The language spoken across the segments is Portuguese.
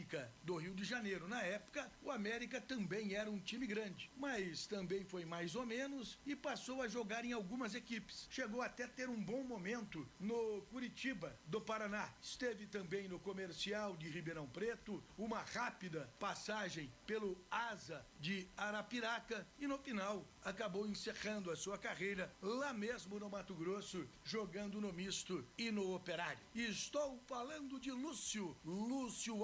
América do Rio de Janeiro. Na época, o América também era um time grande, mas também foi mais ou menos e passou a jogar em algumas equipes. Chegou até ter um bom momento no Curitiba do Paraná. Esteve também no Comercial de Ribeirão Preto, uma rápida passagem pelo Asa de Arapiraca e no final acabou encerrando a sua carreira lá mesmo no Mato Grosso, jogando no Misto e no Operário. Estou falando de Lúcio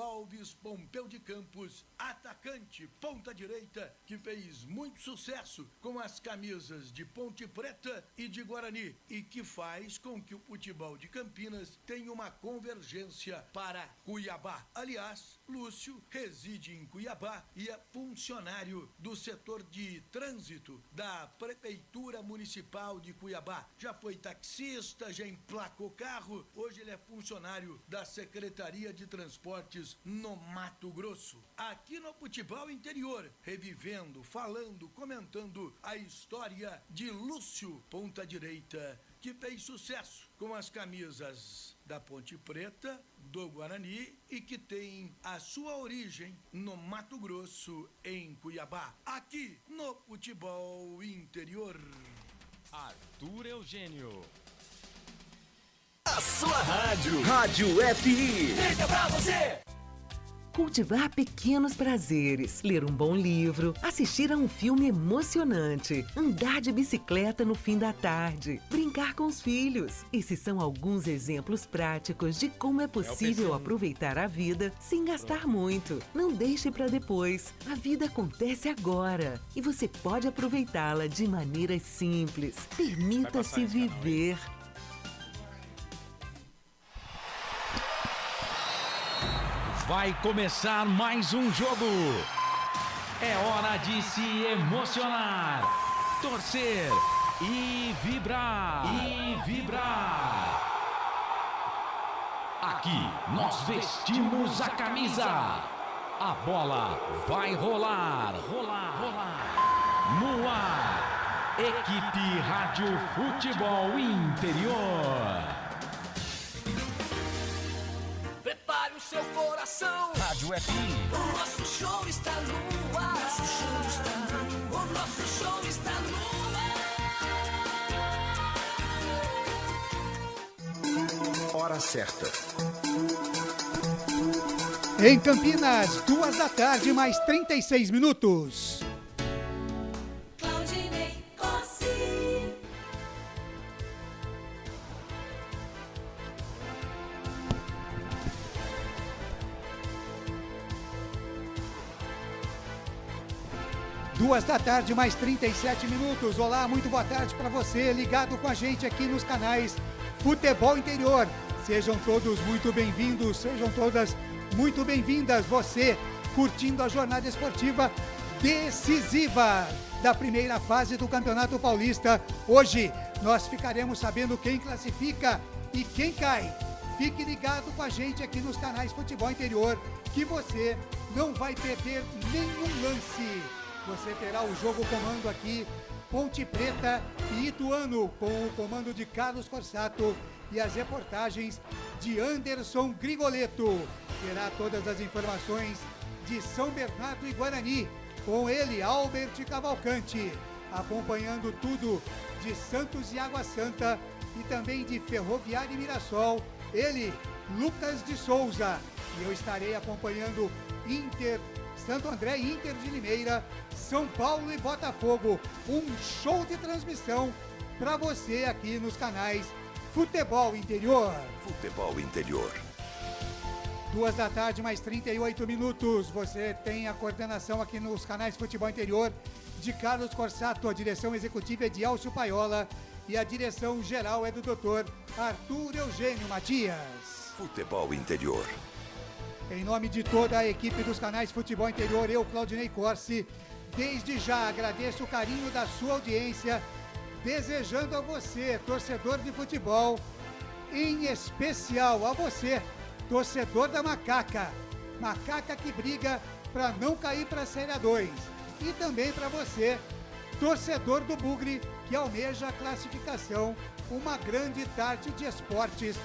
Alves Pompeu de Campos, atacante, ponta direita, que fez muito sucesso com as camisas de Ponte Preta e de Guarani e que faz com que o futebol de Campinas tenha uma convergência para Cuiabá. Aliás, Lúcio reside em Cuiabá e é funcionário do setor de trânsito da Prefeitura Municipal de Cuiabá. Já foi taxista, já emplacou carro, hoje ele é funcionário da Secretaria de Transportes no Mato Grosso. Aqui no Futebol Interior, revivendo, falando, comentando a história de Lúcio, ponta direita, que fez sucesso com as camisas da Ponte Preta, do Guarani e que tem a sua origem no Mato Grosso, em Cuiabá. Aqui no Futebol Interior. Arthur Eugênio. A sua rádio. Rádio FI. Feita pra você. Cultivar pequenos prazeres, ler um bom livro, assistir a um filme emocionante, andar de bicicleta no fim da tarde, brincar com os filhos. Esses são alguns exemplos práticos de como é possível aproveitar a vida sem gastar muito. Não deixe para depois. A vida acontece agora e você pode aproveitá-la de maneiras simples. Permita-se viver. Vai começar mais um jogo. É hora de se emocionar, torcer e vibrar. Aqui nós vestimos a camisa. A bola vai rolar. No ar, equipe Rádio Futebol Interior. Prepare o seu coração. Rádio FI. O nosso show está no ar. O nosso show está no ar. Hora certa. Em Campinas, 14h, mais 36 minutos. Claudinei Cosi. Duas da tarde, mais 37 minutos. Olá, muito boa tarde para você, ligado com a gente aqui nos canais Futebol Interior. Sejam todos muito bem-vindos, sejam todas muito bem-vindas. Você curtindo a jornada esportiva decisiva da primeira fase do Campeonato Paulista. Hoje nós ficaremos sabendo quem classifica e quem cai. Fique ligado com a gente aqui nos canais Futebol Interior, que você não vai perder nenhum lance. Você terá o jogo comando aqui, Ponte Preta e Ituano, com o comando de Carlos Corsato e as reportagens de Anderson Grigoletto. Terá todas as informações de São Bernardo e Guarani, com ele, Albert Cavalcante, acompanhando tudo de Santos e Água Santa e também de Ferroviária e Mirassol, ele, Lucas de Souza. E eu estarei acompanhando Inter, Santo André e Inter de Limeira, São Paulo e Botafogo. Um show de transmissão para você aqui nos canais Futebol Interior. Futebol Interior. 2 da tarde, mais 38 minutos. Você tem a coordenação aqui nos canais Futebol Interior de Carlos Corsato. A direção executiva é de Alcio Paiola e a direção geral é do Dr. Arthur Eugênio Matias. Futebol Interior. Em nome de toda a equipe dos canais Futebol Interior, eu, Claudinei Corsi, desde já agradeço o carinho da sua audiência, desejando a você, torcedor de futebol, em especial a você, torcedor da Macaca, Macaca que briga para não cair para a Série A2, e também para você, torcedor do Bugre, que almeja a classificação, uma grande tarde de esportes,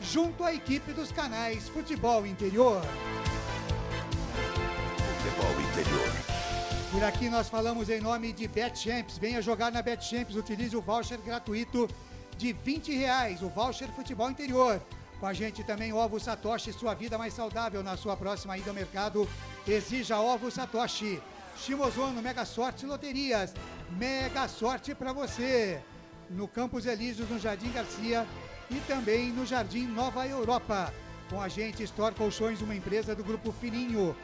junto à equipe dos canais Futebol Interior. Por aqui nós falamos em nome de BetChamps. Venha jogar na BetChamps, utilize o voucher gratuito de R$20, o voucher Futebol Interior. Com a gente também Ovo Satoshi, sua vida mais saudável na sua próxima ida ao mercado. Exija Ovo Satoshi. Shimozono, Mega Sorte Loterias. Mega sorte para você. No Campos Elíseos, no Jardim Garcia e também no Jardim Nova Europa. Com a gente Store Colchões, uma empresa do Grupo Fininho.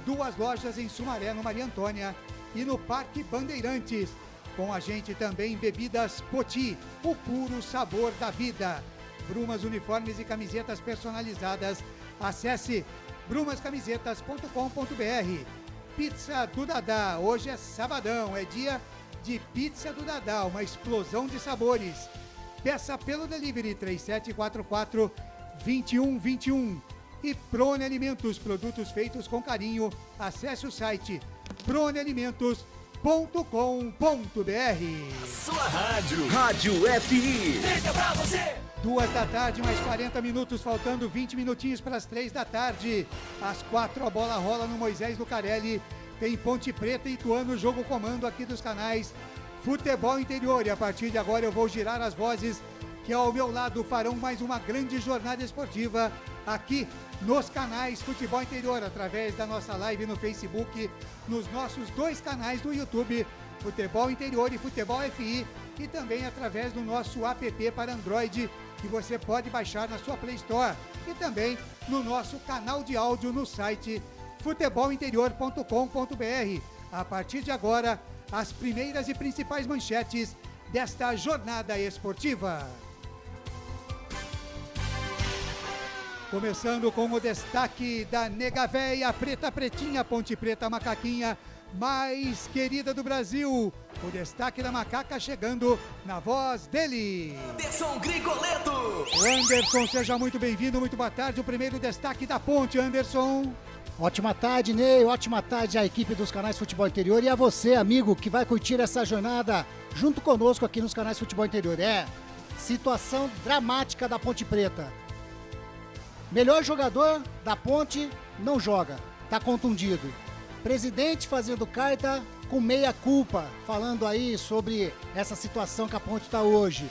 2 lojas em Sumaré, no Maria Antônia e no Parque Bandeirantes. Com a gente também Bebidas Poti, o puro sabor da vida. Brumas, uniformes e camisetas personalizadas. Acesse brumascamisetas.com.br. Pizza do Dadá, hoje é sabadão, é dia de Pizza do Dadá, uma explosão de sabores. Peça pelo delivery 3744-2121. E Prone Alimentos, produtos feitos com carinho. Acesse o site pronealimentos.com.br. Sua rádio. Rádio FI. Fica pra você. 2 da tarde, mais 40 minutos, faltando 20 minutinhos para as 3 da tarde. Às 4 a bola rola no Moisés Lucarelli. Tem Ponte Preta e Ituano, jogo comando aqui dos canais Futebol Interior. E a partir de agora eu vou girar as vozes que ao meu lado farão mais uma grande jornada esportiva aqui nos canais Futebol Interior, através da nossa live no Facebook, nos nossos 2 canais do YouTube, Futebol Interior e Futebol FI, e também através do nosso app para Android, que você pode baixar na sua Play Store, e também no nosso canal de áudio no site futebolinterior.com.br. A partir de agora, as primeiras e principais manchetes desta jornada esportiva. Começando com o destaque da nega véia, preta pretinha, Ponte Preta macaquinha mais querida do Brasil. O destaque da macaca chegando na voz dele, Anderson Grigoleto. Anderson, seja muito bem-vindo, muito boa tarde. O primeiro destaque da Ponte, Anderson. Ótima tarde, Ney, ótima tarde à equipe dos canais Futebol Interior e a você, amigo, que vai curtir essa jornada junto conosco aqui nos canais Futebol Interior. Situação dramática da Ponte Preta. Melhor jogador da Ponte não joga, tá contundido. Presidente fazendo carta com meia culpa, falando aí sobre essa situação que a Ponte está hoje.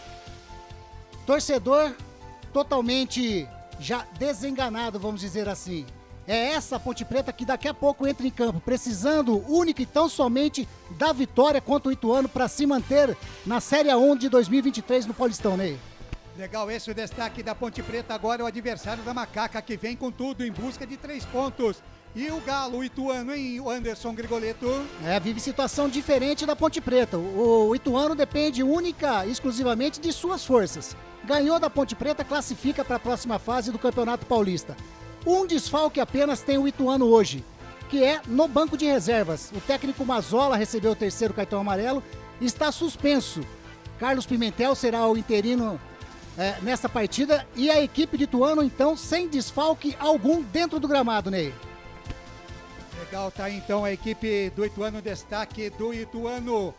Torcedor totalmente já desenganado, vamos dizer assim. É essa Ponte Preta que daqui a pouco entra em campo, precisando única e tão somente da vitória contra o Ituano para se manter na Série A1 de 2023 no Paulistão, Ney. Legal, esse é o destaque da Ponte Preta. Agora é o adversário da macaca, que vem com tudo em busca de 3 pontos. E o Galo, o Ituano, hein, o Anderson Grigoleto? Vive situação diferente da Ponte Preta. O Ituano depende única e exclusivamente de suas forças. Ganhou da Ponte Preta, classifica para a próxima fase do Campeonato Paulista. Um desfalque apenas tem o Ituano hoje, que é no banco de reservas. O técnico Mazzola recebeu o 3º cartão amarelo e está suspenso. Carlos Pimentel será o interino nessa partida e a equipe de Ituano, então, sem desfalque algum dentro do gramado, Ney. Legal, tá aí, então a equipe do Ituano, destaque do Ituano.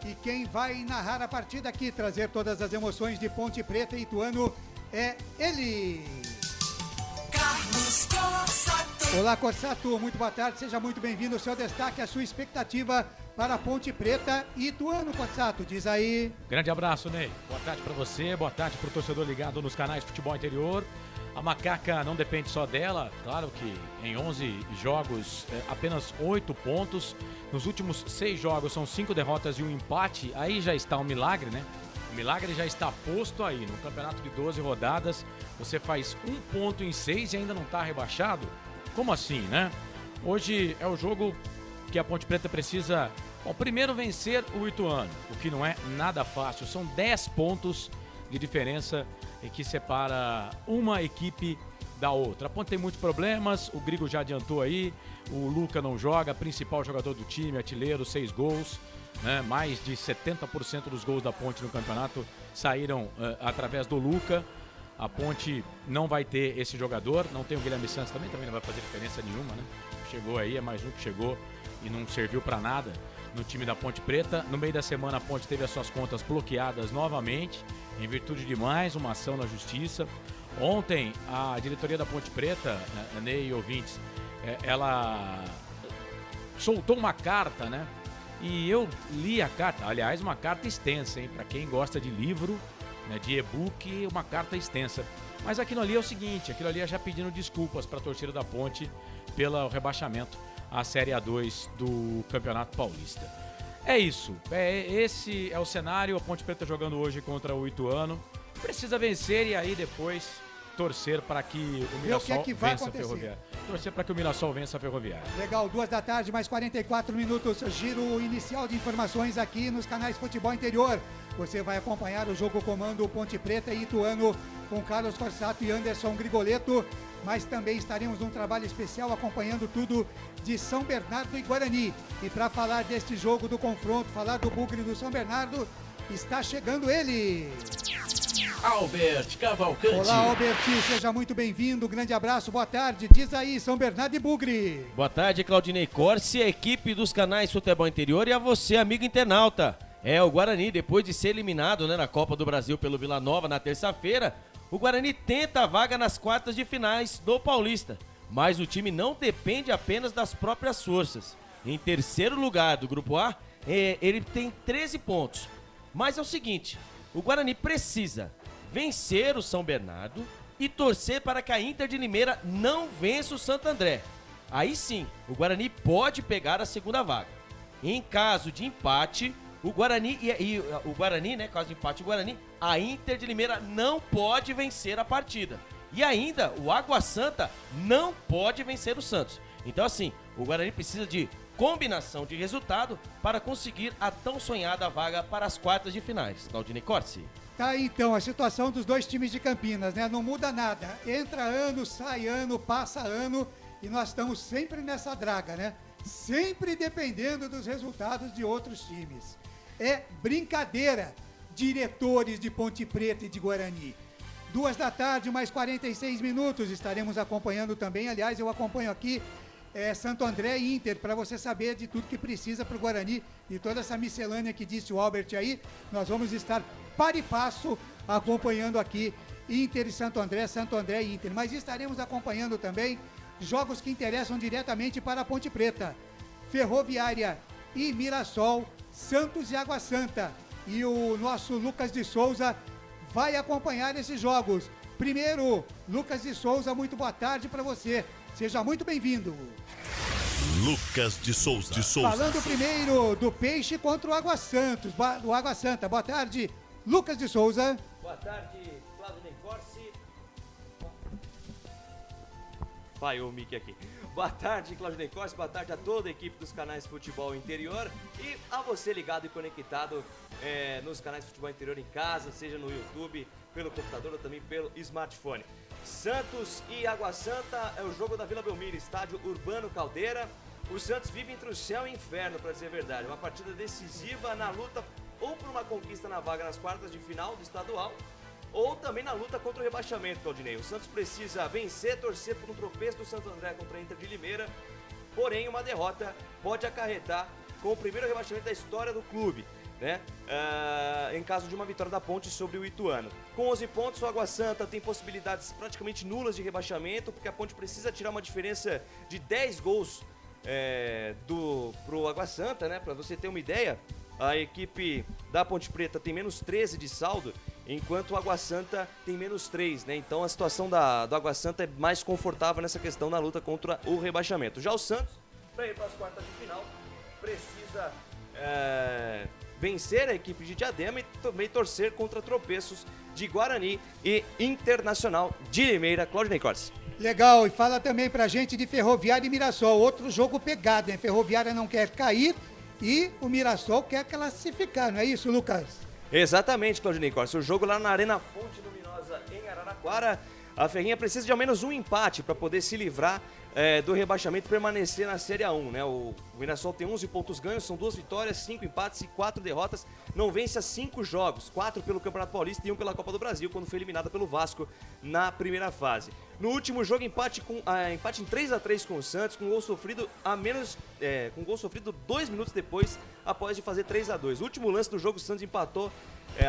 E quem vai narrar a partida aqui, trazer todas as emoções de Ponte Preta e Ituano, é ele, Carlos Corsato. Olá, Corsato, muito boa tarde, seja muito bem-vindo. O seu destaque, a sua expectativa para Ponte Preta e Ituano, Corsato, diz aí. Grande abraço, Ney. Boa tarde para você, boa tarde para o torcedor ligado nos canais Futebol Interior. A macaca não depende só dela, claro que em 11 jogos, apenas 8 pontos. Nos últimos 6 jogos são 5 derrotas e 1 empate, aí já está um milagre, né? O milagre já está posto aí, no campeonato de 12 rodadas, você faz 1 ponto em 6 e ainda não está rebaixado? Como assim, né? Hoje é o jogo que a Ponte Preta precisa, primeiro vencer o Ituano, o que não é nada fácil, são 10 pontos de diferença que separa uma equipe da outra. A Ponte tem muitos problemas, o Grigo já adiantou aí, o Luca não joga, principal jogador do time, artilheiro, 6 gols, né? Mais de 70% dos gols da Ponte no campeonato saíram através do Luca. A Ponte não vai ter esse jogador, não tem o Guilherme Santos também não vai fazer diferença nenhuma, né? Chegou aí, é mais um que chegou e não serviu para nada no time da Ponte Preta. No meio da semana a Ponte teve as suas contas bloqueadas novamente, em virtude de mais uma ação na justiça. Ontem a diretoria da Ponte Preta, Ney e ouvintes, ela soltou uma carta, né, E eu li a carta, aliás, uma carta extensa, hein? Para quem gosta de livro, né, de e-book, uma carta extensa. Mas aquilo ali é o seguinte, aquilo ali é já pedindo desculpas para a torcida da Ponte pelo rebaixamento à Série A2 do Campeonato Paulista. É isso, esse é o cenário, a Ponte Preta jogando hoje contra o Ituano. Precisa vencer e aí depois torcer para que o Mirassol vença a Ferroviária. Torcer para que o Mirassol vença a Ferroviária. Legal, 14h, mais 44 minutos. Giro inicial de informações aqui nos canais Futebol Interior. Você vai acompanhar o jogo comando Ponte Preta e Ituano com Carlos Corsato e Anderson Grigoletto. Mas também estaremos num trabalho especial acompanhando tudo de São Bernardo e Guarani. E para falar deste jogo, do confronto, falar do Bugre do São Bernardo, está chegando ele. Albert Cavalcante. Olá, Albert, seja muito bem-vindo. Grande abraço, boa tarde. Diz aí, São Bernardo e Bugre. Boa tarde, Claudinei Corsi, a equipe dos canais Futebol Interior e a você, amigo internauta. O Guarani, depois de ser eliminado, né, na Copa do Brasil pelo Vila Nova na terça-feira, o Guarani tenta a vaga nas quartas de finais do Paulista. Mas o time não depende apenas das próprias forças. Em terceiro lugar do Grupo A, ele tem 13 pontos. Mas é o seguinte, o Guarani precisa vencer o São Bernardo e torcer para que a Inter de Limeira não vença o Santo André. Aí sim, o Guarani pode pegar a segunda vaga. Em caso de empate, o Guarani, né, caso de empate, o Guarani, a Inter de Limeira não pode vencer a partida. E ainda, o Água Santa não pode vencer o Santos. Então assim, o Guarani precisa de combinação de resultado para conseguir a tão sonhada vaga para as quartas de finais. Claudinei Corsi. Tá aí, então, a situação dos dois times de Campinas, né? Não muda nada. Entra ano, sai ano, passa ano e nós estamos sempre nessa draga, né? Sempre dependendo dos resultados de outros times. É brincadeira, diretores de Ponte Preta e de Guarani. 14h, mais 46 minutos, estaremos acompanhando também, aliás, eu acompanho aqui Santo André e Inter, para você saber de tudo que precisa para o Guarani e toda essa miscelânea que disse o Albert aí, nós vamos estar par e passo acompanhando aqui Inter e Santo André e Inter, mas estaremos acompanhando também jogos que interessam diretamente para a Ponte Preta, Ferroviária e Mirassol, Santos e Água Santa, e o nosso Lucas de Souza vai acompanhar esses jogos. Primeiro, Lucas de Souza, muito boa tarde para você. Seja muito bem-vindo. Lucas de Souza. Falando primeiro do Peixe contra o Água Santa. Boa tarde, Lucas de Souza. Boa tarde, Claudinei Corsi. Falhou o mic aqui. Boa tarde, Claudinei Corsi. Boa tarde a toda a equipe dos canais Futebol Interior e a você ligado e conectado nos canais Futebol Interior em casa, seja no YouTube, pelo computador ou também pelo smartphone. Santos e Água Santa é o jogo da Vila Belmiro, estádio Urbano Caldeira. O Santos vive entre o céu e o inferno, para dizer a verdade. Uma partida decisiva na luta ou por uma conquista na vaga nas quartas de final do estadual, ou também na luta contra o rebaixamento, Claudinei. O Santos precisa vencer, torcer por um tropeço do Santo André contra a Inter de Limeira. Porém, uma derrota pode acarretar com o primeiro rebaixamento da história do clube, né? Em caso de uma vitória da Ponte sobre o Ituano. Com 11 pontos, o Água Santa tem possibilidades praticamente nulas de rebaixamento, porque a Ponte precisa tirar uma diferença de 10 gols pro Água Santa, né? Para você ter uma ideia, a equipe da Ponte Preta tem menos 13 de saldo, enquanto o Água Santa tem menos 3, né? Então a situação do Água Santa é mais confortável nessa questão na luta contra o rebaixamento. Já o Santos, para ir para as quartas de final, precisa vencer a equipe de Diadema e também torcer contra tropeços de Guarani e Internacional de Limeira. Claudinei Corsi. Legal, e fala também pra gente de Ferroviária e Mirassol, outro jogo pegado, hein? Ferroviária não quer cair e o Mirassol quer classificar, não é isso, Lucas? Exatamente, Claudinei Corsi. O jogo lá na Arena Fonte Luminosa em Araraquara, a Ferrinha precisa de ao menos um empate para poder se livrar do rebaixamento e permanecer na Série A1, né? O Mirassol tem 11 pontos ganhos, são 2 vitórias, 5 empates e 4 derrotas. Não vence há 5 jogos, 4 pelo Campeonato Paulista e 1 pela Copa do Brasil, quando foi eliminada pelo Vasco na primeira fase. No último jogo, empate em 3-3 com o Santos, com gol sofrido com gol sofrido 2 minutos depois, após de fazer 3-2. O último lance do jogo, o Santos empatou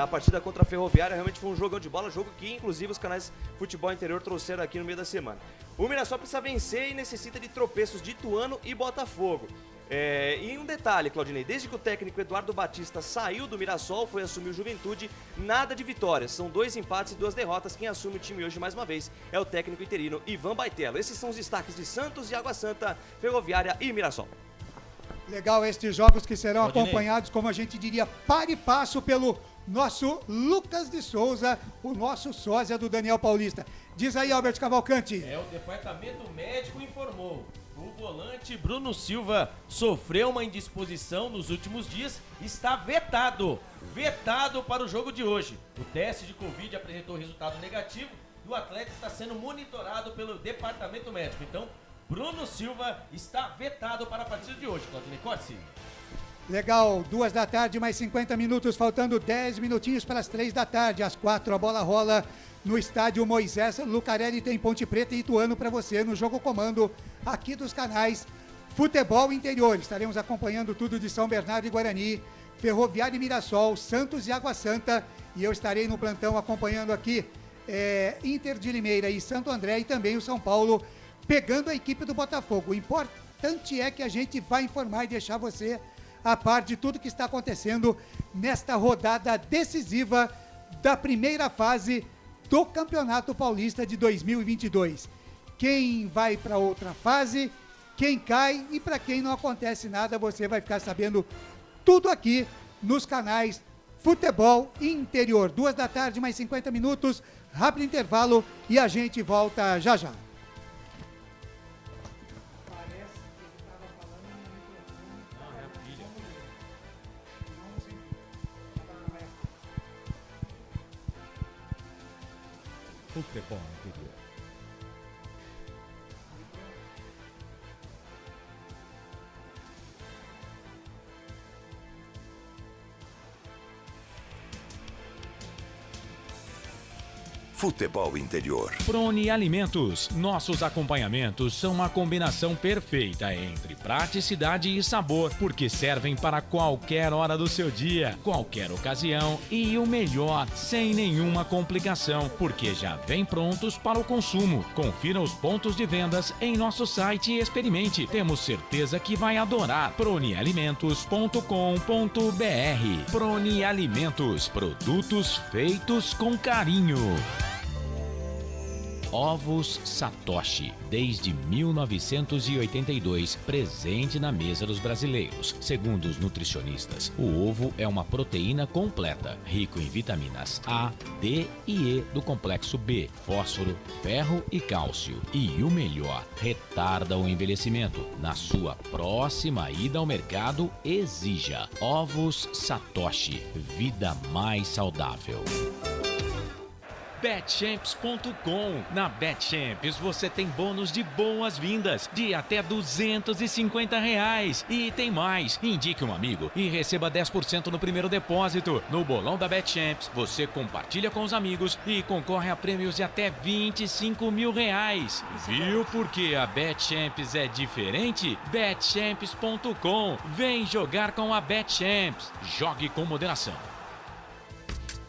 a partida contra a Ferroviária. Realmente foi um jogão de bola, jogo que inclusive os canais Futebol Interior trouxeram aqui no meio da semana. O Mirassol precisa vencer e necessita de tropeços de Ituano e Botafogo. E um detalhe, Claudinei, desde que o técnico Eduardo Batista saiu do Mirassol, foi assumir o Juventude, nada de vitórias. São 2 empates e 2 derrotas. Quem assume o time hoje mais uma vez é o técnico interino Ivan Baitello. Esses são os destaques de Santos e Água Santa, Ferroviária e Mirassol. Legal estes jogos que serão Claudinei. acompanhados, como a gente diria, par e passo pelo nosso Lucas de Souza, o nosso sósia do Daniel Paulista. Diz aí, Albert Cavalcante. O departamento médico informou. O volante Bruno Silva sofreu uma indisposição nos últimos dias, está vetado para o jogo de hoje. O teste de Covid apresentou resultado negativo e o atleta está sendo monitorado pelo departamento médico. Então, Bruno Silva está vetado para a partida de hoje. Claudinei Corsi. Legal, 2 da tarde, mais 50 minutos, faltando 10 minutinhos para as 3 da tarde. Às 4 a bola rola no estádio Moisés Lucarelli, tem Ponte Preta e Ituano para você no jogo comando aqui dos canais Futebol Interior. Estaremos acompanhando tudo de São Bernardo e Guarani, Ferroviária e Mirassol, Santos e Água Santa, e eu estarei no plantão acompanhando aqui Inter de Limeira e Santo André e também o São Paulo pegando a equipe do Botafogo. O importante é que a gente vai informar e deixar você a par de tudo que está acontecendo nesta rodada decisiva da primeira fase do Campeonato Paulista de 2022. Quem vai para outra fase, quem cai e para quem não acontece nada, você vai ficar sabendo tudo aqui nos canais Futebol Interior. 2 da tarde, mais 50 minutos, rápido intervalo e a gente volta já já. Futebol Interior. Futebol Interior. Prone Alimentos. Nossos acompanhamentos são uma combinação perfeita entre praticidade e sabor, porque servem para qualquer hora do seu dia, qualquer ocasião e o melhor, sem nenhuma complicação, porque já vem prontos para o consumo. Confira os pontos de vendas em nosso site e experimente. Temos certeza que vai adorar. pronealimentos.com.br. Prone Alimentos. Produtos feitos com carinho. Ovos Satoshi, desde 1982, presente na mesa dos brasileiros. Segundo os nutricionistas, o ovo é uma proteína completa, rico em vitaminas A, D e E do complexo B, fósforo, ferro e cálcio. E o melhor, retarda o envelhecimento. Na sua próxima ida ao mercado, exija Ovos Satoshi, vida mais saudável. Betchamps.com. Na Betchamps você tem bônus de boas-vindas de até R$250. E tem mais. Indique um amigo e receba 10% no primeiro depósito. No bolão da Betchamps, você compartilha com os amigos e concorre a prêmios de até R$25 mil. Viu por que a Betchamps é diferente? Betchamps.com. Vem jogar com a Betchamps. Jogue com moderação.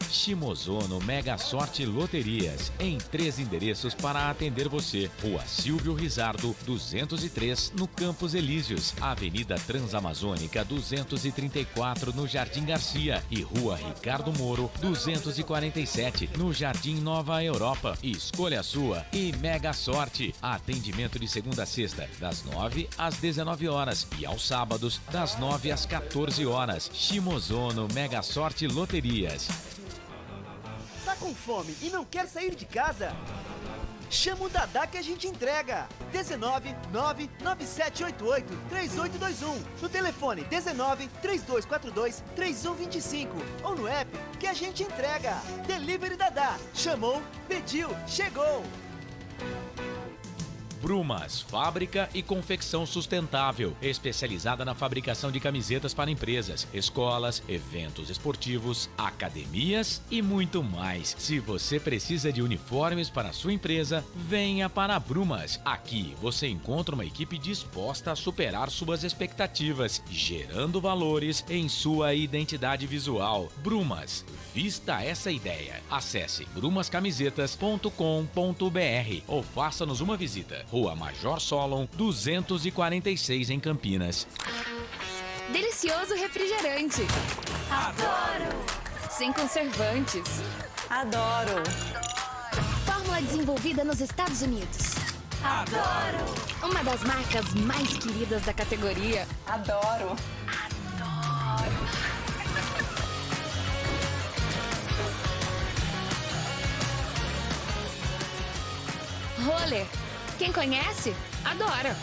Shimozono Mega Sorte Loterias, em 3 endereços para atender você. Rua Silvio Rizardo, 203, no Campos Elíseos. Avenida Transamazônica, 234, no Jardim Garcia. E Rua Ricardo Moro, 247, no Jardim Nova Europa. Escolha a sua e Mega Sorte. Atendimento de segunda a sexta, das 9 às 19 horas. E aos sábados, das 9 às 14 horas. Shimozono Mega Sorte Loterias. Tá com fome e não quer sair de casa? Chama o Dadá que a gente entrega. 19 99788 3821. No telefone 19 3242 3125. Ou no app que a gente entrega. Delivery Dadá. Chamou, pediu, chegou. Brumas, fábrica e confecção sustentável, especializada na fabricação de camisetas para empresas, escolas, eventos esportivos, academias e muito mais. Se você precisa de uniformes para a sua empresa, venha para a Brumas. Aqui você encontra uma equipe disposta a superar suas expectativas, gerando valores em sua identidade visual. Brumas, vista essa ideia. Acesse brumascamisetas.com.br ou faça-nos uma visita. Rua Major Solon, 246 em Campinas. Delicioso refrigerante. Adoro! Sem conservantes. Adoro! Fórmula desenvolvida nos Estados Unidos. Adoro! Uma das marcas mais queridas da categoria. Adoro! Roller. Quem conhece, adora.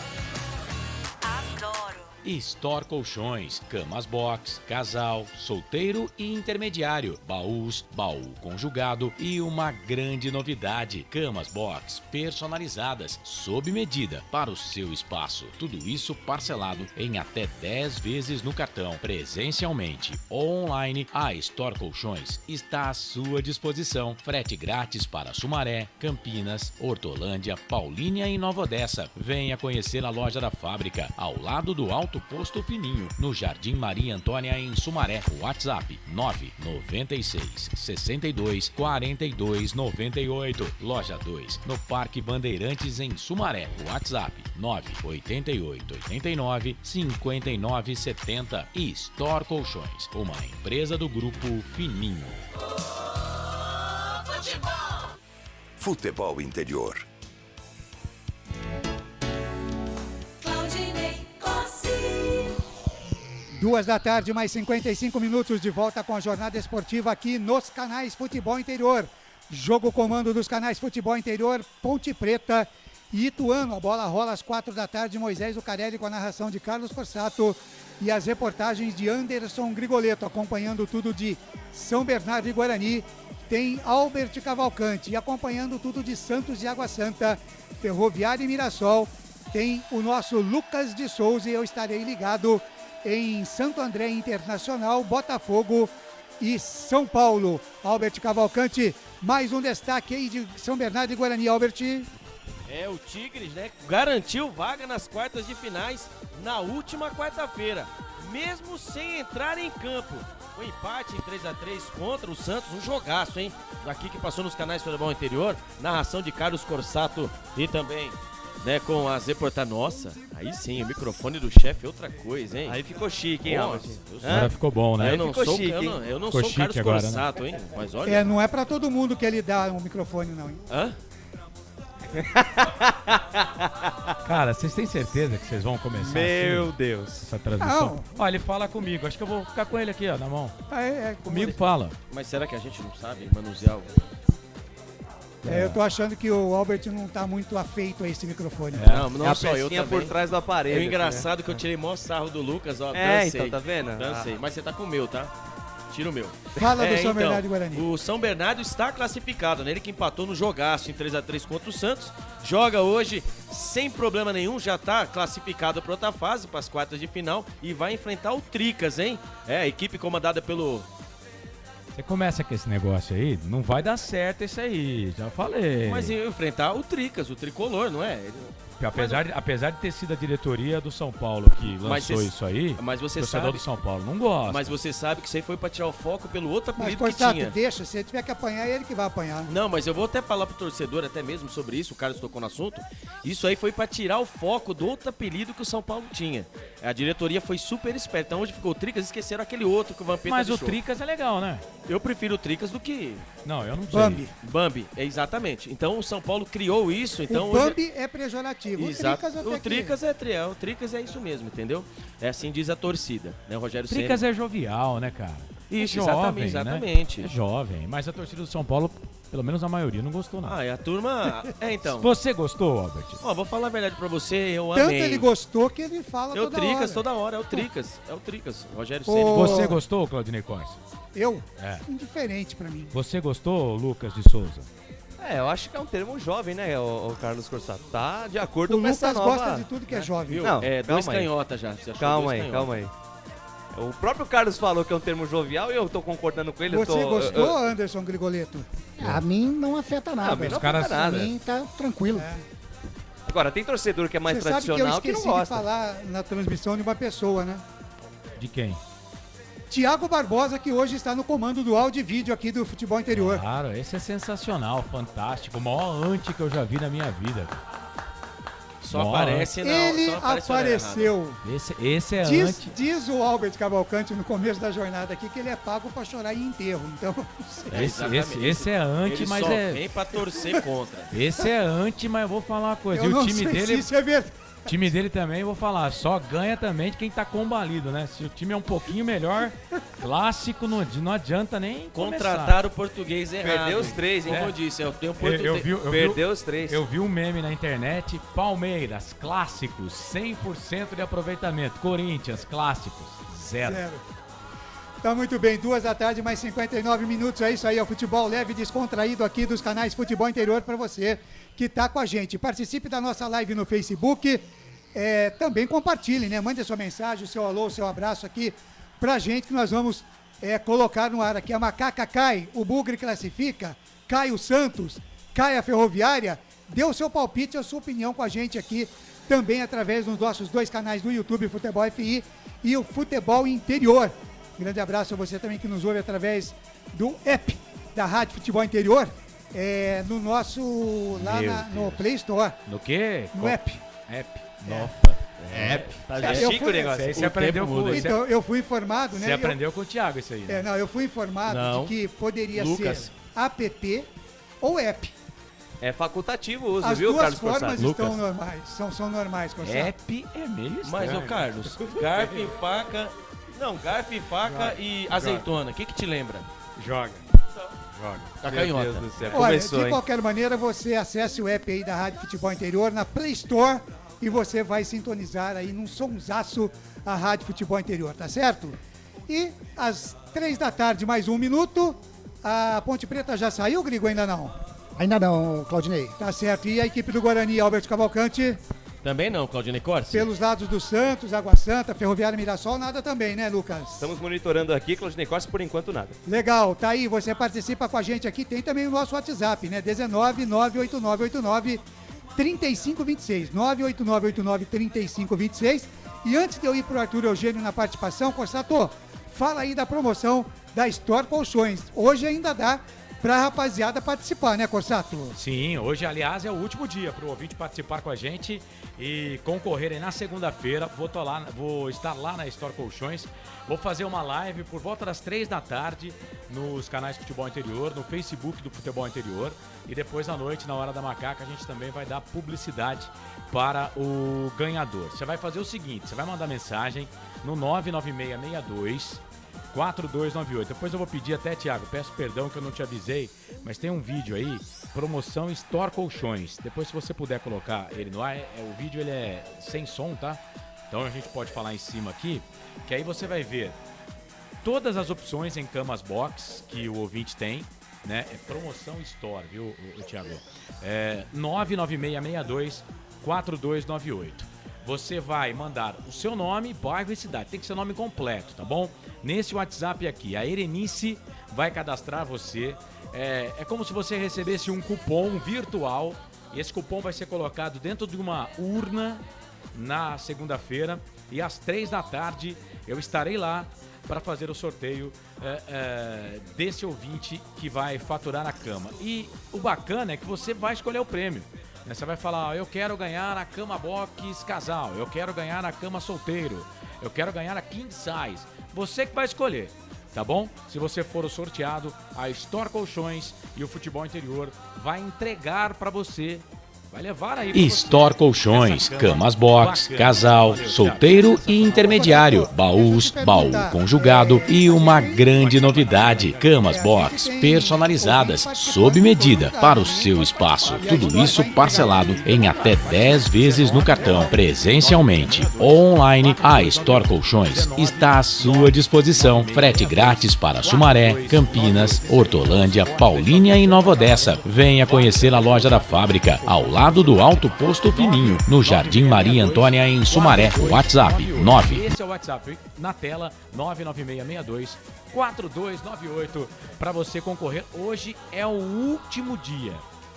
Adoro! Store Colchões, camas box, casal, solteiro e intermediário, baús, baú conjugado e uma grande novidade, camas box personalizadas, sob medida para o seu espaço. Tudo isso parcelado em até 10 vezes no cartão, presencialmente ou online. A Store Colchões está à sua disposição. Frete grátis para Sumaré, Campinas, Hortolândia, Paulínia e Nova Odessa. Venha conhecer a loja da fábrica, ao lado do Alto Posto Fininho, no Jardim Maria Antônia, em Sumaré. WhatsApp 996 62 42 98. Loja 2, no Parque Bandeirantes, em Sumaré. WhatsApp 988 89 59 70. E Store Colchões, uma empresa do Grupo Fininho. Futebol Interior. Claudinei Costa. 2h, mais 55 minutos, de volta com a jornada esportiva aqui nos canais Futebol Interior. Jogo comando dos canais Futebol Interior, Ponte Preta e Ituano. A bola rola às 4h, Moisés Lucarelli com a narração de Carlos Forsato e as reportagens de Anderson Grigoleto, acompanhando tudo de São Bernardo e Guarani. Tem Albert Cavalcante e acompanhando tudo de Santos e Água Santa, Ferroviária e Mirassol. Tem o nosso Lucas de Souza e eu estarei ligado em Santo André Internacional, Botafogo e São Paulo. Albert Cavalcante, mais um destaque aí de São Bernardo e Guarani, Albert. É, o Tigres, né, garantiu vaga nas quartas de finais na última quarta-feira, mesmo sem entrar em campo. O empate em 3x3 contra o Santos, um jogaço, hein? Aqui que passou nos canais Futebol Interior, narração de Carlos Corsato e também, né, com as reportagens. Nossa, aí sim, o microfone do chefe é outra coisa, hein? Aí ficou chique, hein, Albert? Agora ficou bom, né? Eu não Ficou sou, chique, eu não Ficou sou o Carlos chique agora, Corsato, hein? Mas olha... Não é pra todo mundo que ele dá um microfone, não, hein? Hã? Cara, vocês têm certeza que vocês vão começar Meu assim, Deus. essa transmissão? Não. Ó, ele fala comigo. Acho que eu vou ficar com ele aqui, ó, na mão. Comigo ele- fala. Mas será que a gente não sabe manusear o... eu tô achando que o Albert não tá muito afeito a esse microfone. Não É a só eu pecinha também. por trás do aparelho. É engraçado que eu tirei maior sarro do Lucas, ó. É, dancei, então, tá vendo? Dancei. Mas você tá com o meu, tá? Tira o meu. Fala do São Bernardo e Guarani. O São Bernardo está classificado, né? Ele que empatou no jogaço em 3x3 contra o Santos. Joga hoje sem problema nenhum, já tá classificado para outra fase, para as quartas de final. E vai enfrentar o Tricas, hein? É, a equipe comandada pelo... Você começa com esse negócio aí, não vai dar certo isso aí, já falei. Mas ia enfrentar o Tricas, o tricolor, não é? Porque apesar de ter sido a diretoria do São Paulo que lançou isso aí, mas você o torcedor sabe, do São Paulo não gosta. Mas você sabe que isso aí foi pra tirar o foco pelo outro Mas, apelido que Corsato, tinha. deixa, se ele tiver que apanhar, é ele que vai apanhar. Não, mas eu vou até falar pro torcedor até mesmo sobre isso, o Carlos tocou no assunto. Isso aí foi pra tirar o foco do outro apelido que o São Paulo tinha. A diretoria foi super esperta. Então hoje ficou o Tricas, esqueceram aquele outro que o Vampeta Mas deixou. o Tricas é legal, né? Eu prefiro o Tricas do que... Não, eu não sei. Bambi. Bambi, é exatamente. Então o São Paulo criou isso, então... O hoje... Bambi é pejorativo. Exato. O Tricas até O Tricas é isso mesmo, entendeu? É assim diz a torcida, né? O Rogério Ceni. Tricas é jovial, né, cara? Isso, É jovem, exatamente. Né? É jovem, mas a torcida do São Paulo, pelo menos a maioria, não gostou não. Ah, e a turma... É, então... Você gostou, Albert? Ó, vou falar a verdade pra você, eu Tanto amei. ele gostou que ele fala É o toda Tricas hora. toda hora, é o Tricas. É o Tricas, Rogério Ô, Ceni. Você gostou, Claudinei Corsi? Eu? É. Indiferente pra mim. Você gostou, Lucas de Souza? É, eu acho que é um termo jovem, né, o Carlos Corsato. Tá de acordo O com essa Lucas nova... gosta de tudo que é jovem. Viu? Não, É, dois calma aí. canhotas já. Você achou Calma dois aí, canhotas. calma aí. O próprio Carlos falou que é um termo jovial e eu tô concordando com ele. Você gostou, Anderson Grigoleto? A mim não afeta nada. A mim não caras- afeta nada. A mim tá tranquilo. Agora, tem torcedor que é mais Você sabe que eu tradicional que, esqueci não de gosta. falar na transmissão de uma pessoa, né? De quem? Tiago Barbosa, que hoje está no comando do áudio e vídeo aqui do Futebol Interior. Claro, esse é sensacional, fantástico, o maior anti que eu já vi na minha vida. só aparece na Ele só aparece na hora apareceu. Esse é Diz o Albert Cavalcante no começo da jornada aqui que ele é pago pra chorar em enterro. Então, esse é anti, Ele mas só é. vem pra torcer contra. Esse é anti, mas eu vou falar uma coisa. eu E o não time sei dele. se isso é verdade. O time dele também, vou falar, só ganha também de quem tá combalido, né? Se o time é um pouquinho melhor, clássico, não adianta nem Contratar o português errado. Perdeu os 3, hein? Como eu disse, eu tenho português. Perdeu os 3. Eu vi um meme na internet, Palmeiras, clássicos, 100% de aproveitamento. Corinthians, clássicos, 0. Tá muito bem, 2 da tarde, mais 59 minutos. É isso aí, é o futebol leve e descontraído aqui dos canais Futebol Interior para você que tá com a gente. Participe da nossa live no Facebook. Também compartilhe, né? Mande a sua mensagem, o seu alô, o seu abraço aqui pra gente que nós vamos colocar no ar aqui. A Macaca cai, o Bugre classifica, cai o Santos, cai a Ferroviária. Dê o seu palpite, a sua opinião com a gente aqui, também através dos nossos 2 canais do YouTube, Futebol FI e o Futebol Interior. Grande abraço a você também que nos ouve através do app da Rádio Futebol Interior, no nosso, no Play Store. No quê? No app. Nossa. Tá chique o negócio. Você aprendeu com Então, eu fui informado, né? Você aprendeu com o Thiago isso aí. Né? Não, eu fui informado de que poderia ser app ou app. É facultativo o uso, As viu, Carlos duas formas Corsato? estão normais, são normais, Corsato. App é meio estranho. Mas, ô Carlos, garfo e faca... Não, garfo e faca e azeitona. O que te lembra? Joga. Tá canhota. Olha, de qualquer maneira, você acesse o app aí da Rádio Futebol Interior na Play Store e você vai sintonizar aí num sonsaço a Rádio Futebol Interior, tá certo? E às 3 da tarde, mais 1 minuto, a Ponte Preta já saiu, Grigo, ainda não? Ainda não, Claudinei. Tá certo. E a equipe do Guarani, Alberto Cavalcante? Também não, Claudinei Corsi. Pelos lados do Santos, Água Santa, Ferroviária Mirassol, nada também, né, Lucas? Estamos monitorando aqui, Claudinei Corsi, por enquanto nada. Legal, tá aí, você participa com a gente aqui, tem também o nosso WhatsApp, né, 19 98989 3526, 98989 3526. E antes de eu ir pro Arthur Eugênio na participação, Corsato, fala aí da promoção da Store Colchões. Hoje ainda dá pra rapaziada participar, né, Corsato? Sim, hoje, aliás, é o último dia pro ouvinte participar com a gente e concorrerem na segunda-feira. Vou estar lá na Store Colchões. Vou fazer uma live por volta das 3 da tarde nos canais Futebol Interior, no Facebook do Futebol Interior. E depois à noite, na Hora da Macaca, a gente também vai dar publicidade para o ganhador. Você vai fazer o seguinte, você vai mandar mensagem no 99662 4298. Depois eu vou pedir até, Thiago, peço perdão que eu não te avisei, mas tem um vídeo aí, promoção Store Colchões. Depois, se você puder colocar ele no ar, o vídeo ele é sem som, tá? Então a gente pode falar em cima aqui, que aí você vai ver todas as opções em camas box que o ouvinte tem, né? É promoção Store, viu, Thiago? 99662 4298. Você vai mandar o seu nome, bairro e cidade. Tem que ser nome completo, tá bom? Nesse WhatsApp aqui, a Erenice vai cadastrar você. É como se você recebesse um cupom virtual. E esse cupom vai ser colocado dentro de uma urna na segunda-feira. E às 3 da tarde eu estarei lá para fazer o sorteio desse ouvinte que vai faturar a cama. E o bacana é que você vai escolher o prêmio. Você vai falar, eu quero ganhar a cama box casal, eu quero ganhar a cama solteiro, eu quero ganhar a king size. Você que vai escolher, tá bom? Se você for o sorteado, a Store Colchões e o Futebol Interior vai entregar para você. Vai levar aí pra Store Colchões, camas box, casal, solteiro e intermediário, baús, baú conjugado e uma grande novidade, camas box personalizadas, sob medida para o seu espaço. Tudo isso parcelado em até 10 vezes no cartão, presencialmente ou online. A Store Colchões está à sua disposição. Frete grátis para Sumaré, Campinas, Hortolândia, Paulínia e Nova Odessa. Venha conhecer a loja da fábrica, ao lado do Alto Posto Fininho, no Jardim Maria Antônia, em Sumaré. WhatsApp 9. Esse é o WhatsApp na tela, 99662 4298, para você concorrer. Hoje é o último dia.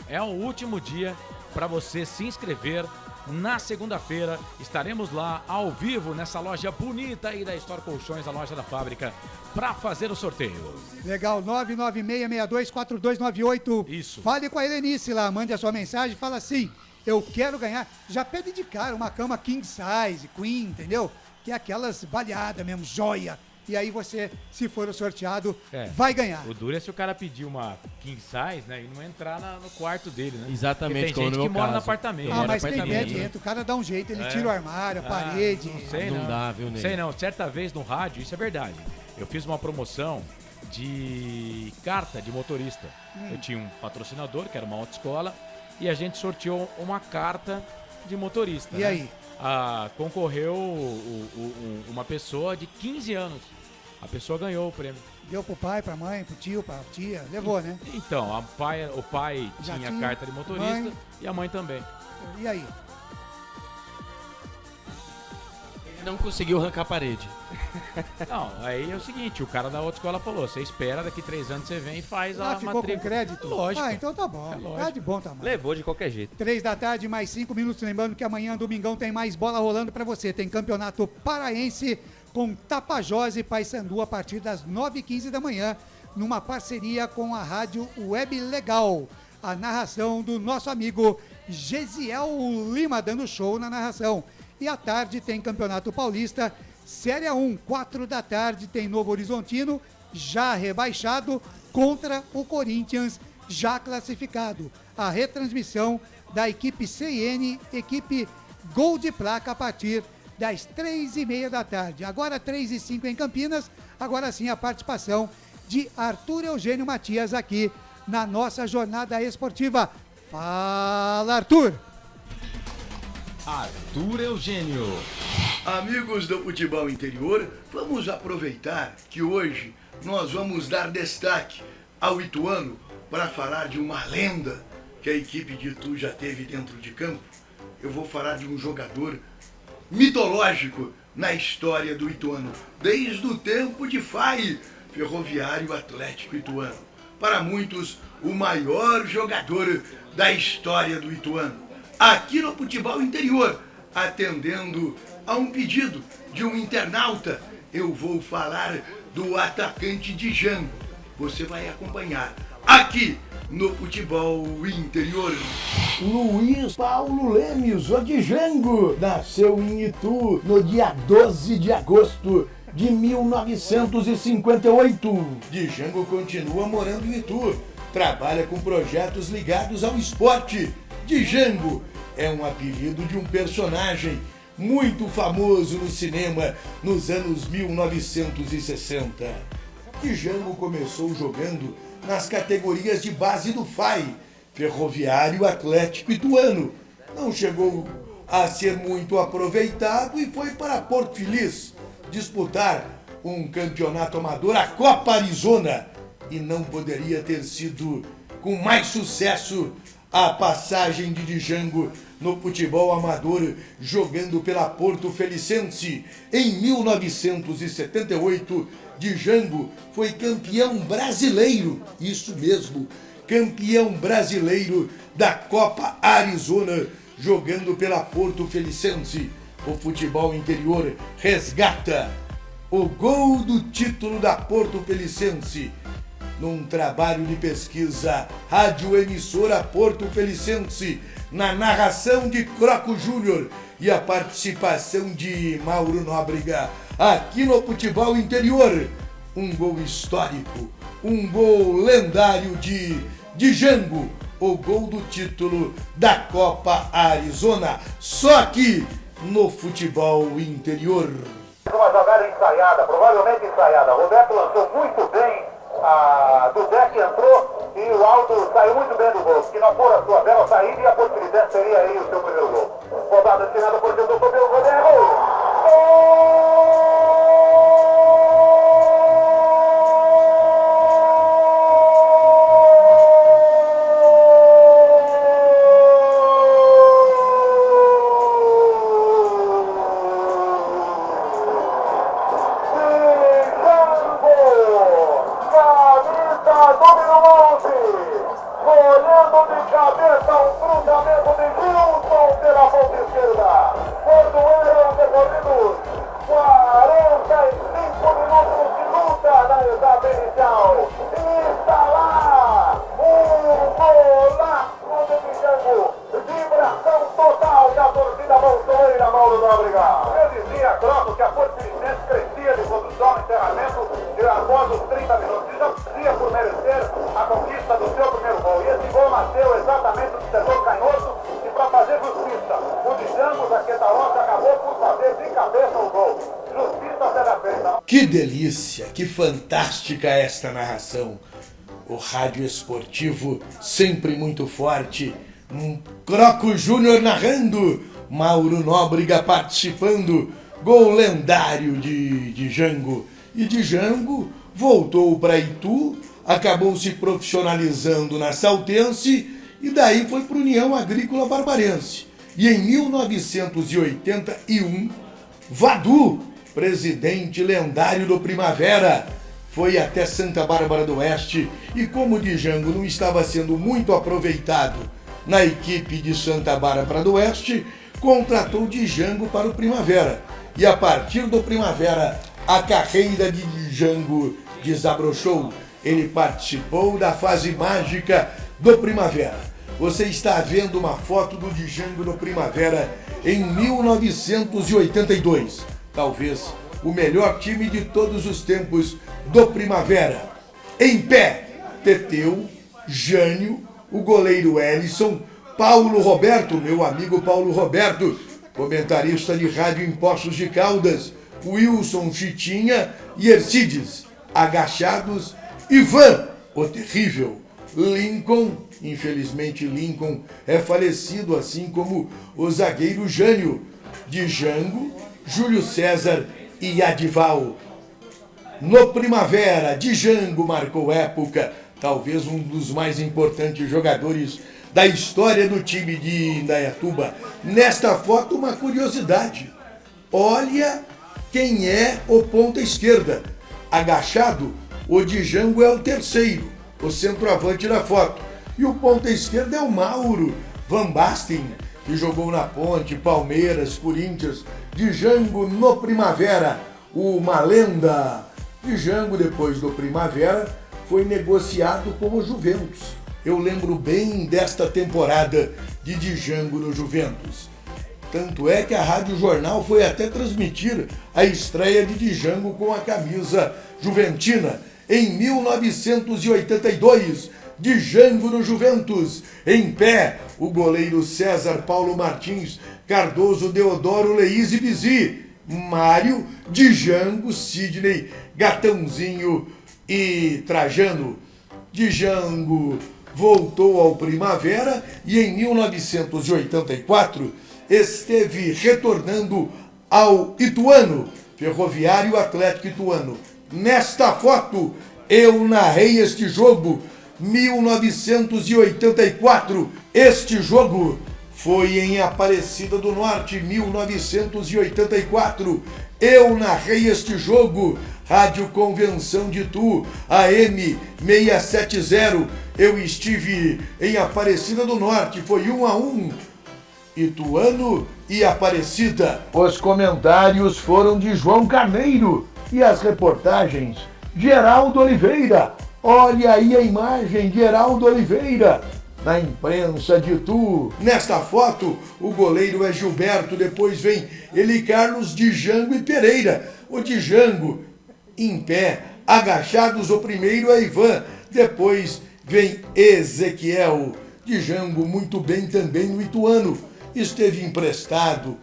É o último dia para você se inscrever. Na segunda-feira estaremos lá ao vivo nessa loja bonita aí da Store Colchões, a loja da fábrica, para fazer o sorteio. Legal, 996624298. Isso. Fale com a Helenice lá, mande a sua mensagem, fala assim, eu quero ganhar. Já pede de cara uma cama king size, queen, entendeu? Que é aquelas baleadas mesmo, joia. E aí você, se for o sorteado, vai ganhar. O duro é se o cara pedir uma king size, né? E não entrar no quarto dele, né? Exatamente. Porque tem gente que mora no apartamento. Mas quem pede entra, o cara dá um jeito, ele tira o armário, a parede. Não sei não. Dá, viu, Ney? Sei não. Certa vez no rádio, isso é verdade. Eu fiz uma promoção de carta de motorista. Eu tinha um patrocinador, que era uma autoescola, e a gente sorteou uma carta de motorista. E aí? Concorreu uma pessoa de 15 anos. A pessoa ganhou o prêmio. Deu pro pai, pra mãe, pro tio, pra tia, levou, né? Então, o pai tinha carta de motorista, mãe, e a mãe também. E aí? Ele não conseguiu arrancar a parede. Não, aí é o seguinte, o cara da outra escola falou, você espera, daqui 3 anos você vem e faz a ficou matrícula. Com crédito? Lógico. Então tá bom, tá de bom tamanho. Levou de qualquer jeito. 3 da tarde, mais 5 minutos, lembrando que amanhã, domingão, tem mais bola rolando pra você. Tem campeonato paraense com Tapajós e Paysandu a partir das 9h15 da manhã, numa parceria com a rádio Web Legal. A narração do nosso amigo Gesiel Lima, dando show na narração. E à tarde tem Campeonato Paulista, Série 1, 4 da tarde, tem Novo Horizontino, já rebaixado, contra o Corinthians, já classificado. A retransmissão da equipe CN, equipe Gol de Placa, a partir das 3h30 da tarde. Agora 3h05 em Campinas, agora sim a participação de Arthur Eugênio Matias aqui na nossa jornada esportiva. Fala, Arthur! Arthur Eugênio. Amigos do futebol interior, vamos aproveitar que hoje nós vamos dar destaque ao Ituano para falar de uma lenda que a equipe de Itu já teve dentro de campo. Eu vou falar de um jogador mitológico na história do Ituano, desde o tempo de FAI, Ferroviário Atlético Ituano. Para muitos, o maior jogador da história do Ituano. Aqui no futebol interior, atendendo a um pedido de um internauta, eu vou falar do atacante Django. Você vai acompanhar aqui no futebol interior. Luiz Paulo Lemes, o Django, nasceu em Itu no dia 12 de agosto de 1958. Django continua morando em Itu, trabalha com projetos ligados ao esporte. Django é um apelido de um personagem muito famoso no cinema nos anos 1960. Django começou jogando nas categorias de base do FAI, Ferroviário Atlético Ituano. Não chegou a ser muito aproveitado e foi para Porto Feliz disputar um campeonato amador, a Copa Arizona. E não poderia ter sido com mais sucesso a passagem de Django no futebol amador, jogando pela Porto Felicense. Em 1978, Django foi campeão brasileiro, isso mesmo, campeão brasileiro da Copa Arizona, jogando pela Porto Felicense. O futebol interior resgata o gol do título da Porto Felicense. Num trabalho de pesquisa, Rádio Emissora Porto Felicense, na narração de Croco Júnior e a participação de Mauro Nóbrega, aqui no futebol interior, um gol histórico, um gol lendário de Django, o gol do título da Copa Arizona, só aqui no futebol interior. Uma jogada ensaiada, provavelmente ensaiada. Roberto lançou muito bem. A Dudek entrou e o Aldo saiu muito bem do gol. Se não for a sua bela saída, e a possibilidade seria aí o seu primeiro gol. Rodada destinada por Jesus pelo Rodrigo. Olhando de cabeça um cruzamento de Gilson pela ponta esquerda. Cordoeiro, que a Porcidense crescia de produção no encerramento após os 30 minutos. E já fazia por merecer a conquista do seu primeiro gol. E esse gol nasceu exatamente do setor canhoto e para fazer justiça. O Django Jaquetarosa acabou por fazer de cabeça o gol. Justiça será feita. Que delícia, que fantástica esta narração. O rádio esportivo sempre muito forte. Croco Júnior narrando, Mauro Nóbrega participando. Gol lendário de Django. E Django voltou para Itu, acabou se profissionalizando na Saltense e daí foi para a União Agrícola Barbarense. E em 1981, Vadu, presidente lendário do Primavera, foi até Santa Bárbara do Oeste e como o Django não estava sendo muito aproveitado na equipe de Santa Bárbara do Oeste, contratou o Django para o Primavera. E a partir do Primavera, a carreira de Django desabrochou. Ele participou da fase mágica do Primavera. Você está vendo uma foto do Django no Primavera em 1982. Talvez o melhor time de todos os tempos do Primavera. Em pé, Teteu, Jânio, o goleiro Ellison, Paulo Roberto, meu amigo Paulo Roberto, comentarista de rádio em Poços de Caldas, Wilson Chitinha e Ercides, agachados, Ivan, o terrível, Lincoln, infelizmente Lincoln é falecido, assim como o zagueiro Jânio, Django, Júlio César e Adival. No Primavera, Django marcou época, talvez um dos mais importantes jogadores da história do time de Indaiatuba. Nesta foto, uma curiosidade. Olha quem é o ponta esquerda. Agachado, o Django é o terceiro, o centroavante da foto. E o ponta esquerda é o Mauro Van Basten, que jogou na Ponte, Palmeiras, Corinthians. Django no Primavera, uma lenda. Django, depois do Primavera, foi negociado com o Juventus. Eu lembro bem desta temporada de Django no Juventus. Tanto é que a Rádio Jornal foi até transmitir a estreia de Django com a camisa juventina. Em 1982, Django no Juventus. Em pé, o goleiro César Paulo Martins, Cardoso Deodoro Leís e Bizi, Mário, Django, Sidney, Gatãozinho e Trajano. Django voltou ao Primavera e em 1984 esteve retornando ao Ituano, Ferroviário Atlético Ituano. Nesta foto, eu narrei este jogo, 1984. Este jogo foi em Aparecida do Norte, 1984. Eu narrei este jogo, Rádio Convenção de Itu, AM 670. Eu estive em Aparecida do Norte, foi 1-1. Ituano e Aparecida. Os comentários foram de João Carneiro e as reportagens, Geraldo Oliveira. Olha aí a imagem, Geraldo Oliveira, na imprensa de Itu. Nesta foto, o goleiro é Gilberto, depois vem ele, Carlos, Django e Pereira. O Django em pé, agachados, o primeiro é Ivan, depois vem Ezequiel. Django muito bem também no Ituano. Esteve emprestado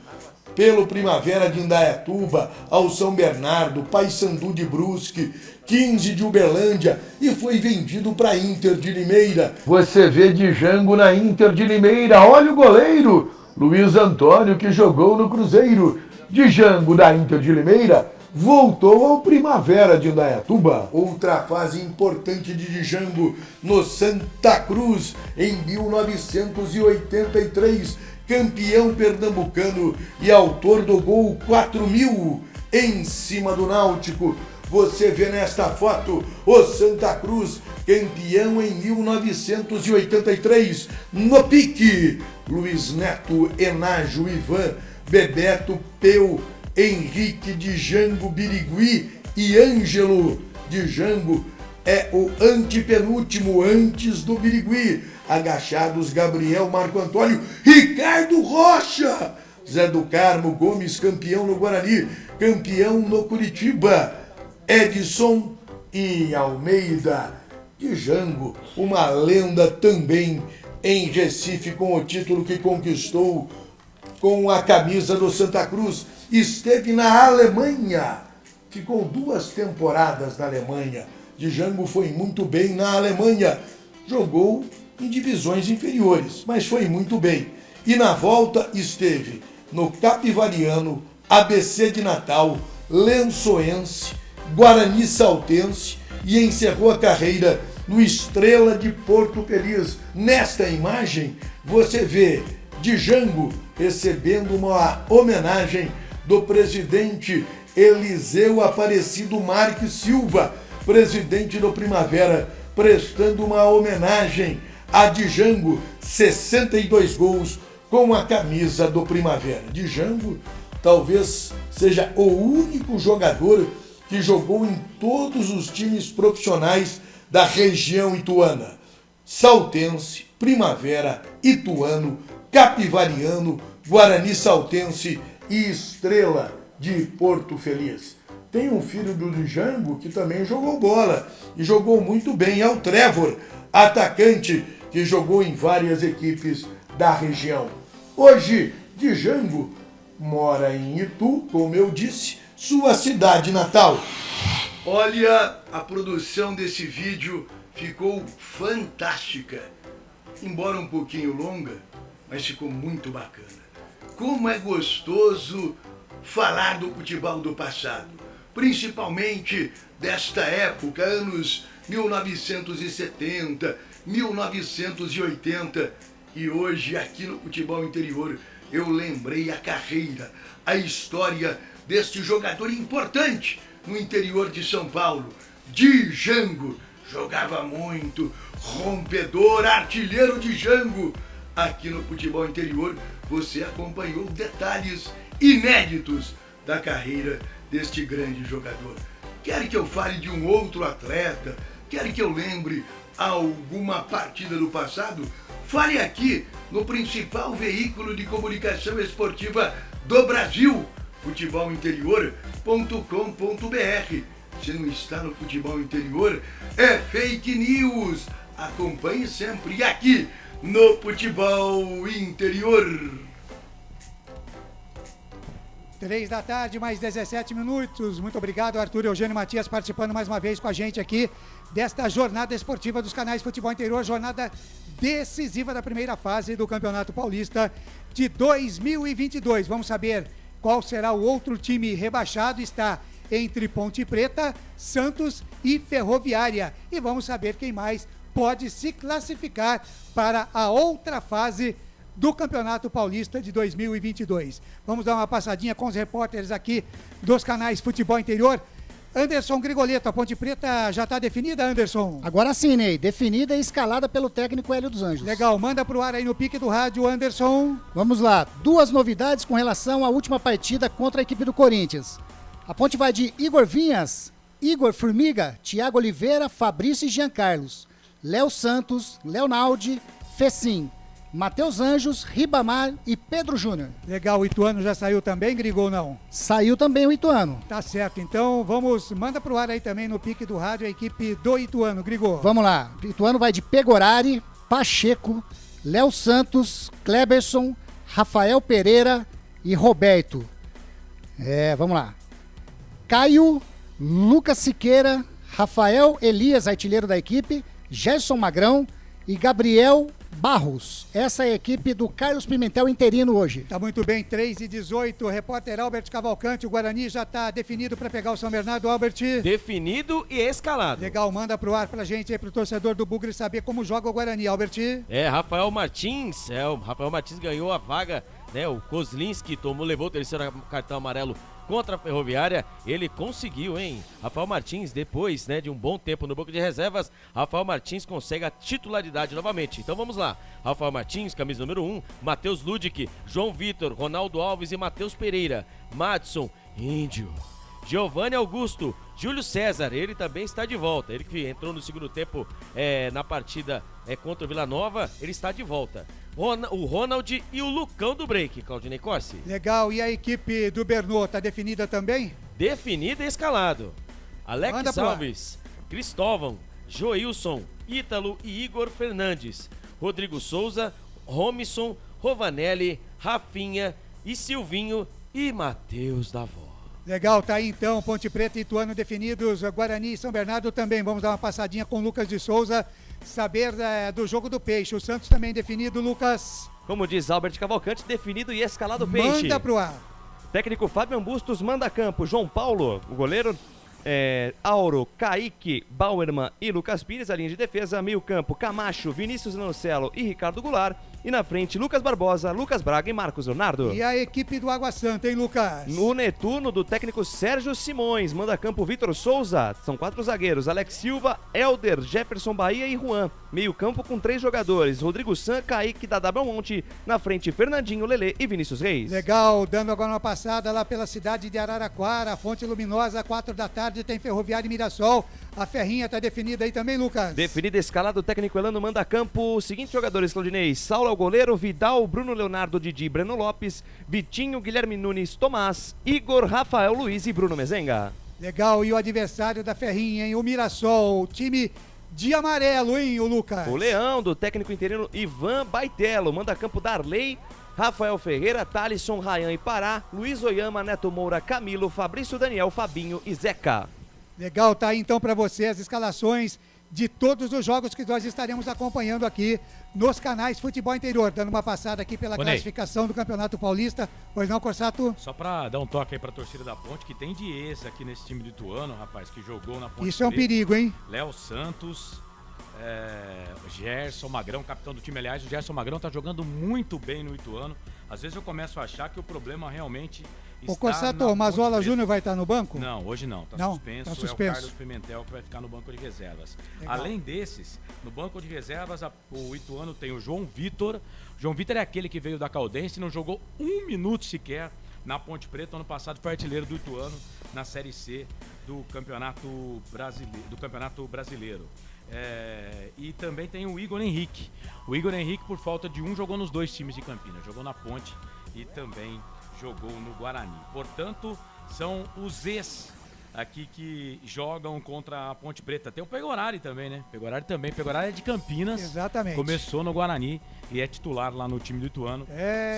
pelo Primavera de Indaiatuba ao São Bernardo, Paysandu de Brusque, 15 de Uberlândia e foi vendido para Inter de Limeira. Você vê Django na Inter de Limeira. Olha o goleiro, Luiz Antônio, que jogou no Cruzeiro. Django da Inter de Limeira voltou ao Primavera de Indaiatuba. Outra fase importante de Django no Santa Cruz em 1983. Campeão pernambucano e autor do gol 4.000 em cima do Náutico. Você vê nesta foto o Santa Cruz, campeão em 1983. No pique, Luiz Neto, Enágio, Ivan, Bebeto, Peu, Henrique, Django, Birigui e Ângelo. Django é o antepenúltimo antes do Birigui. Agachados, Gabriel, Marco Antônio, Ricardo Rocha, Zé do Carmo, Gomes, campeão no Guarani, campeão no Curitiba. Edson e Almeida. Django, uma lenda também em Recife, com o título que conquistou com a camisa do Santa Cruz. Esteve na Alemanha, ficou 2 temporadas na Alemanha. Django foi muito bem na Alemanha, jogou em divisões inferiores, mas foi muito bem. E na volta esteve no Capivariano, ABC de Natal, Lençoense, Guarani Saltense e encerrou a carreira no Estrela de Porto Feliz. Nesta imagem você vê Django recebendo uma homenagem do presidente Eliseu Aparecido Marques Silva, presidente do Primavera, prestando uma homenagem a Django, 62 gols com a camisa do Primavera. Django talvez seja o único jogador que jogou em todos os times profissionais da região ituana. Saltense, Primavera, Ituano, Capivariano, Guarani Saltense e Estrela de Porto Feliz. Tem um filho do Django que também jogou bola e jogou muito bem, é o Trevor, atacante que jogou em várias equipes da região. Hoje, Django mora em Itu, como eu disse, sua cidade natal. Olha, a produção desse vídeo ficou fantástica. Embora um pouquinho longa, mas ficou muito bacana. Como é gostoso falar do futebol do passado, principalmente desta época, anos 1970, 1980, e hoje aqui no Futebol Interior eu lembrei a carreira, a história deste jogador importante no interior de São Paulo, Django. Jogava muito, rompedor, artilheiro Django. Aqui no Futebol Interior você acompanhou detalhes inéditos da carreira deste grande jogador. Quer que eu fale de um outro atleta? Quer que eu lembre alguma partida do passado? Fale aqui no principal veículo de comunicação esportiva do Brasil, futebolinterior.com.br. Se não está no Futebol Interior, é fake news. Acompanhe sempre aqui no Futebol Interior. 3 da tarde, mais 17 minutos. Muito obrigado, Arthur Eugênio Matias, participando mais uma vez com a gente aqui desta jornada esportiva dos canais Futebol Interior, jornada decisiva da primeira fase do Campeonato Paulista de 2022. Vamos saber qual será o outro time rebaixado. Está entre Ponte Preta, Santos e Ferroviária. E vamos saber quem mais pode se classificar para a outra fase do Campeonato Paulista de 2022. Vamos dar uma passadinha com os repórteres aqui dos canais Futebol Interior. Anderson Grigoleto, a Ponte Preta já está definida, Anderson? Agora sim, Ney, definida e escalada pelo técnico Hélio dos Anjos. Legal, manda pro ar aí no pique do rádio, Anderson. Vamos lá, 2 novidades com relação à última partida contra a equipe do Corinthians. A Ponte vai de Igor Vinhas, Igor Formiga, Thiago Oliveira, Fabrício e Jean Carlos, Léo Santos, Leonaldi, Fecim, Matheus Anjos, Ribamar e Pedro Júnior. Legal, o Ituano já saiu também, Grigol, não? Saiu também o Ituano. Tá certo, então manda pro ar aí também no pique do rádio a equipe do Ituano, Grigol. Vamos lá, o Ituano vai de Pegorari, Pacheco, Léo Santos, Kleberson, Rafael Pereira e Roberto. Vamos lá. Caio, Lucas Siqueira, Rafael Elias, artilheiro da equipe, Gerson Magrão e Gabriel Barros. Essa é a equipe do Carlos Pimentel interino hoje. Tá muito bem, 3h18, repórter Albert Cavalcante, o Guarani já tá definido para pegar o São Bernardo, Albert. Definido e escalado. Legal, manda pro ar pra gente aí, pro torcedor do Bugre saber como joga o Guarani, Albert. Rafael Martins, o Rafael Martins ganhou a vaga, né, o Kozlinski levou o terceiro cartão amarelo contra a Ferroviária, ele conseguiu, hein? Rafael Martins, depois, né, de um bom tempo no banco de reservas, Rafael Martins consegue a titularidade novamente. Então vamos lá, Rafael Martins, camisa número 1, Matheus Ludic, João Vitor, Ronaldo Alves e Matheus Pereira, Madson, Índio, Giovanni Augusto, Júlio César, ele também está de volta, ele que entrou no segundo tempo na partida contra o Vila Nova, ele está de volta. o Ronald e o Lucão do break, Claudinei Corsi. Legal, e a equipe do Bernô tá definida também? Definida e escalado. Alex Manda pro ar. Alves, Cristóvão, Joilson, Ítalo e Igor Fernandes, Rodrigo Souza, Romisson, Rovanelli, Rafinha e Silvinho e Matheus Davó. Legal, tá aí então, Ponte Preta e Ituano definidos, Guarani e São Bernardo também. Vamos dar uma passadinha com o Lucas de Souza, saber do jogo do Peixe. O Santos também definido, Lucas. Como diz Albert Cavalcante, definido e escalado o Peixe. Manda pro ar. Técnico Fábio Bustos manda campo. João Paulo, o goleiro, Auro, Kaique, Bauerman e Lucas Pires, a linha de defesa, meio campo, Camacho, Vinícius Lanocelo e Ricardo Goulart, e na frente, Lucas Barbosa, Lucas Braga e Marcos Leonardo. E a equipe do Água Santa, hein, Lucas? No Netuno, do técnico Sérgio Simões, manda campo Vitor Souza, são 4 zagueiros, Alex Silva, Elder, Jefferson Bahia e Juan, meio campo com 3 jogadores, Rodrigo San, Kaique, Dadá Belmonte, na frente, Fernandinho, Lelê e Vinícius Reis. Legal, dando agora uma passada lá pela cidade de Araraquara, Fonte Luminosa, 4 da tarde, tem Ferroviária e Mirassol. A Ferrinha tá definida aí também, Lucas? Definida, escalado, o técnico Elano manda campo. Seguintes jogadores, Claudinei: Saulo é o goleiro, Vidal, Bruno Leonardo, Didi, Breno Lopes, Vitinho, Guilherme Nunes, Tomás, Igor, Rafael Luiz e Bruno Mezenga. Legal, e o adversário da Ferrinha, hein? O Mirassol, o time de amarelo, hein, o Lucas? O Leão, do técnico interino Ivan Baitello, manda campo Darley, Rafael Ferreira, Thalisson, Rayan e Pará, Luiz Oyama, Neto Moura, Camilo, Fabrício Daniel, Fabinho e Zeca. Legal, tá aí então para você as escalações de todos os jogos que nós estaremos acompanhando aqui nos canais Futebol Interior, dando uma passada aqui pela classificação do Campeonato Paulista. Pois não, Corsato? Só pra dar um toque aí pra torcida da Ponte, que tem de ex aqui nesse time do Ituano, rapaz, que jogou na Ponte. Isso é um perigo, hein? Léo Santos, Gerson Magrão, capitão do time. Aliás, o Gerson Magrão tá jogando muito bem no Ituano. Às vezes eu começo a achar que o problema realmente O Corsato, o Mazola Júnior vai estar no banco? Não, hoje não. Tá suspenso. Tá suspenso. É o Carlos Pimentel que vai ficar no banco de reservas. Legal. Além desses, no banco de reservas, o Ituano tem o João Vitor. João Vitor é aquele que veio da Caldense e não jogou 1 minuto sequer na Ponte Preta. Ano passado foi artilheiro do Ituano na Série C do Campeonato Brasileiro. E também tem o Igor Henrique. O Igor Henrique, por falta de jogou nos 2 times de Campinas. Jogou na Ponte e também jogou no Guarani. Portanto, são os ex aqui que jogam contra a Ponte Preta. Tem o Pegorari também, né? Pegorari é de Campinas. Exatamente. Começou no Guarani e é titular lá no time do Ituano.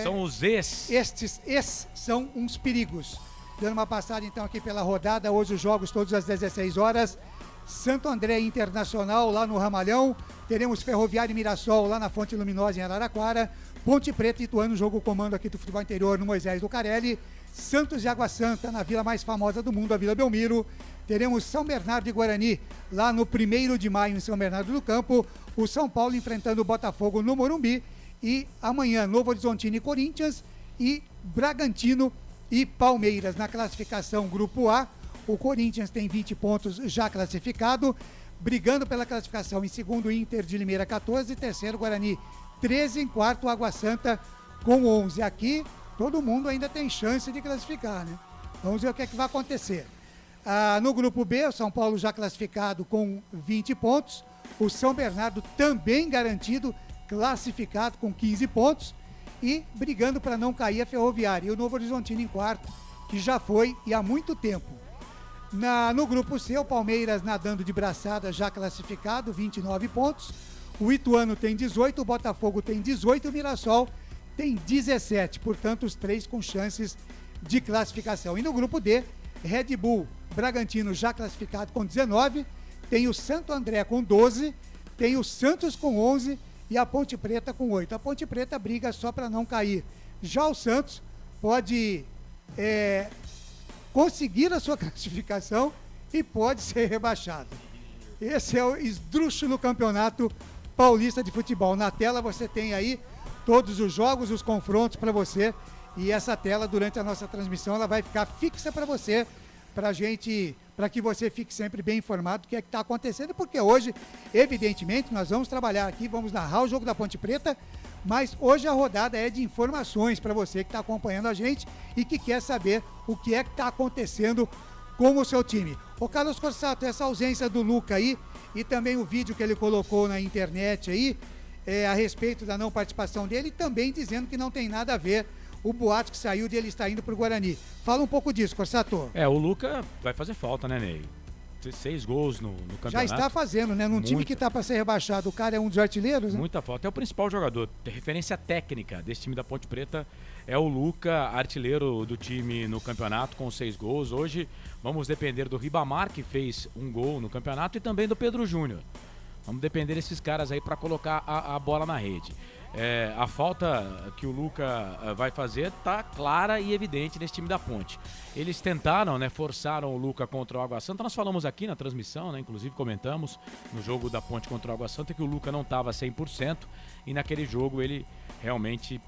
São os ex. Estes são uns perigos. Dando uma passada então aqui pela rodada. Hoje os jogos todos às 16 horas. Santo André Internacional lá no Ramalhão. Teremos Ferroviária e Mirassol lá na Fonte Luminosa em Araraquara. Ponte Preta e Ituano, jogo comando aqui do Futebol Interior no Moisés Lucarelli. Santos e Água Santa na vila mais famosa do mundo, a Vila Belmiro. Teremos São Bernardo e Guarani lá no 1º de maio em São Bernardo do Campo. O São Paulo enfrentando o Botafogo no Morumbi. E amanhã Novo Horizontino e Corinthians e Bragantino e Palmeiras na classificação Grupo A. O Corinthians tem 20 pontos já classificado, brigando pela classificação em segundo Inter de Limeira 14, terceiro Guarani 13, em quarto Água Santa com 11. Aqui todo mundo ainda tem chance de classificar, né? Vamos ver o que é que vai acontecer. No grupo B, o São Paulo já classificado com 20 pontos, o São Bernardo também garantido, classificado com 15 pontos e brigando para não cair a Ferroviária. E o Novo Horizontino em quarto, que já foi e há muito tempo. No grupo C, o Palmeiras nadando de braçada já classificado, 29 pontos. O Ituano tem 18, o Botafogo tem 18 e o Mirassol tem 17. Portanto, os 3 com chances de classificação. E no grupo D, Red Bull, Bragantino já classificado com 19. Tem o Santo André com 12. Tem o Santos com 11 e a Ponte Preta com 8. A Ponte Preta briga só para não cair. Já o Santos pode conseguir a sua classificação e pode ser rebaixado. Esse é o esdrúxulo campeonato paulista de futebol. Na tela você tem aí todos os jogos, os confrontos para você, e essa tela durante a nossa transmissão ela vai ficar fixa para você, para que você fique sempre bem informado do que é que está acontecendo, porque hoje, evidentemente, nós vamos trabalhar aqui, vamos narrar o jogo da Ponte Preta, mas hoje a rodada é de informações para você que está acompanhando a gente e que quer saber o que é que está acontecendo com o seu time. Ô Carlos Corsato, essa ausência do Luca aí e também o vídeo que ele colocou na internet aí, a respeito da não participação dele, também dizendo que não tem nada a ver o boato que saiu de ele estar indo para o Guarani. Fala um pouco disso, Corsato. O Luca vai fazer falta, né, Ney? 6 gols no campeonato. Já está fazendo, né? Num time que está para ser rebaixado, o cara é um dos artilheiros, né? Muita falta. É o principal jogador. Tem referência técnica desse time da Ponte Preta. É o Luca, artilheiro do time no campeonato, com 6 gols. Hoje vamos depender do Ribamar, que fez 1 gol no campeonato, e também do Pedro Júnior. Vamos depender desses caras aí para colocar a bola na rede. A falta que o Luca vai fazer tá clara e evidente nesse time da Ponte. Eles tentaram, né, forçaram o Luca contra o Água Santa. Nós falamos aqui na transmissão, né, inclusive comentamos no jogo da Ponte contra o Água Santa que o Luca não estava 100% e naquele jogo ele realmente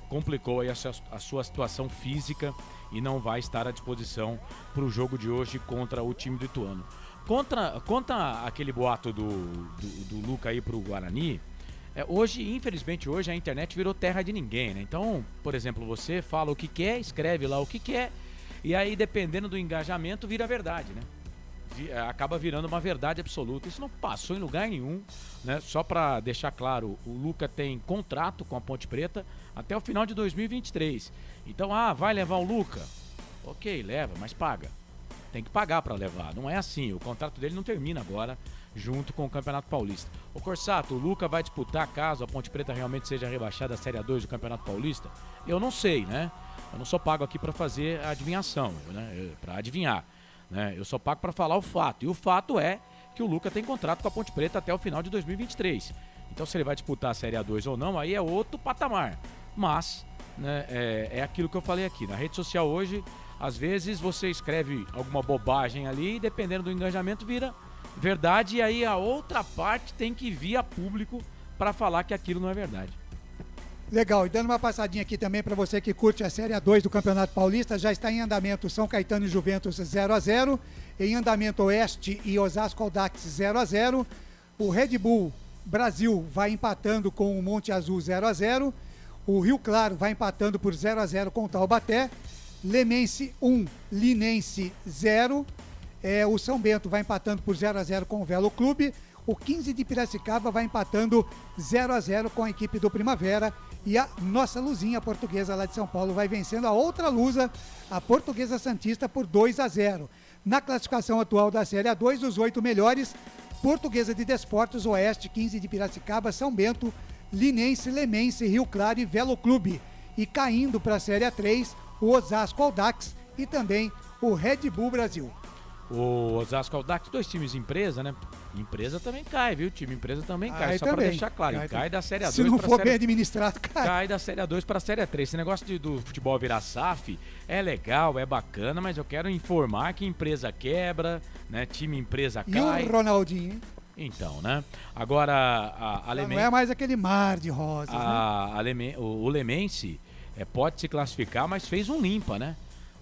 complicou aí a sua situação física e não vai estar à disposição para o jogo de hoje contra o time do Ituano. Contra aquele boato do Luca aí para o Guarani, infelizmente hoje a internet virou terra de ninguém, né? Então, por exemplo, você fala o que quer, escreve lá o que quer, e aí dependendo do engajamento vira verdade, né? Acaba virando uma verdade absoluta. Isso não passou em lugar nenhum, né? Só para deixar claro, o Luca tem contrato com a Ponte Preta até o final de 2023. Então, vai levar o Luca? Ok, leva, mas paga. Tem que pagar para levar, não é assim. O contrato dele não termina agora, junto com o Campeonato Paulista. Ô Corsato, o Luca vai disputar caso a Ponte Preta realmente seja rebaixada à Série A2 do Campeonato Paulista? Eu não sei, né? Eu não sou pago aqui para fazer a adivinhação, né? Para adivinhar, né? Eu sou pago para falar o fato. E o fato é que o Luca tem contrato com a Ponte Preta até o final de 2023. Então, se ele vai disputar a Série A2 ou não, aí é outro patamar. Mas, né, é aquilo que eu falei aqui. Na rede social hoje, às vezes você escreve alguma bobagem ali e dependendo do engajamento vira verdade, e aí a outra parte tem que vir a público para falar que aquilo não é verdade. Legal, e dando uma passadinha aqui também para você que curte a Série A2 do Campeonato Paulista, já está em andamento São Caetano e Juventus 0-0, em andamento Oeste e Osasco Audax 0-0, o Red Bull Brasil vai empatando com o Monte Azul 0-0, o Rio Claro vai empatando por 0-0 com o Taubaté, Lemense 1, Linense 0, o São Bento vai empatando por 0-0 com o Velo Clube, o 15 de Piracicaba vai empatando 0-0 com a equipe do Primavera, e a nossa luzinha portuguesa lá de São Paulo vai vencendo a outra lusa, a Portuguesa Santista, por 2-0. Na classificação atual da Série A2, os 8 melhores: Portuguesa de Desportos, Oeste, 15 de Piracicaba, São Bento, Linense, Lemense, Rio Claro e Velo Clube. E caindo para a Série A3, o Osasco Audax e também o Red Bull Brasil. O Osasco Audax, 2 times empresa, né? Empresa também cai, viu? Time empresa também cai, só para deixar claro. Cai da Série A2 se não for bem administrado, cai da Série A2 para a Série A3. Esse negócio do futebol virar SAF é legal, é bacana, mas eu quero informar que empresa quebra, né? Time empresa cai. E o Ronaldinho, hein? Então, né? Agora, não é mais aquele mar de rosas, né? O Lemense pode se classificar, mas fez um limpa, né?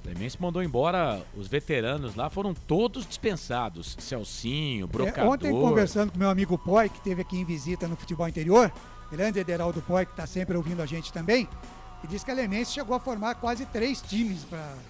O Lemense mandou embora os veteranos lá, foram todos dispensados. Celcinho, Brocador. Ontem, conversando com meu amigo Poi, que esteve aqui em visita no Futebol Interior, grande Ederaldo Poi, que está sempre ouvindo a gente também, e disse que a Lemense chegou a formar quase 3 times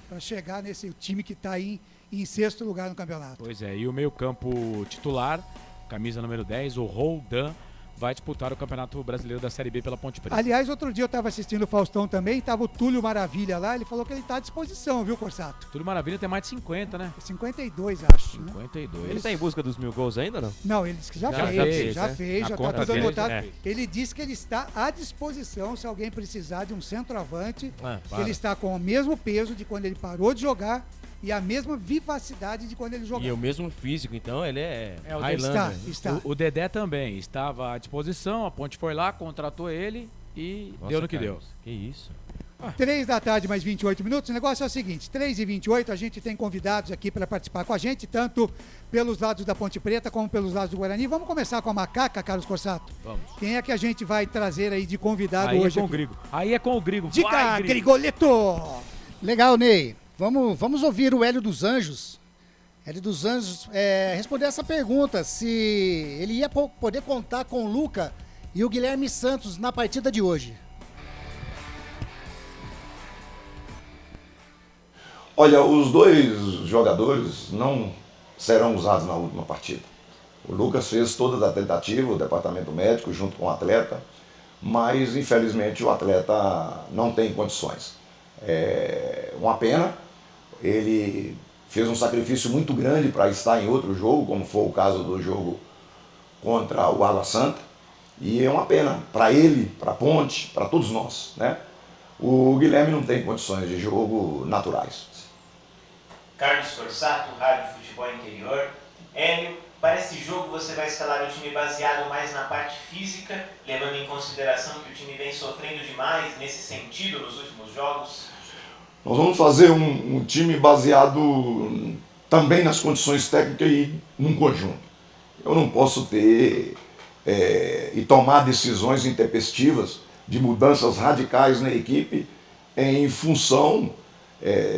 para chegar nesse time que está aí em 6º lugar no campeonato. Pois é, e o meio-campo titular, camisa número 10, o Roldan, vai disputar o Campeonato Brasileiro da Série B pela Ponte Preta. Aliás, outro dia eu estava assistindo o Faustão também, estava o Túlio Maravilha lá, ele falou que ele está à disposição, viu, Corsato? Túlio Maravilha tem mais de 50, né? 52, acho. 52. Né? Ele está em busca dos 1000 gols ainda, não? Não, ele disse que já fez, já está tudo anotado. Ele disse que ele está à disposição se alguém precisar de um centroavante, ele está com o mesmo peso de quando ele parou de jogar e a mesma vivacidade de quando ele jogava. E o mesmo físico, então ele é Highlander. Está. O Dedé também estava à disposição, a Ponte foi lá, contratou ele e deu no que deu. Que isso. 3 da tarde, mais 28 minutos. O negócio é o seguinte, 3h28, a gente tem convidados aqui para participar com a gente, tanto pelos lados da Ponte Preta como pelos lados do Guarani. Vamos começar com a Macaca, Carlos Corsato? Vamos. Quem é que a gente vai trazer aí de convidado aí hoje? É com o Grigo. Aí é com o Grigo. Diga, Grigoleto! Legal, Ney. Vamos ouvir o Hélio dos Anjos. Hélio dos Anjos responder essa pergunta, se ele ia poder contar com o Luca e o Guilherme Santos na partida de hoje. Olha, os 2 jogadores não serão usados na última partida. O Lucas fez toda a tentativa, o departamento médico junto com o atleta, mas infelizmente o atleta não tem condições. É uma pena, ele fez um sacrifício muito grande para estar em outro jogo, como foi o caso do jogo contra o Água Santa, e é uma pena para ele, para a Ponte, para todos nós, né? O Guilherme não tem condições de jogo naturais. Carlos Corsato, Rádio Futebol Interior. Hélio, para esse jogo você vai escalar o time baseado mais na parte física, levando em consideração que o time vem sofrendo demais nesse sentido nos últimos jogos? Nós vamos fazer um time baseado também nas condições técnicas e num conjunto. Eu não posso ter e tomar decisões intempestivas de mudanças radicais na equipe em função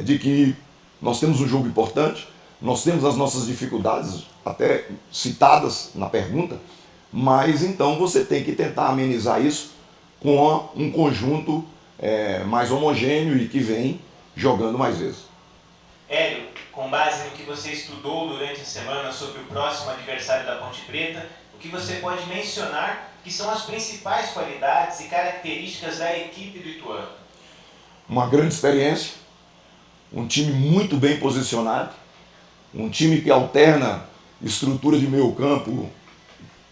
de que nós temos um jogo importante, nós temos as nossas dificuldades, até citadas na pergunta, mas então você tem que tentar amenizar isso com um conjunto mais homogêneo e que vem jogando mais vezes. Hélio, com base no que você estudou durante a semana sobre o próximo adversário da Ponte Preta, o que você pode mencionar que são as principais qualidades e características da equipe do Ituano? Uma grande experiência, um time muito bem posicionado, um time que alterna estrutura de meio campo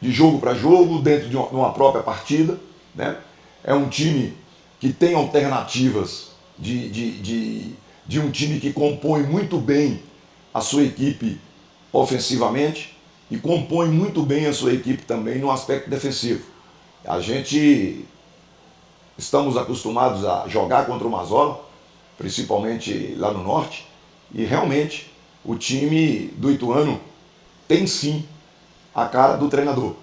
de jogo para jogo, dentro de uma própria partida, né? É um time que tem alternativas de um time que compõe muito bem a sua equipe ofensivamente e compõe muito bem a sua equipe também no aspecto defensivo. A gente estamos acostumados a jogar contra o Mazola, principalmente lá no norte, e realmente o time do Ituano tem sim a cara do treinador.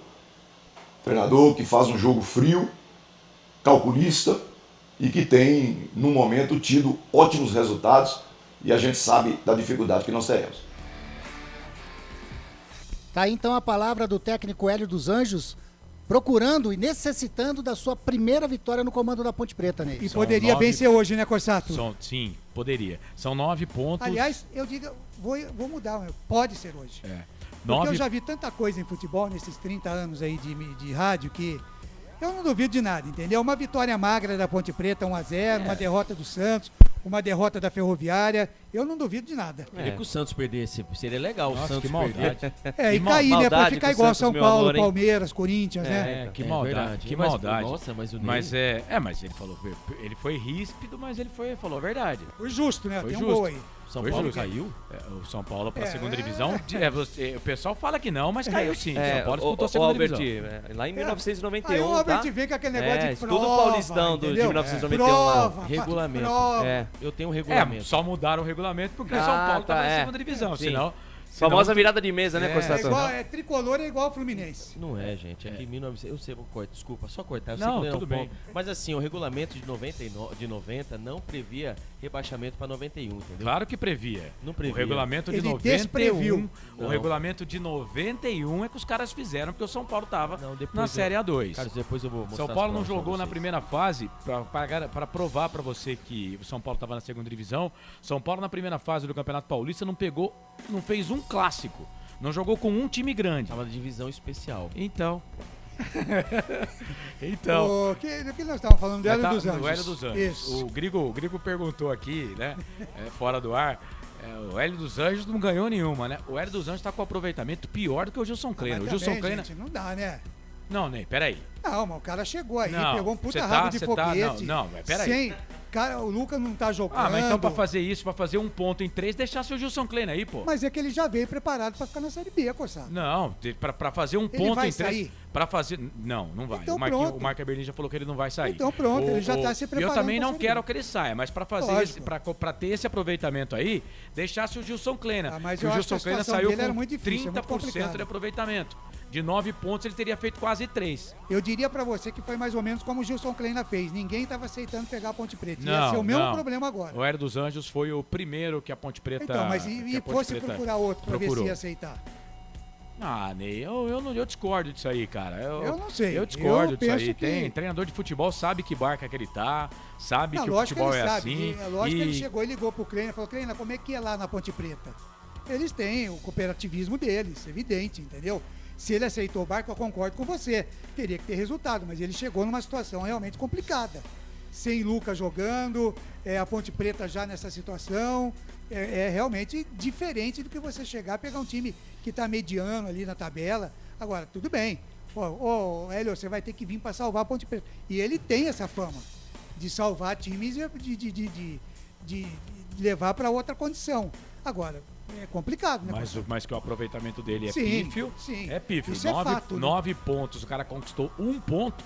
Treinador que faz um jogo frio, calculista e que tem, no momento, tido ótimos resultados e a gente sabe da dificuldade que nós teremos. Tá aí então a palavra do técnico Hélio dos Anjos, procurando e necessitando da sua primeira vitória no comando da Ponte Preta, Ney. E poderia vencer hoje, né, Corsato? Sim, poderia. São 9 pontos. Aliás, eu digo, vou mudar, pode ser hoje. Porque eu já vi tanta coisa em futebol nesses 30 anos aí de rádio que eu não duvido de nada, entendeu? Uma vitória magra da Ponte Preta, 1-0, uma derrota do Santos, uma derrota da Ferroviária, eu não duvido de nada. Queria que o Santos perdesse, seria legal. Nossa, o Santos que maldade. perder. E cair, né? Pra ficar igual São Paulo, Palmeiras, Corinthians, né? Que maldade, que maldade. Nossa, mas o mas mas ele falou, ele foi ríspido, mas ele falou a verdade. Foi justo, né? Foi Tem um justo. gol aí. São Paulo caiu? O São Paulo para a segunda divisão. O pessoal fala que não, mas caiu sim. São Paulo disputou a segunda divisão. Lá em 1991, aí o Albert vem com aquele negócio de prova, estudo paulistão de 1991 prova, lá. Regulamento. Eu tenho um regulamento. Só mudaram o regulamento porque o São Paulo estava na segunda divisão, senão... Famosa virada de mesa, né, Corsato? Tricolor é igual ao Fluminense. Não é, gente. É que 1900... Eu sei, vou cortar. Desculpa, só cortar. Eu não, sei que tudo bem. Mas assim, o regulamento de 90 não previa rebaixamento para 91, entendeu? Claro que previa. Não previa. O regulamento de Ele 91... despreviu. O regulamento de 91 é que os caras fizeram porque o São Paulo estava na Série A2. Cara, depois eu vou mostrar. São Paulo não jogou na primeira fase para provar para você que o São Paulo estava na segunda divisão. São Paulo na primeira fase do Campeonato Paulista não fez um clássico. Não jogou com um time grande. Tava na divisão especial. Então. O que nós estávamos falando do Hélio dos Anjos? O Hélio dos Anjos. Isso. O Grigo perguntou aqui, né? Fora do ar. O Hélio dos Anjos não ganhou nenhuma, né? O Hélio dos Anjos tá com aproveitamento pior do que o Gilson Kleina. O Gilson Kleina. Gente, não dá, né? Não, Ney, peraí. Não, mas o cara chegou aí, não, pegou um puta rabo de foguete. Não, peraí. Cara, o Lucas não tá jogando. Mas então pra fazer isso, pra fazer um ponto em 3, deixasse o Gilson Kleina aí, pô. Mas é que ele já veio preparado pra ficar na Série B, Corsato. Não, pra fazer um ponto em 3. Sair? Pra fazer. Não vai. Então, o Marco Eberlin já falou que ele não vai sair. Então pronto, ele já tá se preparando. Eu também não quero que ele saia, mas pra fazer pra ter esse aproveitamento aí, deixasse o Gilson Kleina. Mas o Gilson Kleina saiu com muito difícil, 30% de aproveitamento. De 9 pontos, ele teria feito quase 3. Eu diria pra você que foi mais ou menos como o Gilson Kleina fez. Ninguém tava aceitando pegar a Ponte Preta. Não, ia ser o mesmo problema agora. O Hélio dos Anjos foi o primeiro que a Ponte Preta... Então, mas e fosse procurar outro pra ver se ia aceitar? Ney, eu discordo disso aí, cara. Eu não sei. Eu discordo disso aí. Que... Tem treinador de futebol, sabe que barca que ele tá, sabe que o futebol é assim. É lógico que ele chegou e ligou pro Kleina e falou, Kleina, como é que é lá na Ponte Preta? Eles têm o cooperativismo deles, evidente, entendeu? Se ele aceitou o barco, eu concordo com você. Teria que ter resultado, mas ele chegou numa situação realmente complicada. Sem Lucas jogando, a Ponte Preta já nessa situação. É realmente diferente do que você chegar a pegar um time que está mediano ali na tabela. Agora, tudo bem. Hélio, você vai ter que vir para salvar a Ponte Preta. E ele tem essa fama de salvar times de levar para outra condição. Agora, é complicado, né? Mas que o aproveitamento dele é sim, pífio. Sim. É pífio. Isso é fato, né? 9 pontos, o cara conquistou 1 ponto,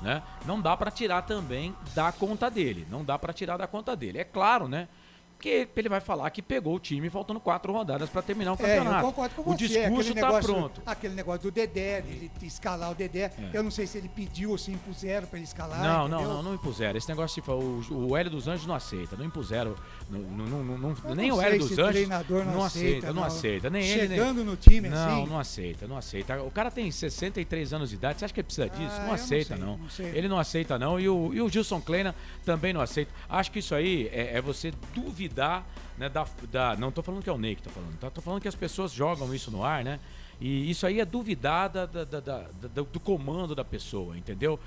né? Não dá para tirar também da conta dele. Não dá para tirar da conta dele. É claro, né? Porque ele vai falar que pegou o time faltando 4 rodadas para terminar o campeonato. Eu concordo com você. O discurso tá pronto. Aquele negócio do Dedé, ele escalar o Dedé. Eu não sei se ele pediu ou se impuseram para ele escalar. Não impuseram. Esse negócio, tipo, o Hélio dos Anjos não aceita. Não impuseram. Nem o Hélio dos Anjos não aceita. Nem ele. Chegando no time assim. Não aceita. O cara tem 63 anos de idade. Você acha que ele precisa disso? Não aceita, não. Ele não aceita, não. E o Gilson Kleina também não aceita. Acho que isso aí é você duvidar, né, não tô falando que é o Ney que tá falando, tô falando que as pessoas jogam isso no ar, né? E isso aí é duvidar do comando da pessoa, entendeu?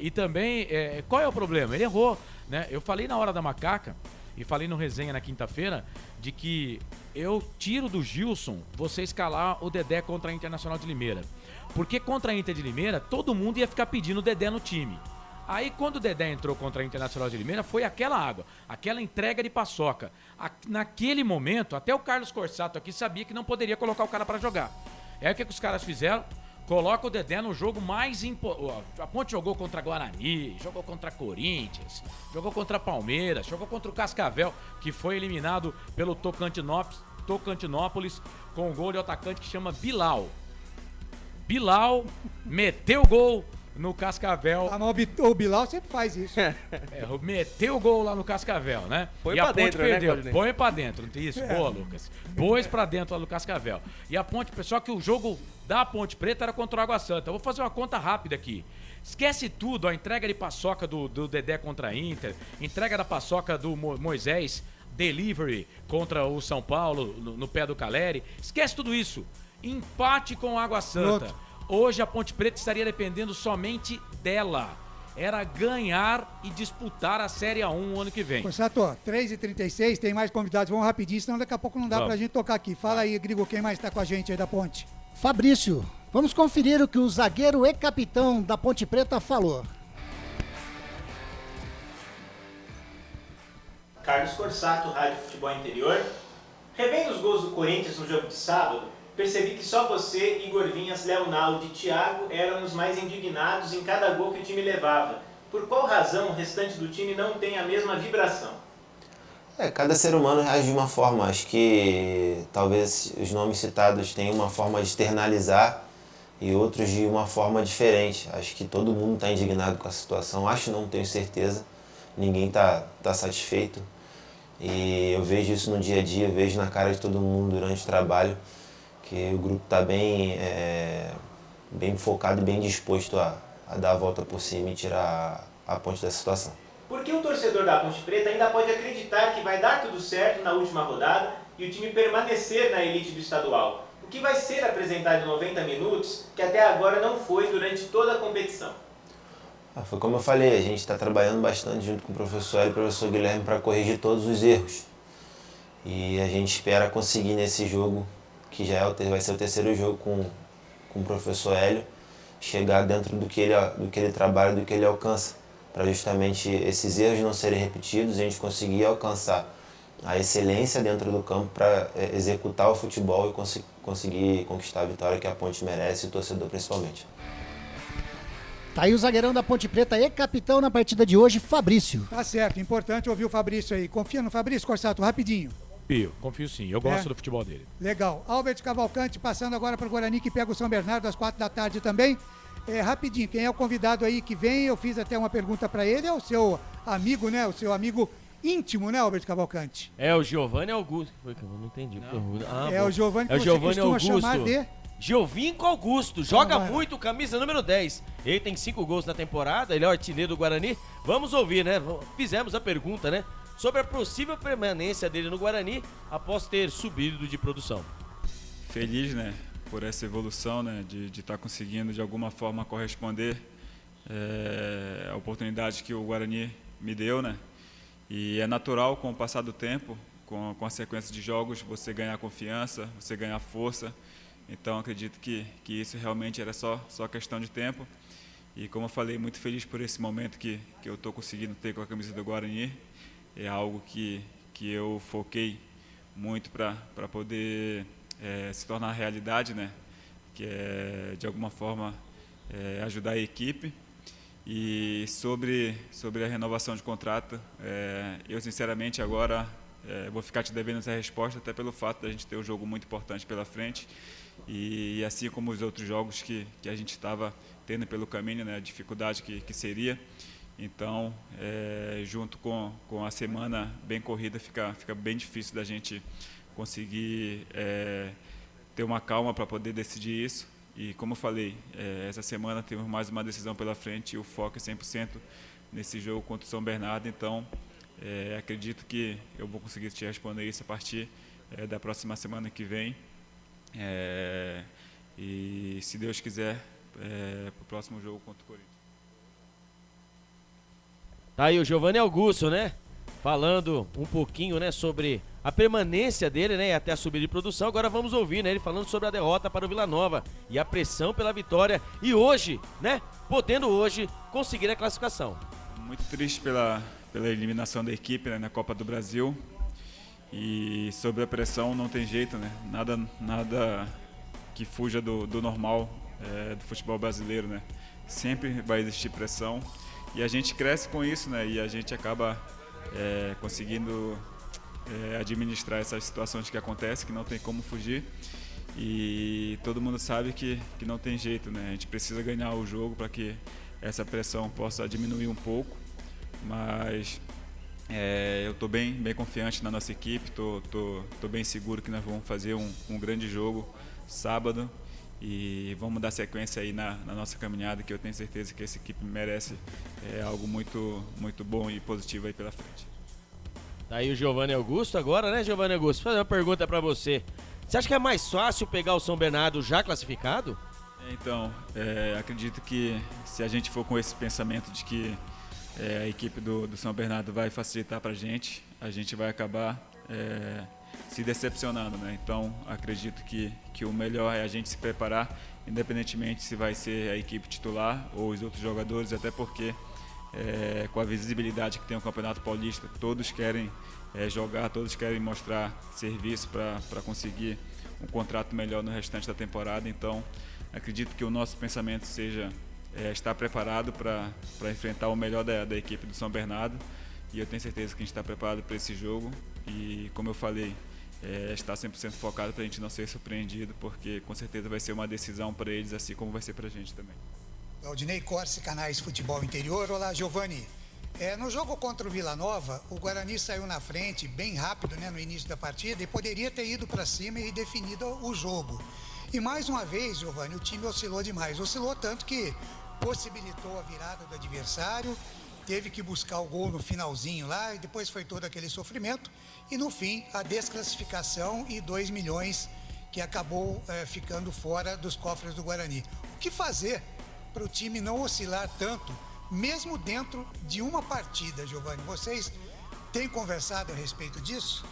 E também, qual é o problema? Ele errou, né? Eu falei na hora da macaca e falei no resenha na quinta-feira de que eu tiro do Gilson você escalar o Dedé contra a Internacional de Limeira. Porque contra a Inter de Limeira, todo mundo ia ficar pedindo o Dedé no time. Aí quando o Dedé entrou contra a Internacional de Limeira, foi aquela água, aquela entrega de paçoca. Naquele momento, até o Carlos Corsato aqui sabia que não poderia colocar o cara para jogar. É o que os caras fizeram? Coloca o Dedé no jogo mais importante. A Ponte jogou contra Guarani, jogou contra Corinthians, jogou contra Palmeiras, jogou contra o Cascavel, que foi eliminado pelo Tocantinópolis com um gol de atacante que chama Bilal. Bilal meteu o gol no Cascavel. O Bilal sempre faz isso. Meteu o gol lá no Cascavel, né? Põe e a pra Ponte dentro, perdeu. né, Põe pra dentro. Isso, boa, Lucas. Pôs pra dentro lá no Cascavel. E a Ponte, pessoal, que o jogo da Ponte Preta era contra o Água Santa. Eu vou fazer uma conta rápida aqui. Esquece tudo, a entrega de paçoca do Dedé contra a Inter, entrega da paçoca do Moisés, delivery contra o São Paulo no pé do Caleri. Esquece tudo isso. Empate com o Água Santa. Pronto. Hoje a Ponte Preta estaria dependendo somente dela. Era ganhar e disputar a Série A1 o ano que vem. Corsato, 3h36, tem mais convidados. Vamos rapidinho, senão daqui a pouco não dá pra gente tocar aqui. Fala aí, Grigo, quem mais tá com a gente aí da Ponte? Fabrício, vamos conferir o que o zagueiro e capitão da Ponte Preta falou. Carlos Corsato, Rádio Futebol Interior. Revendo os gols do Corinthians no jogo de sábado, percebi que só você, Igor Vinhas, Leonardo e Thiago eram os mais indignados em cada gol que o time levava. Por qual razão o restante do time não tem a mesma vibração? Cada ser humano reage de uma forma. Acho que talvez os nomes citados tenham uma forma de externalizar e outros de uma forma diferente. Acho que todo mundo está indignado com a situação. Não tenho certeza. Ninguém está satisfeito. E eu vejo isso no dia a dia, vejo na cara de todo mundo durante o trabalho que o grupo está bem focado e bem disposto a dar a volta por cima e tirar a Ponte da situação. Por que o torcedor da Ponte Preta ainda pode acreditar que vai dar tudo certo na última rodada e o time permanecer na elite do estadual? O que vai ser apresentado em 90 minutos que até agora não foi durante toda a competição? Foi como eu falei, a gente está trabalhando bastante junto com o professor Hélio e o professor Guilherme para corrigir todos os erros. E a gente espera conseguir nesse jogo, que já vai ser o terceiro jogo com o professor Hélio, chegar dentro do que ele trabalha, do que ele alcança, para justamente esses erros não serem repetidos e a gente conseguir alcançar a excelência dentro do campo para executar o futebol e conseguir conquistar a vitória que a Ponte merece e o torcedor principalmente. Tá aí o zagueirão da Ponte Preta e capitão na partida de hoje, Fabrício. Tá certo, importante ouvir o Fabrício aí. Confia no Fabrício, Corsato, rapidinho. Confio sim, eu gosto do futebol dele. Legal. Albert Cavalcante passando agora para o Guarani, que pega o São Bernardo às 4 da tarde também. Rapidinho, quem é o convidado aí que vem? Eu fiz até uma pergunta para ele, é o seu amigo, né? O seu amigo íntimo, né, Albert Cavalcante? É o Giovanni Augusto. Eu não entendi. O Giovanni que é o Giovanni Augusto. Chamar de... Giovinco Augusto, joga muito, camisa número 10. Ele tem 5 gols na temporada, ele é o artilheiro do Guarani. Vamos ouvir, né? Fizemos a pergunta, né? Sobre a possível permanência dele no Guarani após ter subido de produção. Feliz, né? por essa evolução, né, de estar conseguindo de alguma forma corresponder a oportunidade que o Guarani me deu, né? E é natural, com o passar do tempo, com a sequência de jogos, você ganhar confiança, você ganhar força. Então acredito que isso realmente era só questão de tempo. E como eu falei, muito feliz por esse momento que eu estou conseguindo ter com a camisa do Guarani. É algo que eu foquei muito para poder se tornar realidade, né? Que é, de alguma forma, ajudar a equipe. E sobre a renovação de contrato, eu sinceramente agora vou ficar te devendo essa resposta, até pelo fato de a gente ter um jogo muito importante pela frente. E assim como os outros jogos que a gente estava tendo pelo caminho, né, a dificuldade que seria. Então, junto com a semana bem corrida, fica bem difícil da gente conseguir ter uma calma para poder decidir isso. E como eu falei, essa semana temos mais uma decisão pela frente e o foco é 100% nesse jogo contra o São Bernardo. Então, acredito que eu vou conseguir te responder isso a partir da próxima semana que vem. E se Deus quiser, para o próximo jogo contra o Corinthians. Tá aí o Giovanni Augusto, né? Falando um pouquinho, né, sobre a permanência dele, né, até a subida de produção. Agora vamos ouvir, né, ele falando sobre a derrota para o Vila Nova e a pressão pela vitória. E hoje, né, podendo hoje conseguir a classificação. Muito triste pela eliminação da equipe, né, na Copa do Brasil. E sobre a pressão não tem jeito, né? Nada que fuja do normal do futebol brasileiro, né? Sempre vai existir pressão e a gente cresce com isso, né? E a gente acaba conseguindo administrar essas situações que acontecem, que não tem como fugir. E todo mundo sabe que não tem jeito, né? A gente precisa ganhar o jogo para que essa pressão possa diminuir um pouco, mas eu estou bem confiante na nossa equipe, estou bem seguro que nós vamos fazer um grande jogo sábado e vamos dar sequência aí na nossa caminhada, que eu tenho certeza que essa equipe merece algo muito, muito bom e positivo aí pela frente. Tá aí o Giovanni Augusto agora, né, Giovanni Augusto? Vou fazer uma pergunta para você. Você acha que é mais fácil pegar o São Bernardo já classificado? Então, acredito que se a gente for com esse pensamento de que a equipe do São Bernardo vai facilitar para a gente vai acabar se decepcionando, né? Então acredito que o melhor é a gente se preparar, independentemente se vai ser a equipe titular ou os outros jogadores, até porque com a visibilidade que tem o Campeonato Paulista, todos querem jogar, todos querem mostrar serviço para conseguir um contrato melhor no restante da temporada. Então acredito que o nosso pensamento seja estar preparado para enfrentar o melhor da equipe do São Bernardo, e eu tenho certeza que a gente está preparado para esse jogo e, como eu falei, estar 100% focado para a gente não ser surpreendido, porque com certeza vai ser uma decisão para eles, assim como vai ser para a gente também. Claudinei Corse, Canais Futebol Interior. Olá, Giovanni. No jogo contra o Vila Nova, o Guarani saiu na frente bem rápido, né, no início da partida, e poderia ter ido para cima e definido o jogo. E mais uma vez, Giovanni, o time oscilou demais. Oscilou tanto que possibilitou a virada do adversário, teve que buscar o gol no finalzinho lá, e depois foi todo aquele sofrimento. E no fim, a desclassificação e 2 milhões que acabou ficando fora dos cofres do Guarani. O que fazer para o time não oscilar tanto, mesmo dentro de uma partida, Giovanni? Vocês têm conversado a respeito disso?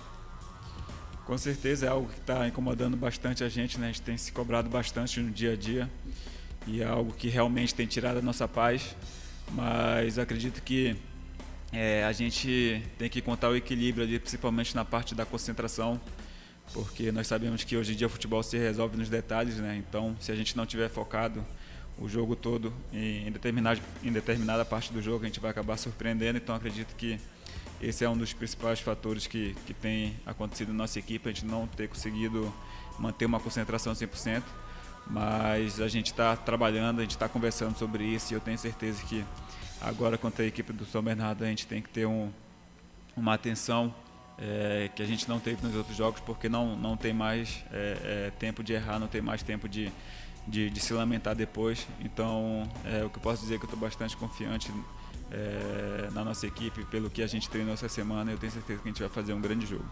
Com certeza é algo que está incomodando bastante a gente, né? A gente tem se cobrado bastante no dia a dia e é algo que realmente tem tirado a nossa paz, mas acredito que a gente tem que contar o equilíbrio ali, principalmente na parte da concentração, porque nós sabemos que hoje em dia o futebol se resolve nos detalhes, né? Então, se a gente não tiver focado o jogo todo em determinada parte do jogo, a gente vai acabar surpreendendo. Então acredito que esse é um dos principais fatores que tem acontecido na nossa equipe, a gente não ter conseguido manter uma concentração 100%, mas a gente está trabalhando, a gente está conversando sobre isso, e eu tenho certeza que agora contra a equipe do São Bernardo a gente tem que ter uma atenção que a gente não teve nos outros jogos, porque não tem mais tempo de errar, não tem mais tempo de se lamentar depois. Então o que eu posso dizer é que eu estou bastante confiante na nossa equipe, pelo que a gente treinou essa semana. Eu tenho certeza que a gente vai fazer um grande jogo.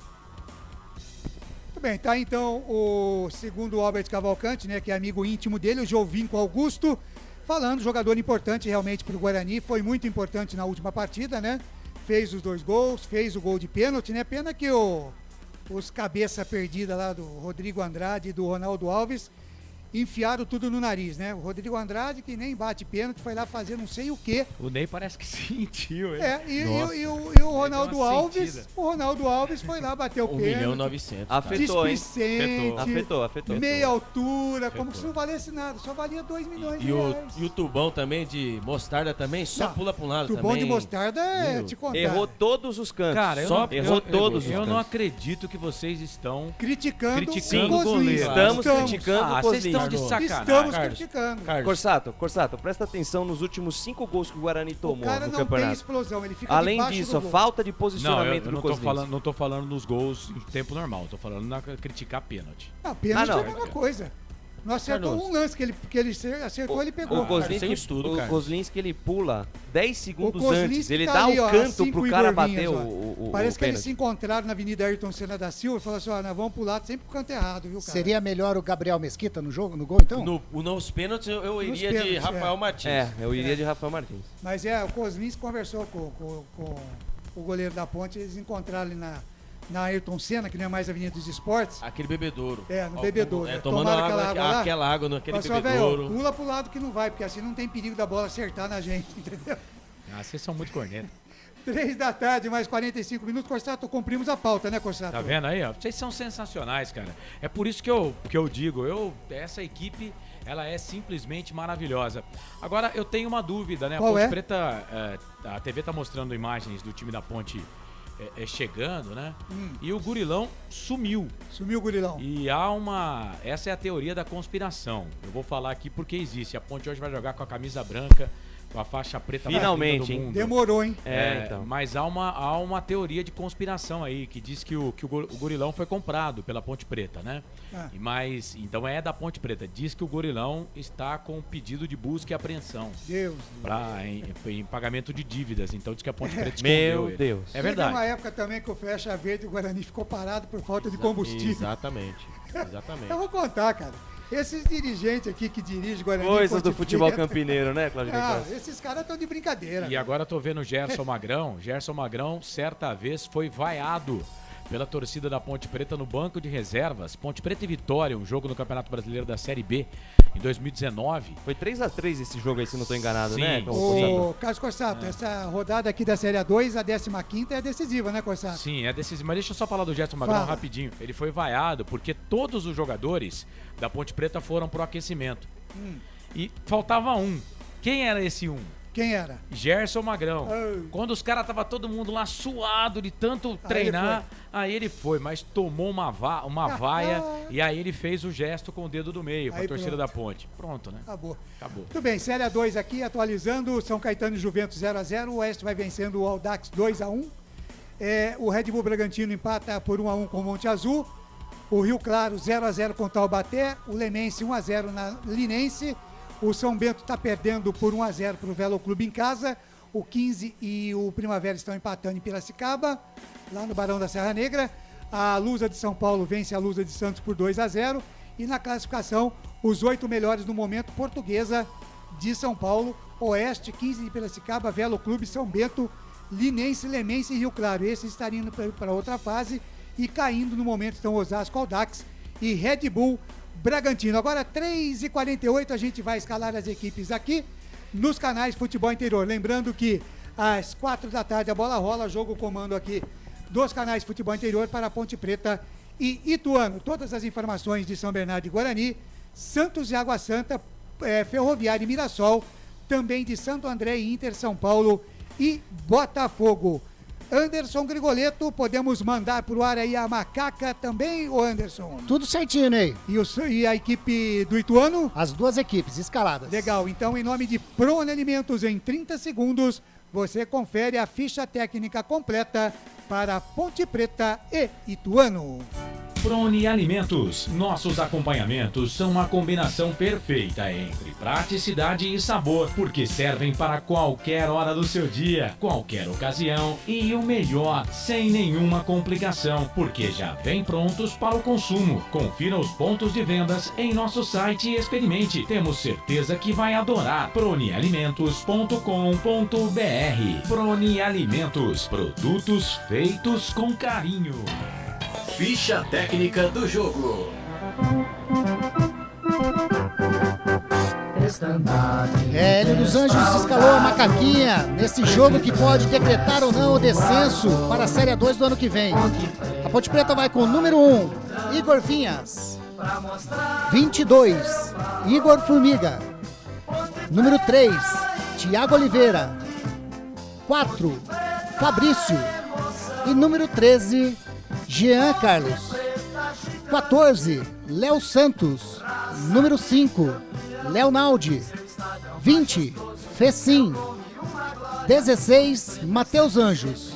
Muito Muito bem, tá então o segundo Albert Cavalcante, né, que é amigo íntimo dele, o Jovinco Augusto, falando, jogador importante realmente para o Guarani, foi muito importante na última partida, né? Fez os 2 gols, fez o gol de pênalti, né? Pena que os cabeça perdida lá do Rodrigo Andrade e do Ronaldo Alves enfiaram tudo no nariz, né? O Rodrigo Andrade, que nem bate pênalti, foi lá fazer não sei o quê. O Ney parece que sentiu, hein? E o Ronaldo Alves, foi lá bater o pênalti. 1.900.000. Afetou, hein? Afetou. Meia altura, como se não valesse nada, só valia 2 milhões de reais. E o tubão também de mostarda também, só pula pra um lado também. Tubão de mostarda te contar. Errou todos os cantos. Cara, errou todos os cantos. Eu não acredito que vocês estão criticando o goleiro. Estamos criticando o Coslinha. De sacanagem. Estamos criticando. Corsato, presta atenção nos últimos 5 gols que o Guarani tomou no campeonato. O cara não tem explosão, ele fica Além disso, a falta de posicionamento do Coslinha. Não tô falando nos gols em tempo normal, tô falando na criticar pênalti. Não, pênalti é a mesma coisa. Não acertou um lance que ele acertou, ele pegou. O Kozlinski, ele pula 10 segundos antes, ele dá o canto pro cara bater o Parece que pênalti. eles se encontraram na Avenida Ayrton Senna da Silva e falaram assim, nós vamos pular sempre pro canto errado, viu, cara? Seria melhor o Gabriel Mesquita no gol, então? Nos pênaltis eu iria de Rafael Martins. Eu iria de Rafael Martins. Mas o Kozlinski conversou com o goleiro da Ponte, eles encontraram ali na Ayrton Senna, que não é mais a Avenida dos Esportes. Aquele bebedouro. No bebedouro. Tomando aquela água naquele bebedouro. Véio, pula pro lado que não vai, porque assim não tem perigo da bola acertar na gente, entendeu? Vocês são muito cornetos. 3 da tarde, mais 45 minutos. Corsato, cumprimos a pauta, né, Corsato? Tá vendo aí, ó? Vocês são sensacionais, cara. É por isso que eu digo, essa equipe, ela é simplesmente maravilhosa. Agora, eu tenho uma dúvida, né? Qual a Ponte Preta, a TV tá mostrando imagens do time da Ponte chegando, né? E o Gurilão sumiu. Sumiu o Gurilão. E essa é a teoria da conspiração. Eu vou falar aqui porque existe. A Ponte hoje vai jogar com a camisa branca, com a faixa preta. Finalmente, hein? Demorou, hein? Então. Mas há uma teoria de conspiração aí, que diz que o Gurilão foi comprado pela Ponte Preta, né? Mas, então é da Ponte Preta. Diz que o Gurilão está com pedido de busca e apreensão. Deus. Em pagamento de dívidas. Então diz que a Ponte Preta escondeu ele. Deus. É verdade. Teve uma época também que o Flecha Verde e o Guarani ficou parado por falta de combustível. Exatamente. Eu vou contar, cara. Esses dirigentes aqui que dirigem Guarani... Coisas do futebol campineiro, né, Cláudio? Esses caras estão de brincadeira. E agora eu tô vendo o Gerson Magrão. Gerson Magrão, certa vez, foi vaiado pela torcida da Ponte Preta no banco de reservas. Ponte Preta e Vitória, um jogo no Campeonato Brasileiro da Série B em 2019. Foi 3-3 esse jogo aí, se não tô enganado, Sim. né? Ô, Carlos Corsato, essa rodada aqui da Série A2, a 15ª, é decisiva, né, Corsato? Sim, é decisiva. Mas deixa eu só falar do Gerson Magrão rapidinho. Ele foi vaiado porque todos os jogadores da Ponte Preta foram pro aquecimento. E faltava um. Quem era esse um? Quem era? Gerson Magrão. Quando os caras tava todo mundo lá suado de tanto treinar, aí ele foi, mas tomou uma vaia e aí ele fez o gesto com o dedo do meio pra torcida da Ponte. Pronto, né? Acabou. Acabou. Muito bem, Série A2 aqui, atualizando, São Caetano e Juventus 0-0, o Oeste vai vencendo o Audax 2-1, o Red Bull Bragantino empata por 1-1 com o Monte Azul, o Rio Claro 0-0 com o Taubaté, o Lemense 1-0 na Linense, o São Bento está perdendo por 1-0 para o Velo Clube em casa. O 15 e o Primavera estão empatando em Piracicaba, lá no Barão da Serra Negra. A Lusa de São Paulo vence a Lusa de Santos por 2-0. E na classificação, os 8 melhores no momento, Portuguesa de São Paulo, Oeste, 15 de Piracicaba, Velo Clube, São Bento, Linense, Lemense e Rio Claro. Esses estariam indo para outra fase. E caindo no momento estão Osasco, Audax e Red Bull Bragantino. Agora, 3h48, a gente vai escalar as equipes aqui nos canais Futebol Interior. Lembrando que às 4 da tarde a bola rola, jogo comando aqui dos canais Futebol Interior para Ponte Preta e Ituano. Todas as informações de São Bernardo e Guarani, Santos e Água Santa, Ferroviária e Mirassol, também de Santo André e Inter, São Paulo e Botafogo. Anderson Grigoleto, podemos mandar pro ar aí a macaca também, ô Anderson? Tudo certinho, Ney. E a equipe do Ituano? As duas equipes, escaladas. Legal, então em nome de Prone Alimentos, em 30 segundos, você confere a ficha técnica completa para Ponte Preta e Ituano. Prone Alimentos. Nossos acompanhamentos são uma combinação perfeita entre praticidade e sabor, porque servem para qualquer hora do seu dia, qualquer ocasião e o melhor, sem nenhuma complicação, porque já vem prontos para o consumo. Confira os pontos de vendas em nosso site e experimente. Temos certeza que vai adorar. pronealimentos.com.br. Prone Alimentos. Produtos feitos com carinho. Ficha técnica do jogo. Hélio dos Anjos escalou a macaquinha nesse jogo que pode decretar ou não o descenso para a Série 2 do ano que vem. A Ponte Preta vai com o número 1, Igor Vinhas. 22, Igor Formiga. Número 3, Thiago Oliveira. 4, Fabrício. E número 13, Jean Carlos. 14, Léo Santos. Número 5, Leonaldi. 20, Fecim. 16, Matheus Anjos.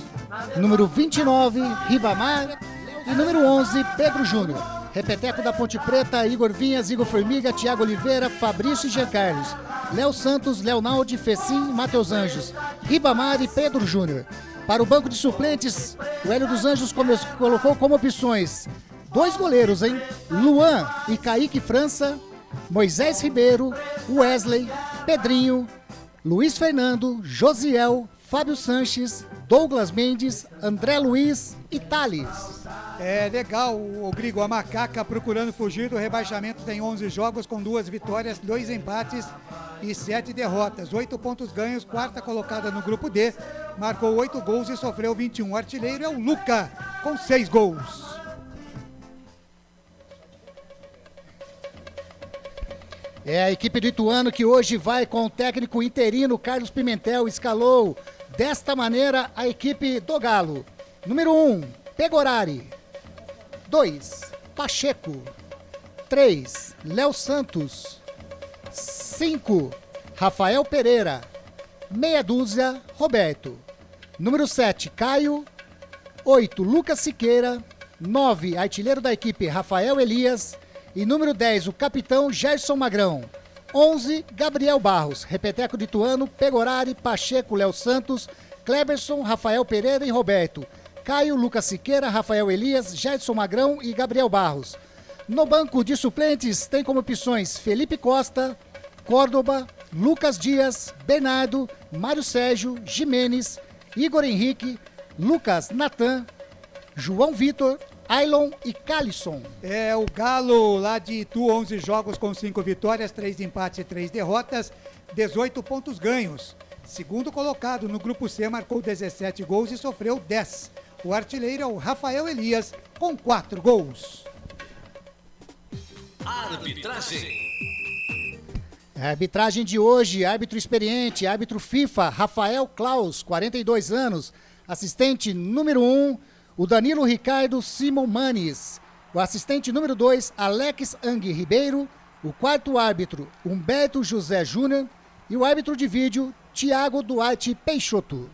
Número 29, Ribamar. E número 11, Pedro Júnior. Repeteco da Ponte Preta, Igor Vinhas, Igor Formiga, Thiago Oliveira, Fabrício e Jean Carlos. Léo Santos, Leonaldi, Fecim, Matheus Anjos. Ribamar e Pedro Júnior. Para o banco de suplentes, o Hélio dos Anjos colocou como opções 2 goleiros, hein? Luan e Kaique França, Moisés Ribeiro, Wesley, Pedrinho, Luiz Fernando, Josiel, Fábio Sanches, Douglas Mendes, André Luiz e Thales. É legal, o Grigo, a Macaca procurando fugir do rebaixamento, tem 11 jogos com 2 vitórias, 2 empates e 7 derrotas. 8 pontos ganhos, quarta colocada no grupo D, marcou 8 gols e sofreu 21. O artilheiro é o Luca, com 6 gols. É a equipe do Ituano que hoje vai com o técnico interino Carlos Pimentel, escalou desta maneira a equipe do Galo. Número 1, Pegorari. 2, Pacheco. 3, Léo Santos. 5, Rafael Pereira. Meia dúzia, Roberto. Número 7, Caio. 8, Lucas Siqueira. 9, artilheiro da equipe, Rafael Elias. E número 10, o capitão Gerson Magrão. 11, Gabriel Barros. Repeteco de Ituano, Pegorari, Pacheco, Léo Santos, Kleberson, Rafael Pereira e Roberto. Caio, Lucas Siqueira, Rafael Elias, Gerson Magrão e Gabriel Barros. No banco de suplentes tem como opções Felipe Costa, Córdoba, Lucas Dias, Bernardo, Mário Sérgio, Jimenez, Igor Henrique, Lucas Natan, João Vitor, Ailon e Calisson. É o Galo lá de Itu, 11 jogos com 5 vitórias, 3 empates e 3 derrotas, 18 pontos ganhos. Segundo colocado no grupo C, marcou 17 gols e sofreu 10. O artilheiro é o Rafael Elias, com 4 gols. Arbitragem. A arbitragem de hoje, árbitro experiente, árbitro FIFA, Rafael Klaus, 42 anos. Assistente número 1, o Danilo Ricardo Simon Manes. O assistente número 2, Alex Ang Ribeiro. O quarto árbitro, Humberto José Júnior. E o árbitro de vídeo, Tiago Duarte Peixoto.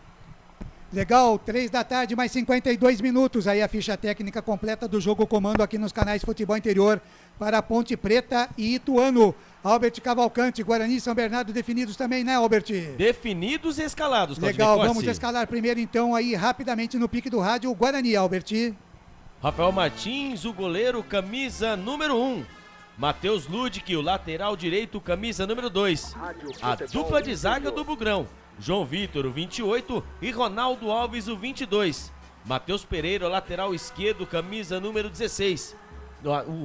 Legal, 3 da tarde, mais 52 minutos. Aí a ficha técnica completa do jogo comando aqui nos canais Futebol Interior para Ponte Preta e Ituano. Albert Cavalcante, Guarani e São Bernardo definidos também, né, Albert? Definidos e escalados, Legal, vamos escalar primeiro então aí rapidamente no pique do rádio o Guarani, Albert. Rafael Martins, o goleiro, camisa número 1. Matheus Ludic, o lateral direito, camisa número 2. A dupla de zaga do Bugrão. João Vitor, o 28, e Ronaldo Alves, o 22. Matheus Pereira, lateral esquerdo, camisa número 16.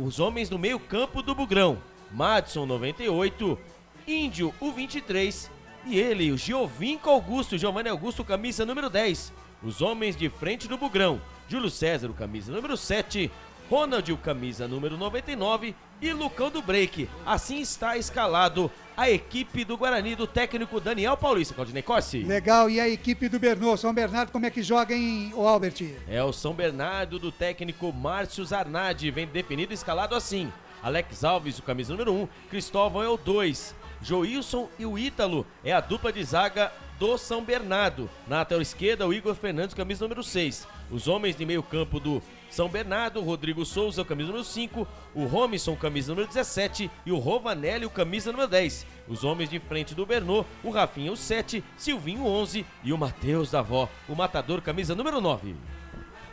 Os homens no meio campo do Bugrão. Madison, 98. Índio, o 23. E ele, o Giovinco Augusto, Giovanni Augusto, camisa número 10. Os homens de frente do Bugrão. Júlio César, o camisa número 7. Ronald, o camisa número 99. E Lucão do Break. Assim está escalado a equipe do Guarani do técnico Daniel Paulista. Claudinei Cossi. Legal, e a equipe do Bernô, São Bernardo, como é que joga, hein, o Albert? É o São Bernardo do técnico Márcio Zarnadi, vem definido e escalado assim. Alex Alves, o camisa número 1, Cristóvão é o 2, Joilson e o Ítalo é a dupla de zaga do São Bernardo. Na lateral esquerda, o Igor Fernandes, camisa número 6. Os homens de meio campo do São Bernardo, Rodrigo Souza, camisa número 5, o Romisson, camisa número 17 e o Rovanelli, camisa número 10. Os homens de frente do Bernô, o Rafinha, o 7, Silvinho, 11 e o Matheus Davó, o matador, camisa número 9.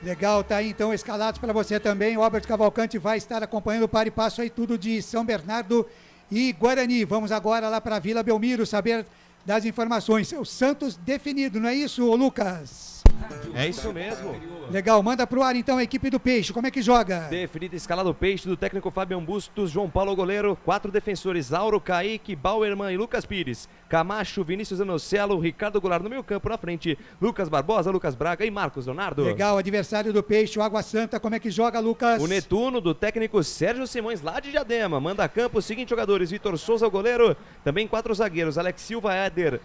Legal, tá aí então escalados para você também. O Robert Cavalcante vai estar acompanhando o par e passo aí tudo de São Bernardo e Guarani. Vamos agora lá para Vila Belmiro saber das informações. O Santos definido, não é isso, Lucas? É isso mesmo. Legal, manda pro ar então a equipe do Peixe, como é que joga? Definida a escala do Peixe, do técnico Fabian Bustos, João Paulo goleiro, 4 defensores, Auro, Kaique, Bauerman e Lucas Pires, Camacho, Vinícius Anocelo, Ricardo Goulart no meio campo, na frente, Lucas Barbosa, Lucas Braga e Marcos Leonardo. Legal, adversário do Peixe, o Água Santa, como é que joga, Lucas? O Netuno, do técnico Sérgio Simões, lá de Diadema, manda a campo os seguintes jogadores, Vitor Souza, o goleiro, também 4 zagueiros, Alex Silva, Éder,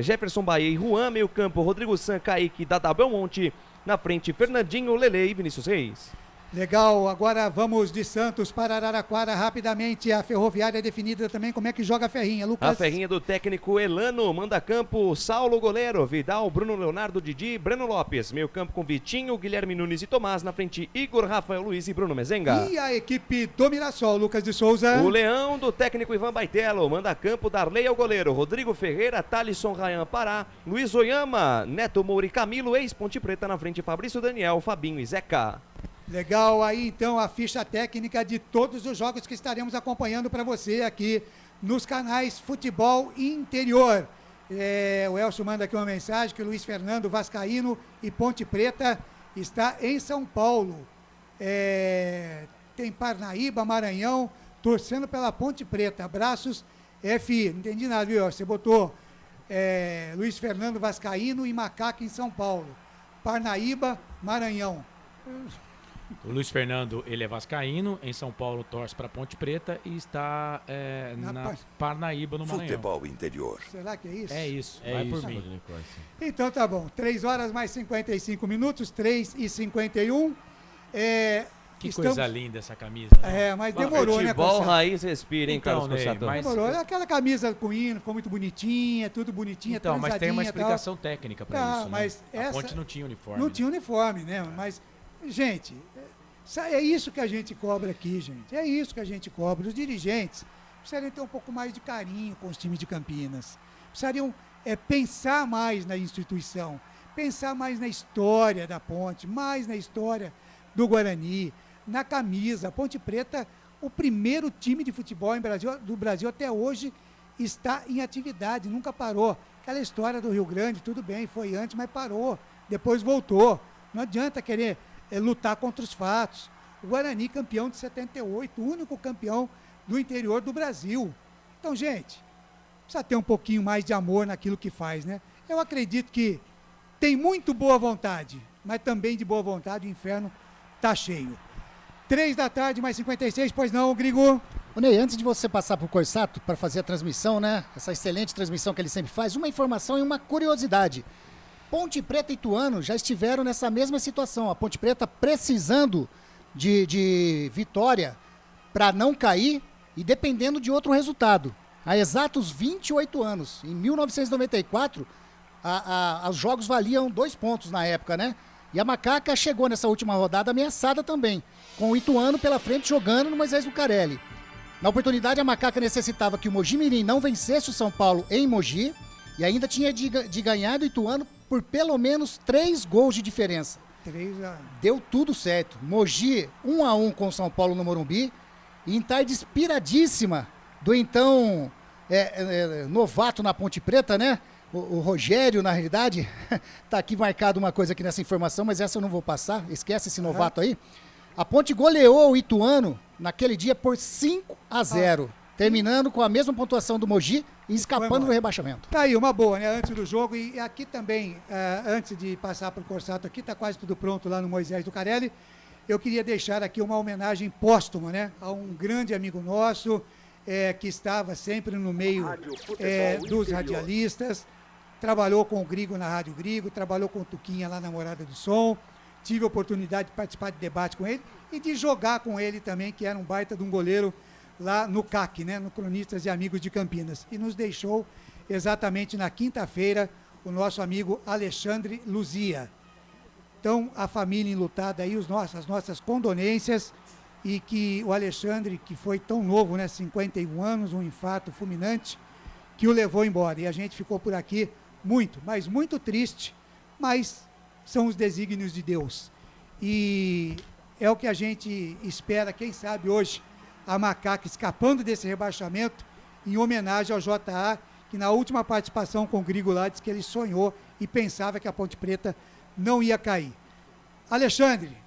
Jefferson Bahia e Juan, meio campo, Rodrigo San, Kaique, Dadá Belmonte, na frente, Fernandinho, Lele e Vinícius Reis. Legal, agora vamos de Santos para Araraquara rapidamente, a Ferroviária definida também, como é que joga a Ferrinha, Lucas? A Ferrinha do técnico Elano, manda campo, Saulo goleiro, Vidal, Bruno Leonardo, Didi, Breno Lopes, meio campo com Vitinho, Guilherme Nunes e Tomás, na frente Igor, Rafael Luiz e Bruno Mezenga. E a equipe do Mirassol, Lucas de Souza? O Leão do técnico Ivan Baitello, manda campo, Darley ao goleiro, Rodrigo Ferreira, Thalisson Rayan Pará, Luiz Oyama, Neto Moura e Camilo, ex-Ponte Preta, na frente Fabrício Daniel, Fabinho e Zeca. Legal, aí então a ficha técnica de todos os jogos que estaremos acompanhando para você aqui nos canais Futebol Interior. O Elcio manda aqui uma mensagem que o Luiz Fernando Vascaíno e Ponte Preta está em São Paulo. Tem Parnaíba, Maranhão, torcendo pela Ponte Preta. Abraços, FI. Não entendi nada, viu? Você botou Luiz Fernando Vascaíno e Macaca em São Paulo. Parnaíba, Maranhão. O Luiz Fernando, ele é vascaíno, em São Paulo torce para Ponte Preta e está na Parnaíba, no Maranhão. Futebol Interior. Será que é isso? É isso, É vai isso, por mim. Então tá bom, 3 horas mais 55 minutos, 3h51. Que estamos... coisa linda essa camisa. Mas demorou, né, Futebol raiz respira, hein, então, Carlos Consato? Mas demorou, aquela camisa com hino, ficou muito bonitinha, tudo bonitinha, então, mas tem uma explicação tal. técnica para isso, mas né? A Ponte não tinha uniforme. Não tinha uniforme, né? Mas, gente, é isso que a gente cobra aqui, gente. É isso que a gente cobra. Os dirigentes precisariam ter um pouco mais de carinho com os times de Campinas. Precisariam pensar mais na instituição, pensar mais na história da Ponte, mais na história do Guarani, na camisa. A Ponte Preta, o primeiro time de futebol do Brasil até hoje, está em atividade, nunca parou. Aquela história do Rio Grande, tudo bem, foi antes, mas parou. Depois voltou. Não adianta querer lutar contra os fatos. O Guarani, campeão de 78, o único campeão do interior do Brasil. Então, gente, precisa ter um pouquinho mais de amor naquilo que faz, né? Eu acredito que tem muito boa vontade, mas também de boa vontade o inferno tá cheio. 3 da tarde, mais 56, pois não, Grigo? Ô Ney, antes de você passar pro Corsato para fazer a transmissão, né? Essa excelente transmissão que ele sempre faz, uma informação e uma curiosidade. Ponte Preta e Ituano já estiveram nessa mesma situação. A Ponte Preta precisando de vitória para não cair e dependendo de outro resultado. Há exatos 28 anos. Em 1994, os jogos valiam 2 pontos na época, né? E a Macaca chegou nessa última rodada ameaçada também, com o Ituano pela frente jogando no Moisés Lucarelli. Na oportunidade, a Macaca necessitava que o Mogi Mirim não vencesse o São Paulo em Mogi e ainda tinha de ganhar do Ituano por pelo menos 3 gols de diferença. 3-1. Deu tudo certo. Mogi 1-1 com o São Paulo no Morumbi. E em tarde inspiradíssima do então novato na Ponte Preta, né? O Rogério, na realidade, tá aqui marcado uma coisa aqui nessa informação, mas essa eu não vou passar. Esquece esse novato aí. A Ponte goleou o Ituano naquele dia por 5-0. Terminando com a mesma pontuação do Mogi e escapando do rebaixamento. Tá aí, uma boa, né? Antes do jogo. E aqui também, antes de passar para o Corsato, aqui tá quase tudo pronto lá no Moisés Lucarelli. Eu queria deixar aqui uma homenagem póstuma, né? A um grande amigo nosso, que estava sempre no meio dos radialistas. Trabalhou com o Grigo na Rádio Grigo, trabalhou com o Tuquinha lá na Morada do Som. Tive a oportunidade de participar de debate com ele e de jogar com ele também, que era um baita de um goleiro lá no CAC, né, no Cronistas e Amigos de Campinas. E nos deixou exatamente na quinta-feira o nosso amigo Alexandre Luzia. Então, a família enlutada aí, as nossas condolências, e que o Alexandre, que foi tão novo, né, 51 anos, um infarto fulminante, que o levou embora. E a gente ficou por aqui muito, mas muito triste, mas são os desígnios de Deus. E é o que a gente espera, quem sabe hoje, a Macaca escapando desse rebaixamento, em homenagem ao JA, que na última participação com o Grigo lá, disse que ele sonhou e pensava que a Ponte Preta não ia cair. Alexandre,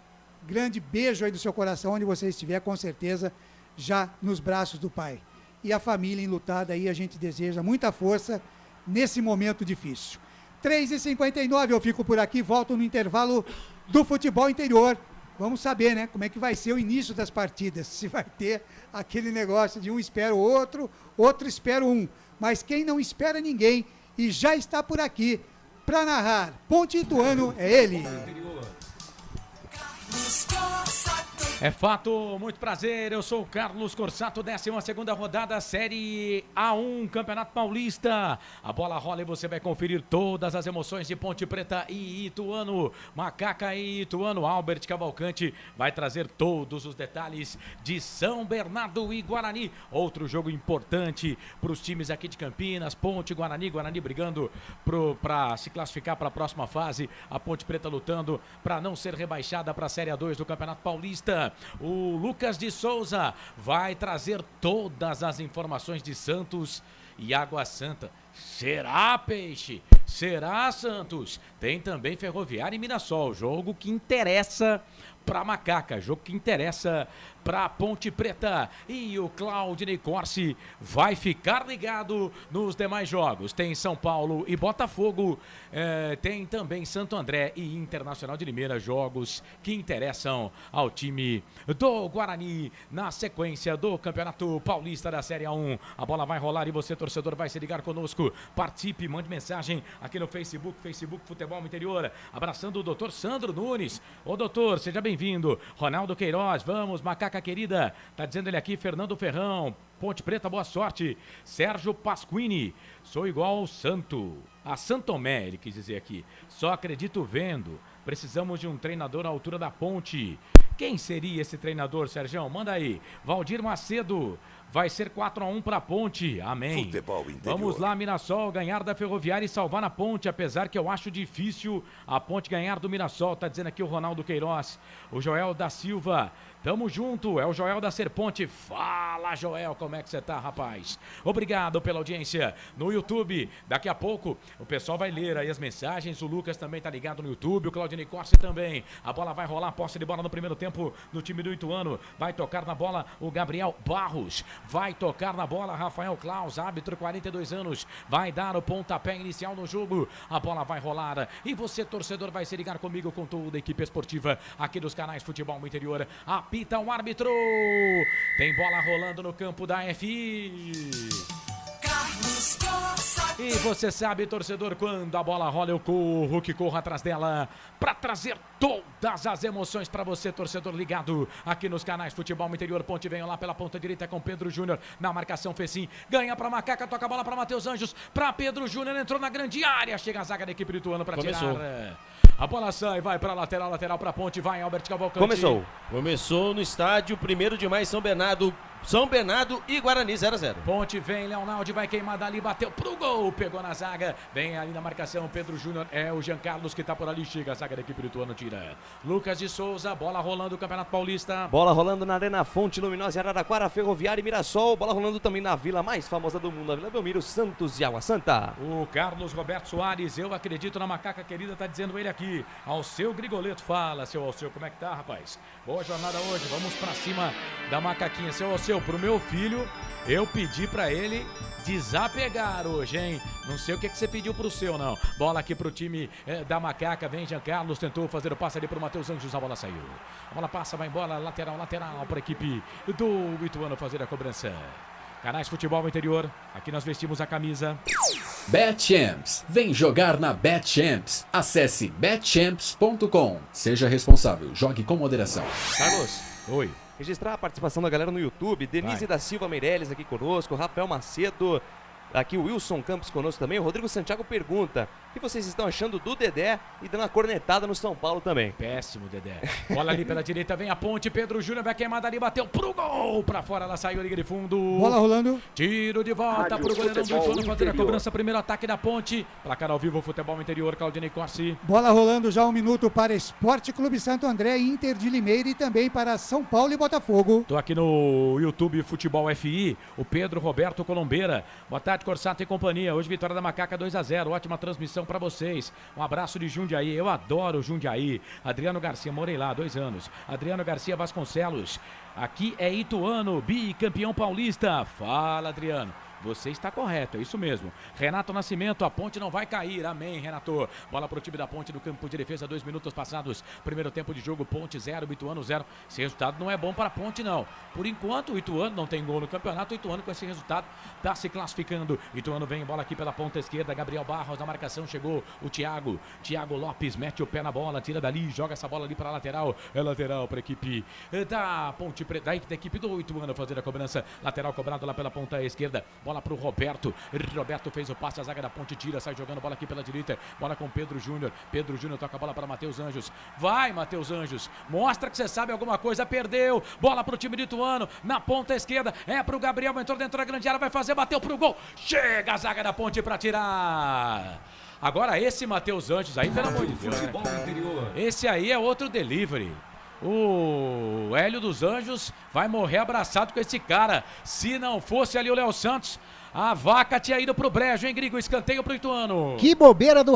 grande beijo aí do seu coração, onde você estiver, com certeza, já nos braços do Pai. E a família enlutada aí, a gente deseja muita força nesse momento difícil. 3h59, eu fico por aqui, volto no intervalo do futebol interior. Vamos saber, né, como é que vai ser o início das partidas, se vai ter aquele negócio de um espera o outro, outro espera um. Mas quem não espera ninguém e já está por aqui para narrar Ponte Ituano é ele. É fato, muito prazer, eu sou o Carlos Corsato, 12ª rodada, Série A1, Campeonato Paulista. A bola rola e você vai conferir todas as emoções de Ponte Preta e Ituano. Macaca e Ituano, Albert Cavalcante vai trazer todos os detalhes de São Bernardo e Guarani. Outro jogo importante para os times aqui de Campinas, Ponte, Guarani brigando para se classificar para a próxima fase. A Ponte Preta lutando para não ser rebaixada para a Série A2 do Campeonato Paulista. O Lucas de Souza vai trazer todas as informações de Santos e Água Santa. Será, Peixe? Será, Santos? Tem também Ferroviária e Mirassol, jogo que interessa para Macaca, jogo que interessa para Ponte Preta. E o Claudinei Corsi vai ficar ligado nos demais jogos. Tem São Paulo e Botafogo, tem também Santo André e Internacional de Limeira, jogos que interessam ao time do Guarani na sequência do Campeonato Paulista da Série A1. A bola vai rolar e você, torcedor, vai se ligar conosco. Participe, mande mensagem aqui no Facebook Futebol Interior. Abraçando o doutor Sandro Nunes. Ô doutor, seja bem-vindo. Ronaldo Queiroz, vamos, Macaca querida. Tá dizendo ele aqui, Fernando Ferrão. Ponte Preta, boa sorte. Sérgio Pasquini, sou igual ao Santo. A Santomé, ele quis dizer aqui. Só acredito vendo. Precisamos de um treinador à altura da Ponte. Quem seria esse treinador, Sérgio? Manda aí. Valdir Macedo. Vai ser 4-1 para a Ponte. Amém. Futebol interior. Vamos lá, Mirassol, ganhar da Ferroviária e salvar na Ponte, apesar que eu acho difícil a Ponte ganhar do Mirassol. Tá dizendo aqui o Ronaldo Queiroz. O Joel da Silva. Tamo junto, é o Joel da Serponte. Fala, Joel, como é que você tá, rapaz? Obrigado pela audiência no YouTube. Daqui a pouco o pessoal vai ler aí as mensagens. O Lucas também tá ligado no YouTube, o Claudinei Corsi também. A bola vai rolar, posse de bola no primeiro tempo no time do Ituano. Vai tocar na bola o Gabriel Barros. Vai tocar na bola Rafael Claus, árbitro, 42 anos. Vai dar o pontapé inicial no jogo. A bola vai rolar e você, torcedor, vai se ligar comigo com toda a equipe esportiva aqui dos canais Futebol Interior. Apita o árbitro. Tem bola rolando no campo da FI. E você sabe, torcedor, quando a bola rola eu corro, que corro atrás dela para trazer todas as emoções para você, torcedor ligado aqui nos canais Futebol Interior. Ponte vem lá pela ponta direita com Pedro Júnior na marcação, fez sim, ganha para Macaca, toca a bola para Matheus Anjos, para Pedro Júnior, entrou na grande área, chega a zaga da equipe do Ituano para tirar. A bola sai, vai para lateral para Ponte, vai Albert Cavalcante. Começou no estádio 1º de maio, São Bernardo e Guarani 0-0. Ponte vem, Leonardo vai queimar dali, bateu pro gol, pegou na zaga, vem ali na marcação, Pedro Júnior, é o Jean Carlos que tá por ali, chega a zaga da equipe do Ituano, tira. Lucas de Souza, bola rolando o Campeonato Paulista. Bola rolando na Arena Fonte Luminosa, Araraquara, Ferroviária e Mirassol, bola rolando também na vila mais famosa do mundo, a Vila Belmiro, Santos e Água Santa. O Carlos Roberto Soares, eu acredito na Macaca querida, tá dizendo ele aqui. Alceu Grigoleto, fala, seu Alceu, como é que tá, rapaz? Boa jornada hoje, vamos pra cima da Macaquinha. Seu Alceu, pro meu filho, eu pedi pra ele desapegar hoje, hein? Não sei o que você pediu pro seu, não. Bola aqui pro time da Macaca, vem Jean Carlos, tentou fazer o passe ali pro Matheus Anjos, a bola saiu. A bola passa, vai embora, lateral pra equipe do Ituano fazer a cobrança. Canais Futebol Interior, aqui nós vestimos a camisa. BetChamps, vem jogar na BetChamps. Acesse betchamps.com. Seja responsável, jogue com moderação. Carlos. Oi. Registrar a participação da galera no YouTube. Denise da Silva Meirelles aqui conosco, Rafael Macedo, Aqui o Wilson Campos conosco também. O Rodrigo Santiago pergunta: o que vocês estão achando do Dedé e dando uma cornetada no São Paulo também? Péssimo, Dedé. Bola ali pela direita, vem a ponte. Pedro Júnior vai queimada ali, bateu pro gol. Pra fora, ela saiu, liga de fundo. Bola rolando. Tiro de volta Rádio pro goleirão do Futebol Ituano fazer a Interior. cobrança. Primeiro ataque da ponte. Placar ao vivo, futebol interior, Claudinei Corsi. Bola rolando já 1 minuto para Esporte Clube Santo André, Inter de Limeira e também para São Paulo e Botafogo. Tô aqui no YouTube Futebol FI, o Pedro Roberto Colombeira. Boa tarde, Corsato e companhia. Hoje vitória da Macaca 2-0. Ótima transmissão pra vocês. Um abraço de Jundiaí. Eu adoro Jundiaí. Adriano Garcia, morei lá 2 anos. Adriano Garcia Vasconcelos. Aqui é Ituano, bicampeão paulista. Fala, Adriano. Você está correto, é isso mesmo. Renato Nascimento, a ponte não vai cair. Amém, Renato. Bola pro time da ponte do campo de defesa, 2 minutos passados. Primeiro tempo de jogo, ponte 0, Ituano 0. Esse resultado não é bom para a ponte, não. Por enquanto, o Ituano não tem gol no campeonato. O Ituano, com esse resultado, está se classificando. Ituano vem, bola aqui pela ponta esquerda. Gabriel Barros na marcação, chegou o Thiago. Thiago Lopes mete o pé na bola, tira dali, joga essa bola ali para a lateral. É lateral para a equipe da Ponte Preta, da equipe do Ituano fazer a cobrança. Lateral cobrado lá pela ponta esquerda. Bola pro Roberto. Roberto fez o passe, a zaga da ponte tira, sai jogando bola aqui pela direita. Bola com Pedro Júnior. Pedro Júnior toca a bola para Matheus Anjos. Vai, Matheus Anjos. Mostra que você sabe alguma coisa. Perdeu. Bola pro time do Ituano. Na ponta esquerda. É pro Gabriel. Entrou dentro da grande área. Vai fazer, bateu pro gol. Chega a zaga da ponte para tirar. Agora esse Matheus Anjos aí, pelo amor de Deus, né? Esse aí é outro delivery. O Hélio dos Anjos vai morrer abraçado com esse cara. Se não fosse ali o Léo Santos, a vaca tinha ido pro brejo, hein, Grigo? Escanteio pro Ituano. Que bobeira do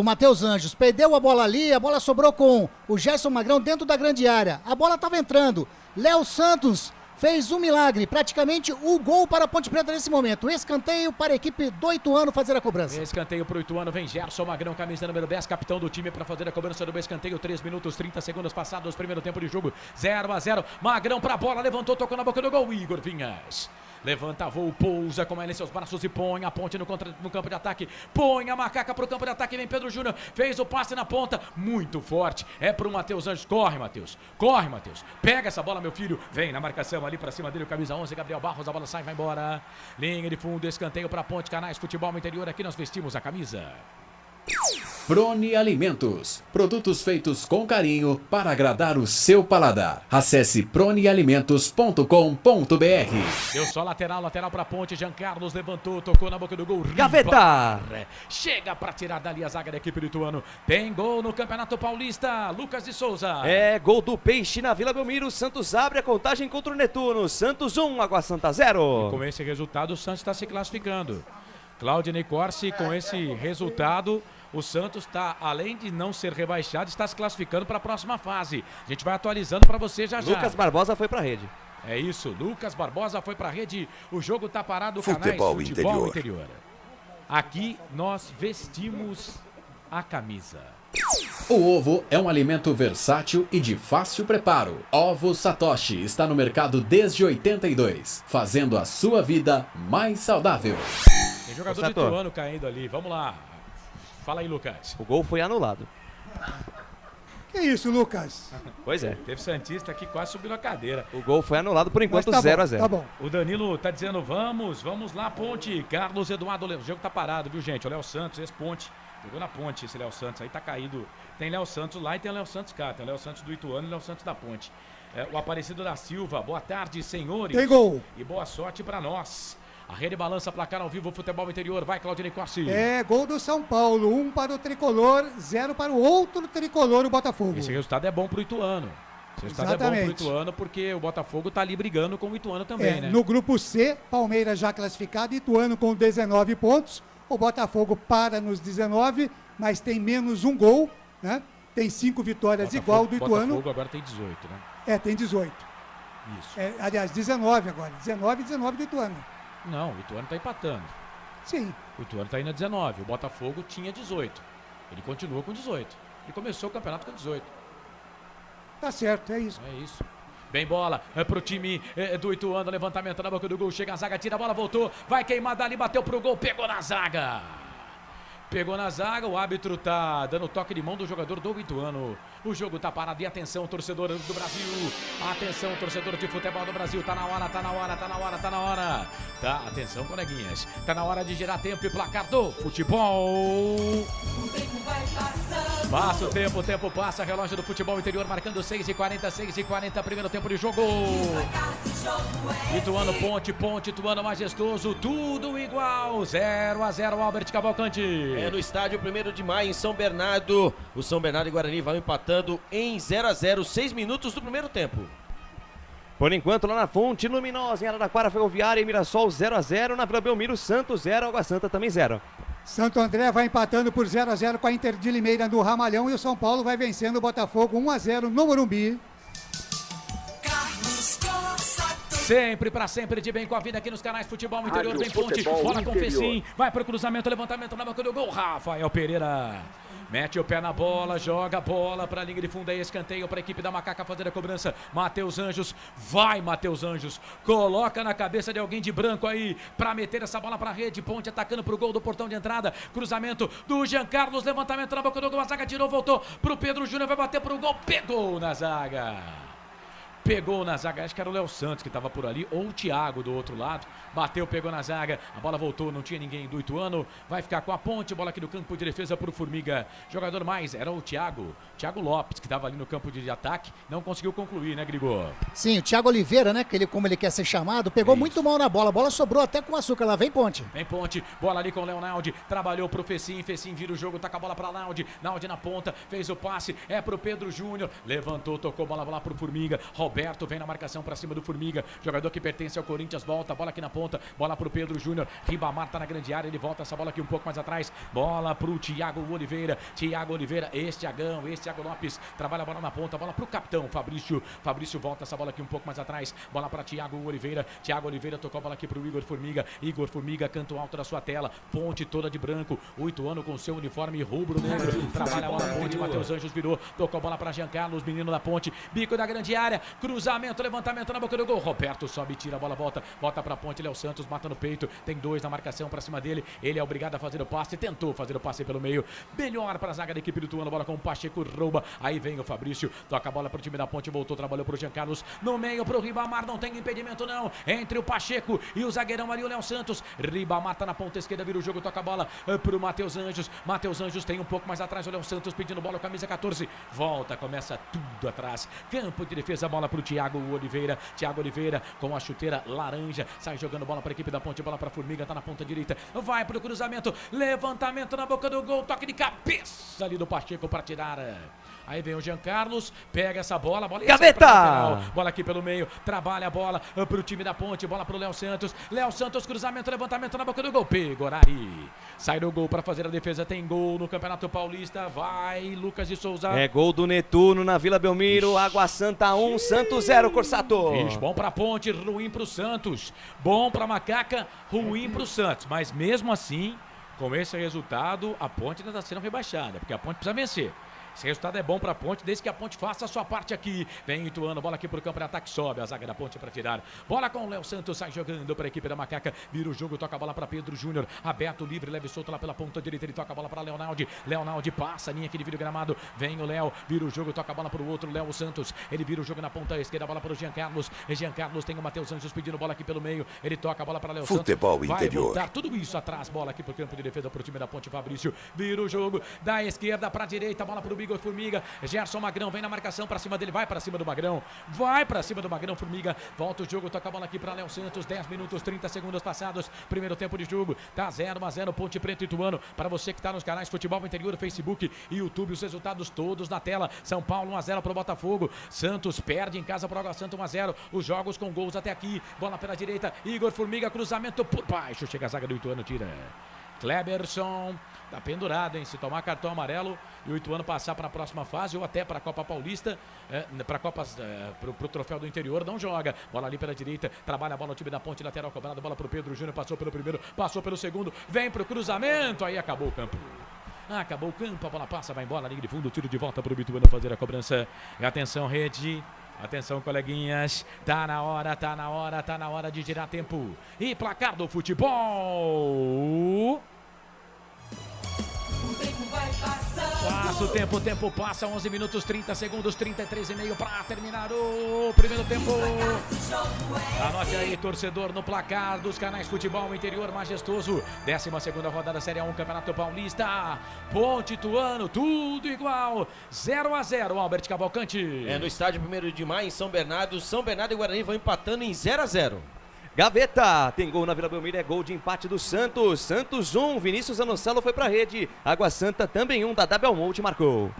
Matheus Anjos. Perdeu a bola ali, a bola sobrou com o Gerson Magrão dentro da grande área. A bola estava entrando. Léo Santos fez um milagre, praticamente o gol para a Ponte Preta nesse momento. Escanteio para a equipe do Ituano fazer a cobrança. Escanteio para o Ituano, vem Gerson Magrão, camisa número 10, capitão do time para fazer a cobrança do escanteio. 3 minutos, 30 segundos passados, primeiro tempo de jogo, 0-0. Magrão para a bola, levantou, tocou na boca do gol, Igor Vinhas. Levanta voo, pousa com ela em seus braços e põe a ponte no campo de ataque. Põe a Macaca pro campo de ataque, vem Pedro Júnior, fez o passe na ponta, muito forte. É pro Matheus Anjos, corre, Matheus. Corre, Matheus. Pega essa bola, meu filho. Vem na marcação ali pra cima dele, o camisa 11, Gabriel Barros, a bola sai, vai embora. Linha de fundo, escanteio pra ponte, Canais Futebol Interior, aqui nós vestimos a camisa. Prone Alimentos, produtos feitos com carinho para agradar o seu paladar. Acesse pronealimentos.com.br. Deu só lateral pra ponte, Jean Carlos levantou, tocou na boca do gol. Gaveta! Chega pra tirar dali a zaga da equipe do Ituano. Tem gol no Campeonato Paulista, Lucas de Souza. É, gol do Peixe na Vila Belmiro. Santos abre a contagem contra o Netuno. Santos 1, Água Santa 0. E com esse resultado, o Santos está se classificando. Claudinei Corsi, com esse resultado, o Santos está, além de não ser rebaixado, está se classificando para a próxima fase. A gente vai atualizando para você já. Lucas Barbosa foi para a rede. É isso, Lucas Barbosa foi para a rede. O jogo está parado, Futebol Canais Futebol Interior. Aqui nós vestimos a camisa. O ovo é um alimento versátil e de fácil preparo. Ovo Satoshi está no mercado desde 82, fazendo a sua vida mais saudável. Tem jogador do Ituano caindo ali, vamos lá. Fala aí, Lucas. O gol foi anulado. Que isso, Lucas? Pois é. Teve Santista que quase subiu na cadeira. O gol foi anulado por enquanto, Tá 0-0. Tá bom. O Danilo tá dizendo, vamos lá, Ponte. Carlos Eduardo, o jogo tá parado, viu, gente? O Léo Santos, esse Ponte. Jogou na Ponte esse Léo Santos, aí tá caído. Tem Léo Santos lá e tem Léo Santos cá. Tem Léo Santos do Ituano e Léo Santos da Ponte. O Aparecido da Silva, boa tarde, senhores. Tem gol. E boa sorte pra nós. A rede balança, placar ao vivo, futebol interior. Vai, Claudinei Corsi. É, gol do São Paulo. 1 para o Tricolor, 0 para o outro Tricolor, o Botafogo. Esse resultado é bom pro Ituano. Esse resultado é bom pro Ituano porque o Botafogo tá ali brigando com o Ituano também, né? No grupo C, Palmeiras já classificado, Ituano com 19 pontos. O Botafogo para nos 19, mas tem menos um gol, né? Tem 5 vitórias igual do Ituano. O Botafogo agora tem 18, né? É, tem 18. Isso. Aliás, 19 agora. 19 do Ituano. Não, o Ituano tá empatando. Sim. O Ituano tá indo a 19. O Botafogo tinha 18. Ele continua com 18. Ele começou o campeonato com 18. Tá certo, é isso. É isso. Bem bola, pro time do Ituano, levantamento na boca do gol, chega a zaga, tira a bola, voltou, vai queimar dali, bateu pro gol, pegou na zaga. Pegou na zaga, o árbitro tá dando toque de mão do jogador do Ituano. O jogo tá parado e atenção, torcedor do Brasil. Atenção, torcedor de futebol do Brasil. Tá na hora, tá na hora, tá na hora, tá na hora. Tá, atenção, coleguinhas. Tá na hora de girar tempo e placar do futebol. Passa o tempo passa. Relógio do futebol interior marcando 6h40, 6h40, primeiro tempo de jogo. Ituano Ponte, Ituano Majestoso, tudo igual. 0-0, Albert Cavalcante. É no estádio 1º de maio, em São Bernardo. O São Bernardo e Guarani vão empatando em 0-0, 6 minutos do primeiro tempo. Por enquanto, lá na Fonte Luminosa, em Araraquara, Ferroviária e Mirassol 0-0. Na Vila Belmiro, Santos 0, Água Santa também 0. Santo André vai empatando por 0-0 com a Inter de Limeira no Ramalhão e o São Paulo vai vencendo o Botafogo 1-0 no Morumbi. Sempre pra sempre de bem com a vida aqui nos canais Futebol Interior, Rádio bem Ponte, Futebol bola com Interior. Fecim, vai pro cruzamento, levantamento na boca do gol, Rafael Pereira. Mete o pé na bola, joga a bola pra linha de fundo, aí escanteio pra equipe da Macaca fazer a cobrança. Matheus Anjos, vai Matheus Anjos, coloca na cabeça de alguém de branco aí pra meter essa bola pra rede. Ponte atacando pro gol do portão de entrada, cruzamento do Jean Carlos, levantamento na boca do gol, a zaga tirou, voltou pro Pedro Júnior, vai bater pro gol, pegou na zaga. Pegou na zaga, acho que era o Léo Santos que estava por ali, ou o Thiago do outro lado. Bateu, pegou na zaga, a bola voltou, não tinha ninguém do Ituano. Vai ficar com a Ponte, bola aqui no campo de defesa para o Formiga. Jogador mais, era o Thiago Lopes, que estava ali no campo de ataque. Não conseguiu concluir, né, Grigor? Sim, o Thiago Oliveira, né, como ele quer ser chamado, pegou muito mal na bola. A bola sobrou até com açúcar, lá vem Ponte. Vem Ponte, bola ali com o Leonaldi, trabalhou pro Fecim vira o jogo, taca a bola pra Naldi na ponta, fez o passe, é pro Pedro Júnior, levantou, tocou bola lá pro Formiga. Roberto vem na marcação pra cima do Formiga, jogador que pertence ao Corinthians, volta, bola aqui na ponta, bola pro Pedro Júnior, Ribamar tá na grande área, ele volta essa bola aqui um pouco mais atrás, bola pro Thiago Oliveira, este Thiago Lopes, trabalha a bola na ponta, bola pro capitão Fabrício volta essa bola aqui um pouco mais atrás, bola pra Thiago Oliveira tocou a bola aqui pro Igor Formiga, canto alto da sua tela, Ponte toda de branco, o Ituano com seu uniforme rubro-negro, trabalha a bola Ponte, Matheus Anjos virou, tocou a bola pra Jean Carlos, menino da Ponte, bico da grande área, cruzamento, levantamento na boca do gol, Roberto sobe, tira a bola, volta pra Ponte, Léo Santos mata no peito, tem 2 na marcação pra cima dele, ele é obrigado a fazer o passe, tentou fazer o passe pelo meio, melhor pra zaga da equipe do Ituano, bola com o Pacheco, rouba, aí vem o Fabrício, toca a bola pro time da Ponte, voltou, trabalhou pro Jean Carlos, no meio pro Ribamar, não tem impedimento não, entre o Pacheco e o zagueirão ali, o Léo Santos, Ribamar tá na ponta esquerda, vira o jogo, toca a bola pro Matheus Anjos tem um pouco mais atrás, o Léo Santos pedindo bola, camisa 14, volta, começa tudo atrás, campo de defesa, bola pro Thiago Oliveira com a chuteira laranja, sai jogando bola para a equipe da Ponte, bola para Formiga, tá na ponta direita, vai pro cruzamento, levantamento na boca do gol, toque de cabeça ali do Pacheco para tirar. Aí vem o Jean Carlos, pega essa bola Gaveta! Bola aqui pelo meio, trabalha a bola pro time da Ponte, bola pro Léo Santos, cruzamento, levantamento na boca do gol, Pegorari, sai do gol para fazer a defesa, tem gol no Campeonato Paulista, vai Lucas de Souza. É gol do Netuno na Vila Belmiro, Água Santa 1, Santos 0, Corsato. Bom pra Ponte, ruim pro Santos, bom pra Macaca, ruim pro Santos, mas mesmo assim, com esse resultado, a Ponte ainda está sendo rebaixada, porque a Ponte precisa vencer. Esse resultado é bom para a Ponte, desde que a Ponte faça a sua parte aqui. Vem o Ituano, bola aqui pro campo de ataque, sobe a zaga da Ponte para tirar. Bola com o Léo Santos, sai jogando para a equipe da Macaca. Vira o jogo, toca a bola para Pedro Júnior. Aberto, livre, leve solto lá pela ponta direita. Ele toca a bola para Leonaldi. Leonaldi passa a linha aqui de vídeo gramado. Vem o Léo, vira o jogo, toca a bola para o outro, Léo Santos. Ele vira o jogo na ponta esquerda, a bola para o Jean Carlos. Jean Carlos tem o Matheus Anjos pedindo bola aqui pelo meio. Ele toca a bola para Léo Santos. Futebol Interior. Vai voltar tudo isso atrás, bola aqui pro campo de defesa pro time da Ponte. Fabrício vira o jogo da esquerda para a direita, bola para o Igor Formiga. Gerson Magrão vem na marcação pra cima dele, vai pra cima do Magrão, Formiga, volta o jogo, toca a bola aqui pra Léo Santos, 10 minutos, 30 segundos passados, primeiro tempo de jogo, tá 0-0, Ponte Preta e Ituano, para você que tá nos canais Futebol Interior, Facebook e YouTube, os resultados todos na tela, São Paulo 1-0 pro Botafogo, Santos perde em casa pro Água Santa 1-0, os jogos com gols até aqui, bola pela direita, Igor Formiga, cruzamento por baixo, chega a zaga do Ituano, tira. Kleberson tá pendurado, hein? Se tomar cartão amarelo e o Ituano passar para a próxima fase ou até para a Copa Paulista, para Copas, pro Troféu do Interior, não joga. Bola ali pela direita, trabalha a bola o time da Ponte, lateral cobrada, bola pro Pedro Júnior, passou pelo primeiro, passou pelo segundo, vem pro cruzamento, aí acabou o campo. Acabou o campo, a bola passa, vai embora, liga de fundo, tiro de volta pro Ituano fazer a cobrança. E atenção, rede. Atenção, coleguinhas, tá na hora de girar tempo. E placar do futebol. Passa o tempo passa, 11 minutos, 30 segundos, 33,5 para terminar o primeiro tempo. Anote aí, torcedor, no placar dos canais Futebol Interior Majestoso. 12ª rodada Série A1 Campeonato Paulista. Ponte, Ituano, tudo igual. 0-0, Albert Cavalcante. No estádio 1º de Maio, em São Bernardo e Guarani vão empatando em 0-0. Gaveta, tem gol na Vila Belmiro, é gol de empate do Santos. Santos 1, Vinícius Anocelo foi pra rede. Água Santa também 1, Dadá Belmonte marcou.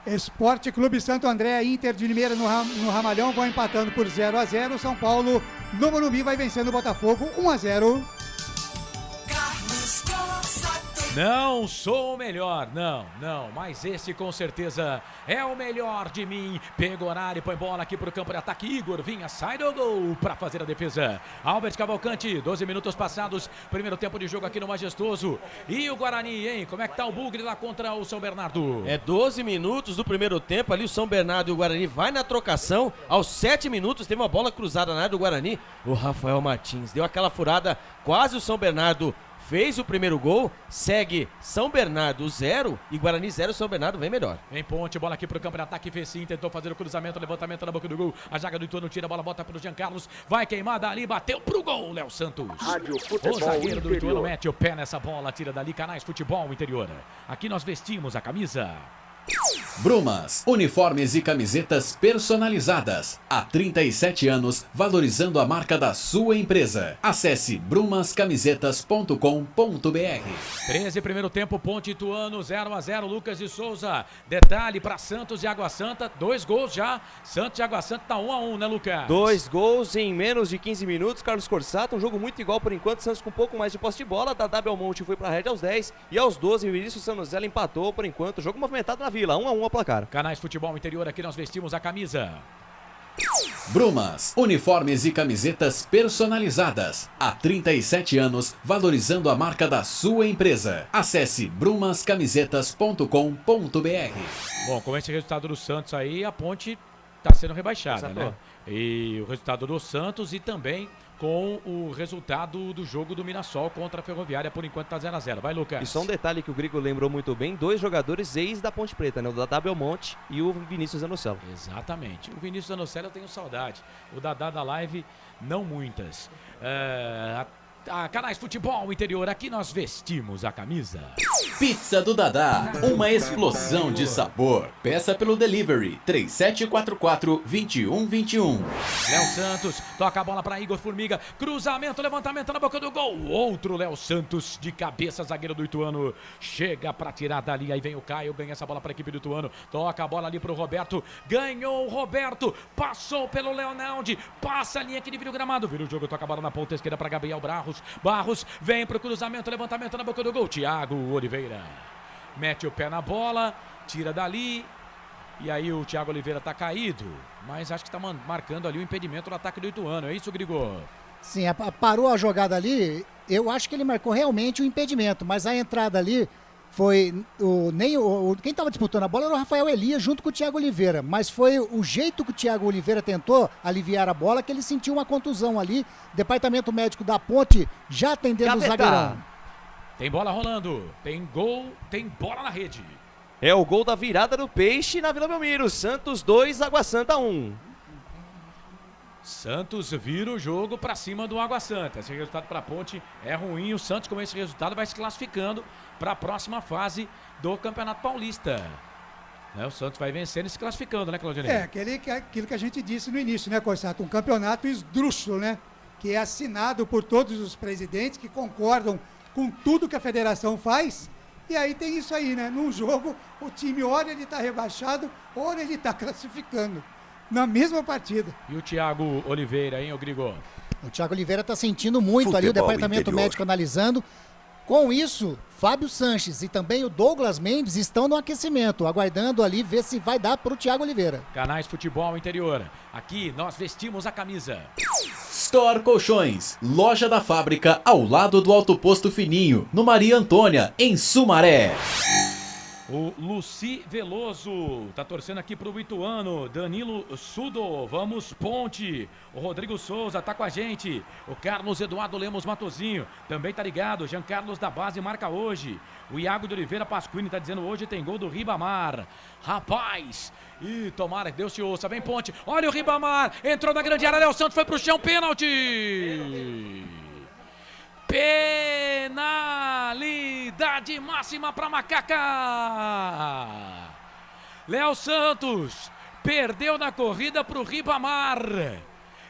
Esporte Clube Santo André, Inter de Limeira no Ramalhão vão empatando por 0-0. São Paulo no Morumbi vai vencendo o Botafogo 1-0. Não sou o melhor, não, mas esse com certeza é o melhor de mim. Pegou horário, põe bola aqui pro campo de ataque. Igor Vinha sai do gol para fazer a defesa. Albert Cavalcante, 12 minutos passados, primeiro tempo de jogo aqui no Majestoso. E o Guarani, hein? Como é que tá o bugre lá contra o São Bernardo? 12 minutos do primeiro tempo, ali o São Bernardo e o Guarani vai na trocação. Aos 7 minutos teve uma bola cruzada na área do Guarani. O Rafael Martins deu aquela furada, quase o São Bernardo fez o primeiro gol, segue São Bernardo 0 e Guarani 0, São Bernardo vem melhor. Vem Ponte, bola aqui pro campo de ataque, fez sim, tentou fazer o cruzamento, levantamento na boca do gol, a zaga do Ituano tira a bola, bota pro Jean Carlos, vai queimada ali, bateu pro gol, Léo Santos. O zagueiro do Ituano mete o pé nessa bola, tira dali, canais Futebol Interior. Aqui nós vestimos a camisa. Brumas, uniformes e camisetas personalizadas. Há 37 anos, valorizando a marca da sua empresa. Acesse brumascamisetas.com.br. 13, primeiro tempo, Ponte Ituano, 0-0, Lucas de Souza. Detalhe para Santos e Água Santa, 2 gols já. Santos e Água Santa tá 1-1, né, Lucas? 2 gols em menos de 15 minutos, Carlos Corsato, um jogo muito igual por enquanto, Santos com um pouco mais de posse de bola, Dadá Belmonte foi pra rede aos 10 e aos 12, o Vinícius Sanozella empatou por enquanto, jogo movimentado na Vila, 1-1 ao placar. Canais Futebol Interior, aqui nós vestimos a camisa. Brumas, uniformes e camisetas personalizadas. Há 37 anos, valorizando a marca da sua empresa. Acesse brumascamisetas.com.br. Bom, com esse resultado do Santos aí, a Ponte tá sendo rebaixada, né? E o resultado do Santos e também com o resultado do jogo do Mirassol contra a Ferroviária, por enquanto tá 0-0. Vai, Lucas. E só um detalhe que o Grigo lembrou muito bem, 2 jogadores ex da Ponte Preta, né? O Dadá Belmonte e o Vinícius Anocelo. Exatamente. O Vinícius Anocelo eu tenho saudade. O Dadá da Live, não muitas. A Canais Futebol Interior, aqui nós vestimos a camisa. Pizza do Dadá, uma explosão de sabor. Peça pelo delivery 3744-2121. Léo Santos toca a bola para Igor Formiga, cruzamento, levantamento na boca do gol. Outro Léo Santos de cabeça, zagueiro do Ituano, chega para tirar dali, aí vem o Caio, ganha essa bola para a equipe do Ituano, toca a bola ali pro Roberto, ganhou o Roberto, passou pelo Leonaldi, passa a linha aqui, vira o gramado, vira o jogo, toca a bola na ponta esquerda para Gabriel Barros vem pro cruzamento, levantamento na boca do gol, Thiago Oliveira mete o pé na bola, tira dali, e aí o Thiago Oliveira tá caído, mas acho que tá marcando ali o impedimento do ataque do Ituano, é isso, Grigor? Sim, parou a jogada ali, eu acho que ele marcou realmente o impedimento, mas a entrada ali foi quem estava disputando a bola era o Rafael Elias junto com o Thiago Oliveira, mas foi o jeito que o Thiago Oliveira tentou aliviar a bola que ele sentiu uma contusão ali. Departamento médico da Ponte já atendendo o zagueirão. Tem bola rolando, tem gol, tem bola na rede. É o gol da virada do Peixe na Vila Belmiro, Santos 2, Água Santa 1. Santos vira o jogo para cima do Água Santa. Esse resultado para a Ponte é ruim. O Santos, com esse resultado, vai se classificando para a próxima fase do Campeonato Paulista. O Santos vai vencendo e se classificando, né, Claudinei? Aquilo que a gente disse no início, né, Corsato? Um campeonato esdrúxulo, né? Que é assinado por todos os presidentes que concordam com tudo que a federação faz. E aí tem isso aí, né? Num jogo, o time, ora ele está rebaixado, ora ele está classificando. Na mesma partida. E o Thiago Oliveira, hein, ô Grigor? O Thiago Oliveira está sentindo muito ali, o departamento médico analisando. Com isso, Fábio Sanches e também o Douglas Mendes estão no aquecimento, aguardando ali ver se vai dar para o Thiago Oliveira. Canais Futebol Interior. Aqui nós vestimos a camisa. Store Colchões, loja da fábrica ao lado do Alto Posto Fininho, no Maria Antônia, em Sumaré. O Luci Veloso tá torcendo aqui pro Ituano. Danilo Sudo, vamos Ponte. O Rodrigo Souza tá com a gente. O Carlos Eduardo Lemos Matozinho também tá ligado. Jean Carlos da base marca hoje. O Iago de Oliveira Pasquini tá dizendo hoje tem gol do Ribamar. Rapaz, e tomara que Deus te ouça. Vem Ponte, olha o Ribamar. Entrou na grande área, Léo Santos foi pro chão, pênalti. Penalidade máxima para Macaca. Léo Santos perdeu na corrida para o Ribamar.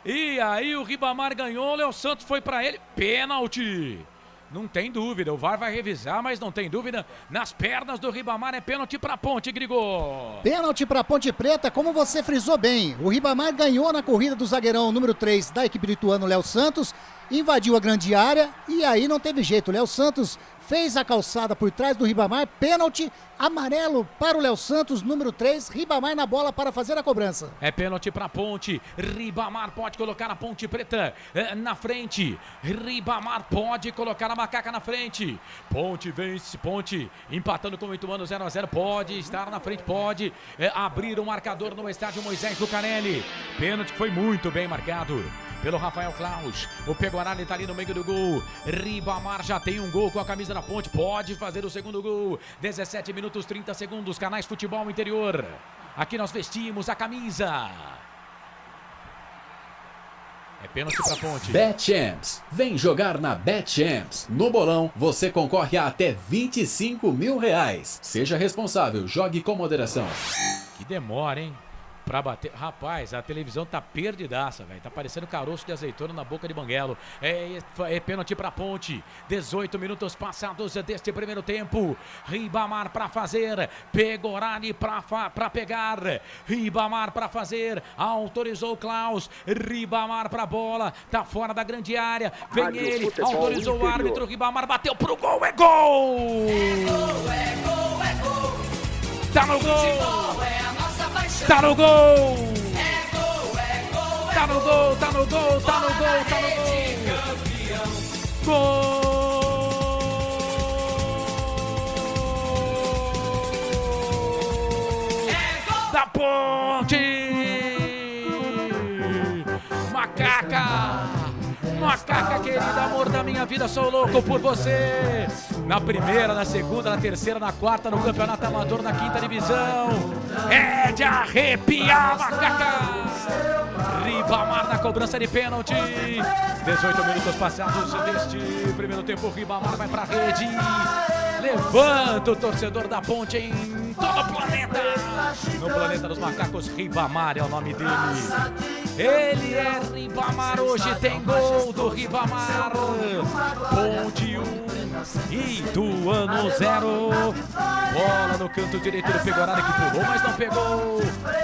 E aí o Ribamar ganhou, Léo Santos foi para ele. Pênalti. Não tem dúvida, o VAR vai revisar, mas não tem dúvida. Nas pernas do Ribamar é pênalti para Ponte, Grigor. Pênalti para Ponte Preta, como você frisou bem. O Ribamar ganhou na corrida do zagueirão número 3 da equipe do Ituano, Léo Santos. Invadiu a grande área e aí não teve jeito. Léo Santos fez a calçada por trás do Ribamar. Pênalti, amarelo para o Léo Santos, número 3. Ribamar na bola para fazer a cobrança. É pênalti para Ponte. Ribamar pode colocar a Ponte Preta na frente. Ribamar pode colocar a Macaca na frente. Ponte vence, Ponte empatando com o Ituano 0-0. Pode estar na frente, pode abrir o marcador no estádio Moisés Lucarelli. Pênalti que foi muito bem marcado pelo Rafael Claus. O Peguarani tá ali no meio do gol. Ribamar já tem um gol com a camisa da Ponte. Pode fazer o segundo gol. 17 minutos 30 segundos. Canais Futebol Interior. Aqui nós vestimos a camisa. É pênalti pra Ponte. BetChamps. Vem jogar na BetChamps. No bolão, você concorre a até R$25 mil. Seja responsável, jogue com moderação. Que demora, hein? Pra bater. Rapaz, a televisão tá perdidaça, velho. Tá parecendo caroço de azeitona na boca de banguelo. É pênalti pra Ponte. 18 minutos passados deste primeiro tempo. Ribamar pra fazer. Pegorani pra pegar. Ribamar pra fazer. Autorizou o Klaus. Ribamar pra bola. Tá fora da grande área. Vem Rádio ele. Futebol Autorizou Interior. o árbitro. Ribamar bateu pro gol. É gol! Tá no gol! Tá no gol! Tá no gol, tá no gol, tá no gol, tá no gol! Gol! Da Ponte! Macaca! Macaca querida, amor da minha vida, sou louco por você! Na primeira, na segunda, na terceira, na quarta, no campeonato amador, na quinta divisão. É de arrepiar, Macaca! Ribamar na cobrança de pênalti. 18 minutos passados deste primeiro tempo. Ribamar vai pra rede. Levanta o torcedor da Ponte em todo o planeta. No planeta dos macacos, Ribamar é o nome dele. Ele é Ribamar, hoje tem gol do Ribamar. Ponte 1, Ituano 0. Bola no canto direito do Pegorani que pulou, mas não pegou.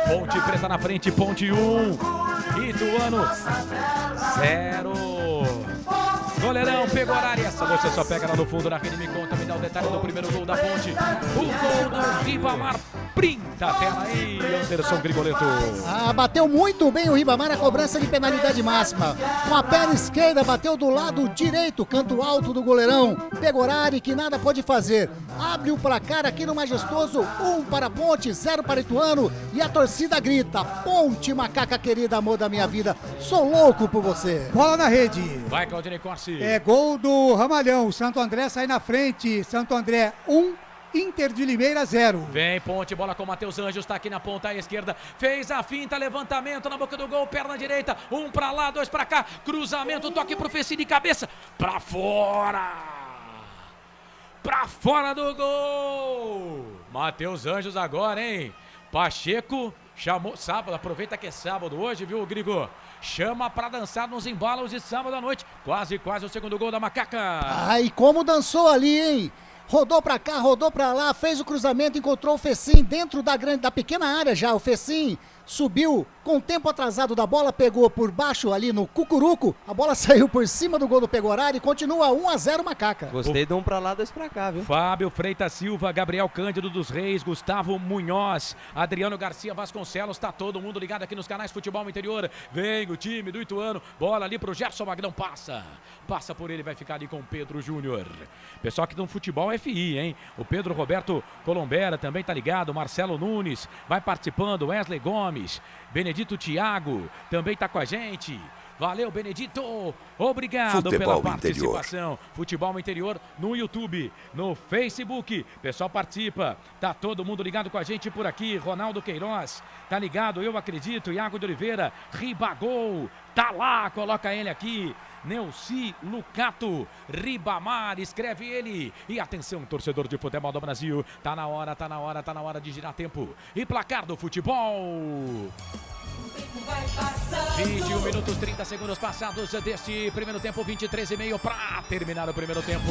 Ponte Preta na frente, Ponte 1, Ituano 0. Goleirão Pegorani, essa você só pega lá no fundo da rede. Me conta, me dá o detalhe do primeiro gol da Ponte. O gol do Ribamar. Printa a tela aí, Anderson Grigoleto. Bateu muito bem o Ribamar na cobrança de penalidade máxima. Com a perna esquerda, bateu do lado direito, canto alto do goleirão. Pegorari, que nada pode fazer. Abre o placar aqui no Majestoso. 1 para Ponte, 0 para Ituano. E a torcida grita: Ponte, Macaca querida, amor da minha vida. Sou louco por você. Bola na rede. Vai, Claudinei Corsi. É gol do Ramalhão. Santo André sai na frente. Santo André 1. Inter de Limeira 0. Vem Ponte, bola com o Matheus Anjos, tá aqui na ponta esquerda, fez a finta, levantamento na boca do gol, perna direita, 1 pra lá, 2 pra cá, cruzamento, toque pro Feci de cabeça, pra fora do gol, Matheus Anjos agora, hein, Pacheco chamou, sábado, aproveita que é sábado hoje, viu, Grigo? Chama pra dançar nos embalos de sábado à noite, quase o segundo gol da Macaca. Ai, como dançou ali, hein? Rodou pra cá, rodou pra lá, fez o cruzamento, encontrou o Fecim dentro da pequena área já. O Fecim subiu com o tempo atrasado da bola, pegou por baixo ali no Cucuruco, a bola saiu por cima do gol do Pegorari e continua 1-0 Macaca. Gostei de um pra lá, dois pra cá, viu? Fábio Freitas Silva, Gabriel Cândido dos Reis, Gustavo Munhoz, Adriano Garcia Vasconcelos, tá todo mundo ligado aqui nos canais Futebol Interior. Vem o time do Ituano, bola ali pro Gerson Magrão, passa por ele, vai ficar ali com o Pedro Júnior. Pessoal aqui no Futebol FI, hein? O Pedro Roberto Colombera também tá ligado, Marcelo Nunes vai participando, Wesley Gomes, Benedito Thiago também tá com a gente. Valeu, Benedito. Obrigado Futebol pela Interior. participação. Futebol Interior no YouTube, no Facebook. Pessoal participa. Tá todo mundo ligado com a gente por aqui. Ronaldo Queiroz, tá ligado? Eu acredito. Iago de Oliveira, Ribagol, tá lá, coloca ele aqui. Neuci Lucato Ribamar, escreve ele. E atenção, torcedor de futebol do Brasil. Tá na hora de girar tempo. E placar do futebol. 21 minutos, 30 segundos passados deste primeiro tempo, 23,5 para terminar o primeiro tempo.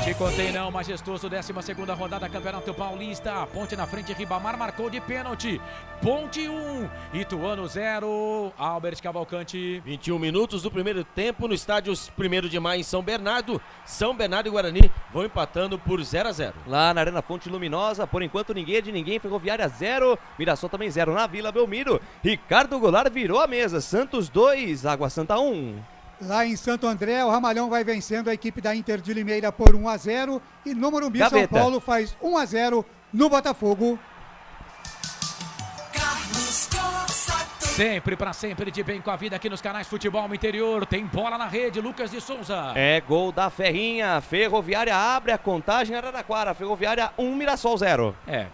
Te contei não, majestoso, 12ª rodada, Campeonato Paulista. Ponte na frente, Ribamar marcou de pênalti. Ponte 1, Ituano 0, Albert Cavalcante. 21 minutos do primeiro tempo no estádio 1º de Maio em São Bernardo. São Bernardo e Guarani vão empatando por 0-0. Lá na Arena Fonte Luminosa, por enquanto ninguém é de ninguém, Ferroviária 0, Mirassol também 0 na Vila Belmiro. Ricardo Goulart virou a mesa, Santos 2, Água Santa 1. Lá em Santo André, o Ramalhão vai vencendo a equipe da Inter de Limeira por 1-0 e no Morumbi, Gaveta. São Paulo faz 1-0 no Botafogo. Sempre pra sempre de bem com a vida aqui nos canais Futebol Interior. Tem bola na rede, Lucas de Souza. É gol da Ferrinha, Ferroviária abre a contagem, Araraquara, Ferroviária 1, Mirassol 0. É,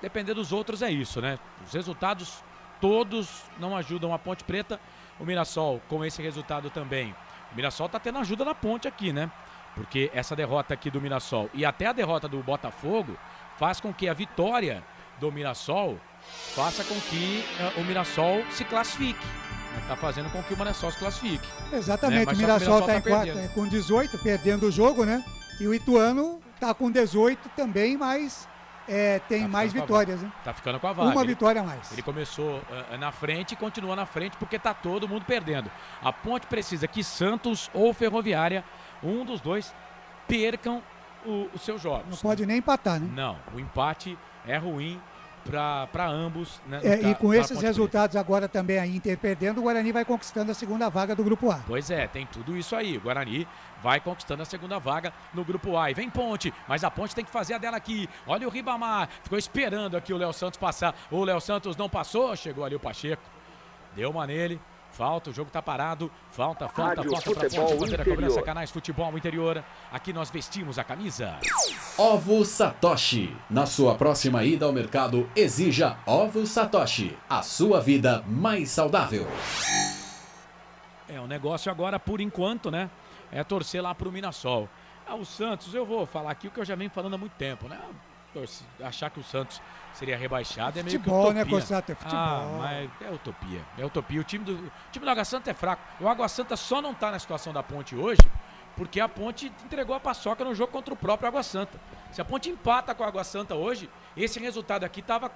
depender dos outros é isso, né? Os resultados todos não ajudam a Ponte Preta. O Mirassol com esse resultado também. O Mirassol tá tendo ajuda na Ponte aqui, né? Porque essa derrota aqui do Mirassol e até a derrota do Botafogo faz com que a vitória do Mirassol faça com que o Mirassol se classifique. Tá fazendo com que o Mirassol se classifique. Exatamente, né? o Mirassol tá com 18, perdendo o jogo, né? E o Ituano tá com 18 também, mas tem mais vitórias, né? Tá ficando com a vaga. Uma vitória a mais. Ele começou na frente e continua na frente porque tá todo mundo perdendo. A Ponte precisa que Santos ou Ferroviária, um dos dois, percam os seus jogos. Não pode nem empatar, né? Não, o empate é ruim para ambos. Né, e com esses resultados agora também a Inter perdendo, o Guarani vai conquistando a segunda vaga do Grupo A. Pois é, tem tudo isso aí. O Guarani vai conquistando a segunda vaga no Grupo A. E vem Ponte, mas a Ponte tem que fazer a dela aqui. Olha o Ribamar, ficou esperando aqui o Léo Santos passar. O Léo Santos não passou, chegou ali o Pacheco. Deu uma nele. Falta, o jogo tá parado. Falta pra Ponte fazer a cobrança. Canais Futebol Interior. Aqui nós vestimos a camisa. Ovo Satoshi. Na sua próxima ida ao mercado, exija Ovo Satoshi. A sua vida mais saudável. O negócio agora, por enquanto, né? É torcer lá pro Mirassol. O Santos, eu vou falar aqui o que eu já venho falando há muito tempo, né? Achar que o Santos seria rebaixado é meio que utopia. Né, Cossato? É futebol. Mas é utopia. É utopia. O time do Água Santa é fraco. O Água Santa só não tá na situação da Ponte hoje porque a Ponte entregou a paçoca no jogo contra o próprio Água Santa. Se a Ponte empata com a Água Santa hoje, esse resultado aqui tava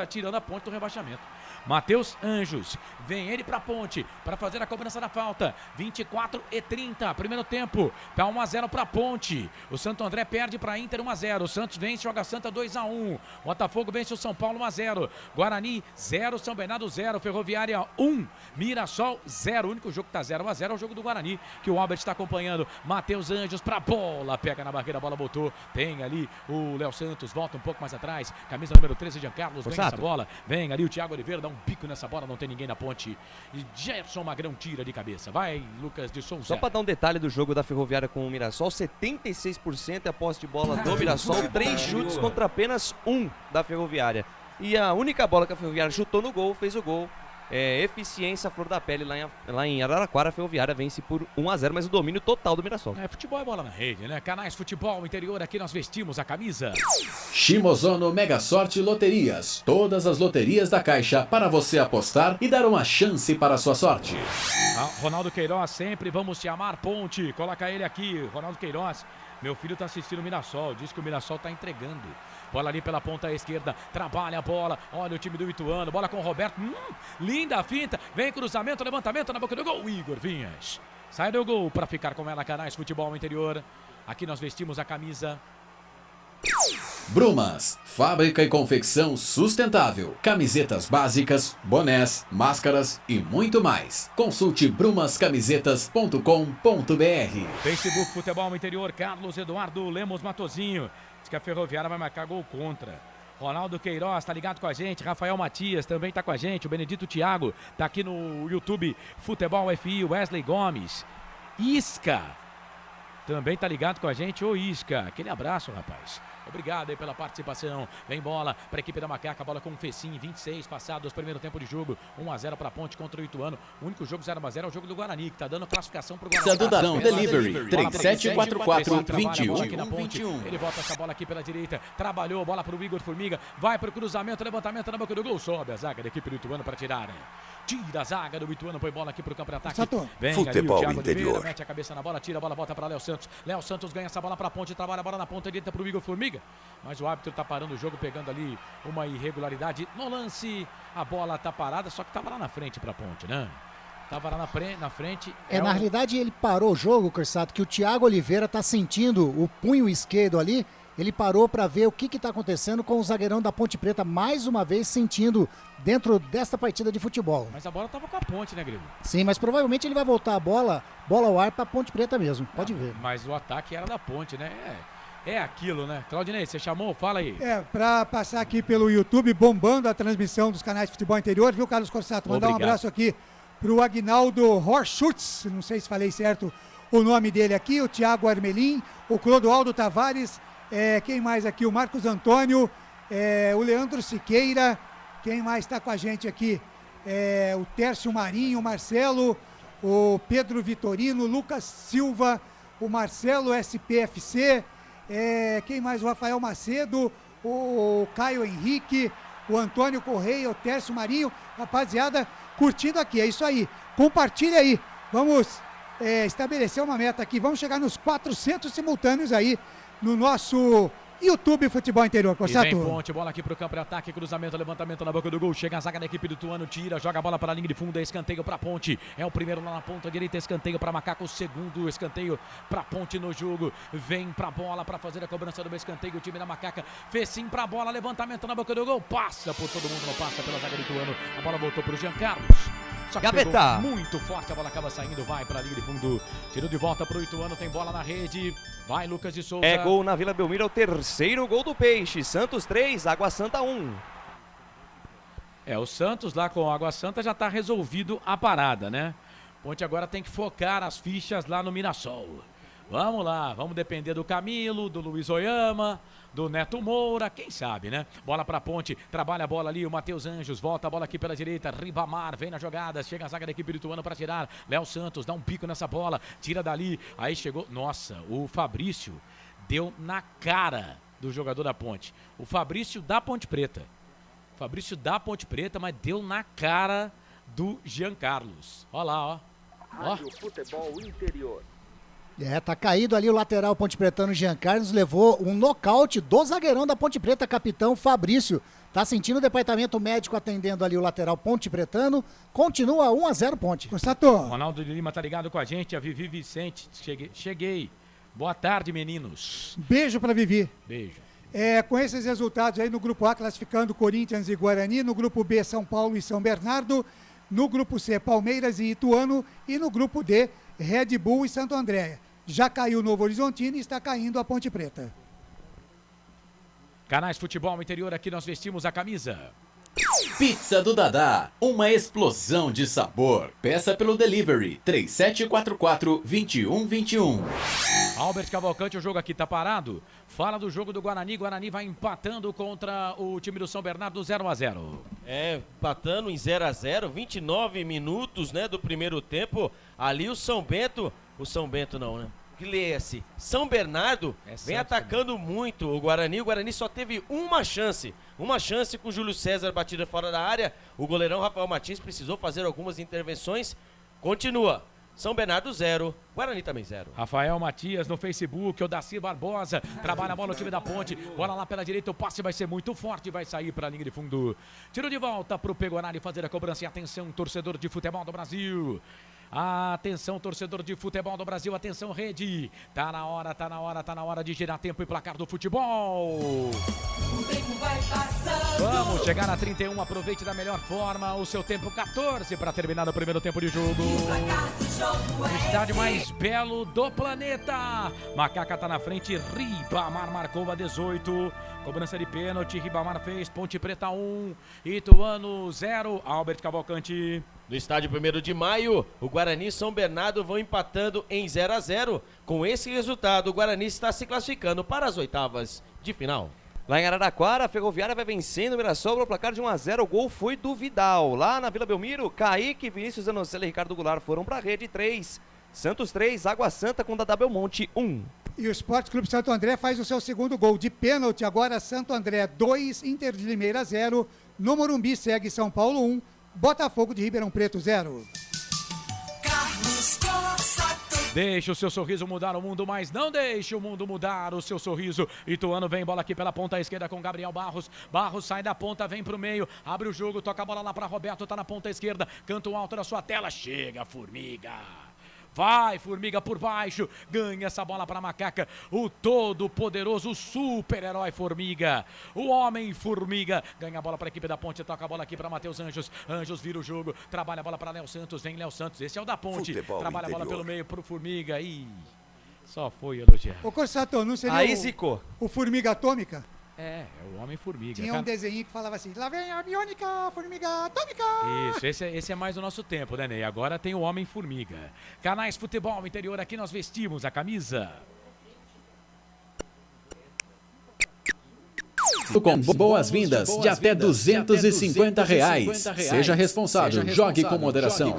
tirando a Ponte do rebaixamento. Matheus Anjos, vem ele pra Ponte, para fazer a cobrança da falta, 24:30, primeiro tempo, tá 1-0 pra Ponte, o Santo André perde pra Inter 1-0, o Santos vence o Água Santa 2-1, Botafogo vence o São Paulo 1-0, Guarani 0, São Bernardo 0, Ferroviária 1, Mirassol 0, o único jogo que tá 0-0 é o jogo do Guarani, que o Albert está acompanhando, Matheus Anjos pra bola, pega na barreira, a bola botou, tem ali o Léo Santos, volta um pouco mais atrás, camisa número 13, Jean Carlos, vem essa bola, vem ali o Thiago Oliveira, dá um bico nessa bola, não tem ninguém na Ponte. E Gerson Magrão tira de cabeça. Vai, Lucas de Souza. Só para dar um detalhe do jogo da Ferroviária com o Mirassol, 76% é a posse de bola do Mirassol, 3 chutes contra apenas 1 da Ferroviária. E a única bola que a Ferroviária chutou no gol, fez o gol. Eficiência flor da pele lá em Araraquara, a Ferroviária vence por 1-0, mas o domínio total do Mirassol. Futebol é bola na rede, né? Canais Futebol Interior, aqui nós vestimos a camisa. Shimozono Mega Sorte Loterias. Todas as loterias da Caixa para você apostar e dar uma chance para a sua sorte. Ronaldo Queiroz, sempre vamos te amar, Ponte. Coloca ele aqui, Ronaldo Queiroz. Meu filho tá assistindo o Mirassol, diz que o Mirassol tá entregando. Bola ali pela ponta esquerda, trabalha a bola, olha o time do Ituano, bola com o Roberto, linda a finta, vem cruzamento, levantamento na boca do gol, Igor Vinhas. Sai do gol para ficar com ela, Canais Futebol Interior. Aqui nós vestimos a camisa. Brumas, fábrica e confecção sustentável, camisetas básicas, bonés, máscaras e muito mais. Consulte brumascamisetas.com.br. Facebook Futebol Interior, Carlos Eduardo Lemos Matozinho. Diz que a Ferroviária vai marcar gol contra. Ronaldo Queiroz tá ligado com a gente, Rafael Matias também tá com a gente, o Benedito Thiago tá aqui no YouTube Futebol FI, Wesley Gomes. Isca também tá ligado com a gente, ô Isca, aquele abraço, rapaz. Obrigado aí pela participação. Vem bola para a equipe da Macaca, bola com o Fecim, 26 passados, primeiro tempo de jogo, 1-0 para a Ponte contra o Ituano. O único jogo 0-0 é o jogo do Guarani, que tá dando classificação pro Guarani. Cidadão Delivery, 3744-2121. Ele volta essa bola aqui pela direita, trabalhou, bola pro Igor Formiga, vai pro cruzamento, levantamento na boca do gol, sobe a zaga da equipe do Ituano para tirar. Tira a zaga do Ituano, põe bola aqui pro campo de ataque. Vem Futebol ali, o Thiago Interior. Oliveira, mete a cabeça na bola, tira a bola, volta para Léo Santos. Léo Santos ganha essa bola para a Ponte, trabalha a bola na ponta direita pro Igor Formiga. Mas o árbitro tá parando o jogo, pegando ali uma irregularidade no lance. A bola tá parada, só que tava lá na frente pra Ponte, né? Tava lá na frente. Na realidade ele parou o jogo, Corsato, que o Thiago Oliveira tá sentindo o punho esquerdo ali. Ele parou para ver o que está acontecendo com o zagueirão da Ponte Preta, mais uma vez sentindo dentro desta partida de futebol. Mas a bola tava com a Ponte, né, Grilo? Sim, mas provavelmente ele vai voltar a bola ao ar para a Ponte Preta mesmo, pode ver. Mas o ataque era da Ponte, né? É aquilo, né? Claudinei, você chamou? Fala aí. Para passar aqui pelo YouTube, bombando a transmissão dos canais de futebol interior, viu, Carlos Corsato? Mandar um abraço aqui pro Agnaldo Horschutz, não sei se falei certo o nome dele aqui, o Thiago Armelin, o Clodoaldo Tavares, quem mais aqui? O Marcos Antônio, o Leandro Siqueira, quem mais está com a gente aqui? O Tércio Marinho, o Marcelo, o Pedro Vitorino, o Lucas Silva, o Marcelo SPFC, quem mais? O Rafael Macedo, o Caio Henrique, o Antônio Correia, o Tércio Marinho, rapaziada, curtindo aqui, é isso aí, compartilha aí, vamos estabelecer uma meta aqui, vamos chegar nos 400 simultâneos aí no nosso YouTube Futebol Interior, Corsato. E vem Ponte, bola aqui pro campo de ataque, cruzamento, levantamento na boca do gol, chega a zaga da equipe do Ituano, tira, joga a bola para a linha de fundo, é escanteio para Ponte, é o primeiro lá na ponta direita, escanteio para Macaco, o segundo escanteio para Ponte no jogo, vem pra bola para fazer a cobrança do escanteio, o time da Macaca fez sim pra bola, levantamento na boca do gol, passa por todo mundo, não passa pela zaga do Ituano, a bola voltou pro Jean Carlos. Só que pegou muito forte, a bola acaba saindo, vai para a linha de fundo, tirou de volta pro Ituano, tem bola na rede, vai Lucas de Souza. É gol na Vila Belmiro, é o terceiro gol do Peixe, Santos 3, Água Santa 1. O Santos lá com Água Santa já tá resolvido a parada, né? Ponte agora tem que focar as fichas lá no Mirassol. Vamos lá, vamos depender do Camilo, do Luiz Oyama, do Neto Moura, quem sabe, né? Bola pra Ponte, trabalha a bola ali, o Matheus Anjos, volta a bola aqui pela direita, Ribamar, vem na jogada, chega a zaga da equipe do Ituano pra tirar, Léo Santos dá um pico nessa bola, tira dali, aí chegou, nossa, o Fabrício deu na cara do jogador da Ponte, o Fabrício da Ponte Preta, mas deu na cara do Jean Carlos, olha lá, ó. Rádio Futebol Interior. Tá caído ali o lateral Ponte Pretano Jean Carlos, levou um nocaute do zagueirão da Ponte Preta, capitão Fabrício. Tá sentindo o departamento médico atendendo ali o lateral Ponte Pretano. Continua 1-0 Ponte. Corsato. Ronaldo de Lima tá ligado com a gente, a Vivi Vicente. Cheguei. Boa tarde, meninos. Beijo pra Vivi. Beijo. Com esses resultados aí no grupo A, classificando Corinthians e Guarani, no grupo B, São Paulo e São Bernardo, no grupo C, Palmeiras e Ituano, e no grupo D, Red Bull e Santo André. Já caiu o Novo Horizontino e está caindo a Ponte Preta. Canais Futebol Interior, aqui nós vestimos a camisa. Pizza do Dadá, uma explosão de sabor. Peça pelo delivery 3744-2121. Albert Cavalcante, o jogo aqui tá parado. Fala do jogo do Guarani. Guarani vai empatando contra o time do São Bernardo 0-0. Empatando em 0-0, 29 minutos, né, do primeiro tempo. Ali o São Bento não, né? Gliese, São Bernardo vem atacando muito o Guarani. O Guarani só teve uma chance com o Júlio César batida fora da área. O goleirão Rafael Martins precisou fazer algumas intervenções. Continua São Bernardo 0, Guarani também 0. Rafael Matias no Facebook, o Daci Barbosa, trabalha a bola o time da Ponte, bola lá pela direita, o passe vai ser muito forte, vai sair para a linha de fundo. Tiro de volta para o Peguarani fazer a cobrança e atenção, torcedor de futebol do Brasil. Atenção, torcedor de futebol do Brasil, atenção, rede. Tá na hora de girar tempo e placar do futebol. O tempo vai passando. Vamos chegar a 31, aproveite da melhor forma o seu tempo 14 para terminar o primeiro tempo de jogo. O estádio mais belo do planeta. Macaca tá na frente, Ribamar marcou a 18. Cobrança de pênalti, Ribamar fez, Ponte Preta 1, Ituano 0, Albert Cavalcante. No estádio 1º de Maio, o Guarani e São Bernardo vão empatando em 0-0. Com esse resultado, o Guarani está se classificando para as oitavas de final. Lá em Araraquara, a Ferroviária vai vencendo o Mirassol pelo placar de 1-0. O gol foi do Vidal. Lá na Vila Belmiro, Kaique, Vinícius Zanocelo e Ricardo Goulart foram para a rede 3. Santos 3, Água Santa com Dadá Belmonte 1. E o Esporte Clube Santo André faz o seu segundo gol de pênalti. Agora Santo André 2, Inter de Limeira 0. No Morumbi segue São Paulo 1, Botafogo de Ribeirão Preto 0. Deixa o seu sorriso mudar o mundo, mas não deixe o mundo mudar o seu sorriso. Ituano vem, bola aqui pela ponta esquerda com Gabriel Barros. Barros sai da ponta, vem pro meio, abre o jogo, toca a bola lá para Roberto, tá na ponta esquerda, canto alto da sua tela, chega Formiga. Vai, Formiga por baixo, ganha essa bola para Macaca, o todo poderoso super-herói Formiga, o homem Formiga, ganha a bola para a equipe da Ponte, toca a bola aqui para Matheus Anjos, Anjos vira o jogo, trabalha a bola para Léo Santos, vem Léo Santos, esse é o da Ponte, Futebol trabalha interior. a bola pelo meio pro Formiga e só foi elogiar. Ô Corsato, não seria Aí zicou. o Formiga Atômica? É o homem Formiga. Tinha um desenho que falava assim, lá vem a biônica, formiga atômica. Isso, esse é mais o nosso tempo, né, Ney? Agora tem o Homem Formiga. Canais Futebol Interior, aqui nós vestimos a camisa. Com boas-vindas de até R$250. Seja responsável, jogue com moderação.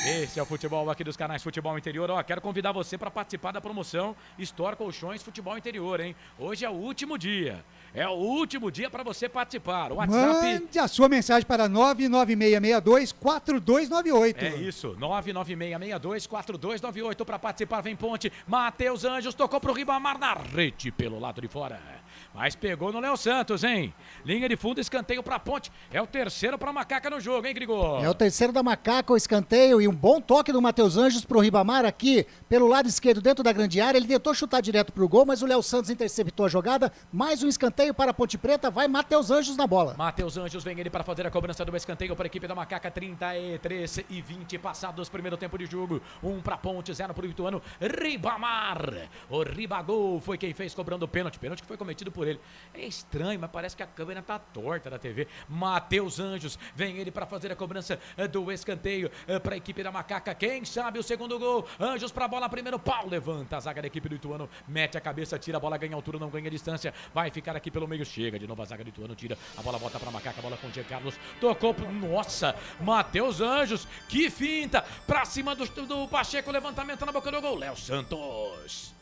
Esse é o futebol aqui dos canais Futebol Interior. Ó, quero convidar você para participar da promoção Store Colchões Futebol Interior, hein? Hoje é o último dia. É o último dia para você participar. O WhatsApp... Mande a sua mensagem para 99662-4298. É isso, 99662-4298 para participar. Vem Ponte, Matheus Anjos tocou pro Ribamar na rede pelo lado de fora. Mas pegou no Léo Santos, hein? Linha de fundo, escanteio pra Ponte. É o terceiro pra Macaca no jogo, hein, Grigor? É o terceiro da Macaca, o escanteio e um bom toque do Matheus Anjos pro Ribamar aqui pelo lado esquerdo dentro da grande área. Ele tentou chutar direto pro gol, mas o Léo Santos interceptou a jogada. Mais um escanteio para a Ponte Preta, vai Matheus Anjos na bola. Matheus Anjos vem ele para fazer a cobrança do escanteio para a equipe da Macaca. 33 e 20 passados primeiro tempo de jogo. 1 para Ponte, 0 para o Ituano. Ribamar, o Ribagol foi quem fez cobrando o pênalti. Pênalti que foi cometido por ele. É estranho, mas parece que a câmera tá torta da TV. Matheus Anjos, vem ele para fazer a cobrança do escanteio para a equipe da Macaca. Quem sabe o segundo gol? Anjos para a bola, primeiro pau, levanta a zaga da equipe do Ituano, mete a cabeça, tira a bola, ganha altura, não ganha distância, vai ficar aqui pelo meio, chega de novo a zaga do Ituano, tira a bola, volta para Macaca, a bola com o Diego Carlos, tocou pro... Nossa, Matheus Anjos, que finta, pra cima do Pacheco, levantamento na boca do gol, Léo Santos.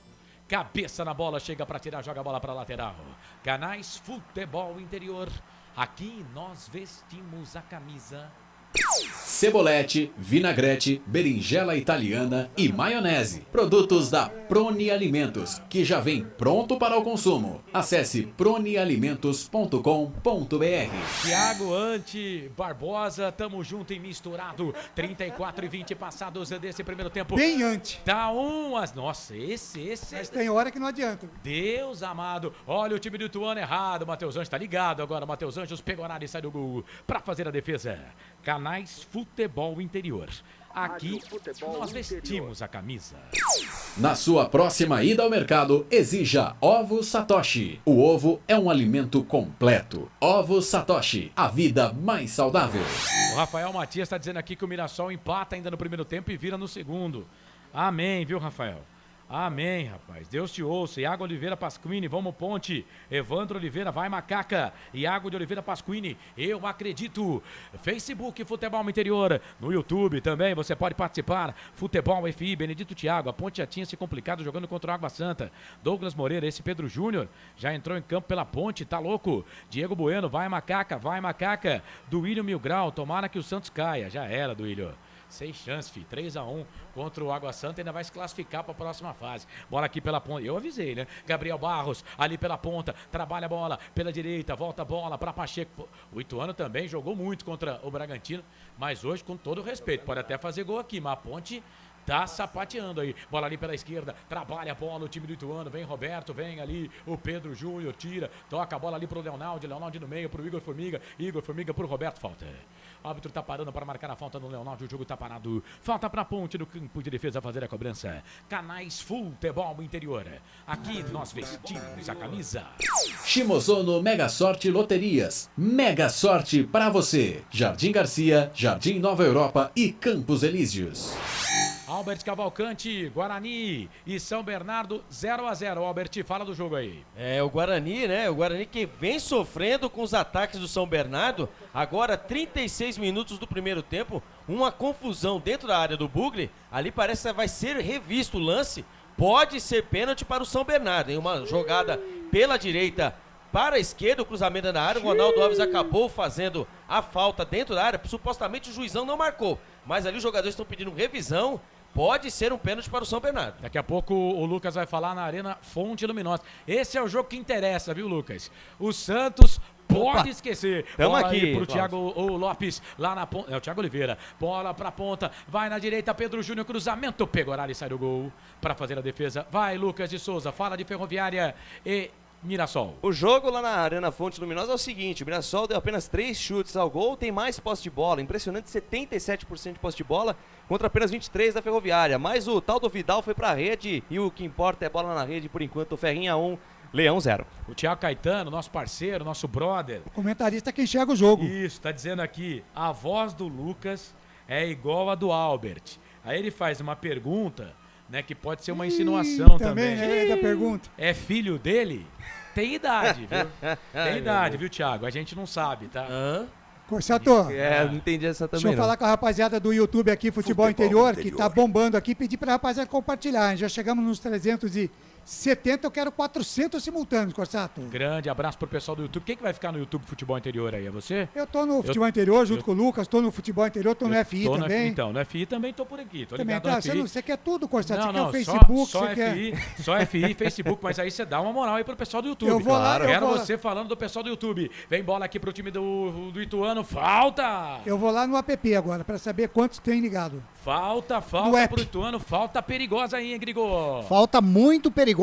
Cabeça na bola, chega para tirar, joga a bola para lateral. Canais Futebol Interior. Aqui nós vestimos a camisa. Cebolete, vinagrete, berinjela italiana e maionese. Produtos da Proni Alimentos, que já vem pronto para o consumo. Acesse pronialimentos.com.br. Thiago Ante Barbosa, tamo junto e misturado. 34 e 20 passados desse primeiro tempo. Bem ante. Tá nossa, esse. Mas tem hora que não adianta. Deus amado. Olha o time do Ituano errado. Matheus Anjos tá ligado agora. Matheus Anjos pegou a área e sai do gol para fazer a defesa. Canais Futebol Interior. Aqui nós vestimos a camisa. Na sua próxima ida ao mercado, exija Ovos Satoshi. O ovo é um alimento completo. Ovos Satoshi, a vida mais saudável. O Rafael Matias está dizendo aqui que o Mirassol empata ainda no primeiro tempo e vira no segundo. Amém, viu, Rafael? Amém, rapaz. Deus te ouça. Iago Oliveira Pasquini, vamos Ponte. Evandro Oliveira, vai Macaca. Iago de Oliveira Pasquini, eu acredito. Facebook Futebol Interior. No YouTube também você pode participar. Futebol FI, Benedito Thiago. A Ponte já tinha se complicado jogando contra o Água Santa. Douglas Moreira, esse Pedro Júnior já entrou em campo pela Ponte, tá louco. Diego Bueno, vai Macaca, vai Macaca. Duílio Mil Grau, tomara que o Santos caia. Já era, Duílio. Sem chance, filho. 3-1 contra o Água Santa, ainda vai se classificar para a próxima fase. Bola aqui pela ponta. Eu avisei, né? Gabriel Barros, ali pela ponta, trabalha a bola pela direita, volta a bola para Pacheco. O Ituano também jogou muito contra o Bragantino, mas hoje, com todo o respeito, pode até fazer gol aqui, mas a Ponte tá sapateando aí. Bola ali pela esquerda, trabalha a bola o time do Ituano. Vem Roberto, vem ali o Pedro Júnior, tira, toca a bola ali pro Leonardo no meio, pro Igor Formiga pro Roberto, falta. O árbitro tá parando para marcar a falta do Leonardo, o jogo tá parado. Falta pra Ponte do campo de defesa fazer a cobrança. Canais Futebol Interior. Aqui nós vestimos a camisa. Shimozono Mega Sorte Loterias. Mega Sorte pra você. Jardim Garcia, Jardim Nova Europa e Campos Elíseos. Albert Cavalcante, Guarani e São Bernardo 0-0. Albert, fala do jogo aí. É, o Guarani, né? O Guarani que vem sofrendo com os ataques do São Bernardo. Agora, 36 minutos do primeiro tempo, uma confusão dentro da área do Bugli. Ali parece que vai ser revisto o lance. Pode ser pênalti para o São Bernardo, em uma jogada pela direita para a esquerda, o cruzamento na área. O Ronaldo Alves acabou fazendo a falta dentro da área. Supostamente o juizão não marcou, mas ali os jogadores estão pedindo revisão. Pode ser um pênalti para o São Bernardo. Daqui a pouco o Lucas vai falar na Arena Fonte Luminosa. Esse é o jogo que interessa, viu, Lucas? O Santos pode esquecer. Tamo aqui pro Thiago Lopes, lá na ponta. É o Thiago Oliveira. Bola pra ponta. Vai na direita, Pedro Júnior, cruzamento. Pegou a área e sai do gol para fazer a defesa. Vai, Lucas de Souza. Fala de Ferroviária e Mirassol. O jogo lá na Arena Fonte Luminosa é o seguinte: o Mirassol deu apenas 3 chutes ao gol, tem mais posse de bola, impressionante, 77% de posse de bola contra apenas 23% da Ferroviária, mas o tal do Vidal foi pra rede e o que importa é bola na rede por enquanto. O Ferrinha 1, Leão 0. O Thiago Caetano, nosso parceiro, nosso brother. O comentarista que enxerga o jogo. Isso, tá dizendo aqui, a voz do Lucas é igual a do Albert. Aí ele faz uma pergunta, né, que pode ser uma insinuação também. É da pergunta. É filho dele? Tem idade, viu? Tem idade, viu, Thiago? A gente não sabe, tá? Corsato, não entendi essa também. deixa eu falar com a rapaziada do YouTube aqui, Futebol Interior, que tá bombando aqui, pedir pra rapaziada compartilhar. Já chegamos nos 370, eu quero 400 simultâneos, Corsato. Grande abraço pro pessoal do YouTube. Quem que vai ficar no YouTube Futebol Interior aí? É você? Eu tô no Futebol Interior junto com o Lucas, tô no Futebol Interior, tô no FI também. Então, no FI também tô por aqui. Tô também ligado no FI. Você quer tudo, Corsato? Você quer Não, o Facebook? só FI, só FI, Facebook, mas aí você dá uma moral aí pro pessoal do YouTube. Eu vou lá, Quero você falando do pessoal do YouTube. Vem bola aqui pro time do Ituano, falta! Eu vou lá no app agora, pra saber quantos tem ligado. Falta pro Ituano, falta perigosa aí, hein, Grigor? Falta muito perigosa.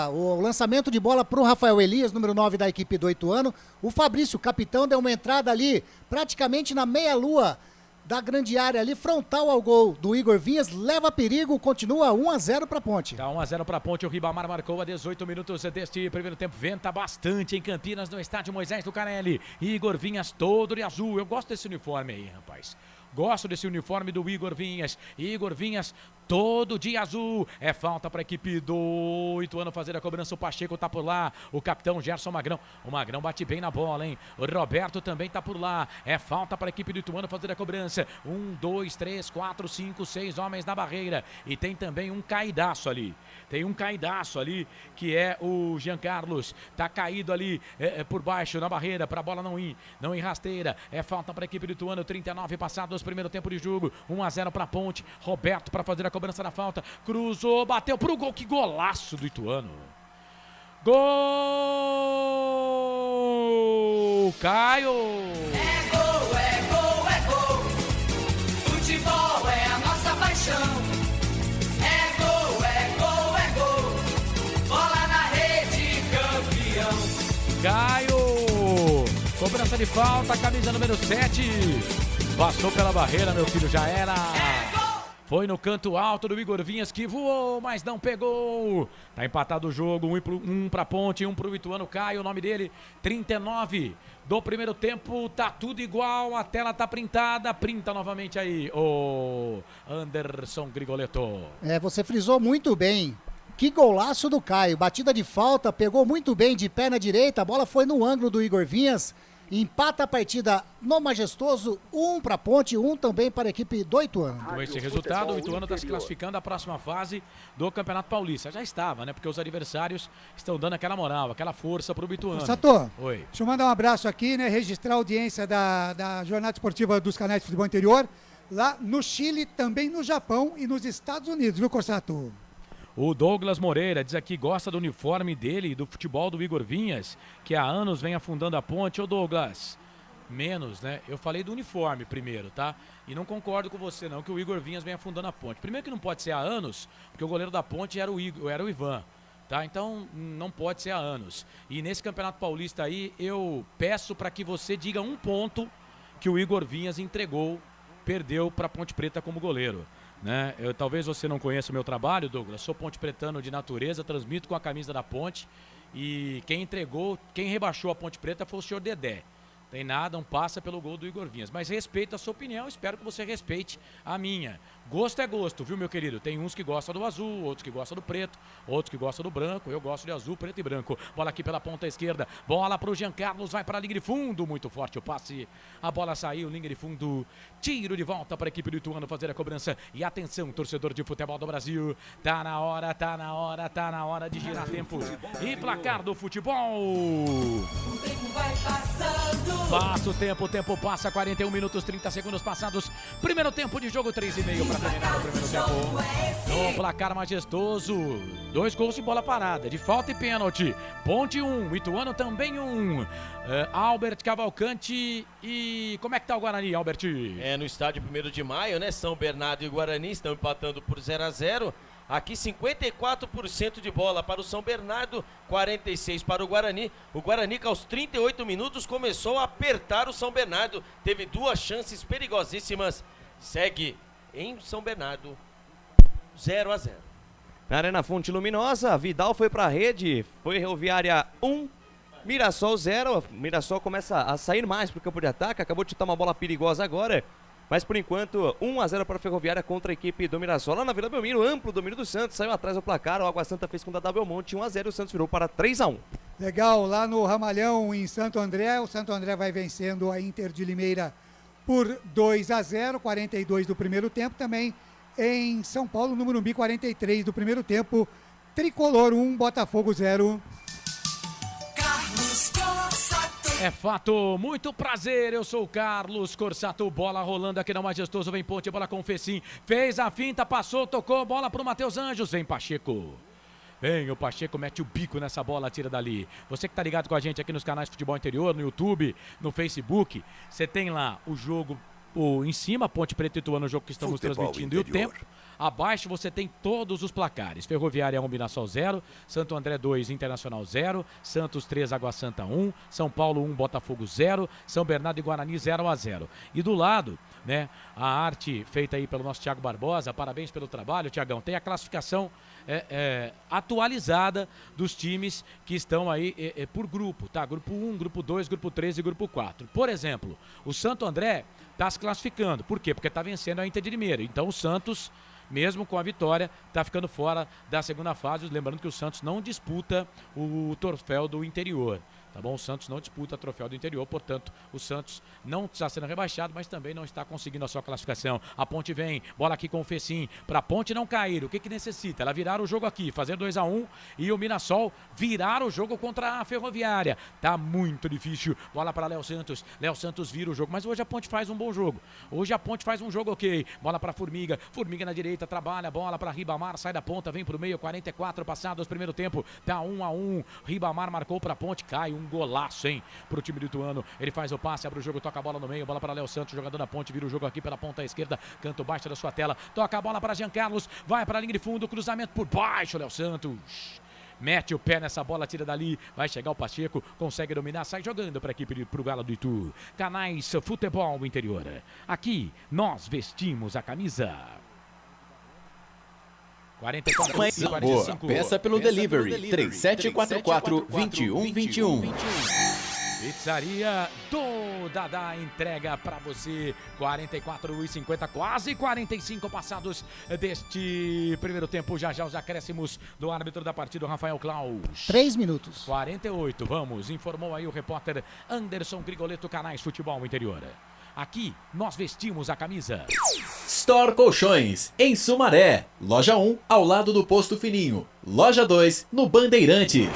O lançamento de bola pro Rafael Elias, número 9 da equipe do Ituano. O Fabrício, capitão, deu uma entrada ali, praticamente na meia-lua da grande área ali, frontal ao gol do Igor Vinhas, leva perigo, continua 1-0 pra Ponte. Tá 1-0 pra Ponte, o Ribamar marcou a 18 minutos deste primeiro tempo. Venta bastante em Campinas, no estádio Moisés do Carelli. Igor Vinhas todo de azul. Eu gosto desse uniforme aí, rapaz. Gosto desse uniforme do Igor Vinhas. Igor Vinhas todo de azul. É falta para a equipe do Ituano fazer a cobrança. O Pacheco tá por lá. O capitão Gerson Magrão. O Magrão bate bem na bola, hein? O Roberto também tá por lá. É falta para a equipe do Ituano fazer a cobrança. 1, 2, 3, 4, 5, 6 homens na barreira. E tem também um caidaço ali. Tem um caidaço ali, que é o Jean Carlos. Tá caído ali por baixo na barreira para a bola não ir rasteira. É falta para a equipe do Ituano. 39 passados, primeiro tempo de jogo. 1-0 para a Ponte. Roberto para fazer a cobrança da falta. Cruzou, bateu pro gol. Que golaço do Ituano. Gol! Caio! É gol, é gol, é gol. Futebol é a nossa paixão. É gol, é gol, é gol. Bola na rede, campeão. Caio! Cobrança de falta, camisa número 7. Passou pela barreira, meu filho, já era. Foi no canto alto do Igor Vinhas, que voou, mas não pegou. Tá empatado o jogo, um pra Ponte, um pro Ituano. Caio, o nome dele, 39 do primeiro tempo. Tá tudo igual, a tela tá printada. Printa novamente aí, o Anderson Grigoletto. Você frisou muito bem. Que golaço do Caio, batida de falta, pegou muito bem de pé na direita. A bola foi no ângulo do Igor Vinhas. Empata a partida no Majestoso, 1 para a Ponte, 1 também para a equipe do Ituano. Com esse resultado, o Ituano está se classificando à próxima fase do Campeonato Paulista. Já estava, né? Porque os adversários estão dando aquela moral, aquela força para o Ituano. Sato, oi. Deixa eu mandar um abraço aqui, né? Registrar a audiência da Jornada Esportiva dos Canais de Futebol Interior. lá no Chile, também no Japão e nos Estados Unidos, viu, Corsato? O Douglas Moreira diz aqui, gosta do uniforme dele e do futebol do Igor Vinhas, que há anos vem afundando a ponte. Ô Douglas, menos, né? Eu falei do uniforme primeiro, tá? E não concordo com você não, que o Igor Vinhas vem afundando a ponte. Primeiro que não pode ser há anos, porque o goleiro da ponte era o Ivan, tá? Então não pode ser há anos. E nesse Campeonato Paulista aí, eu peço para que você diga um ponto que o Igor Vinhas perdeu para Ponte Preta como goleiro. Né? Talvez você não conheça o meu trabalho, Douglas. Sou ponte pretano de natureza, transmito com a camisa da Ponte. E quem rebaixou a Ponte Preta foi o senhor Dedé. Tem nada, não passa pelo gol do Igor Vinhas. Mas respeito a sua opinião, espero que você respeite a minha. Gosto é gosto, viu, meu querido? Tem uns que gostam do azul, outros que gostam do preto, outros que gostam do branco. Eu gosto de azul, preto e branco. Bola aqui pela ponta esquerda. Bola pro Jean Carlos, vai para a linha de fundo. Muito forte o passe. A bola saiu, linha de fundo. Tiro de volta para a equipe do Ituano fazer a cobrança. E atenção, torcedor de futebol do Brasil. Tá na hora de girar tempo. E placar do futebol. O tempo vai passando. Passa o tempo passa, 41 minutos, 30 segundos passados. Primeiro tempo de jogo, 3,5 para terminar o primeiro tempo. No placar majestoso, 2 gols de bola parada, de falta e pênalti. Ponte 1, Ituano também 1. Albert Cavalcante e como é que tá o Guarani, Albert? No estádio 1º de Maio, né? São Bernardo e Guarani estão empatando por 0-0. Aqui 54% de bola para o São Bernardo, 46% para o Guarani. O Guarani que aos 38 minutos começou a apertar o São Bernardo. Teve 2 chances perigosíssimas. Segue em São Bernardo 0-0. Na Arena Fonte Luminosa, Vidal foi para a rede. Foi Ferroviária 1, Mirassol 0. Mirassol começa a sair mais para o campo de ataque. Acabou de chutar uma bola perigosa agora. Mas por enquanto, 1-0 para a Ferroviária contra a equipe do Mirassol. Lá na Vila Belmiro, amplo domínio do Santos, saiu atrás do placar. O Água Santa fez com o Dadá Belmonte, 1-0. O Santos virou para 3-1. Legal, lá no Ramalhão, em Santo André. O Santo André vai vencendo a Inter de Limeira por 2-0, 42 do primeiro tempo. Também em São Paulo, no Morumbi, 43 do primeiro tempo. Tricolor 1, Botafogo 0. É fato, muito prazer, eu sou o Carlos Corsato, bola rolando aqui no Majestoso, vem Ponte, bola com o Fecim, fez a finta, passou, tocou, bola pro Matheus Anjos, vem Pacheco. Vem, o Pacheco mete o bico nessa bola, tira dali. Você que tá ligado com a gente aqui nos canais Futebol Interior, no YouTube, no Facebook, você tem lá o jogo em cima, Ponte Preta e Ituano, o jogo que estamos transmitindo, interior. E o tempo. Abaixo você tem todos os placares. Ferroviária 1, Mirassol 0, Santo André 2, Internacional 0, Santos 3, Água Santa 1, São Paulo 1, Botafogo 0, São Bernardo e Guarani 0-0. E do lado, né, a arte feita aí pelo nosso Thiago Barbosa, parabéns pelo trabalho, Thiagão, tem a classificação atualizada dos times que estão aí por grupo, tá? Grupo 1, Grupo 2, Grupo 3 e Grupo 4. Por exemplo, o Santo André está se classificando. Por quê? Porque está vencendo a Inter de Limeira. Então o Santos, mesmo com a vitória, está ficando fora da segunda fase. Lembrando que o Santos não disputa o troféu do interior. Tá bom? O Santos não disputa o troféu do interior, portanto, o Santos não está sendo rebaixado, mas também não está conseguindo a sua classificação. A Ponte vem, bola aqui com o Fecim, para a Ponte não cair. O que necessita? Ela virar o jogo aqui, fazer 2-1 e o Mirassol virar o jogo contra a Ferroviária. Tá muito difícil. Bola para Léo Santos. Léo Santos vira o jogo, mas hoje a Ponte faz um bom jogo. Hoje a Ponte faz um jogo ok. Bola para Formiga. Formiga na direita, trabalha, bola para Ribamar, sai da ponta, vem pro meio, 44 passados, primeiro tempo, tá 1-1. Ribamar marcou para a Ponte, cai um golaço, hein, pro time do Ituano. Ele faz o passe, abre o jogo, toca a bola no meio, bola para Léo Santos, jogador da Ponte, vira o jogo aqui pela ponta esquerda, canto baixo da sua tela, toca a bola para Jean Carlos, vai para a linha de fundo, cruzamento por baixo, Léo Santos. Mete o pé nessa bola, tira dali, vai chegar o Pacheco, consegue dominar, sai jogando para a equipe pro Galo do Itu. Canais Futebol Interior. Aqui nós vestimos a camisa. 44 e 45. Peça pelo delivery 3744-2121. Pizzaria do Dadá entrega pra você 44,50, quase 45 passados deste primeiro tempo. Já os acréscimos do árbitro da partida, Rafael Klaus. 3 minutos. 48, vamos, informou aí o repórter Anderson Grigoleto, Canais Futebol Interior. Aqui nós vestimos a camisa. Store Colchões, em Sumaré. Loja 1, ao lado do Posto Fininho. Loja 2, no Bandeirantes.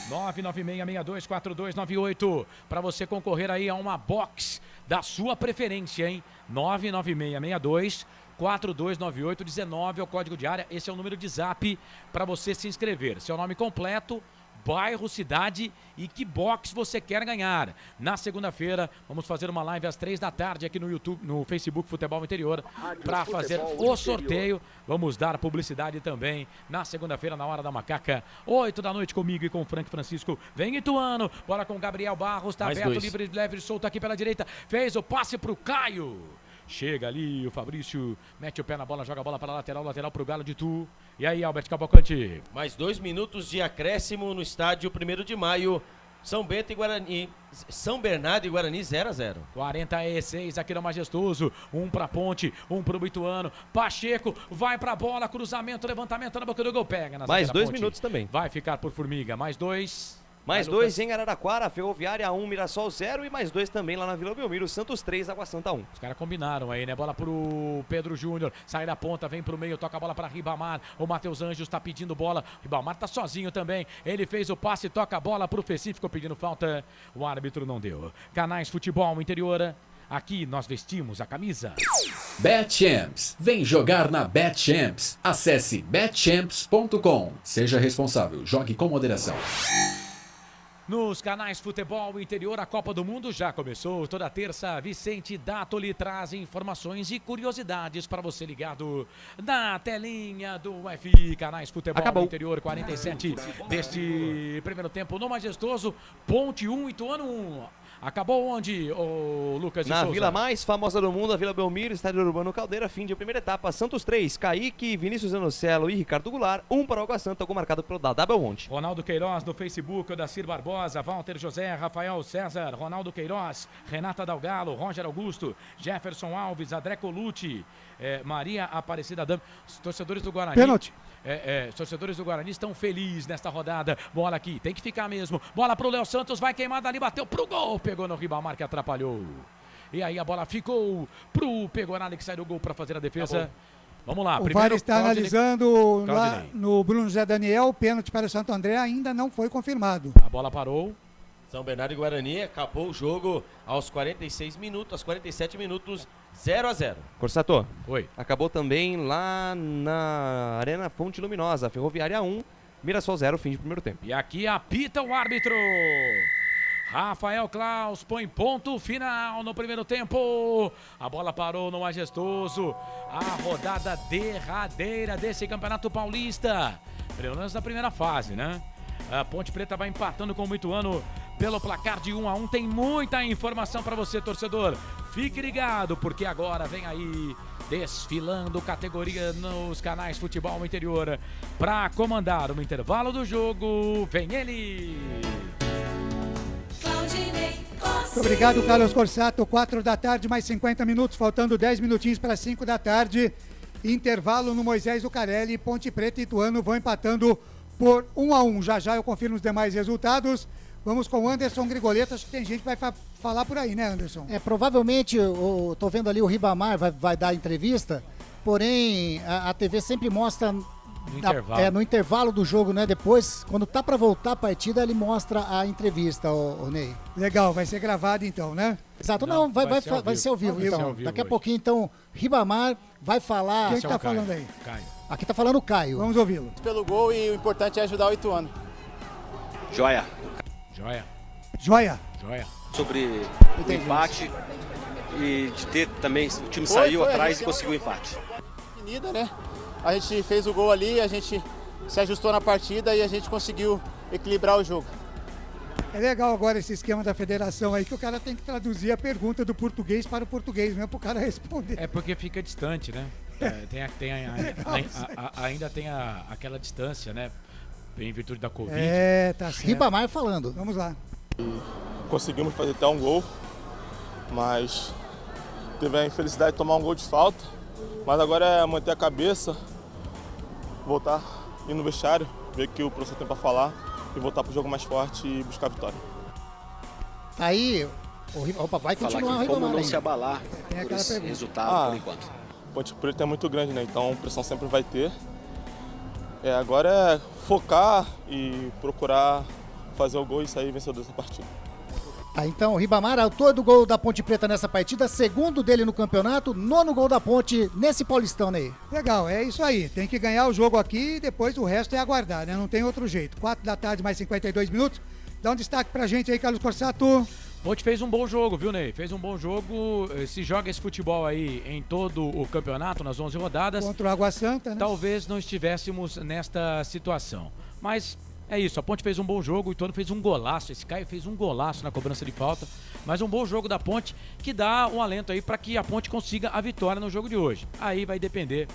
996624298 para você concorrer aí a uma box da sua preferência, hein? 99662429819 é o código de área, esse é o número de zap para você se inscrever. Seu nome completo, bairro, cidade e que box você quer ganhar. Na segunda-feira, vamos fazer uma live às 3 da tarde aqui no YouTube, no Facebook Futebol Interior, para fazer o sorteio. Vamos dar publicidade também na segunda-feira, na hora da macaca, 8 da noite comigo e com o Frank Francisco. Vem Ituano, bola com o Gabriel Barros, tá Mais aberto, dois. livre, leve, solto aqui pela direita. Fez o passe pro Caio. Chega ali, o Fabrício mete o pé na bola, joga a bola para a lateral pro Galo de Itu. E aí, Albert Cavalcante? Mais 2 minutos de acréscimo no estádio 1º de maio. São Bento e Guarani. São Bernardo e Guarani 0-0. 46 aqui no Majestoso. Um pra Ponte, um pro Ituano. Pacheco vai pra bola, cruzamento, levantamento na boca do gol. Pega na Mais zagueira 2 Ponte. minutos também. Vai ficar por Formiga. Mais 2. Mais Vai, 2 Lucas. em Araraquara, Ferroviária 1, Mirassol 0 e mais 2 também lá na Vila Belmiro, Santos 3, Água Santa 1. Os caras combinaram aí, né? Bola pro Pedro Júnior, sai da ponta, vem pro meio, toca a bola pra Ribamar. O Matheus Anjos tá pedindo bola. Ribamar tá sozinho também. Ele fez o passe, toca a bola pro Feci, ficou pedindo falta. O árbitro não deu. Canais Futebol Interior. Aqui nós vestimos a camisa. BetChamps. Vem jogar na BetChamps. Acesse betchamps.com. Seja responsável. Jogue com moderação. Nos canais Futebol Interior, a Copa do Mundo já começou. Toda terça, Vicente Dátoli traz informações e curiosidades para você ligado na telinha do UFI. Canais Futebol Interior, 47 deste primeiro tempo no Majestoso. Ponte 1, Ituano 1. Acabou onde, o Lucas de Na Souza? Vila mais famosa do mundo, a Vila Belmiro, Estádio Urbano Caldeira, fim de primeira etapa. Santos 3, Kaique, Vinícius Anocelo e Ricardo Goulart. 1 para o Água Santa, gol marcado pelo Dadá Belmonte. Ronaldo Queiroz no Facebook, Odacir Barbosa, Walter José, Rafael César, Ronaldo Queiroz, Renata Dalgalo, Roger Augusto, Jefferson Alves, André Colucci, Maria Aparecida Dama. Os torcedores do Guarani. Pênalti. Os torcedores do Guarani estão felizes nesta rodada. Bola aqui, tem que ficar mesmo. Bola pro Léo Santos, vai queimada ali, bateu pro gol. Pegou no Ribamar que atrapalhou. E aí a bola ficou pro Pegorali que sai do gol para fazer a defesa. Vamos lá, O VAR está analisando lá Claudinei. no Bruno José Daniel. O pênalti para o Santo André ainda não foi confirmado. A bola parou. São Bernardo e Guarani, acabou o jogo aos 46 minutos, aos 47 minutos, 0-0. Corsato. Oi. Acabou também lá na Arena Fonte Luminosa, Ferroviária 1, Mirassol 0, fim de primeiro tempo. E aqui apita o árbitro. Rafael Klaus põe ponto final no primeiro tempo. A bola parou no Majestoso. A rodada derradeira desse Campeonato Paulista. Pelo menos na primeira fase, né? A Ponte Preta vai empatando com o Ituano pelo placar de 1-1. Tem muita informação para você, torcedor. Fique ligado, porque agora vem aí desfilando categoria nos canais Futebol Interior. Para comandar o intervalo do jogo, vem ele. Muito obrigado, Carlos Corsato. 4 da tarde, mais 50 minutos, faltando 10 minutinhos para 5 da tarde. Intervalo no Moisés Zucarelli. Ponte Preta e Ituano vão empatando por 1-1. Já já eu confirmo os demais resultados. Vamos com o Anderson Grigoleta. Acho que tem gente que vai falar por aí, né, Anderson? Provavelmente, tô vendo ali o Ribamar vai dar entrevista, porém a TV sempre mostra no intervalo do jogo, né? Depois, quando tá para voltar a partida, ele mostra a entrevista, o Ney. Legal, vai ser gravado então, né? Exato, não, vai ser ao vivo então. Daqui a pouquinho, então, Ribamar vai falar. Quem tá falando aí? Caio. Aqui tá falando o Caio. Vamos ouvi-lo. Pelo gol, e o importante é ajudar o Ituano. Joia. Joia. Sobre o empate e de ter também, o time saiu atrás e conseguiu o empate. Definida, né? A gente fez o gol ali, a gente se ajustou na partida e a gente conseguiu equilibrar o jogo. É legal agora esse esquema da federação aí, que o cara tem que traduzir a pergunta do português para o português, mesmo para o cara responder. É porque fica distante, né? Ainda tem aquela distância, né? Em virtude da Covid. Tá certo. Ribamar falando. Vamos lá. Conseguimos fazer até um gol, mas teve a infelicidade de tomar um gol de falta. Mas agora é manter a cabeça, voltar, ir no vestiário, ver o que o professor tem para falar e voltar para o jogo mais forte e buscar a vitória. Aí, opa, vai continuar o como não se abalar por esse pergunta. resultado por enquanto. Ponte Preta é muito grande, né? Então pressão sempre vai ter. Agora é focar e procurar fazer o gol e sair vencedor dessa partida. Então, o Ribamar, autor do gol da Ponte Preta nessa partida, segundo dele no campeonato, 9º gol da Ponte nesse Paulistão, Ney. Legal, é isso aí. Tem que ganhar o jogo aqui e depois o resto é aguardar, né? Não tem outro jeito. 4 da tarde, mais 52 minutos. Dá um destaque pra gente aí, Carlos Corsato. Ponte fez um bom jogo, viu, Ney? Fez um bom jogo. Se joga esse futebol aí em todo o campeonato, nas 11 rodadas. Contra o Água Santa, né? Talvez não estivéssemos nesta situação. Mas é isso, a Ponte fez um bom jogo, o Ituano fez um golaço. Esse Caio fez um golaço na cobrança de falta. Mas um bom jogo da Ponte que dá um alento aí para que a Ponte consiga a vitória no jogo de hoje. Aí vai depender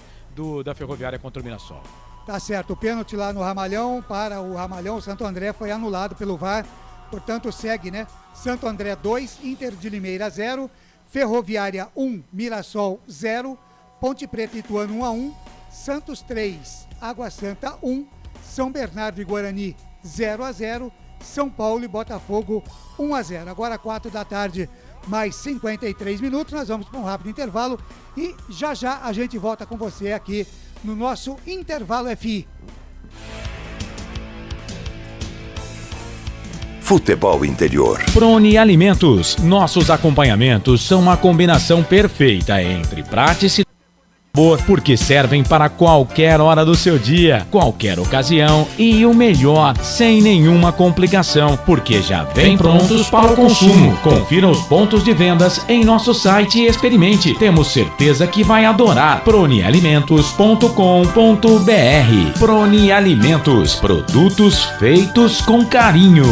da Ferroviária contra o Mirassol. Tá certo, o pênalti lá no Ramalhão, para o Ramalhão, o Santo André foi anulado pelo VAR. Portanto, segue, né? Santo André 2, Inter de Limeira 0, Ferroviária 1, Mirassol 0, Ponte Preta e Ituano 1-1, Santos 3, Água Santa 1, São Bernardo e Guarani 0-0, São Paulo e Botafogo 1-0. Agora 4 da tarde, mais 53 minutos, nós vamos para um rápido intervalo e já a gente volta com você aqui no nosso Intervalo FI. Futebol Interior. Prone Alimentos. Nossos acompanhamentos são uma combinação perfeita entre praticidade e sabor, porque servem para qualquer hora do seu dia, qualquer ocasião e o melhor, sem nenhuma complicação, porque já vem prontos para o consumo. Confira os pontos de vendas em nosso site e experimente. Temos certeza que vai adorar. pronealimentos.com.br. Prone Alimentos. Produtos feitos com carinho.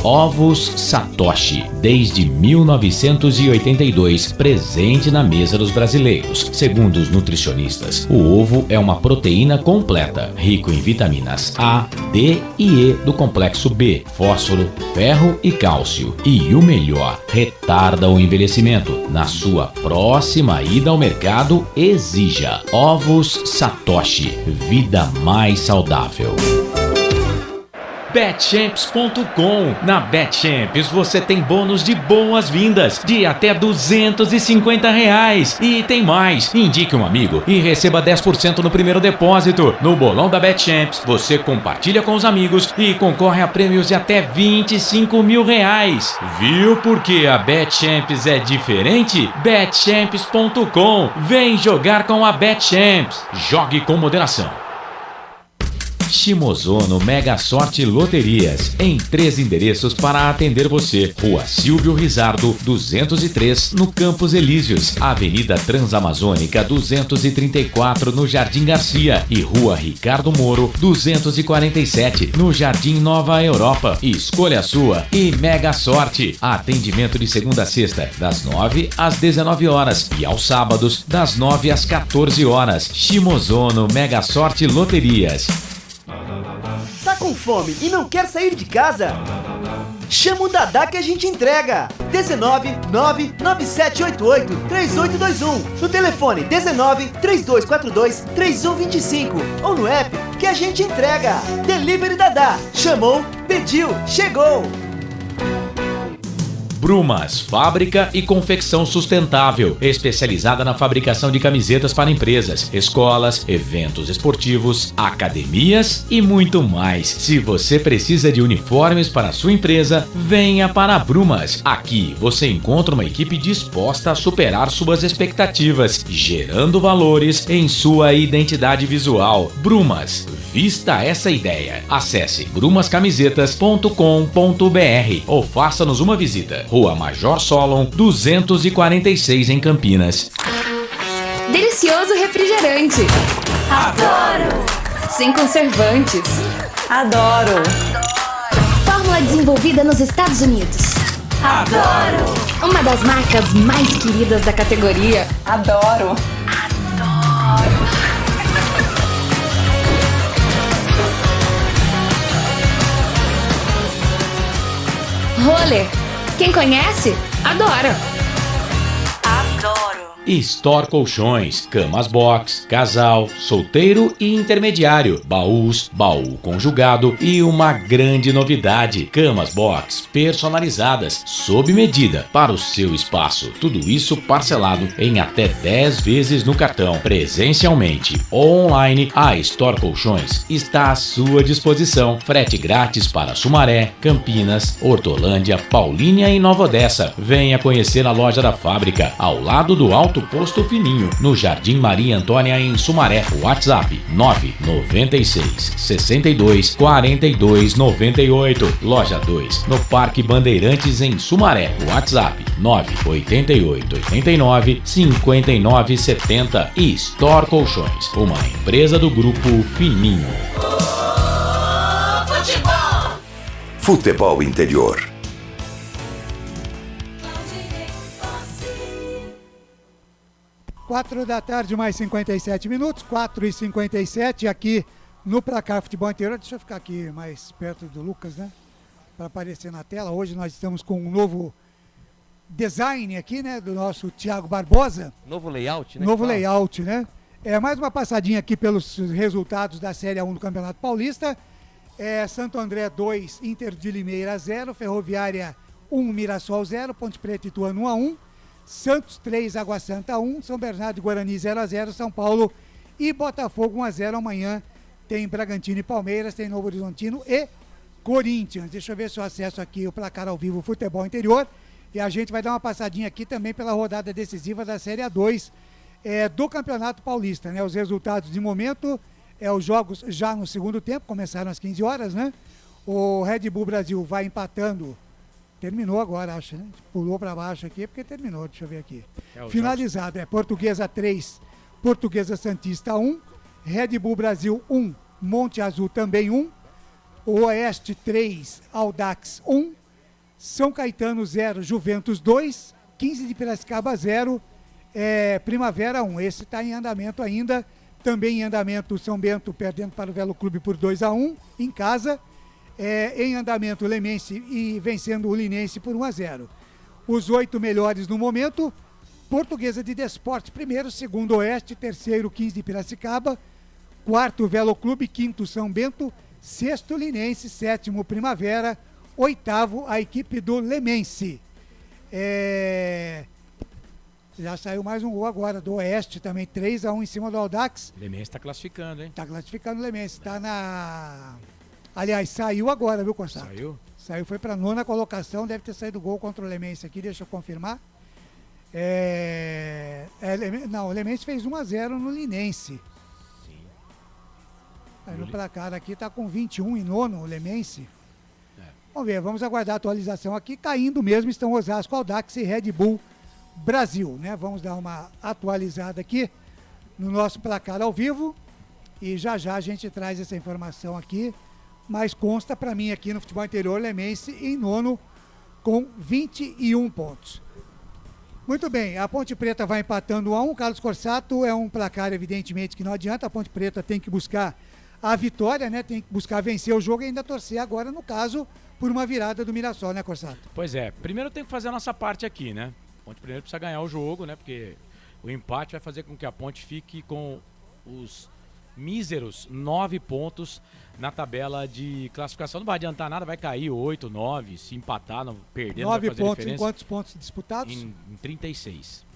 Ovos Satoshi, desde 1982, presente na mesa dos brasileiros. Segundo os nutricionistas, o ovo é uma proteína completa, rico em vitaminas A, D e E do complexo B, fósforo, ferro e cálcio. E o melhor, retarda o envelhecimento. Na sua próxima ida ao mercado, exija Ovos Satoshi, vida mais saudável. Betchamps.com. Na Betchamps você tem bônus de boas-vindas de até R$250. E tem mais. Indique um amigo e receba 10% no primeiro depósito. No bolão da Betchamps você compartilha com os amigos e concorre a prêmios de até R$25 mil. Viu porque a Betchamps é diferente? Betchamps.com. Vem jogar com a Betchamps. Jogue com moderação. Shimozono Mega Sorte Loterias, em 3 endereços para atender você. Rua Silvio Rizardo, 203, no Campos Elíseos, Avenida Transamazônica 234, no Jardim Garcia, e Rua Ricardo Moro, 247, no Jardim Nova Europa. Escolha a sua e Mega Sorte. Atendimento de segunda a sexta, das 9 às 19 horas e aos sábados, das 9 às 14 horas. Shimozono Mega Sorte Loterias. Tá com fome e não quer sair de casa? Chama o Dadá que a gente entrega. 19 99788 3821. No telefone 19 3242 3125. Ou no app que a gente entrega. Delivery Dadá. Chamou, pediu, chegou. Brumas, fábrica e confecção sustentável, especializada na fabricação de camisetas para empresas, escolas, eventos esportivos, academias e muito mais. Se você precisa de uniformes para a sua empresa, venha para a Brumas. Aqui você encontra uma equipe disposta a superar suas expectativas, gerando valores em sua identidade visual. Brumas, vista essa ideia. Acesse brumascamisetas.com.br ou faça-nos uma visita. Rua Major Solon, 246 em Campinas. Delicioso refrigerante. Adoro! Sem conservantes. Adoro! Fórmula desenvolvida nos Estados Unidos. Adoro! Uma das marcas mais queridas da categoria. Adoro! Roller. Quem conhece, adora. Adoro. Store Colchões, camas box, casal, solteiro e intermediário, baús, baú conjugado e uma grande novidade, camas box personalizadas, sob medida, para o seu espaço. Tudo isso parcelado em até 10 vezes no cartão. Presencialmente ou online, a Store Colchões está à sua disposição. Frete grátis para Sumaré, Campinas, Hortolândia, Paulínia e Nova Odessa. Venha conhecer a loja da fábrica, ao lado do Alto Posto Fininho, no Jardim Maria Antônia, em Sumaré. WhatsApp 996 62 42 98. Loja 2, no Parque Bandeirantes, em Sumaré. WhatsApp 988 89 59 70. E Store Colchões, uma empresa do Grupo Fininho. Futebol Interior. 4 da tarde, mais 57 minutos, 4h57 aqui no Placar Futebol Interior. Deixa eu ficar aqui mais perto do Lucas, né? Para aparecer na tela. Hoje nós estamos com um novo design aqui, né? Do nosso Thiago Barbosa. Novo layout, né? Novo layout, né? Mais uma passadinha aqui pelos resultados da Série A1 do Campeonato Paulista. Santo André 2, Inter de Limeira 0, Ferroviária 1, Mirassol 0, Ponte Preta e Ituano 1-1. Santos 3, Água Santa 1, São Bernardo e Guarani 0-0, São Paulo e Botafogo 1-0. Amanhã tem Bragantino e Palmeiras, tem Novo Horizontino e Corinthians. Deixa eu ver se eu acesso aqui o placar ao vivo Futebol Interior. E a gente vai dar uma passadinha aqui também pela rodada decisiva da Série A2 do Campeonato Paulista, né? Os resultados de momento, os jogos já no segundo tempo, começaram às 15 horas, né? O Red Bull Brasil vai empatando. Terminou agora, acho, né? Pulou para baixo aqui porque terminou, deixa eu ver aqui. Finalizado, Portuguesa 3, Portuguesa Santista 1, Red Bull Brasil 1, Monte Azul também 1, Oeste 3, Audax 1, São Caetano 0, Juventus 2, 15 de Piracicaba 0, Primavera 1. Esse está em andamento ainda. Também em andamento São Bento perdendo para o Velo Clube por 2-1 em casa. Em andamento Lemense e vencendo o Linense por 1-0. Os 8 melhores no momento: Portuguesa de Desportes primeiro, segundo Oeste, terceiro 15 de Piracicaba, quarto Velo Clube, quinto São Bento, sexto Linense, sétimo Primavera, oitavo a equipe do Lemense. Já saiu mais um gol agora do Oeste também, 3-1 em cima do Audax. Lemense está classificando, hein? Está classificando o Lemense, está na... Aliás, saiu agora, viu, Consato? Saiu, foi para a 9ª colocação, deve ter saído gol contra o Lemense aqui, deixa eu confirmar. Não, o Lemense fez 1-0 no Linense. Sim. Aí no placar aqui está com 21 em nono, o Lemense. Vamos ver, vamos aguardar a atualização aqui. Caindo mesmo estão Osasco, Audax e Red Bull Brasil, né? Vamos dar uma atualizada aqui no nosso placar ao vivo e já a gente traz essa informação aqui. Mas consta para mim aqui no Futebol Interior, Lemense em nono com 21 pontos. Muito bem, a Ponte Preta vai empatando 1-1. Carlos Corsato, é um placar evidentemente que não adianta. A Ponte Preta tem que buscar a vitória, né? Tem que buscar vencer o jogo e ainda torcer agora, no caso, por uma virada do Mirassol, né, Corsato? Pois é, primeiro tem que fazer a nossa parte aqui, né? A Ponte primeiro precisa ganhar o jogo, né? Porque o empate vai fazer com que a Ponte fique com os míseros 9 pontos na tabela de classificação. Não vai adiantar nada, vai cair 8, 9, se empatar, não perder, 9 não vai fazer pontos, diferença. em quantos pontos disputados? Em 36.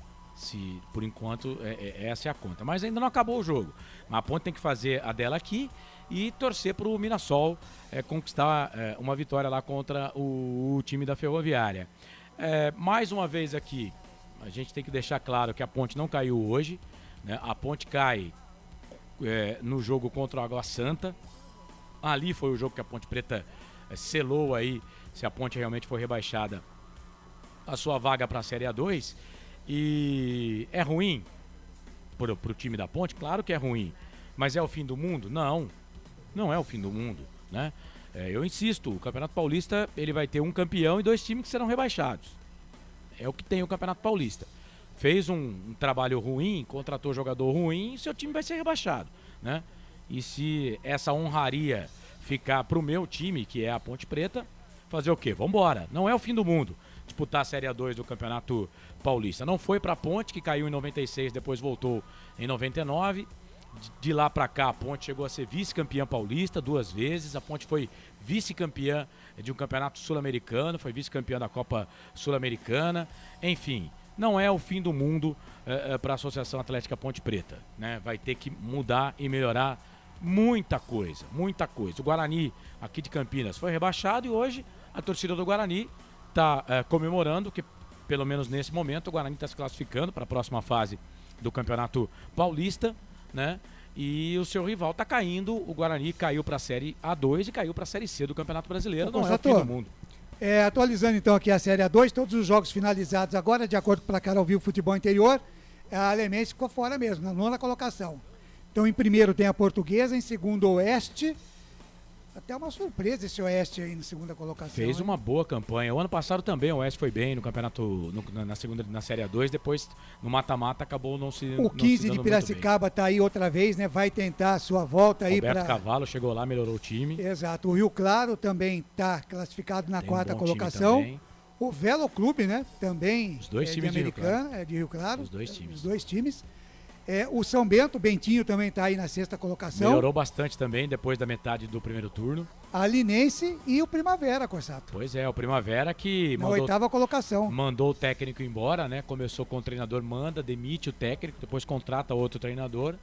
Por enquanto, essa é a conta. Mas ainda não acabou o jogo. A Ponte tem que fazer a dela aqui e torcer para o Mirassol conquistar uma vitória lá contra o time da Ferroviária. Mais uma vez aqui, a gente tem que deixar claro que a Ponte não caiu hoje, né? A Ponte cai no jogo contra o Água Santa. Ali foi o jogo que a Ponte Preta selou aí, se a Ponte realmente for rebaixada, a sua vaga para a Série A2. E é ruim pro time da Ponte? Claro que é ruim. Mas é o fim do mundo? Não, não é o fim do mundo, né? Eu insisto, o Campeonato Paulista ele vai ter um campeão e 2 times que serão rebaixados. É o que tem o Campeonato Paulista. Fez um trabalho ruim, contratou jogador ruim, seu time vai ser rebaixado, né? E se essa honraria ficar pro meu time, que é a Ponte Preta, fazer o quê? Vambora. Não é o fim do mundo. disputar a Série A2 do Campeonato Paulista. Não foi para a Ponte, que caiu em 96, depois voltou em 99. De lá para cá, a Ponte chegou a ser vice-campeã paulista 2 vezes. A Ponte foi vice-campeã de um campeonato sul-americano, foi vice-campeã da Copa Sul-Americana. Enfim, não é o fim do mundo para a Associação Atlética Ponte Preta, né? Vai ter que mudar e melhorar muita coisa, muita coisa. O Guarani, aqui de Campinas, foi rebaixado e hoje a torcida do Guarani está comemorando que, pelo menos nesse momento, o Guarani está se classificando para a próxima fase do Campeonato Paulista, né? E o seu rival está caindo. O Guarani caiu para a Série A2 e caiu para a Série C do Campeonato Brasileiro. Não é o fim do mundo. Atualizando então aqui a Série A2, todos os jogos finalizados agora, de acordo com o placar ao vivo Futebol Interior, a Alemense ficou fora mesmo, na 9ª colocação. Então em primeiro tem a Portuguesa, em segundo o Oeste. Até uma surpresa esse Oeste aí na 2ª colocação. Fez uma boa campanha. O ano passado também o Oeste foi bem no campeonato, na Série A2, depois no mata-mata acabou não se O 15 de Piracicaba está aí outra vez, né? Vai tentar a sua volta aí para... Roberto Cavalo chegou lá, melhorou o time. Exato. O Rio Claro também está classificado na 4ª colocação. O Velo Clube, né? Também os dois times de Americana, de Rio Claro. De Rio Claro. Os dois times. Os dois times. O São Bento, Bentinho também está aí na 6ª colocação. Melhorou bastante também depois da metade do primeiro turno. A Linense e o Primavera, Corsato. Pois é, o Primavera que na 8ª colocação. Mandou o técnico embora, né? Começou com o treinador, demite o técnico, depois contrata outro treinador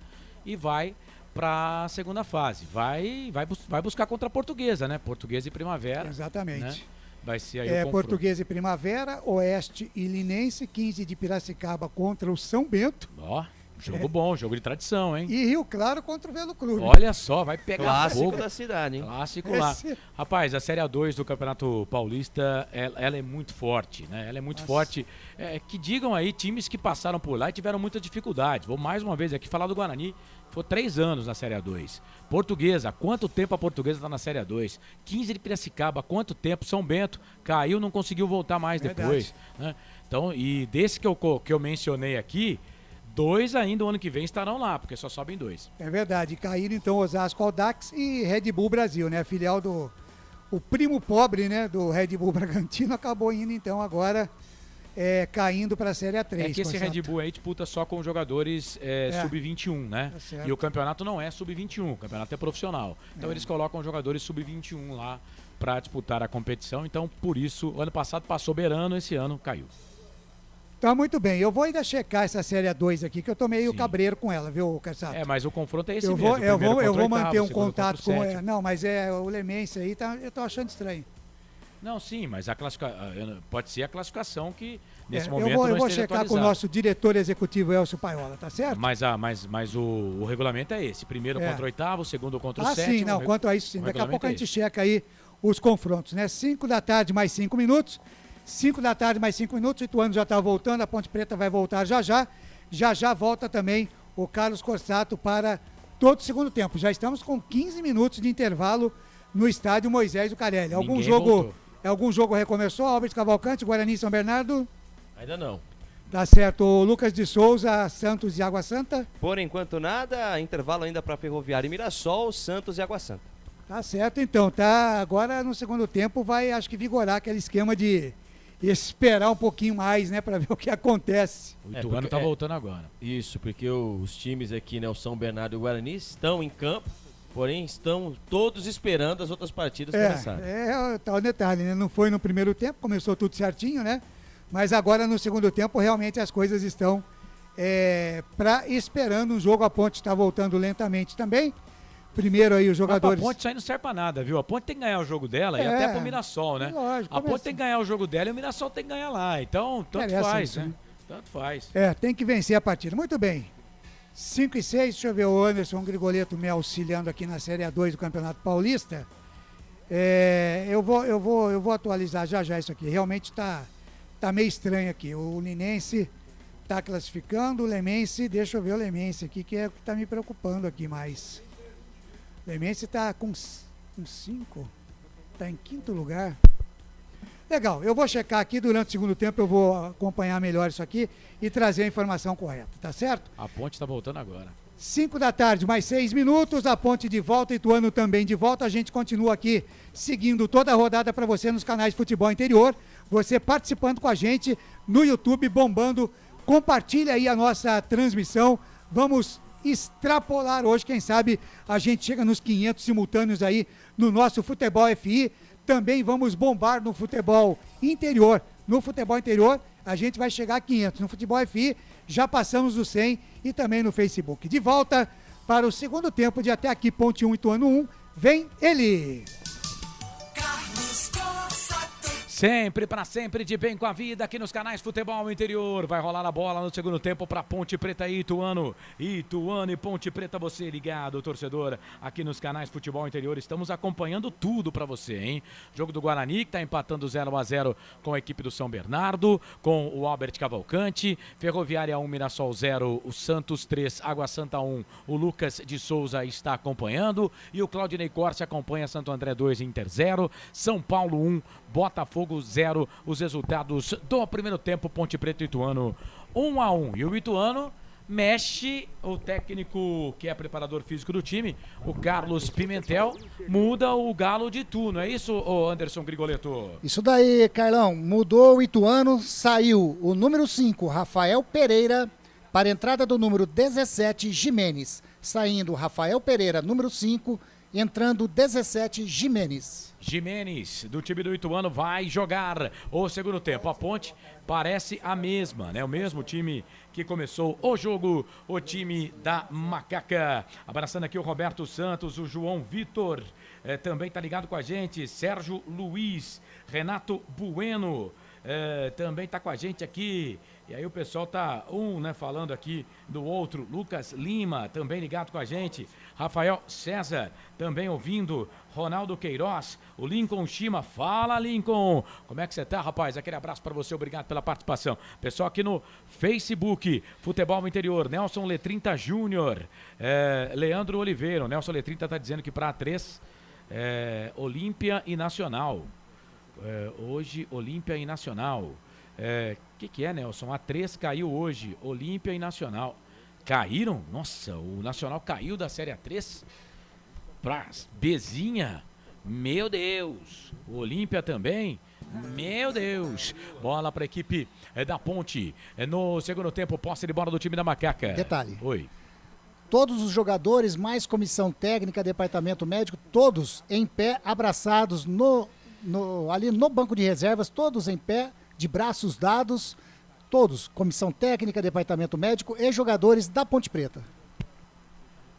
e vai para a segunda fase. Vai buscar contra a Portuguesa, né? Portuguesa e Primavera. Exatamente. Né? Vai ser aí o confronto. Portuguesa e Primavera, Oeste e Linense, 15 de Piracicaba contra o São Bento. Ó. Jogo bom, jogo de tradição, hein? E Rio Claro contra o Velo Clube. Olha só, vai pegar clássico fogo. da cidade, hein? Clássico lá. Rapaz, a Série A2 do Campeonato Paulista, ela é muito forte, né? Ela é muito forte. Que digam aí times que passaram por lá e tiveram muita dificuldade. Vou mais uma vez aqui falar do Guarani. Foi 3 anos na Série A2. Portuguesa, quanto tempo a Portuguesa está na Série A2? 15 de Piracicaba, quanto tempo? São Bento caiu, não conseguiu voltar mais depois. Né? Então, e desse que eu mencionei aqui, 2 ainda o ano que vem estarão lá, porque só sobem 2. É verdade, caíram então Osasco Audax e Red Bull Brasil, né? A filial do... O primo pobre, né, do Red Bull Bragantino acabou indo então agora caindo para a Série A3. É que esse Red Bull aí disputa só com jogadores sub-21, né? Tá e o campeonato não é sub-21, o campeonato é profissional. Então eles colocam jogadores sub-21 lá para disputar a competição. Então por isso, o ano passado passou beirando, esse ano caiu. Tá muito bem, eu vou ainda checar essa Série A2 aqui, que eu tô meio cabreiro com ela, viu, Carsato? Mas o confronto é esse eu mesmo. Eu vou manter um contato com ela. Não, mas o Lemense aí, eu tô achando estranho. Não, sim, mas pode ser a classificação que nesse momento eu vou checar com o nosso diretor executivo Elcio Paiola, tá certo? Mas o regulamento é esse, primeiro contra o oitavo, segundo contra o sétimo. Sim, não, quanto a isso sim, daqui a pouco a gente checa aí os confrontos, né? 5 da tarde mais 5 minutos. 5 da tarde, mais 5 minutos, o Ituano já está voltando, a Ponte Preta vai voltar já já. Já já volta também o Carlos Corsato para todo o segundo tempo. Já estamos com 15 minutos de intervalo no estádio Moisés do Carelli. Algum jogo recomeçou? Albert Cavalcante, Guarani e São Bernardo? Ainda não. Tá certo. O Lucas de Souza, Santos e Água Santa? Por enquanto nada, intervalo ainda para Ferroviária e Mirassol, Santos e Água Santa. Tá certo então, tá. Agora no segundo tempo vai, acho que vigorar aquele esquema de esperar um pouquinho mais, né, para ver o que acontece. O Ituano tá voltando agora. Isso, porque os times aqui, né, o São Bernardo e o Guarani, estão em campo, porém estão todos esperando as outras partidas começarem. Tá o detalhe, né? Não foi no primeiro tempo, começou tudo certinho, né? Mas agora no segundo tempo realmente as coisas estão esperando um jogo. A Ponte está voltando lentamente também. Primeiro aí os jogadores... Mas a Ponte isso aí não serve pra nada, viu? A Ponte tem que ganhar o jogo dela e até pro Mirassol, né? Lógico, a Ponte tem que ganhar o jogo dela e o Mirassol tem que ganhar lá. Então, tanto faz, isso, né? Tanto faz. Tem que vencer a partida. Muito bem. 5 e 6, deixa eu ver o Anderson Grigoleto me auxiliando aqui na Série A2 do Campeonato Paulista. Eu vou atualizar já isso aqui. Realmente tá meio estranho aqui. O Linense tá classificando, o Lemense, deixa eu ver o Lemense aqui, que é o que tá me preocupando aqui mais. Lemense está com 5, está em 5º lugar. Legal, eu vou checar aqui durante o segundo tempo, eu vou acompanhar melhor isso aqui e trazer a informação correta, tá certo? A Ponte está voltando agora. 5 da tarde, mais 6 minutos, a Ponte de volta, Ituano também de volta. A gente continua aqui seguindo toda a rodada para você nos canais de Futebol Interior. Você participando com a gente no YouTube, bombando. Compartilha aí a nossa transmissão. Vamos extrapolar hoje, quem sabe a gente chega nos 500 simultâneos aí no nosso Futebol FI. Também vamos bombar no Futebol Interior. No Futebol Interior a gente vai chegar a 500. No Futebol FI já passamos os 100 e também no Facebook. De volta para o segundo tempo de Até Aqui, Ponte 1, Ituano 1. Vem ele! Sempre, para sempre, de bem com a vida, aqui nos canais Futebol Interior. Vai rolar a bola no segundo tempo para Ponte Preta e Ituano. Ituano e Ponte Preta, você ligado, torcedor, aqui nos canais Futebol Interior. Estamos acompanhando tudo para você, hein? Jogo do Guarani, que está empatando 0-0 com a equipe do São Bernardo, com o Albert Cavalcante. Ferroviária 1, Mirassol 0, o Santos 3, Água Santa 1. O Lucas de Souza está acompanhando. E o Claudinei Corse acompanha Santo André 2, Inter 0. São Paulo 1, Botafogo 0, os resultados do primeiro tempo, Ponte Preta e Ituano 1-1. E o Ituano mexe, o técnico que é preparador físico do time, o Carlos Pimentel, muda o galo de tu, não é isso, Anderson Grigoletto? Isso daí, Carlão, mudou o Ituano, saiu o número 5, Rafael Pereira, para a entrada do número 17, Jimenez. Saindo Rafael Pereira, número 5, entrando 17, Jimenez. Jimenez, do time do Ituano, vai jogar o segundo tempo. A Ponte parece a mesma, né? O mesmo time que começou o jogo, o time da Macaca. Abraçando aqui o Roberto Santos, o João Vitor, também tá ligado com a gente, Sérgio Luiz, Renato Bueno, também tá com a gente aqui. E aí o pessoal tá falando aqui do outro, Lucas Lima, também ligado com a gente, Rafael César, também ouvindo, Ronaldo Queiroz, o Lincoln Shima, fala Lincoln, como é que você tá, rapaz? Aquele abraço para você, obrigado pela participação. Pessoal aqui no Facebook, Futebol Interior, Nelson Letrinta Júnior, Leandro Oliveira, o Nelson Letrinta tá dizendo que para A3, Olímpia e Nacional, hoje Olímpia e Nacional. Que é, Nelson? A 3 caiu hoje, Olímpia e Nacional. Caíram? Nossa, o Nacional caiu da Série A3 pra Bezinha. Meu Deus. O Olímpia também. Meu Deus. Bola pra equipe da Ponte. No segundo tempo, posse de bola do time da Macaca. Detalhe. Oi. Todos os jogadores, mais comissão técnica, departamento médico, todos em pé, abraçados ali no banco de reservas, todos em pé, de braços dados, todos, comissão técnica, departamento médico e jogadores da Ponte Preta.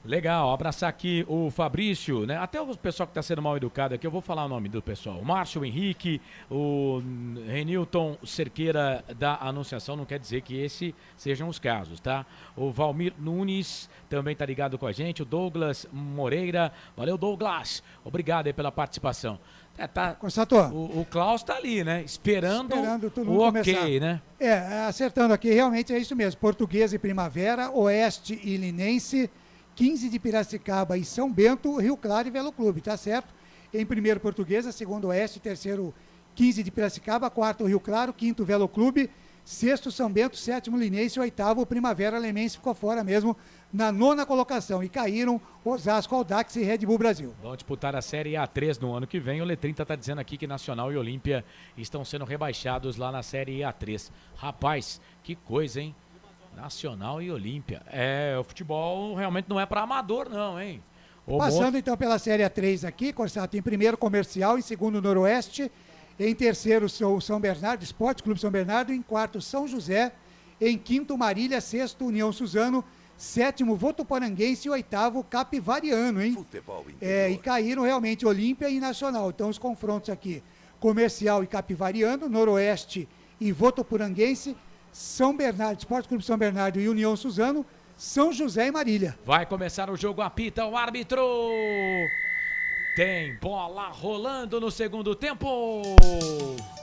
Legal, abraçar aqui o Fabrício, né? Até o pessoal que está sendo mal educado aqui, eu vou falar o nome do pessoal. O Márcio Henrique, o Renilton Cerqueira da Anunciação, não quer dizer que esses sejam os casos, tá? O Valmir Nunes também tá ligado com a gente, o Douglas Moreira, valeu Douglas, obrigado aí pela participação. O Klaus tá ali, né? Esperando todo o mundo ok, começar. né? Acertando aqui, realmente é isso mesmo. Portuguesa e Primavera, Oeste e Linense, 15 de Piracicaba e São Bento, Rio Claro e Velo Clube, tá certo? Em primeiro Portuguesa, segundo Oeste, terceiro 15 de Piracicaba, quarto Rio Claro, quinto Velo Clube, sexto São Bento, sétimo Linense e oitavo Primavera. Lemense ficou fora mesmo na nona colocação e caíram Osasco, Audax e Red Bull Brasil. Vão disputar a Série A3 no ano que vem. O Letrinta está dizendo aqui que Nacional e Olímpia estão sendo rebaixados lá na Série A3. Rapaz, que coisa, hein? Nacional e Olímpia. O futebol realmente não é para amador não, hein? Passando então pela Série A3 aqui, Corsato, em primeiro Comercial, em segundo Noroeste, em terceiro o São Bernardo, Esporte Clube São Bernardo, em quarto São José, em quinto Marília, sexto União Suzano, sétimo Votuporanguense e oitavo Capivariano, hein? E caíram realmente Olímpia e Nacional. Então os confrontos aqui, Comercial e Capivariano, Noroeste e Votuporanguense, São Bernardo, Esporte Clube São Bernardo e União Suzano, São José e Marília. Vai começar o jogo, apita o árbitro. Tem bola rolando no segundo tempo.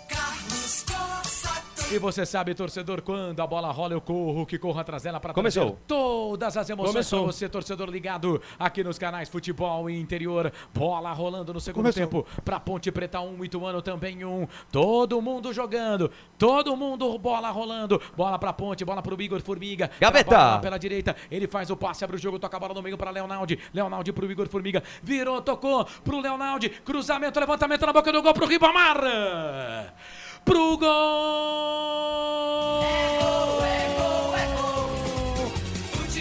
Carlos Corsato. E você sabe, torcedor, quando a bola rola eu corro, que corro atrás dela para trazer Começou. todas as emoções para Começou. você, torcedor ligado aqui nos canais Futebol Interior. Bola rolando no segundo Começou. tempo para Ponte Preta 1, Ituano também 1. Todo mundo jogando, todo mundo, bola rolando. Bola para Ponte, bola para o Igor Formiga. Gaveta. Trabalha lá pela direita, ele faz o passe, abre o jogo, toca a bola no meio para Leonaldi. Leonaldi pro Igor Formiga, virou, tocou pro Leonaldi. Cruzamento, levantamento na boca do gol pro Ribamar. Pro gol!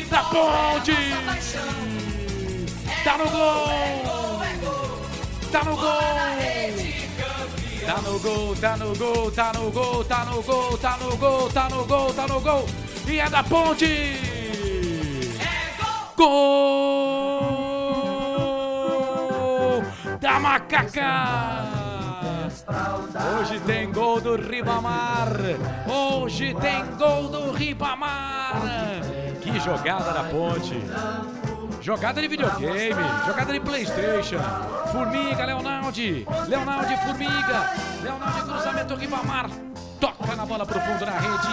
Da Ponte! Tá no gol! Tá no gol! Tá no gol, tá no gol, tá no gol, tá no gol, tá no gol, tá no gol, tá no gol! E é da Ponte! Gol! Da Macaca! Hoje tem gol do Ribamar. Hoje tem gol do Ribamar. Que jogada da Ponte. Jogada de videogame, jogada de PlayStation. Formiga, Leonaldi. Leonaldi, Formiga. Leonaldi, cruzamento, Ribamar. Toca na bola pro fundo na rede.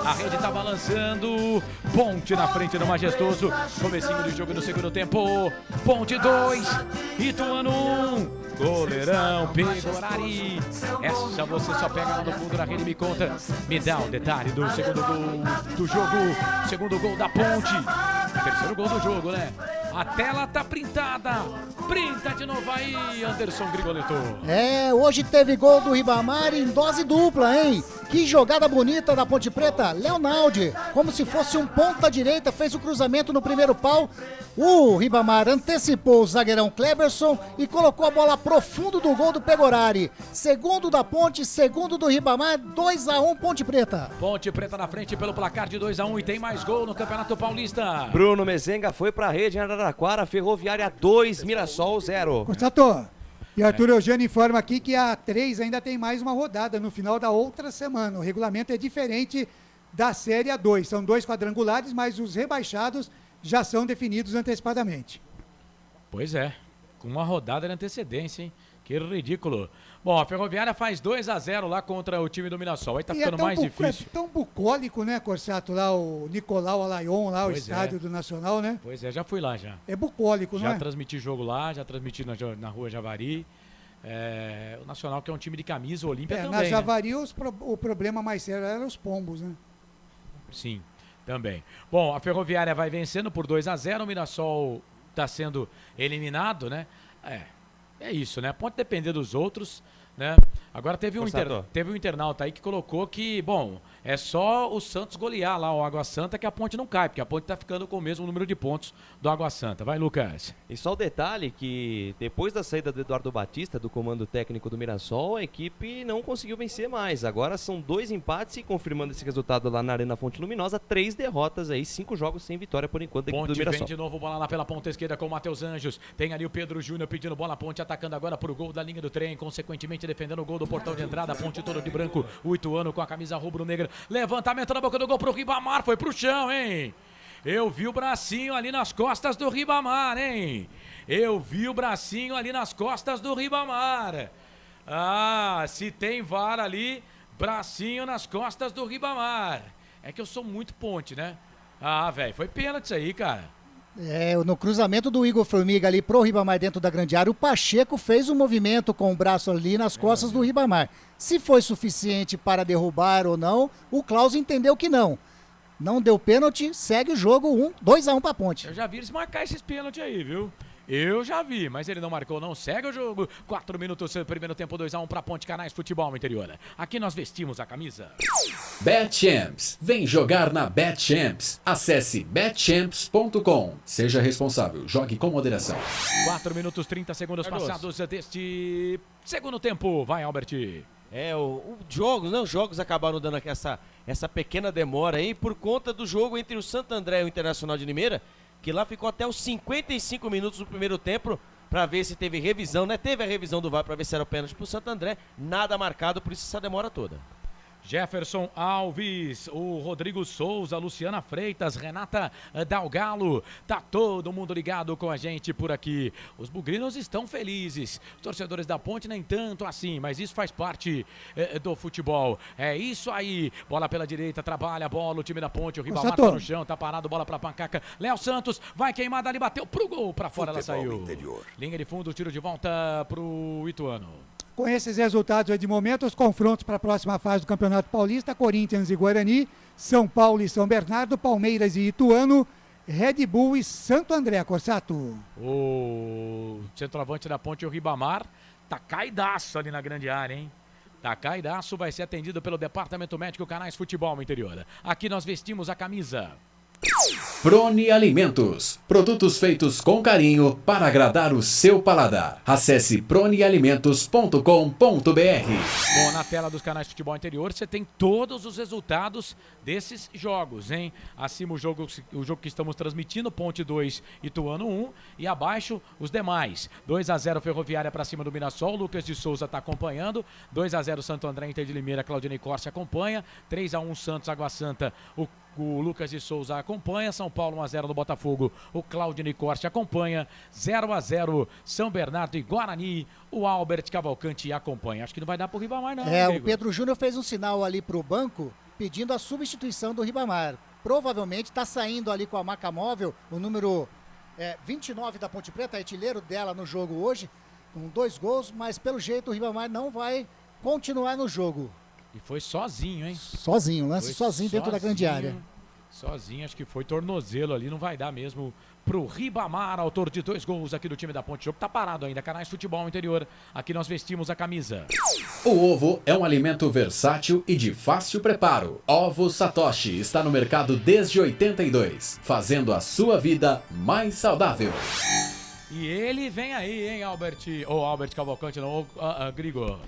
A rede tá balançando. Ponte na frente do Majestoso. Comecinho de jogo no segundo tempo. Ponte 2, Ituano 1. Goleirão, Pegorari. Essa você só pega lá no fundo da rede e me conta. Me dá um detalhe do segundo gol do jogo. Segundo gol da Ponte. Terceiro gol do jogo, né? A tela tá printada. Printa de novo aí, Anderson Grigoletto. Hoje teve gol do Ribamar em dose dupla, hein? Que jogada bonita da Ponte Preta. Leonaldi, como se fosse um ponta direita, fez o cruzamento no primeiro pau. O Ribamar antecipou o zagueirão Kleberson e colocou a bola pro fundo do gol do Pegorari. Segundo da Ponte, segundo do Ribamar, 2-1 Ponte Preta. Ponte Preta na frente pelo placar de 2-1 e tem mais gol no Campeonato Paulista. Bruno Mezenga foi pra rede em Araraquara, Ferroviária 2, Mirassol 0. Constatou. E Arthur Eugênio informa aqui que a 3 ainda tem mais uma rodada no final da outra semana. O regulamento é diferente da Série A2. São 2 quadrangulares, mas os rebaixados já são definidos antecipadamente. Pois é, com uma rodada de antecedência, hein? Que ridículo. Bom, a Ferroviária faz 2-0 lá contra o time do Mirassol. Aí tá ficando mais difícil. É tão bucólico, né, Corsato? Lá o Nicolau Alayon, lá Pois o estádio do Nacional, né? Pois é, já fui lá já. É bucólico, não é? Já transmiti jogo lá, já transmiti na Rua Javari. O Nacional, que é um time de camisa, o Olímpia também. Na Javari o problema mais sério era os pombos, né? Sim, também. Bom, a Ferroviária vai vencendo por 2-0, o Mirassol tá sendo eliminado, né? É isso, né? Pode depender dos outros, né? Agora teve um internauta aí que colocou que, bom, é só o Santos golear lá o Água Santa que a Ponte não cai, porque a Ponte tá ficando com o mesmo número de pontos do Água Santa. Vai, Lucas. E só o detalhe que depois da saída do Eduardo Batista, do comando técnico do Mirassol, a equipe não conseguiu vencer mais. Agora são 2 empates e confirmando esse resultado lá na Arena Fonte Luminosa, 3 derrotas aí, 5 jogos sem vitória por enquanto da equipe do Ponte Mirassol. vem de novo, bola lá pela ponta esquerda com o Matheus Anjos. Tem ali o Pedro Júnior pedindo bola, a Ponte atacando agora pro gol da linha do trem, consequentemente defendendo o gol do portão de entrada, a Ponte todo de branco, o Ituano com a camisa rubro-negra, levantamento na boca do gol pro Ribamar, foi pro chão, hein? Eu vi o bracinho ali nas costas do Ribamar, hein? Eu vi o bracinho ali nas costas do Ribamar. Ah, se tem VAR ali, bracinho nas costas do Ribamar. É que eu sou muito Ponte, né? Ah, velho, foi pênalti isso aí, cara. No cruzamento do Igor Formiga ali pro Ribamar dentro da grande área, o Pacheco fez um movimento com o braço ali nas costas do Ribamar. Se foi suficiente para derrubar ou não, o Klaus entendeu que não. Não deu pênalti, segue o jogo 2-1 pra Ponte. Eu já vi eles marcar esses pênaltis aí, viu? Eu já vi, mas ele não marcou não. Segue o jogo. 4 minutos, primeiro tempo, 2-1 pra Ponte Canais Futebol Interior. Aqui nós vestimos a camisa. BetChamps. Vem jogar na BetChamps. Acesse betchamps.com. Seja responsável. Jogue com moderação. 4 minutos, 30 segundos passados deste segundo tempo. Vai, Albert. Os jogos acabaram dando essa pequena demora aí por conta do jogo entre o Santo André e o Internacional de Limeira, que lá ficou até os 55 minutos do primeiro tempo para ver se teve revisão, né? Teve a revisão do VAR para ver se era o pênalti pro Santo André, nada marcado, por isso essa demora toda. Jefferson Alves, o Rodrigo Souza, Luciana Freitas, Renata Dalgalo, tá todo mundo ligado com a gente por aqui. Os bugrinos estão felizes, os torcedores da Ponte nem tanto assim, mas isso faz parte do futebol. É isso aí, bola pela direita, trabalha a bola, o time da Ponte, o Ribamar tá no chão, tá parado, bola pra Pancaca, Léo Santos, vai queimada ali, bateu pro gol, pra fora ela saiu. Linha de fundo, tiro de volta pro Ituano. Com esses resultados de momento, os confrontos para a próxima fase do Campeonato Paulista, Corinthians e Guarani, São Paulo e São Bernardo, Palmeiras e Ituano, Red Bull e Santo André, Corsato. O centroavante da Ponte, o Ribamar, tá caidaço ali na grande área, hein? Tá caidaço, vai ser atendido pelo Departamento Médico Canais Futebol Interior. Aqui nós vestimos a camisa. Prone Alimentos, produtos feitos com carinho para agradar o seu paladar. Acesse pronealimentos.com.br. Bom, na tela dos canais de futebol interior você tem todos os resultados desses jogos, hein? Acima o jogo que estamos transmitindo, Ponte 2, Ituano 1, e abaixo os demais. 2-0 Ferroviária para cima do Mirassol, Lucas de Souza está acompanhando. 2-0 Santo André, Inter de Limeira, Claudinei Corse acompanha. 3-1 Santos, Água Santa, o Lucas de Souza acompanha. São Paulo 1-0 no Botafogo, o Claudinei Corte acompanha. 0-0 São Bernardo e Guarani, o Albert Cavalcante acompanha. Acho que não vai dar pro Ribamar não, amigo. O Pedro Júnior fez um sinal ali pro banco pedindo a substituição do Ribamar. Provavelmente está saindo ali com a maca móvel o número 29 da Ponte Preta, artilheiro dela no jogo hoje, com 2 gols, mas pelo jeito o Ribamar não vai continuar no jogo. E foi sozinho, hein? Sozinho, lance sozinho dentro da grande área. Sozinho, acho que foi tornozelo ali, não vai dar mesmo pro Ribamar, autor de 2 gols aqui do time da Ponte. O jogo tá parado ainda, Canais Futebol Interior, aqui nós vestimos a camisa. O ovo é um alimento versátil e de fácil preparo. Ovo Satoshi está no mercado desde 82, fazendo a sua vida mais saudável. E ele vem aí, hein, Albert Cavalcante, não, Grigor.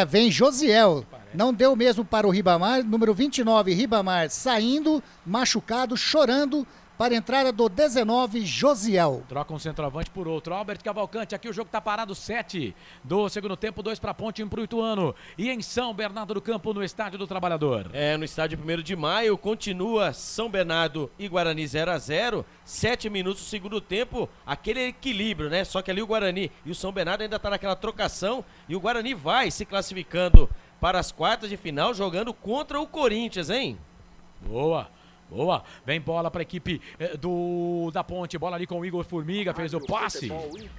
Vem Josiel. Não deu mesmo para o Ribamar. Número 29, Ribamar, saindo, machucado, chorando, para a entrada do 19, Josiel. Troca um centroavante por outro. Albert Cavalcante, aqui o jogo tá parado, 7 do segundo tempo, 2 para Ponte, 1 pro Ituano. E em São Bernardo do Campo, no Estádio do Trabalhador. No estádio 1º de Maio, continua São Bernardo e Guarani 0-0. 7 minutos do segundo tempo, aquele equilíbrio, né? Só que ali o Guarani e o São Bernardo ainda tá naquela trocação. E o Guarani vai se classificando para as quartas de final, jogando contra o Corinthians, hein? Boa. Vem bola para a equipe da Ponte, bola ali com o Igor Formiga, fez o passe.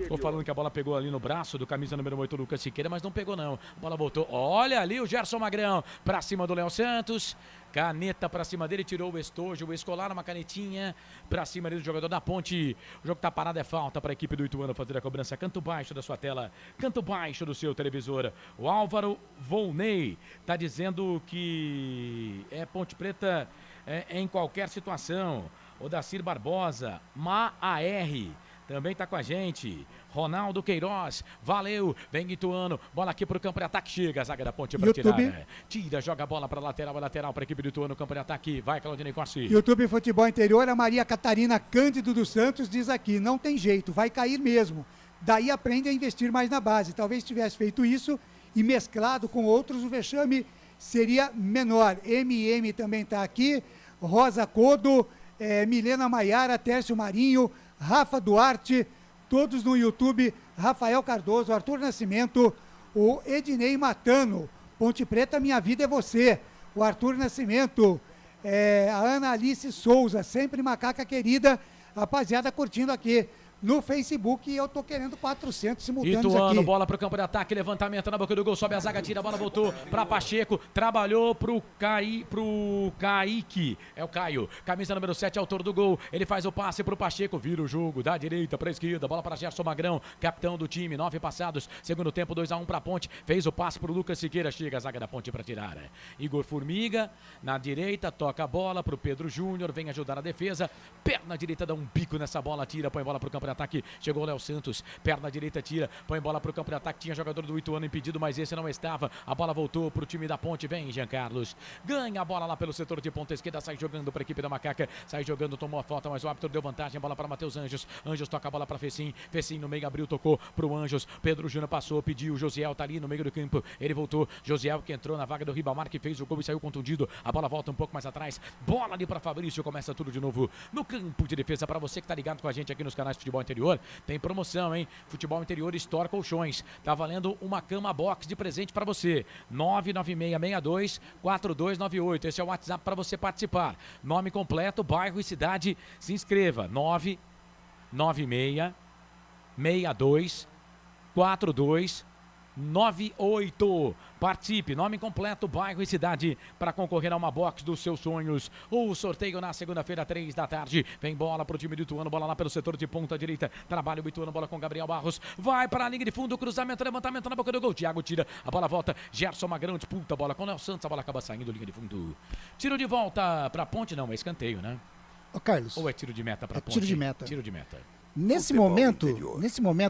Tô falando que a bola pegou ali no braço do camisa número 8, Lucas Siqueira, mas não pegou não. A bola voltou, olha ali o Gerson Magrão, para cima do Léo Santos. Caneta pra cima dele, tirou o estojo, o escolar, uma canetinha pra cima ali do jogador da Ponte. O jogo tá parado, é falta pra equipe do Ituano fazer a cobrança. Canto baixo da sua tela, canto baixo do seu televisor. O Álvaro Volney tá dizendo que é Ponte Preta em qualquer situação. O Dacir Barbosa, Ma-AR, também tá com a gente. Ronaldo Queiroz, valeu, vem Ituano, bola aqui pro campo de ataque, chega a zaga da Ponte pra tirar. Tira, joga a bola pra lateral pra equipe do Ituano, campo de ataque, vai Claudinei Corsi. YouTube Futebol Interior, a Maria Catarina Cândido dos Santos diz aqui, não tem jeito, vai cair mesmo. Daí aprende a investir mais na base, talvez tivesse feito isso e mesclado com outros, o vexame seria menor. MM também tá aqui, Rosa Codo, Milena Maiara, Tércio Marinho, Rafa Duarte, todos no YouTube, Rafael Cardoso, Arthur Nascimento, o Ednei Matano, Ponte Preta, minha vida é você, o Arthur Nascimento, a Ana Alice Souza, sempre macaca querida, rapaziada curtindo aqui no Facebook, e eu tô querendo 400 simultâneos Ituano, aqui. Bola pro campo de ataque, levantamento na boca do gol, sobe a zaga, tira a bola, voltou pra Pacheco, trabalhou pro Kaique, é o Caio, camisa número 7, autor do gol, ele faz o passe pro Pacheco, vira o jogo, da direita pra esquerda, bola para Gerson Magrão, capitão do time, 9 passados, segundo tempo, 2-1 pra Ponte, fez o passe pro Lucas Siqueira, chega a zaga da Ponte pra tirar, Igor Formiga, na direita, toca a bola pro Pedro Júnior, vem ajudar a defesa, perna direita, dá um bico nessa bola, tira, põe bola pro campo de ataque. Chegou o Léo Santos, perna direita, tira, põe bola pro campo de ataque. Tinha jogador do Ituano impedido, mas esse não estava. A bola voltou pro time da Ponte. Vem Jean Carlos, ganha a bola lá pelo setor de ponta esquerda, sai jogando para a equipe da Macaca, sai jogando, tomou a falta, mas o árbitro deu vantagem. Bola para Matheus Anjos. Anjos toca a bola para Fecim. Fecim no meio abriu, tocou pro Anjos. Pedro Júnior passou, pediu. Josiel tá ali no meio do campo. Ele voltou. Josiel que entrou na vaga do Ribamar, que fez o gol e saiu contundido. A bola volta um pouco mais atrás. Bola ali para Fabrício. Começa tudo de novo no campo de defesa. Para você que tá ligado com a gente aqui nos canais Futebol Interior, tem promoção, hein? Futebol Interior Store Colchões. Tá valendo uma cama box de presente para você. 996624298. Esse é o WhatsApp para você participar. Nome completo, bairro e cidade. Se inscreva. 996624298. Participe, nome completo, bairro e cidade para concorrer a uma box dos seus sonhos. O sorteio na segunda-feira, 3 da tarde. Vem bola pro time do Ituano, bola lá pelo setor de ponta direita. Trabalha o Ituano, bola com Gabriel Barros. Vai para a linha de fundo, cruzamento, levantamento na boca do gol. Thiago tira, a bola volta. Gerson Magrão disputa a bola com o Léo Santos. A bola acaba saindo, linha de fundo. Tiro de volta para Ponte, não, é escanteio, né? Ô, Carlos. Ou é tiro de meta para Ponte? Tiro de meta. Tiro de meta. Nesse momento,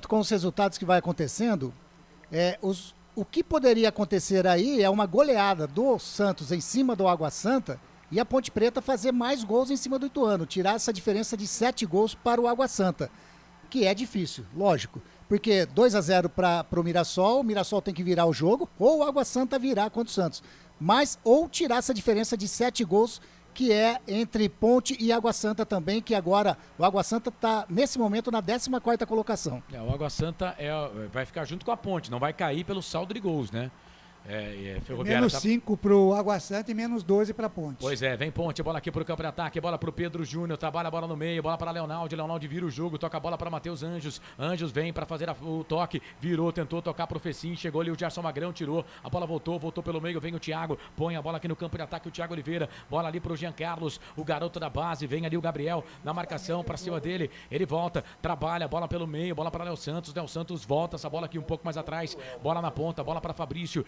com os resultados que vai acontecendo, o que poderia acontecer aí é uma goleada do Santos em cima do Água Santa e a Ponte Preta fazer mais gols em cima do Ituano, tirar essa diferença de 7 gols para o Água Santa, que é difícil, lógico, porque 2-0 para o Mirassol tem que virar o jogo, ou o Água Santa virar contra o Santos, mas ou tirar essa diferença de 7 gols que é entre Ponte e Água Santa também, que agora o Água Santa está, nesse momento, na 14ª colocação. O Água Santa vai ficar junto com a Ponte, não vai cair pelo saldo de gols, né? Menos 5 pro Água Santa e menos 12 pra Ponte. Pois é, vem Ponte, bola aqui pro campo de ataque, bola pro Pedro Júnior, trabalha a bola no meio, bola para Leonaldo vira o jogo, toca a bola para Matheus Anjos. Anjos vem para fazer o toque, virou, tentou tocar pro Fecim, chegou ali o Gerson Magrão, tirou, a bola voltou pelo meio, vem o Thiago, põe a bola aqui no campo de ataque, o Thiago Oliveira, bola ali pro Jean Carlos, o garoto da base, vem ali o Gabriel na marcação para cima dele, ele volta, trabalha, bola pelo meio, bola para Léo Santos volta, essa bola aqui um pouco mais atrás, bola na ponta, bola para Fabrício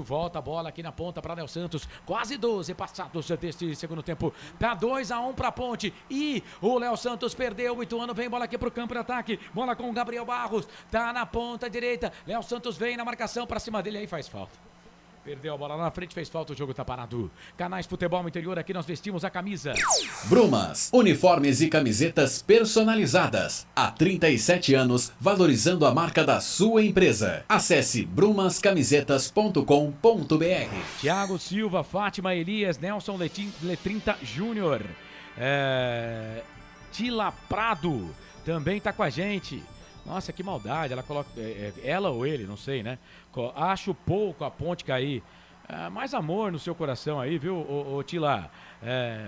volta, bola aqui na ponta para Léo Santos, quase 12 passados deste segundo tempo, tá 2-1 para Ponte e o Léo Santos perdeu, o Ituano vem, bola aqui pro campo de ataque, bola com o Gabriel Barros, tá na ponta direita, Léo Santos vem na marcação para cima dele, aí faz falta. Perdeu a bola lá na frente, fez falta, o jogo tá parado. Canais Futebol Interior, aqui nós vestimos a camisa. Brumas, uniformes e camisetas personalizadas. Há 37 anos, valorizando a marca da sua empresa. Acesse brumascamisetas.com.br. Thiago Silva, Fátima Elias, Nelson Letrinta Júnior. Tila Prado também tá com a gente. Nossa, que maldade, ela coloca, ela ou ele, não sei, né? Acho pouco a Ponte cair. Mais amor no seu coração aí, viu, ô Tila?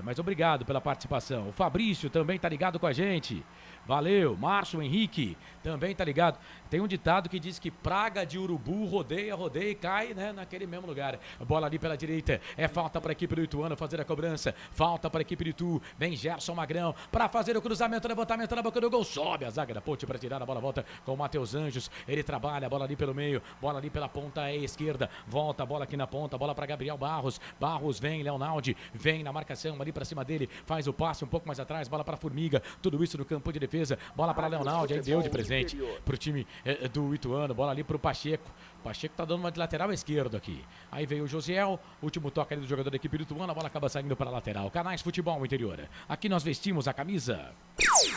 Mas obrigado pela participação. O Fabrício também tá ligado com a gente. Valeu. Márcio Henrique também tá ligado. Tem um ditado que diz que praga de urubu rodeia e cai, né, naquele mesmo lugar. Bola ali pela direita. É falta para a equipe do Ituano fazer a cobrança. Falta para a equipe do Itu. Vem Gerson Magrão para fazer o cruzamento, levantamento na boca do gol. Sobe a zaga da Ponte para tirar a bola. Volta com o Matheus Anjos. Ele trabalha a bola ali pelo meio. Bola ali pela ponta esquerda. Volta a bola aqui na ponta. Bola para Gabriel Barros. Barros vem, Leonaldo. Vem na marcação ali para cima dele. Faz o passe um pouco mais atrás. Bola para Formiga. Tudo isso no campo de defesa. Bola para Leonaldo. Aí deu de presente pro time do Ituano, bola ali pro Pacheco. Pacheco tá dando uma de lateral esquerdo aqui. Aí veio o Josiel, último toque ali do jogador da equipe do Ituano, a bola acaba saindo para a lateral. Canais Futebol Interior. Aqui nós vestimos a camisa.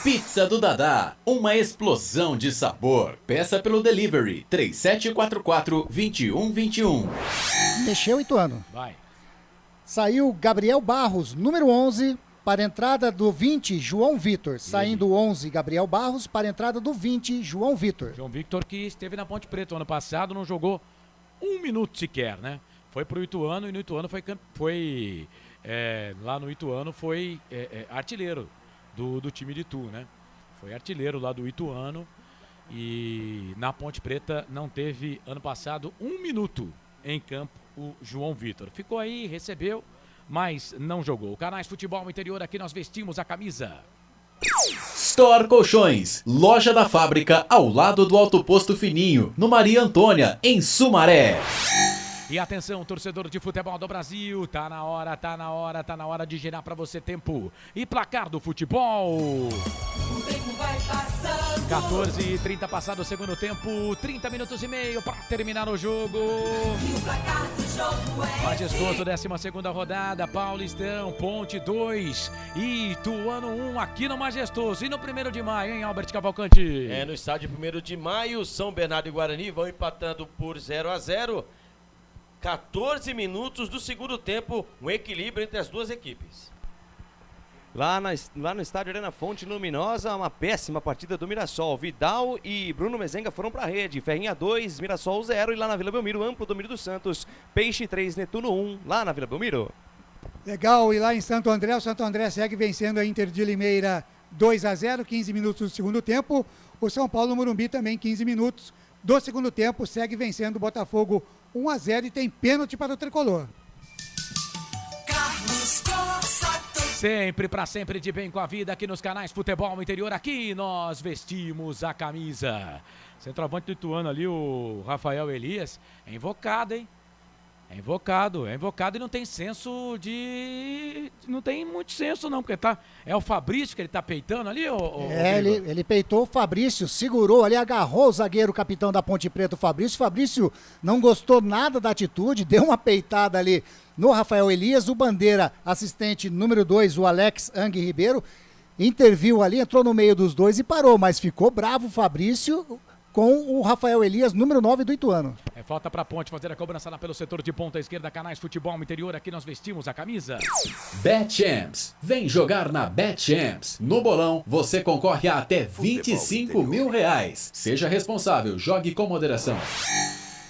Pizza do Dadá, uma explosão de sabor. Peça pelo delivery 3744-2121. Mexeu, Ituano. Vai. Saiu Gabriel Barros, número 11, para a entrada do 20, João Vitor. Saindo o 11, Gabriel Barros, para a entrada do 20, João Vitor. João Vitor, que esteve na Ponte Preta ano passado, não jogou um minuto sequer, né? Foi pro Ituano e no Ituano lá no Ituano foi artilheiro do time de Itu, né? Foi artilheiro lá do Ituano e na Ponte Preta não teve ano passado um minuto em campo o João Vitor. Ficou aí, recebeu, mas não jogou. Canais Futebol Interior, aqui nós vestimos a camisa. Store Colchões, loja da fábrica ao lado do Alto Posto Fininho, no Maria Antônia, em Sumaré. E atenção, torcedor de futebol do Brasil, tá na hora de girar pra você tempo e placar do futebol. O tempo vai passando. 14h30 passado o segundo tempo, 30 minutos e meio para terminar o jogo. Majestoso, 12ª rodada, Paulistão, Ponte 2, Ituano 1 aqui no Majestoso. E no 1º de maio, hein, Albert Cavalcante? No estádio 1º de maio, São Bernardo e Guarani vão empatando por 0-0. 14 minutos do segundo tempo, um equilíbrio entre as duas equipes. Lá no estádio Arena Fonte Luminosa, uma péssima partida do Mirassol. Vidal e Bruno Mezenga foram para a rede. Ferrinha 2, Mirassol 0. E lá na Vila Belmiro, amplo domínio do Santos. Peixe 3, Netuno 1, lá na Vila Belmiro. Legal, e lá em Santo André, o Santo André segue vencendo a Inter de Limeira 2-0, 15 minutos do segundo tempo. O São Paulo no Morumbi também 15 minutos do segundo tempo, segue vencendo o Botafogo 1-0 e tem pênalti para o Tricolor. Sempre, pra sempre, de bem com a vida aqui nos canais Futebol Interior. Aqui nós vestimos a camisa. Centroavante do Ituano ali, o Rafael Elias, é invocado, hein? É invocado e não tem senso de... Não tem muito senso não, porque é o Fabrício que ele tá peitando ali, ele peitou o Fabrício, segurou ali, agarrou o zagueiro, capitão da Ponte Preta, o Fabrício. Fabrício não gostou nada da atitude, deu uma peitada ali no Rafael Elias. O Bandeira, assistente número 2, o Alex Ang Ribeiro, interviu ali, entrou no meio dos dois e parou, mas ficou bravo o Fabrício com o Rafael Elias, número 9 do Ituano. Falta pra Ponte fazer a cobrança lá pelo setor de ponta esquerda, canais Futebol Interior, aqui nós vestimos a camisa. BetChamps, vem jogar na BetChamps. No bolão, você concorre a até R$25 mil. Seja responsável, jogue com moderação.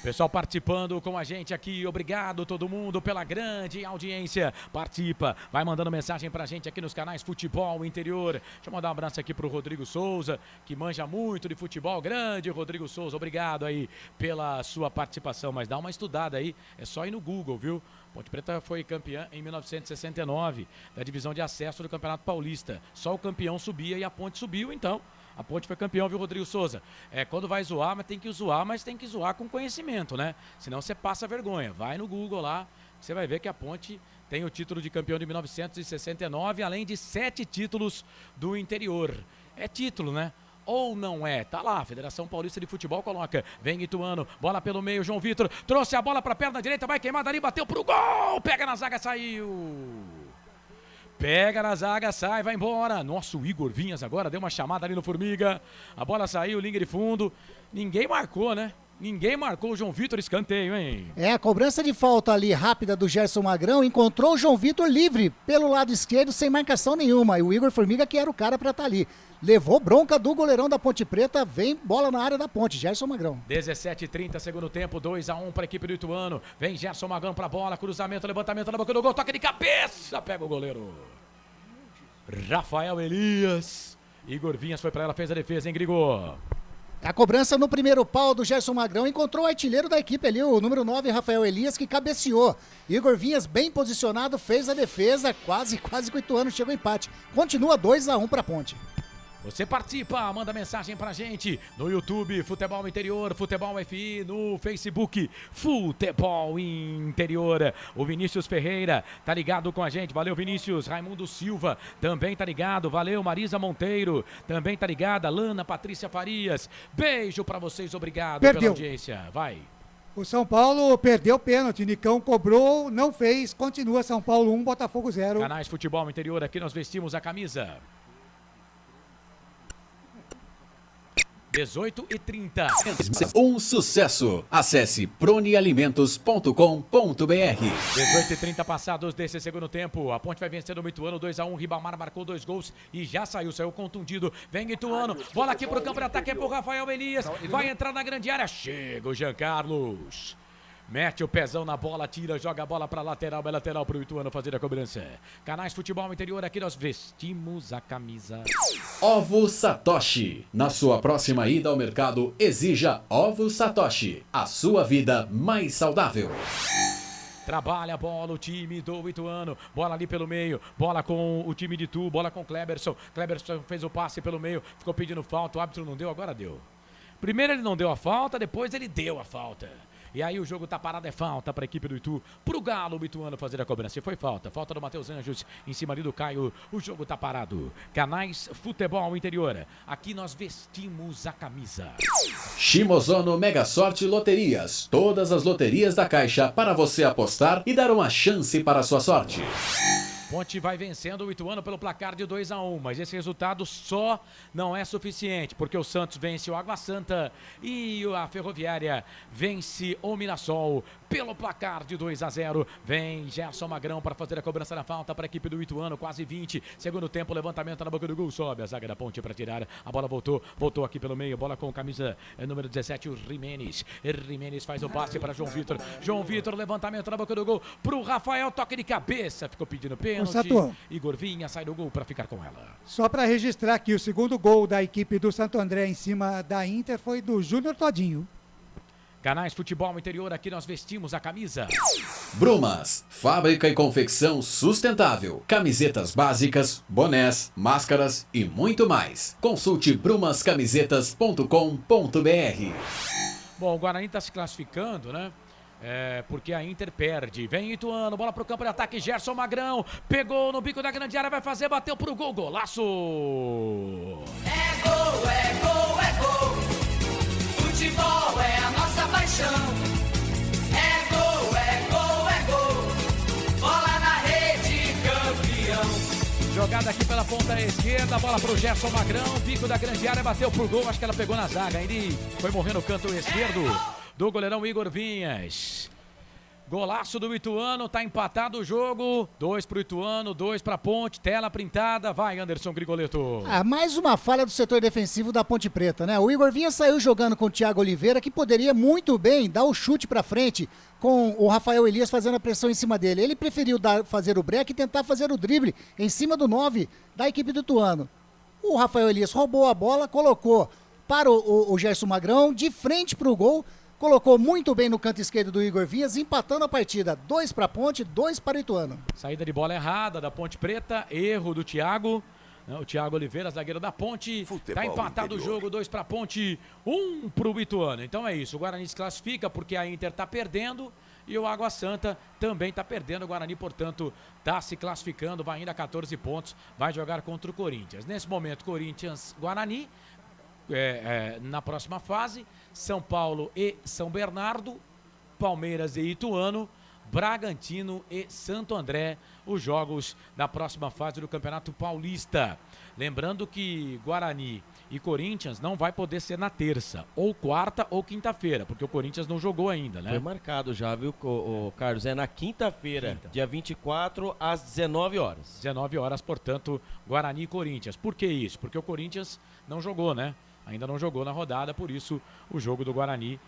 Pessoal participando com a gente aqui, obrigado todo mundo pela grande audiência. Participa, vai mandando mensagem pra gente aqui nos canais Futebol Interior. Deixa eu mandar um abraço aqui pro Rodrigo Souza, que manja muito de futebol. Grande Rodrigo Souza, obrigado aí pela sua participação. Mas dá uma estudada aí, é só ir no Google, viu? Ponte Preta foi campeã em 1969 da divisão de acesso do Campeonato Paulista. Só o campeão subia e a Ponte subiu, então a Ponte foi campeão, viu, Rodrigo Souza? Quando vai zoar, mas tem que zoar com conhecimento, né? Senão você passa vergonha. Vai no Google lá, você vai ver que a Ponte tem o título de campeão de 1969, além de 7 títulos do interior. É título, né? Ou não é? Tá lá, Federação Paulista de Futebol coloca. Vem Ituano, bola pelo meio, João Vitor trouxe a bola pra perna direita, vai queimar dali, bateu pro gol, pega na zaga, saiu. Pega na zaga, sai, vai embora. Nossa, o Igor Vinhas agora deu uma chamada ali no Formiga. A bola saiu, linha de fundo. Ninguém marcou, né? Ninguém marcou o João Vitor, escanteio, hein? A cobrança de falta ali rápida do Gerson Magrão encontrou o João Vitor livre pelo lado esquerdo sem marcação nenhuma. E o Igor Formiga, que era o cara pra estar ali. Levou bronca do goleirão da Ponte Preta, vem bola na área da Ponte, Gerson Magrão. 17h30, segundo tempo, 2-1 para a equipe do Ituano. Vem Gerson Magrão pra bola, cruzamento, levantamento na boca do gol, toque de cabeça, pega o goleiro. Rafael Elias. Igor Vinhas foi pra ela, fez a defesa, hein, Grigor? A cobrança no primeiro pau do Gerson Magrão encontrou o artilheiro da equipe ali, o número 9, Rafael Elias, que cabeceou. Igor Vinhas bem posicionado, fez a defesa, quase que o Ituano chegou ao empate. Continua 2-1 para a Ponte. Você participa, manda mensagem pra gente no YouTube, Futebol Interior, Futebol FI, no Facebook, Futebol Interior. O Vinícius Ferreira tá ligado com a gente, valeu Vinícius. Raimundo Silva também tá ligado, valeu. Marisa Monteiro também tá ligada, Lana Patrícia Farias, beijo pra vocês, obrigado pela audiência, vai. O São Paulo perdeu o pênalti, Nicão cobrou, não fez, continua São Paulo 1, Botafogo 0. Canais Futebol Interior, aqui nós vestimos a camisa. 18h30. Um sucesso. Acesse pronialimentos.com.br. 18h30 passados desse segundo tempo. A Ponte vai vencendo o Ituano 2-1. Ribamar marcou 2 gols e já saiu contundido. Vem Ituano. Bola aqui pro campo de ataque, é pro Rafael Elias. Vai entrar na grande área. Chega o Jean Carlos. Mete o pezão na bola, tira, joga a bola para lateral, é lateral para o Ituano fazer a cobrança. Canais Futebol Interior, aqui nós vestimos a camisa. Ovo Satoshi. Na sua próxima ida ao mercado, exija Ovo Satoshi. A sua vida mais saudável. Trabalha a bola, o time do Ituano. Bola ali pelo meio, bola com o time de Tu, bola com o Kleberson. Kleberson fez o passe pelo meio, ficou pedindo falta, o árbitro não deu, agora deu. Primeiro ele não deu a falta, depois ele deu a falta. E aí o jogo tá parado, é falta pra equipe do Itu, pro Galo, o Ituano fazer a cobrança. E foi falta do Matheus Anjos em cima ali do Caio. O jogo tá parado. Canais Futebol Interior. Aqui nós vestimos a camisa. Shimozono Mega Sorte Loterias. Todas as loterias da Caixa para você apostar e dar uma chance para a sua sorte. Ponte vai vencendo o Ituano pelo placar de 2-1, mas esse resultado só não é suficiente, porque o Santos vence o Água Santa e a Ferroviária vence o Mirassol pelo placar de 2-0. Vem Gerson Magrão para fazer a cobrança da falta para a equipe do Ituano, quase 20. Segundo tempo, levantamento na boca do gol, sobe a zaga da Ponte para tirar. A bola voltou aqui pelo meio, bola com camisa número 17, o Jimenez. Jimenez faz o passe para João Vitor. João Vitor, levantamento na boca do gol pro Rafael, toque de cabeça, ficou pedindo pênalti. Igor Vinha sai do gol para ficar com ela. Só para registrar que o segundo gol da equipe do Santo André em cima da Inter foi do Júnior Todinho. Canais Futebol Interior, aqui nós vestimos a camisa. Brumas, fábrica e confecção sustentável. Camisetas básicas, bonés, máscaras e muito mais. Consulte brumascamisetas.com.br. Bom, o Guarani está se classificando, né? Porque a Inter perde. Vem Ituano, bola pro campo de ataque. Gerson Magrão pegou no bico da grande área, vai fazer, bateu pro gol, golaço! É gol, é gol, é gol. Futebol é a nossa paixão. É gol, é gol, é gol. Bola na rede, campeão. Jogada aqui pela ponta esquerda, bola pro Gerson Magrão, bico da grande área, bateu pro gol, acho que ela pegou na zaga. Ele foi morrer no canto esquerdo do goleirão Igor Vinhas. Golaço do Ituano, tá empatado o jogo. 2 pro Ituano, 2 pra Ponte, tela printada. Vai, Anderson Grigoleto. Mais uma falha do setor defensivo da Ponte Preta, né? O Igor Vinhas saiu jogando com o Thiago Oliveira, que poderia muito bem dar o chute pra frente, com o Rafael Elias fazendo a pressão em cima dele. Ele preferiu fazer o break e tentar fazer o drible em cima do 9 da equipe do Ituano. O Rafael Elias roubou a bola, colocou para o Gerson Magrão, de frente pro gol. Colocou muito bem no canto esquerdo do Igor Vinhas, empatando a partida. 2 para a Ponte, 2 para o Ituano. Saída de bola errada da Ponte Preta, erro do Thiago. O Thiago Oliveira, zagueiro da Ponte. Está empatado interior. O jogo, 2 para a Ponte, 1 para o Ituano. Então é isso, o Guarani se classifica porque a Inter está perdendo e o Água Santa também está perdendo. O Guarani, portanto, está se classificando, vai ainda a 14 pontos, vai jogar contra o Corinthians. Nesse momento, Corinthians-Guarani. Na próxima fase, São Paulo e São Bernardo, Palmeiras e Ituano, Bragantino e Santo André, os jogos da próxima fase do Campeonato Paulista. Lembrando que Guarani e Corinthians não vai poder ser na terça, ou quarta ou quinta-feira, porque o Corinthians não jogou ainda, né? Foi marcado já, viu, Carlos? É na quinta-feira, dia 24, às 19 horas. 19 horas, portanto, Guarani e Corinthians. Por que isso? Porque o Corinthians não jogou, né? Ainda não jogou na rodada, por isso o jogo do Guarani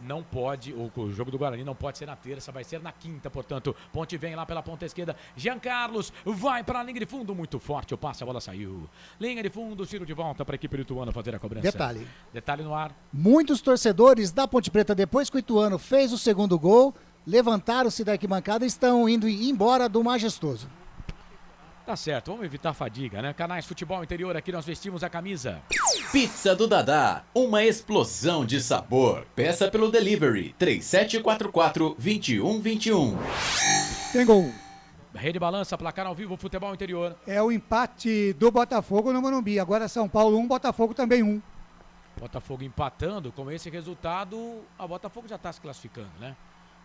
não pode, o jogo do Guarani não pode ser na terça, vai ser na quinta, portanto, Ponte vem lá pela ponta esquerda, Jean Carlos vai para a linha de fundo, muito forte, o passe, a bola saiu, linha de fundo, tiro de volta para a equipe do Ituano fazer a cobrança. Detalhe no ar. Muitos torcedores da Ponte Preta, depois que o Ituano fez o segundo gol, levantaram-se da arquibancada e estão indo embora do Majestoso. Tá certo, vamos evitar a fadiga, né? Canais Futebol Interior, aqui nós vestimos a camisa. Pizza do Dadá, uma explosão de sabor. Peça pelo delivery, 3744-2121. Tem gol. Rede Balança, placar ao vivo, Futebol Interior. É o empate do Botafogo no Morumbi. Agora São Paulo 1, Botafogo também 1. Botafogo empatando, com esse resultado, a Botafogo já está se classificando, né?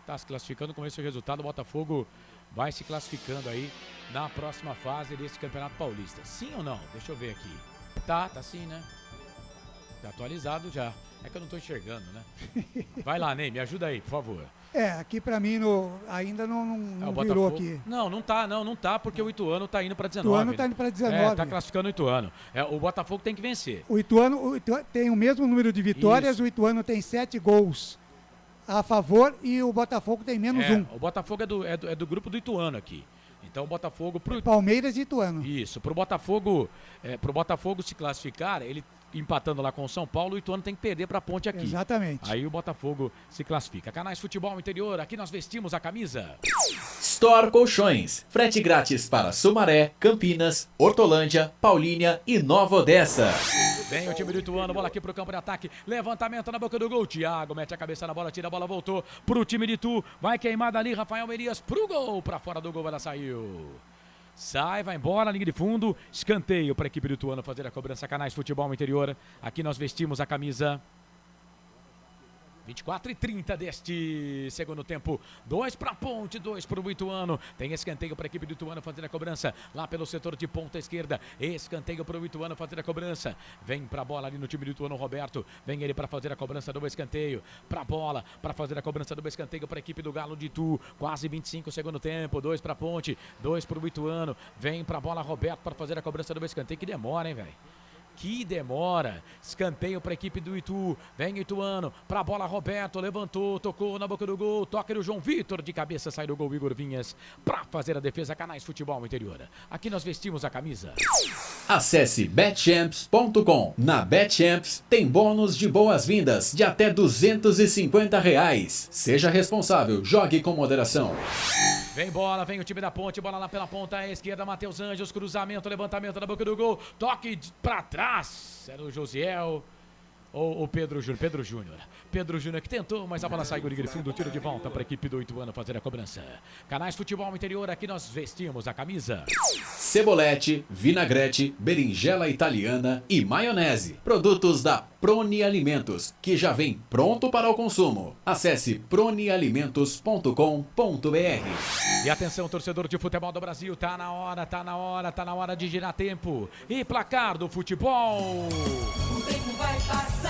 Está se classificando com esse resultado, o Botafogo vai se classificando aí na próxima fase desse Campeonato Paulista. Sim ou não? Deixa eu ver aqui. Tá sim, né? Tá atualizado já. É que eu não tô enxergando, né? Vai lá, Ney, me ajuda aí, por favor. Aqui pra mim ainda não virou aqui. Não tá, porque o Ituano tá indo pra 19. O Ituano tá indo pra 19. Tá classificando o Ituano. O Botafogo tem que vencer. O Ituano tem o mesmo número de vitórias, isso. O Ituano tem 7 gols a favor e o Botafogo tem menos 1. O Botafogo é do grupo do Ituano aqui. Então o Botafogo... Palmeiras e Ituano. Isso, pro Botafogo se classificar, ele empatando lá com o São Paulo, o Ituano tem que perder pra Ponte aqui. Exatamente. Aí o Botafogo se classifica. Canais Futebol Interior, aqui nós vestimos a camisa. Store Colchões, frete grátis para Sumaré, Campinas, Hortolândia, Paulínia e Nova Odessa. Vem o time do Ituano, bola aqui pro campo de ataque. Levantamento na boca do gol. Thiago mete a cabeça na bola, tira a bola, voltou pro time de Itu. Vai queimada ali, Rafael Merias pro gol. Pra fora do gol, ela saiu. Sai, vai embora, linha de fundo. Escanteio para a equipe do Ituano fazer a cobrança. Canais Futebol Interior. Aqui nós vestimos a camisa 24:30 deste segundo tempo. 2 para a Ponte, 2 para o Ituano. Tem escanteio para a equipe do Ituano fazer a cobrança. Lá pelo setor de ponta esquerda. Escanteio para o Ituano fazer a cobrança. Vem para a bola ali no time do Ituano, Roberto. Vem ele para fazer a cobrança do escanteio. Para a bola, para fazer a cobrança do escanteio para a equipe do Galo de Itu. Quase 25 segundo tempo. 2 para a Ponte, 2 para o Ituano. Vem para a bola, Roberto, para fazer a cobrança do escanteio. Que demora, hein, velho? Que demora. Escanteio para a equipe do Itu. Vem Ituano. Para a bola, Roberto. Levantou, tocou na boca do gol. Toca do João Vitor. De cabeça sai do gol Igor Vinhas. Para fazer a defesa. Canais Futebol Interior. Aqui nós vestimos a camisa. Acesse betchamps.com. Na Betchamps tem bônus de boas-vindas de até R$250. Seja responsável. Jogue com moderação. Vem bola, vem o time da Ponte, bola lá pela ponta esquerda, Matheus Anjos, cruzamento, levantamento na boca do gol, toque pra trás, era o Josiel ou o Pedro Júnior, Pedro Júnior que tentou, mas a bola saiu de fundo, tiro de volta para a equipe do Ituano fazer a cobrança. Canais Futebol Interior, aqui nós vestimos a camisa. Cebolete, vinagrete, berinjela italiana e maionese. Produtos da Proni Alimentos, que já vem pronto para o consumo. Acesse pronialimentos.com.br. E atenção, torcedor de futebol do Brasil, tá na hora de girar tempo. E placar do futebol. O tempo vai passando.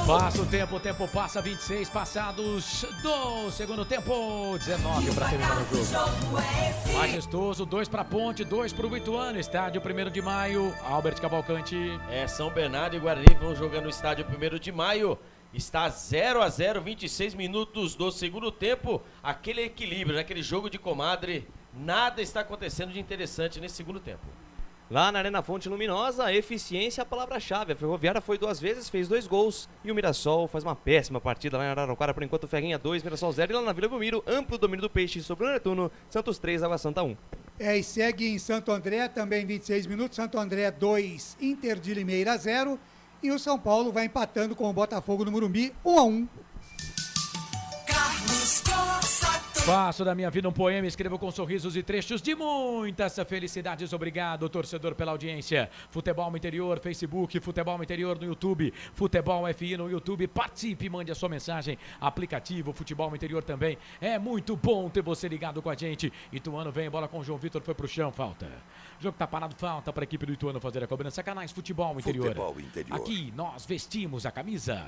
Passa o tempo passa, 26 passados do segundo tempo, 19 para terminar o jogo. Majestoso, 2 para a Ponte, 2 para o Ituano, estádio 1º de maio, Albert Cavalcante. São Bernardo e Guarani vão jogar no estádio 1º de maio. Está 0-0, 26 minutos do segundo tempo. Aquele equilíbrio, aquele jogo de comadre. Nada está acontecendo de interessante nesse segundo tempo. Lá na Arena Fonte Luminosa, eficiência é a palavra-chave. A Ferroviária foi 2 vezes, fez 2 gols. E o Mirassol faz uma péssima partida lá em Araraquara. Por enquanto, Ferrinha 2, Mirassol 0. E lá na Vila Belmiro, amplo domínio do Peixe sobre o Netuno. Santos 3, Água Santa 1. E segue em Santo André, também 26 minutos. Santo André 2, Inter de Limeira 0. E o São Paulo vai empatando com o Botafogo no Morumbi, 1-1. Carlos Cossa. Faço da minha vida um poema, escrevo com sorrisos e trechos de muitas felicidades. Obrigado, torcedor, pela audiência. Futebol Interior, Facebook, Futebol Interior no YouTube, Futebol FI no YouTube. Participe, mande a sua mensagem. Aplicativo Futebol Interior também. É muito bom ter você ligado com a gente. Ituano vem, bola com o João Vitor, foi pro chão, falta. O jogo tá parado, falta para a equipe do Ituano fazer a cobrança. Canais Futebol Interior. Futebol Interior. Aqui nós vestimos a camisa.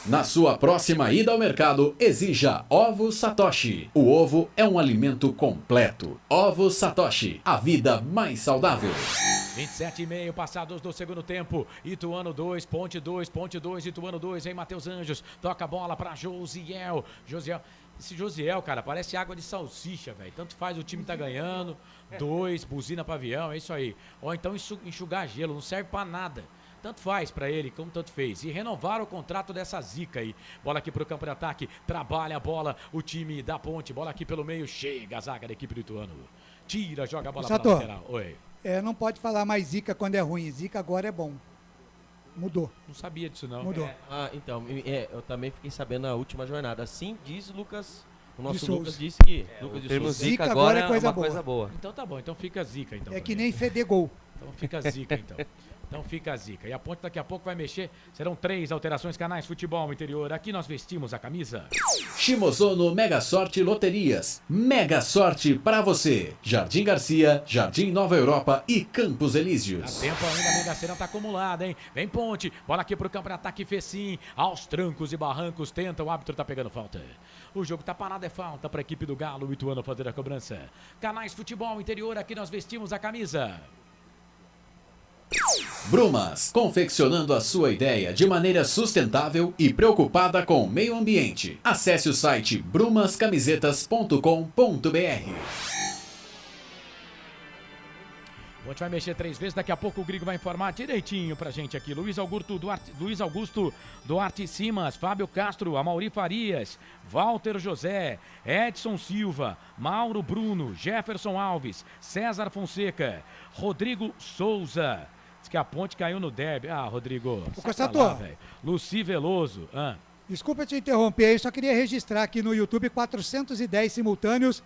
Na sua próxima ida ao mercado, exija Ovo Satoshi. O ovo é um alimento completo. Ovo Satoshi, a vida mais saudável. 27,5 passados do segundo tempo. Ituano 2, Ponte 2, Ituano 2, vem Matheus Anjos. Toca a bola para Josiel. Esse Josiel, cara, parece água de salsicha, velho. Tanto faz, o time tá ganhando. 2, buzina para avião, é isso aí. Ou então enxugar gelo, não serve para nada. Tanto faz para ele, como tanto fez. E renovaram o contrato dessa zica aí. Bola aqui pro campo de ataque. Trabalha a bola o time da Ponte. Bola aqui pelo meio. Chega a zaga da equipe do Ituano. Tira, joga a bola para lateral. Oi. Não pode falar mais zica quando é ruim. Zica agora é bom. Mudou. Não sabia disso, não. Mudou. Então, eu também fiquei sabendo na última jornada. Assim diz Lucas. O nosso de Lucas Souza. disse que Lucas de termo Souza. zica agora é uma coisa boa. Então tá bom, então fica zica. Então, É que nem feder gol. Então fica zica, então. Então fica a zica. E a Ponte daqui a pouco vai mexer. Serão 3 alterações. Canais Futebol Interior. Aqui nós vestimos a camisa. Shimozono Mega Sorte Loterias. Mega sorte para você. Jardim Garcia, Jardim Nova Europa e Campos Elíseos. Dá tempo ainda, a Mega Sena tá acumulada, hein? Vem Ponte. Bola aqui pro campo de ataque, fez sim. Aos trancos e barrancos. Tenta, o árbitro tá pegando falta. O jogo tá parado, é falta para a equipe do Galo. O Ituano fazer a cobrança. Canais Futebol Interior. Aqui nós vestimos a camisa. Brumas, confeccionando a sua ideia de maneira sustentável e preocupada com o meio ambiente. Acesse o site brumascamisetas.com.br. A gente vai mexer 3 vezes, daqui a pouco o Grigo vai informar direitinho pra gente aqui. Luiz Augusto Duarte Simas, Fábio Castro, Amauri Farias, Walter José, Edson Silva, Mauro Bruno, Jefferson Alves, César Fonseca, Rodrigo Souza, Diz que a Ponte caiu no derby. Ah, Rodrigo. O Cossato. Luci Veloso. Desculpa te interromper, eu só queria registrar aqui no YouTube 410 simultâneos.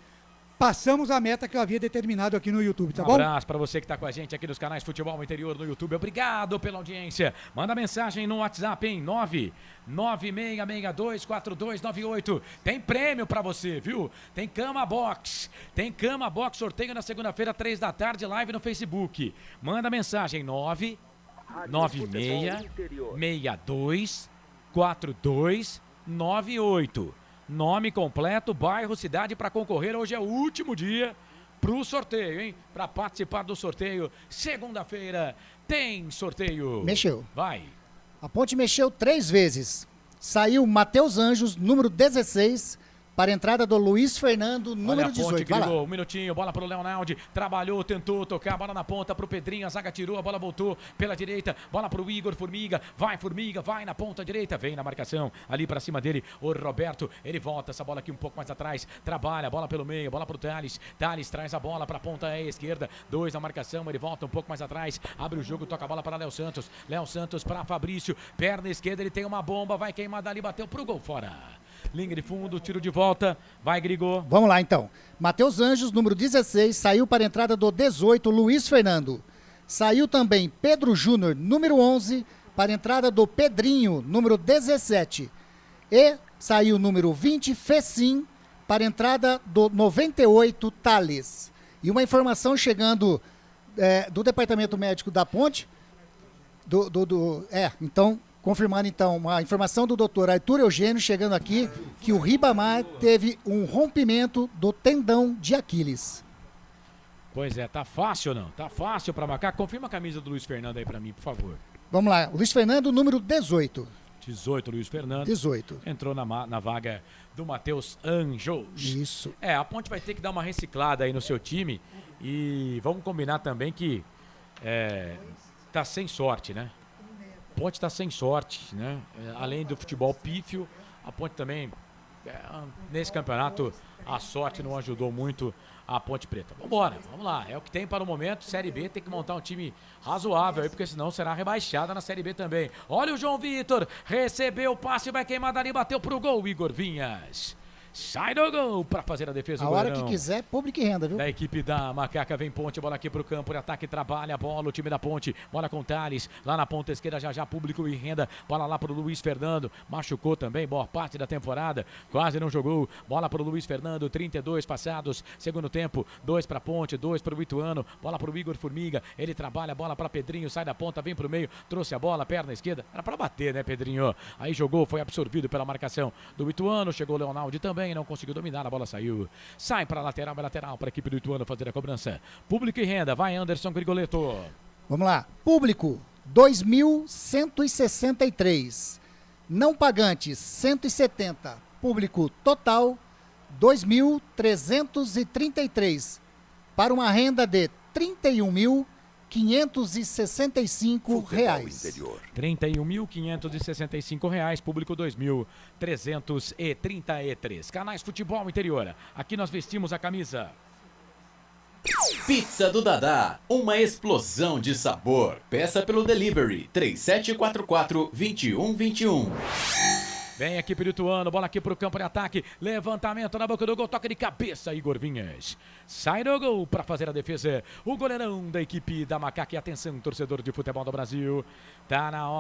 Passamos a meta que eu havia determinado aqui no YouTube, tá bom? Um abraço para você que está com a gente aqui nos canais Futebol Interior no YouTube. Obrigado pela audiência. Manda mensagem no WhatsApp em 996624298. Tem prêmio para você, viu? Tem Cama Box. Tem Cama Box, sorteio na segunda-feira, 3 da tarde, live no Facebook. Manda mensagem 996624298. Nome completo, bairro, cidade para concorrer. Hoje é o último dia pro sorteio, hein? Para participar do sorteio, segunda-feira tem sorteio. Mexeu. Vai. A Ponte mexeu 3 vezes. Saiu Matheus Anjos, número 16, para a entrada do Luiz Fernando, número 18. Vai lá. Um minutinho, bola para o Leonardo, trabalhou, tentou tocar, bola na ponta para o Pedrinho, a zaga tirou, a bola voltou pela direita, bola para o Igor Formiga, vai na ponta direita, vem na marcação, ali para cima dele, o Roberto, ele volta essa bola aqui um pouco mais atrás, trabalha, bola pelo meio, bola para o Thales traz a bola para a ponta esquerda, 2 na marcação, ele volta um pouco mais atrás, abre o jogo, toca a bola para Léo Santos para Fabrício, perna esquerda, ele tem uma bomba, vai queimar dali, bateu pro gol fora. Linha de fundo, tiro de volta. Vai, Grigor. Vamos lá, então. Matheus Anjos, número 16, saiu para a entrada do 18, Luiz Fernando. Saiu também Pedro Júnior, número 11, para a entrada do Pedrinho, número 17. E saiu o número 20, Fecim, para a entrada do 98, Thales. E uma informação chegando do Departamento Médico da Ponte. Então... Confirmando, então, uma informação do doutor Arthur Eugênio chegando aqui, que o Ribamar teve um rompimento do tendão de Aquiles. Pois é, tá fácil não? Tá fácil pra marcar? Confirma a camisa do Luiz Fernando aí pra mim, por favor. Vamos lá, Luiz Fernando, número 18. 18, Luiz Fernando. 18. Entrou na vaga do Matheus Anjos. Isso. A Ponte vai ter que dar uma reciclada aí no seu time e vamos combinar também que tá sem sorte, né? A Ponte está sem sorte, né? Além do futebol pífio, a Ponte também, nesse campeonato, a sorte não ajudou muito a Ponte Preta. Vambora, vamos lá, é o que tem para o momento. Série B tem que montar um time razoável aí, porque senão será rebaixada na Série B também. Olha o João Vitor, recebeu o passe, vai queimar dali, bateu pro gol, Igor Vinhas. Sai do gol para fazer a defesa. A hora que quiser, público e renda, viu? Da equipe da Macaca vem Ponte, bola aqui pro campo, de ataque, trabalha a bola, o time da Ponte, bola com o Thales, lá na ponta esquerda, já público e renda, bola lá pro Luiz Fernando, machucou também, boa parte da temporada, quase não jogou, bola pro Luiz Fernando, 32 passados, segundo tempo, 2 pra Ponte, 2 pro Ituano, bola pro Igor Formiga, ele trabalha, bola pra Pedrinho, sai da ponta, vem pro meio, trouxe a bola, perna esquerda, era pra bater, né, Pedrinho? Aí jogou, foi absorvido pela marcação do Ituano, chegou o Leonardo também, não conseguiu dominar, a bola saiu, sai para lateral para a equipe do Ituano fazer a cobrança. Público e renda, vai Anderson Grigoleto. Vamos lá, público 2.163, não pagantes 170, público total 2.333, para uma renda de R$31.565. R$31.565, público 2.333. Canais Futebol Interior, aqui nós vestimos a camisa. Pizza do Dadá, uma explosão de sabor. Peça pelo delivery 3744-2121. Vem aqui pro Ituano, bola aqui pro campo de ataque, levantamento na boca do gol, toque de cabeça, Igor Vinhas. Sai do gol para fazer a defesa, o goleirão da equipe da Macaca. E atenção, torcedor de futebol do Brasil, tá na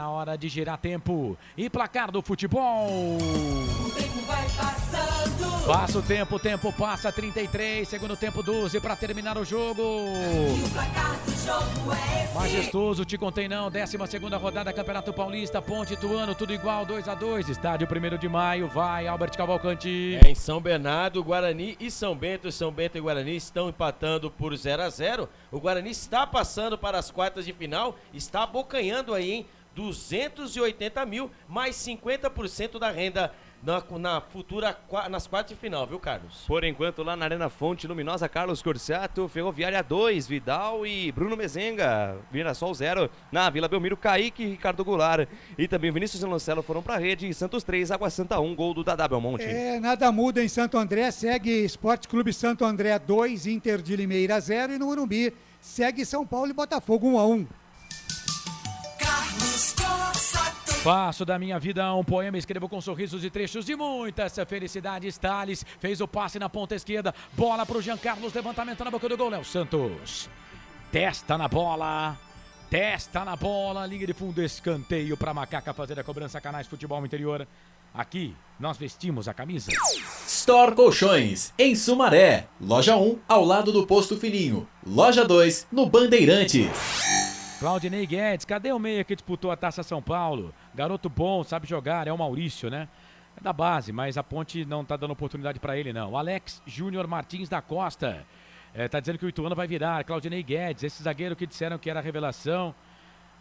hora de girar tempo e placar do futebol. O tempo vai passando. Passa o tempo passa, 33, segundo tempo 12 para terminar o jogo. E o placar do jogo é esse. Majestoso, te contei não, 12ª rodada, Campeonato Paulista, Ponte Ituano, tudo igual, 2-2, estádio 1º de maio, vai Albert Cavalcante. Em São Bernardo, Guarani e São Bento e Guarani estão empatando por 0-0. O Guarani está passando para as quartas de final, está abocanhando aí, hein? 280 mil, mais 50% da renda nas quartas de final, viu, Carlos? Por enquanto, lá na Arena Fonte Luminosa, Carlos Corsato, Ferroviária 2, Vidal e Bruno Mezenga, Mirassol 0, na Vila Belmiro, Kaique e Ricardo Goulart, e também Vinícius e Lancelo foram pra rede, e Santos 3, Água Santa 1, gol do Dadá Belmonte. Nada muda em Santo André, segue Esporte Clube Santo André 2, Inter de Limeira 0, e no Morumbi segue São Paulo e Botafogo 1-1. Faço da minha vida um poema, escrevo com sorrisos e trechos de muitas felicidades. Thales fez o passe na ponta esquerda, bola pro Jean Carlos, levantamento na boca do gol, Léo Santos. Testa na bola, linha de fundo, escanteio pra Macaca fazer a cobrança. Canais Futebol Interior. Aqui nós vestimos a camisa. Store Colchões, em Sumaré. Loja 1, ao lado do Posto Fininho. Loja 2, no Bandeirantes. Claudinei Guedes, cadê o meia que disputou a Taça São Paulo? Garoto bom, sabe jogar, é o Maurício, né? É da base, mas a Ponte não tá dando oportunidade pra ele, não. Alex Júnior Martins da Costa, tá dizendo que o Ituano vai virar. Claudinei Guedes, esse zagueiro que disseram que era revelação.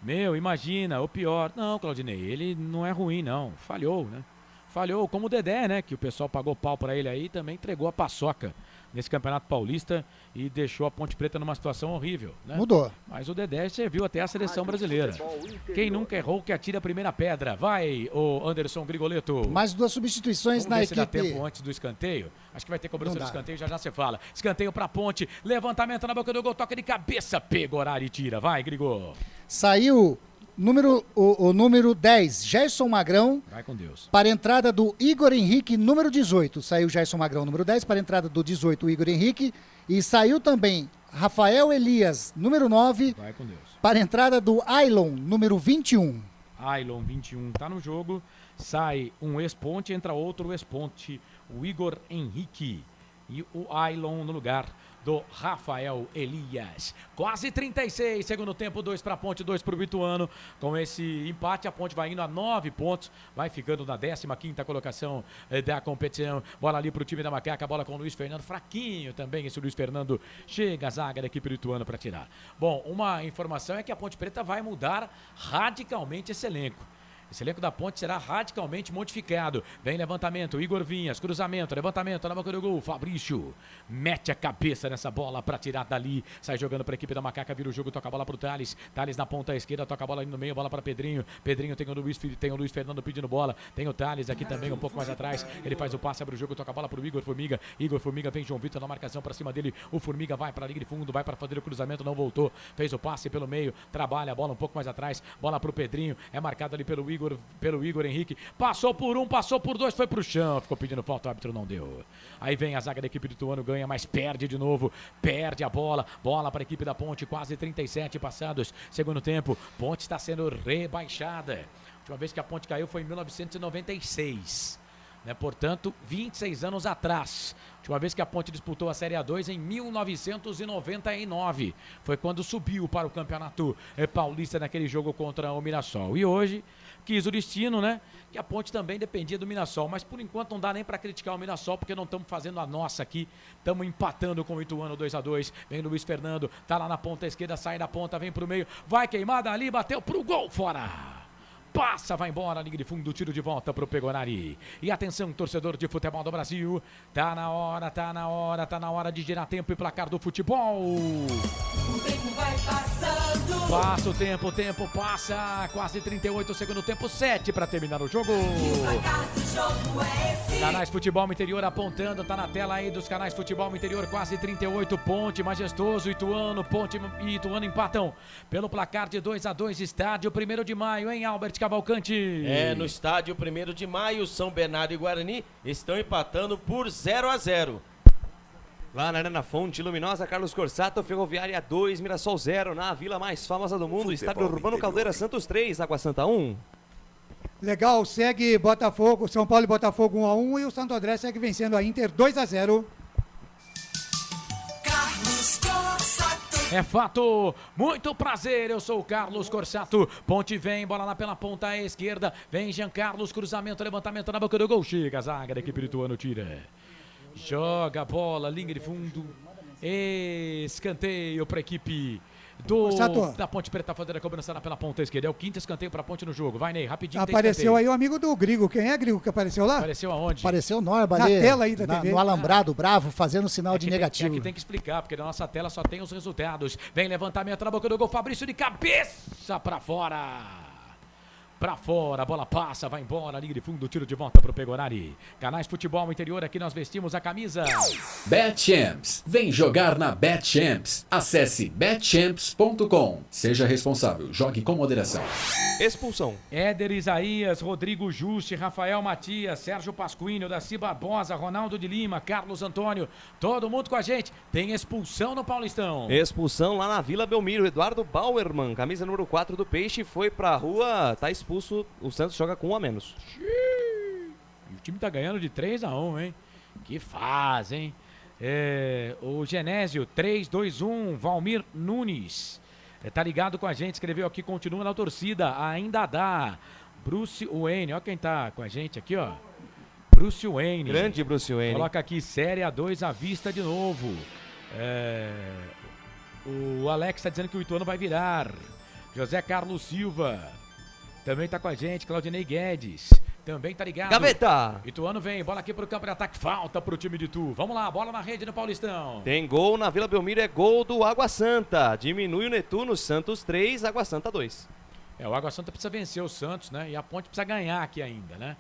Meu, imagina, o pior. Não, Claudinei, ele não é ruim, não. Falhou, né? Falhou, como o Dedé, né? Que o pessoal pagou pau pra ele aí, também entregou a paçoca nesse Campeonato Paulista e deixou a Ponte Preta numa situação horrível, né? Mudou. Mas o Dedé serviu até a seleção brasileira. Quem nunca errou que atira a primeira pedra. Vai, o Anderson Grigoleto. Mais 2 substituições na equipe. Dá tempo antes do escanteio. Acho que vai ter cobrança do escanteio, já você fala. Escanteio pra Ponte, levantamento na boca do gol, toca de cabeça, pega horário e tira. Vai, Grigol. Saiu o número 10, Gerson Magrão. Vai com Deus. Para a entrada do Igor Henrique, número 18. Saiu Gerson Magrão, número 10. Para a entrada do 18, o Igor Henrique. E saiu também Rafael Elias, número 9. Vai com Deus. Para a entrada do Ailon, número 21. Ailon, 21, tá no jogo. Sai um ex-ponte, entra outro ex-ponte, o Igor Henrique. E o Ailon no lugar do Rafael Elias. Quase 36, segundo tempo, 2 para a Ponte, 2 para o Ituano. Com esse empate, a Ponte vai indo a 9 pontos, vai ficando na 15ª colocação da competição. Bola ali para o time da Macaca, bola com o Luiz Fernando, fraquinho também esse Luiz Fernando. Chega a zaga da equipe do Ituano para tirar. Bom, uma informação é que a Ponte Preta vai mudar radicalmente esse elenco. Esse elenco da Ponte será radicalmente modificado. Vem levantamento, Igor Vinhas, cruzamento, levantamento na boca do gol. Fabrício mete a cabeça nessa bola para tirar dali. Sai jogando para a equipe da Macaca, vira o jogo, toca a bola para o Thales. Thales na ponta esquerda, toca a bola ali no meio, bola para Pedrinho. Pedrinho tem o Luiz Fernando pedindo bola. Tem o Thales aqui também, um pouco mais atrás. Ele faz o passe, abre o jogo, toca a bola para o Igor Formiga. Igor Formiga vem João Vitor na marcação para cima dele. O Formiga vai para a linha de fundo, vai para fazer o cruzamento, não voltou. Fez o passe pelo meio, trabalha a bola um pouco mais atrás. Bola para o Pedrinho, é marcado ali pelo Igor Henrique, passou por um, passou por dois, foi pro chão, ficou pedindo falta, o árbitro não deu. Aí vem a zaga da equipe do Ituano, ganha, mas perde de novo, perde a bola para a equipe da Ponte, quase 37 passados, segundo tempo, Ponte está sendo rebaixada. A última vez que a Ponte caiu foi em 1996, né? Portanto, 26 anos atrás. A última vez que a Ponte disputou a Série A2 em 1999, foi quando subiu para o Campeonato Paulista naquele jogo contra o Mirassol. E hoje quis o destino, né? Que a Ponte também dependia do Mirassol, mas por enquanto não dá nem para criticar o Mirassol, porque não estamos fazendo a nossa aqui, estamos empatando com o Ituano 2-2, vem Luiz Fernando, tá lá na ponta esquerda, sai da ponta, vem pro meio, vai queimada ali, bateu pro gol, fora! Passa, vai embora, liga de fundo, tiro de volta pro Pegonari. E atenção, torcedor de futebol do Brasil, tá na hora de girar tempo e placar do futebol. O tempo vai passando. Passa o tempo passa, quase 38, segundo tempo, 7 para terminar o jogo. O placar do jogo é esse. Canais Futebol Interior apontando, tá na tela aí dos canais Futebol Interior, quase 38, Ponte, Majestoso, Ituano, Ponte e Ituano empatam pelo placar de 2-2, estádio 1º de maio, hein, Albert Cavalcante? No estádio 1º de maio, São Bernardo e Guarani estão empatando por 0-0. Lá na Arena Fonte Luminosa, Carlos Corsato, Ferroviária 2, Mirassol 0, na vila mais famosa do mundo, Estádio Urbano Caldeira, Santos 3, Água Santa 1. Legal, segue Botafogo, São Paulo e Botafogo 1-1 e o Santo André segue vencendo a Inter 2-0. Carlos Corsato. É fato, muito prazer, eu sou o Carlos Corsato. Ponte vem, bola lá pela ponta esquerda, vem Jean Carlos, cruzamento, levantamento na boca do gol, chega a zaga da equipe do Ituano, tira. Joga a bola, linha de fundo, escanteio para a equipe da Ponte Preta fazendo a cobrança lá pela ponta esquerda. É o 5º escanteio para a Ponte no jogo. Vai, Ney, rapidinho. Apareceu aí o amigo do Grigo. Quem é, Grigo, que apareceu lá? Apareceu aonde? Apareceu o Norba na ali, tela aí da TV. No alambrado bravo, fazendo sinal de negativo. É que tem que explicar, porque na nossa tela só tem os resultados. Vem levantamento na boca do gol, Fabrício de cabeça para fora. pra fora, a bola passa, vai embora, linha de fundo, tiro de volta pro Pegorari. Canais Futebol Interior, aqui nós vestimos a camisa. BetChamps. Vem jogar na BetChamps. Acesse betchamps.com. Seja responsável, jogue com moderação. Expulsão. Éder Isaías, Rodrigo Juste, Rafael Matias, Sérgio Pasquini, Daci Barbosa, Ronaldo de Lima, Carlos Antônio, todo mundo com a gente. Tem expulsão no Paulistão. Expulsão lá na Vila Belmiro. Eduardo Bauerman, camisa número 4 do Peixe, foi pra rua, tá expulso. O Santos joga com 1 a menos. O time tá ganhando de 3-1, hein? Que fase, hein? O Genésio, 3-2-1, Valmir Nunes. Tá ligado com a gente, escreveu aqui, continua na torcida, ainda dá. Bruce Wayne, ó quem tá com a gente aqui, ó. Bruce Wayne. Grande Bruce Wayne. Coloca aqui, Série A2 à vista de novo. O Alex tá dizendo que o Ituano vai virar. José Carlos Silva também tá com a gente. Claudinei Guedes também tá ligado. Gaveta. Ituano vem, bola aqui pro campo de ataque, falta pro time de Itu. Vamos lá, bola na rede no Paulistão. Tem gol na Vila Belmiro, é gol do Água Santa. Diminui o Netuno, Santos 3, Água Santa 2. O Água Santa precisa vencer o Santos, né? E a Ponte precisa ganhar aqui ainda, né?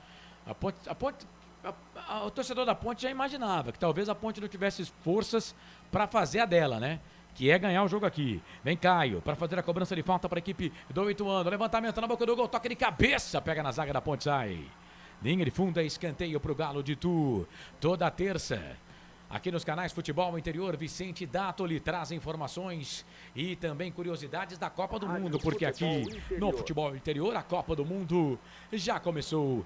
O torcedor da Ponte já imaginava que talvez a Ponte não tivesse forças para fazer a dela, né? Que é ganhar o jogo aqui. Vem Caio para fazer a cobrança de falta para a equipe do Ituano. Levantamento na boca do gol, toque de cabeça, pega na zaga da Ponte, sai. Linha de fundo, escanteio pro Galo de Itu. Toda terça, aqui nos canais Futebol Interior, Vicente Dato lhe traz informações e também curiosidades da Copa do Mundo, porque aqui no Futebol Interior a Copa do Mundo já começou.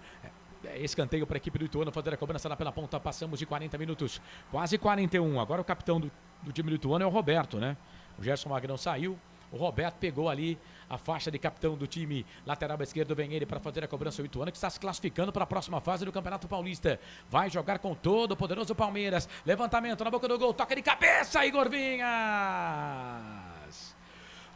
Escanteio para a equipe do Ituano fazer a cobrança lá pela ponta. Passamos de 40 minutos, quase 41. Agora o capitão do time do Ituano é o Roberto, né? O Gerson Magrão saiu. O Roberto pegou ali a faixa de capitão do time. Lateral esquerdo vem ele para fazer a cobrança. O Ituano que está se classificando para a próxima fase do Campeonato Paulista. Vai jogar com todo o poderoso Palmeiras. Levantamento na boca do gol. Toca de cabeça, Igor Vinhas.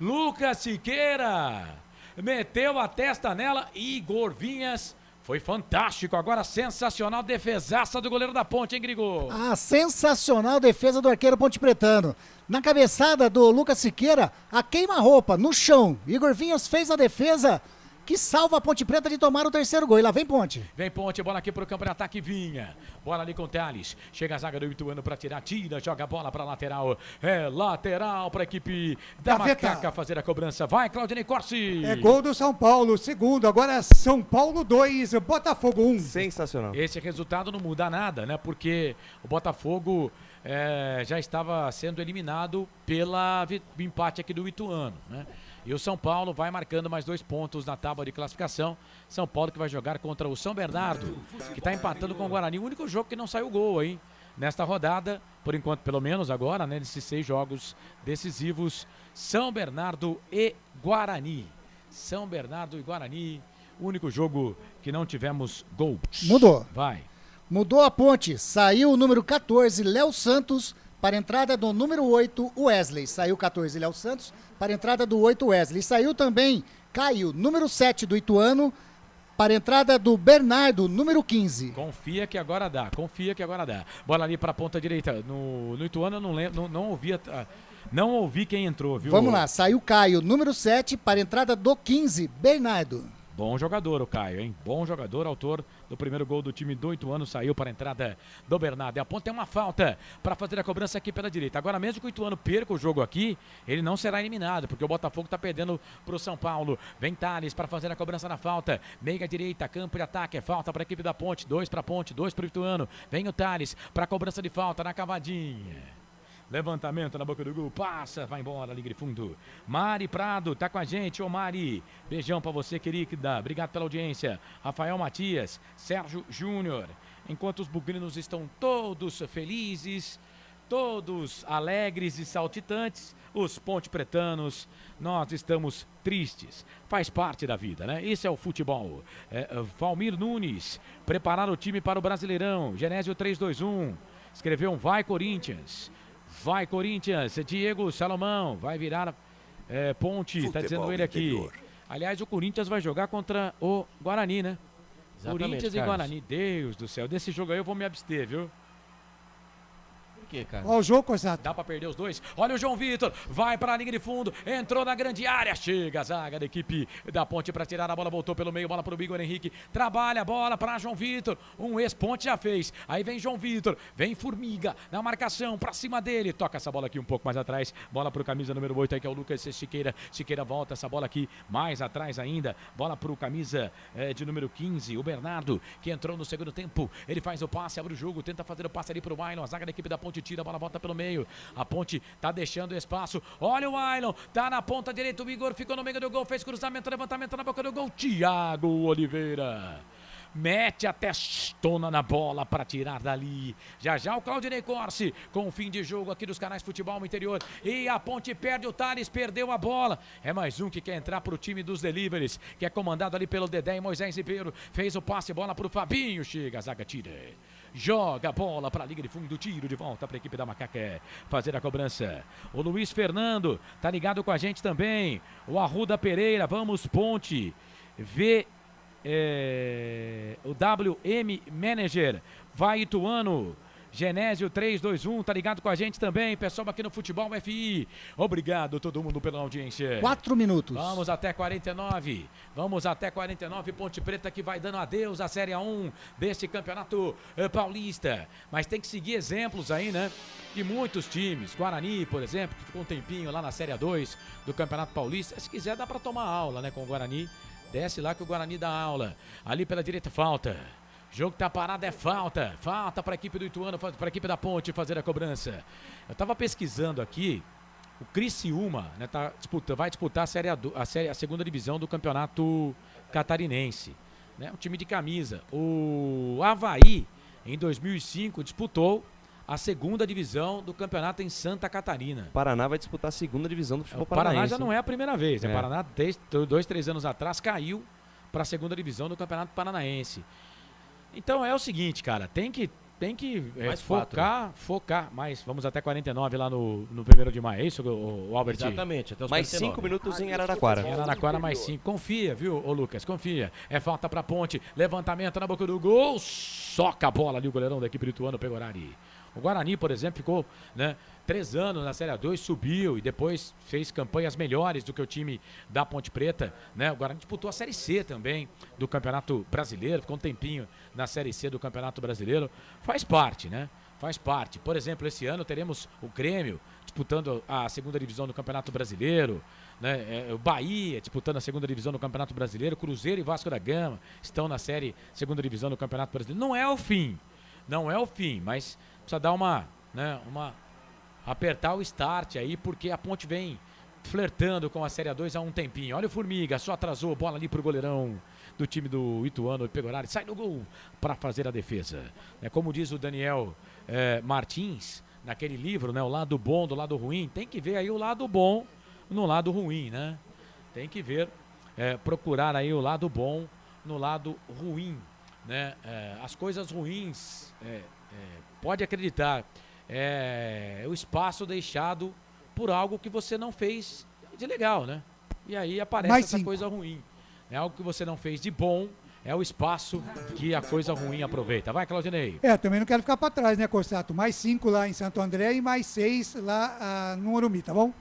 Lucas Siqueira meteu a testa nela. Igor Vinhas. Foi fantástico, agora sensacional defesaça do goleiro da Ponte, hein, Grigol? A sensacional defesa do arqueiro Ponte Pretano. Na cabeçada do Lucas Siqueira, a queima-roupa no chão. Igor Vinhas fez a defesa que salva a Ponte Preta de tomar o terceiro gol. E lá vem Ponte. Vem Ponte, bola aqui pro campo de ataque, Vinha. Bola ali com o Thales. Chega a zaga do Ituano pra tirar, tira, joga a bola pra lateral. É lateral pra equipe da Macaca fazer a cobrança. Vai, Claudinei Corsi. É gol do São Paulo, segundo. Agora São Paulo 2, Botafogo 1. Sensacional. Esse resultado não muda nada, né? Porque o Botafogo já estava sendo eliminado pelo empate aqui do Ituano, né? E o São Paulo vai marcando mais 2 pontos na tábua de classificação. São Paulo que vai jogar contra o São Bernardo, que está empatando com o Guarani. O único jogo que não saiu gol, hein? Nesta rodada, por enquanto, pelo menos agora, né? Nesses 6 jogos decisivos, São Bernardo e Guarani. São Bernardo e Guarani, o único jogo que não tivemos gols. Mudou. Vai. Mudou a Ponte. Saiu o número 14, Léo Santos, para a entrada do número 8, Wesley. Saiu 14, Léo Santos, para a entrada do 8, Wesley. Saiu também Caio, número 7 do Ituano, para a entrada do Bernardo, número 15. Confia que agora dá, Bola ali para a ponta direita. No Ituano eu não lembro, não ouvi quem entrou, viu? Vamos lá, saiu Caio, número 7, para a entrada do 15, Bernardo. Bom jogador o Caio, hein? Bom jogador, autor do primeiro gol do time do Ituano, saiu para a entrada do Bernardo. E a Ponte tem uma falta para fazer a cobrança aqui pela direita. Agora, mesmo que o Ituano perca o jogo aqui, ele não será eliminado, porque o Botafogo está perdendo para o São Paulo. Vem Thales para fazer a cobrança na falta. Meia direita, campo de ataque, é falta para a equipe da Ponte. 2 para a Ponte, 2 para o Ituano. Vem o Thales para a cobrança de falta na cavadinha. Levantamento na boca do gol, passa, vai embora, liga de fundo. Mari Prado tá com a gente, ô Mari. Beijão pra você, querida. Obrigado pela audiência. Rafael Matias, Sérgio Júnior. Enquanto os bugrinos estão todos felizes, todos alegres e saltitantes, os ponte pretanos, nós estamos tristes. Faz parte da vida, né? Isso é o futebol. Valmir Nunes, preparar o time para o Brasileirão. Genésio 3-2-1. Escreveu um vai Corinthians. Vai Corinthians, Diego Salomão, vai virar Ponte, futebol tá dizendo ele aqui. Interior. Aliás, o Corinthians vai jogar contra o Guarani, né? Exatamente, Corinthians Carlos. E Guarani, Deus do céu, desse jogo aí eu vou me abster, viu? quê, cara? Olha o jogo, Corsato. Dá pra perder os dois. Olha o João Vitor, vai pra linha de fundo, entrou na grande área, chega a zaga da equipe da Ponte pra tirar a bola, voltou pelo meio, bola pro Igor Henrique, trabalha a bola pra João Vitor, um ex-Ponte já fez, aí vem João Vitor, vem Formiga na marcação, pra cima dele, toca essa bola aqui um pouco mais atrás, bola pro camisa número 8 aí que é o Lucas Siqueira, Siqueira volta essa bola aqui mais atrás ainda, bola pro camisa de número 15, o Bernardo, que entrou no segundo tempo, ele faz o passe, abre o jogo, tenta fazer o passe ali pro Wailon, a zaga da equipe da Ponte tira, a bola volta pelo meio, a Ponte tá deixando espaço, olha o Wailon, tá na ponta direita, o Igor ficou no meio do gol, fez cruzamento, levantamento na boca do gol, Thiago Oliveira. Mete a testona na bola para tirar dali. Já já o Claudinei Corsi com o fim de jogo aqui dos canais Futebol Interior. E a Ponte perde, o Thales perdeu a bola. É mais um que quer entrar para o time dos deliveries, que é comandado ali pelo Dedé e Moisés Ribeiro. Fez o passe, bola para o Fabinho. Chega, a zaga tira. Joga a bola para a liga de fundo, tiro de volta para a equipe da Macaca fazer a cobrança. O Luiz Fernando tá ligado com a gente também. O Arruda Pereira, vamos Ponte. O WM Manager, vai Ituano, Genésio 321, tá ligado com a gente também, pessoal aqui no Futebol FI. Obrigado todo mundo pela audiência. 4 minutos. Vamos até 49. Ponte Preta que vai dando adeus à Série A1 deste campeonato paulista. Mas tem que seguir exemplos aí, né? De muitos times. Guarani, por exemplo, que ficou um tempinho lá na Série A2 do Campeonato Paulista. Se quiser dá pra tomar aula, né, com o Guarani. Desce lá que o Guarani dá aula. Ali pela direita, falta. Jogo tá parado, é falta. Falta para a equipe do Ituano, para a equipe da Ponte fazer a cobrança. Eu tava pesquisando aqui. O Criciúma, né, vai disputar a segunda divisão do Campeonato Catarinense. Né, um time de camisa. O Avaí, em 2005, disputou a segunda divisão do campeonato em Santa Catarina. O Paraná vai disputar a segunda divisão do futebol paranaense. O Paraná já hein? não é a primeira vez. O Paraná, desde 2-3 anos atrás, caiu para a segunda divisão do campeonato paranaense. Então é o seguinte, cara, tem que focar mais. Vamos até 49 lá no 1º de maio, é isso, o Albert? Exatamente, até os mais 5 minutos em Araraquara. Em Araraquara mais 5. Confia, viu, ô Lucas? Confia. É falta pra Ponte. Levantamento na boca do gol. Soca a bola ali o goleirão da equipe do Ituano, Pegorari. O Guarani, por exemplo, ficou 3 anos na Série A2, subiu e depois fez campanhas melhores do que o time da Ponte Preta. Né? O Guarani disputou a Série C também do Campeonato Brasileiro, ficou um tempinho na Série C do Campeonato Brasileiro. Faz parte, né? Faz parte. Por exemplo, esse ano teremos o Grêmio disputando a segunda divisão do Campeonato Brasileiro. Né? O Bahia disputando a segunda divisão do Campeonato Brasileiro. Cruzeiro e Vasco da Gama estão na segunda divisão do Campeonato Brasileiro. Não é o fim, mas precisa dar apertar o start aí, porque a Ponte vem flertando com a Série A2 há um tempinho. Olha o Formiga, só atrasou, bola ali pro goleirão do time do Ituano, o Pegorari, sai no gol para fazer a defesa. Como diz o Daniel Martins, naquele livro, né, o lado bom do lado ruim, tem que ver aí o lado bom no lado ruim, né? Tem que ver, procurar aí o lado bom no lado ruim, né? As coisas ruins, pode acreditar, o espaço deixado por algo que você não fez de legal, né? E aí aparece essa coisa ruim. É algo que você não fez de bom, é o espaço que a coisa ruim aproveita. Vai, Claudinei. Também não quero ficar para trás, né, Corsato? Mais 5 lá em Santo André e mais 6 lá no Morumbi, tá bom?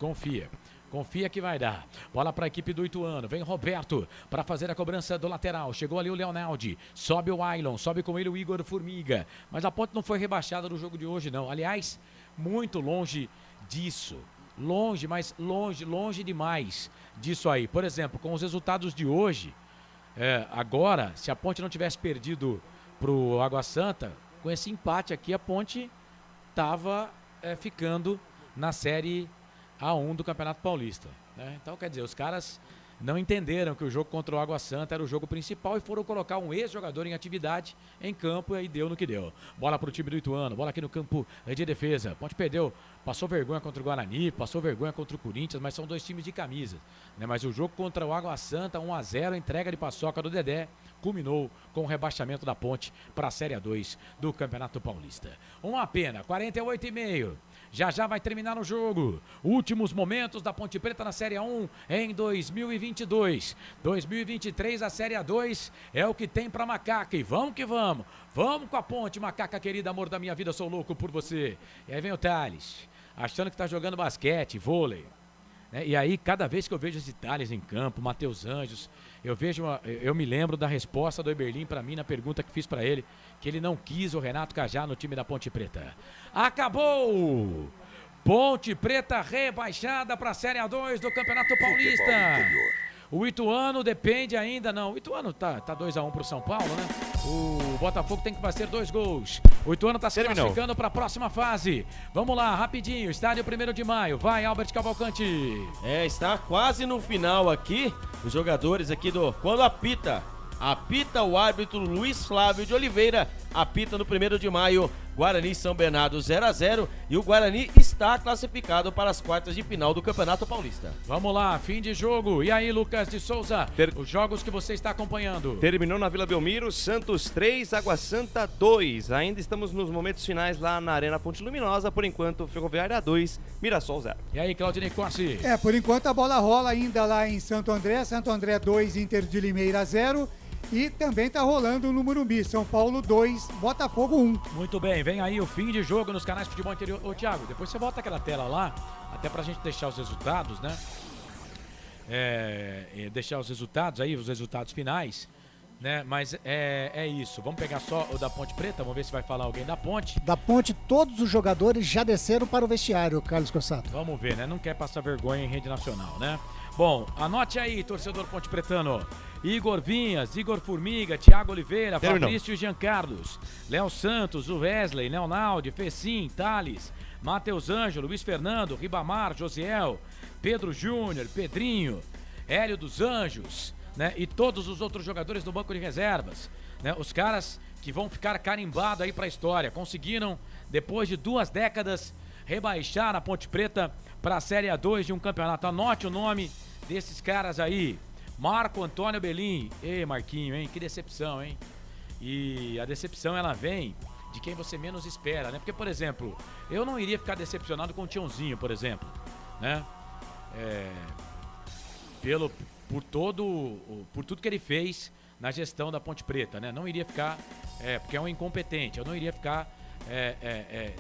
Confia que vai dar. Bola para a equipe do Ituano. Vem Roberto para fazer a cobrança do lateral. Chegou ali o Leonaldi. Sobe o Wailon. Sobe com ele o Igor Formiga. Mas a Ponte não foi rebaixada no jogo de hoje, não. Aliás, muito longe disso. Longe, mas longe demais disso aí. Por exemplo, com os resultados de hoje, agora, se a Ponte não tivesse perdido pro Água Santa, com esse empate aqui, a Ponte estava ficando na Série A1 do Campeonato Paulista. Né? Então, quer dizer, os caras não entenderam que o jogo contra o Água Santa era o jogo principal e foram colocar um ex-jogador em atividade em campo e aí deu no que deu. Bola para o time do Ituano, bola aqui no campo de defesa. Ponte perdeu, passou vergonha contra o Guarani, passou vergonha contra o Corinthians, mas são dois times de camisa. Né? Mas o jogo contra o Água Santa, 1-0, entrega de paçoca do Dedé. culminou com o rebaixamento da Ponte para a Série A2 do Campeonato Paulista. Uma pena, 48,5. Já vai terminar o jogo. Últimos momentos da Ponte Preta na Série A1 em 2022. 2023 a Série A2 é o que tem pra Macaca. E vamos que vamos. Vamos com a Ponte, Macaca querida, amor da minha vida, sou louco por você. E aí vem o Thales, achando que tá jogando basquete, vôlei. E aí, cada vez que eu vejo esse Thales em campo, Matheus Anjos, eu me lembro da resposta do Eberlin pra mim na pergunta que fiz pra ele, que ele não quis o Renato Cajá no time da Ponte Preta. Acabou! Ponte Preta rebaixada pra Série A2 do Campeonato Paulista. O Ituano depende ainda, não. O Ituano tá 2-1 pro São Paulo, né? O Botafogo tem que fazer 2 gols. O Ituano tá se classificando para a próxima fase. Vamos lá, rapidinho. Estádio 1º de Maio. Vai, Albert Cavalcante. Está quase no final aqui. Os jogadores aqui quando apita o árbitro Luiz Flávio de Oliveira. Apita no 1º de Maio. Guarani e São Bernardo 0-0 e o Guarani está classificado para as quartas de final do Campeonato Paulista. Vamos lá, fim de jogo. E aí, Lucas de Souza, os jogos que você está acompanhando. Terminou na Vila Belmiro, Santos 3, Água Santa 2. Ainda estamos nos momentos finais lá na Arena Fonte Luminosa. Por enquanto, Ferroviária 2, Mirassol 0. E aí, Claudinei Corsi? Por enquanto a bola rola ainda lá em Santo André 2, Inter de Limeira 0. E também tá rolando no Morumbi, São Paulo 2, Botafogo 1. Muito bem, vem aí o fim de jogo nos canais de Futebol Interior. Ô, Thiago, depois você volta aquela tela lá, até pra gente deixar os resultados, né? Deixar os resultados aí, os resultados finais, né? Mas é isso. Vamos pegar só o da Ponte Preta, vamos ver se vai falar alguém da Ponte. Da Ponte, todos os jogadores já desceram para o vestiário, Carlos Cossato. Vamos ver, né? Não quer passar vergonha em rede nacional, né? Bom, anote aí, torcedor Ponte Pretano. Igor Vinhas, Igor Formiga, Thiago Oliveira, Fabrício Giancarlos, Léo Santos, o Wesley, Leonaldi, Fecim, Thales, Matheus Ângelo, Luiz Fernando, Ribamar, Josiel, Pedro Júnior, Pedrinho, Hélio dos Anjos, né? E todos os outros jogadores do banco de reservas, né? Os caras que vão ficar carimbados aí para a história. Conseguiram, depois de 2 décadas, rebaixar a Ponte Preta para a Série A2 de um campeonato. Anote o nome desses caras aí. Marco Antônio Belim. Ei, Marquinho, hein? Que decepção, hein? E a decepção, ela vem de quem você menos espera, né? Porque, por exemplo, eu não iria ficar decepcionado com o Tiãozinho, por exemplo, né? Por tudo que ele fez na gestão da Ponte Preta, né? Não iria ficar, porque é um incompetente, eu não iria ficar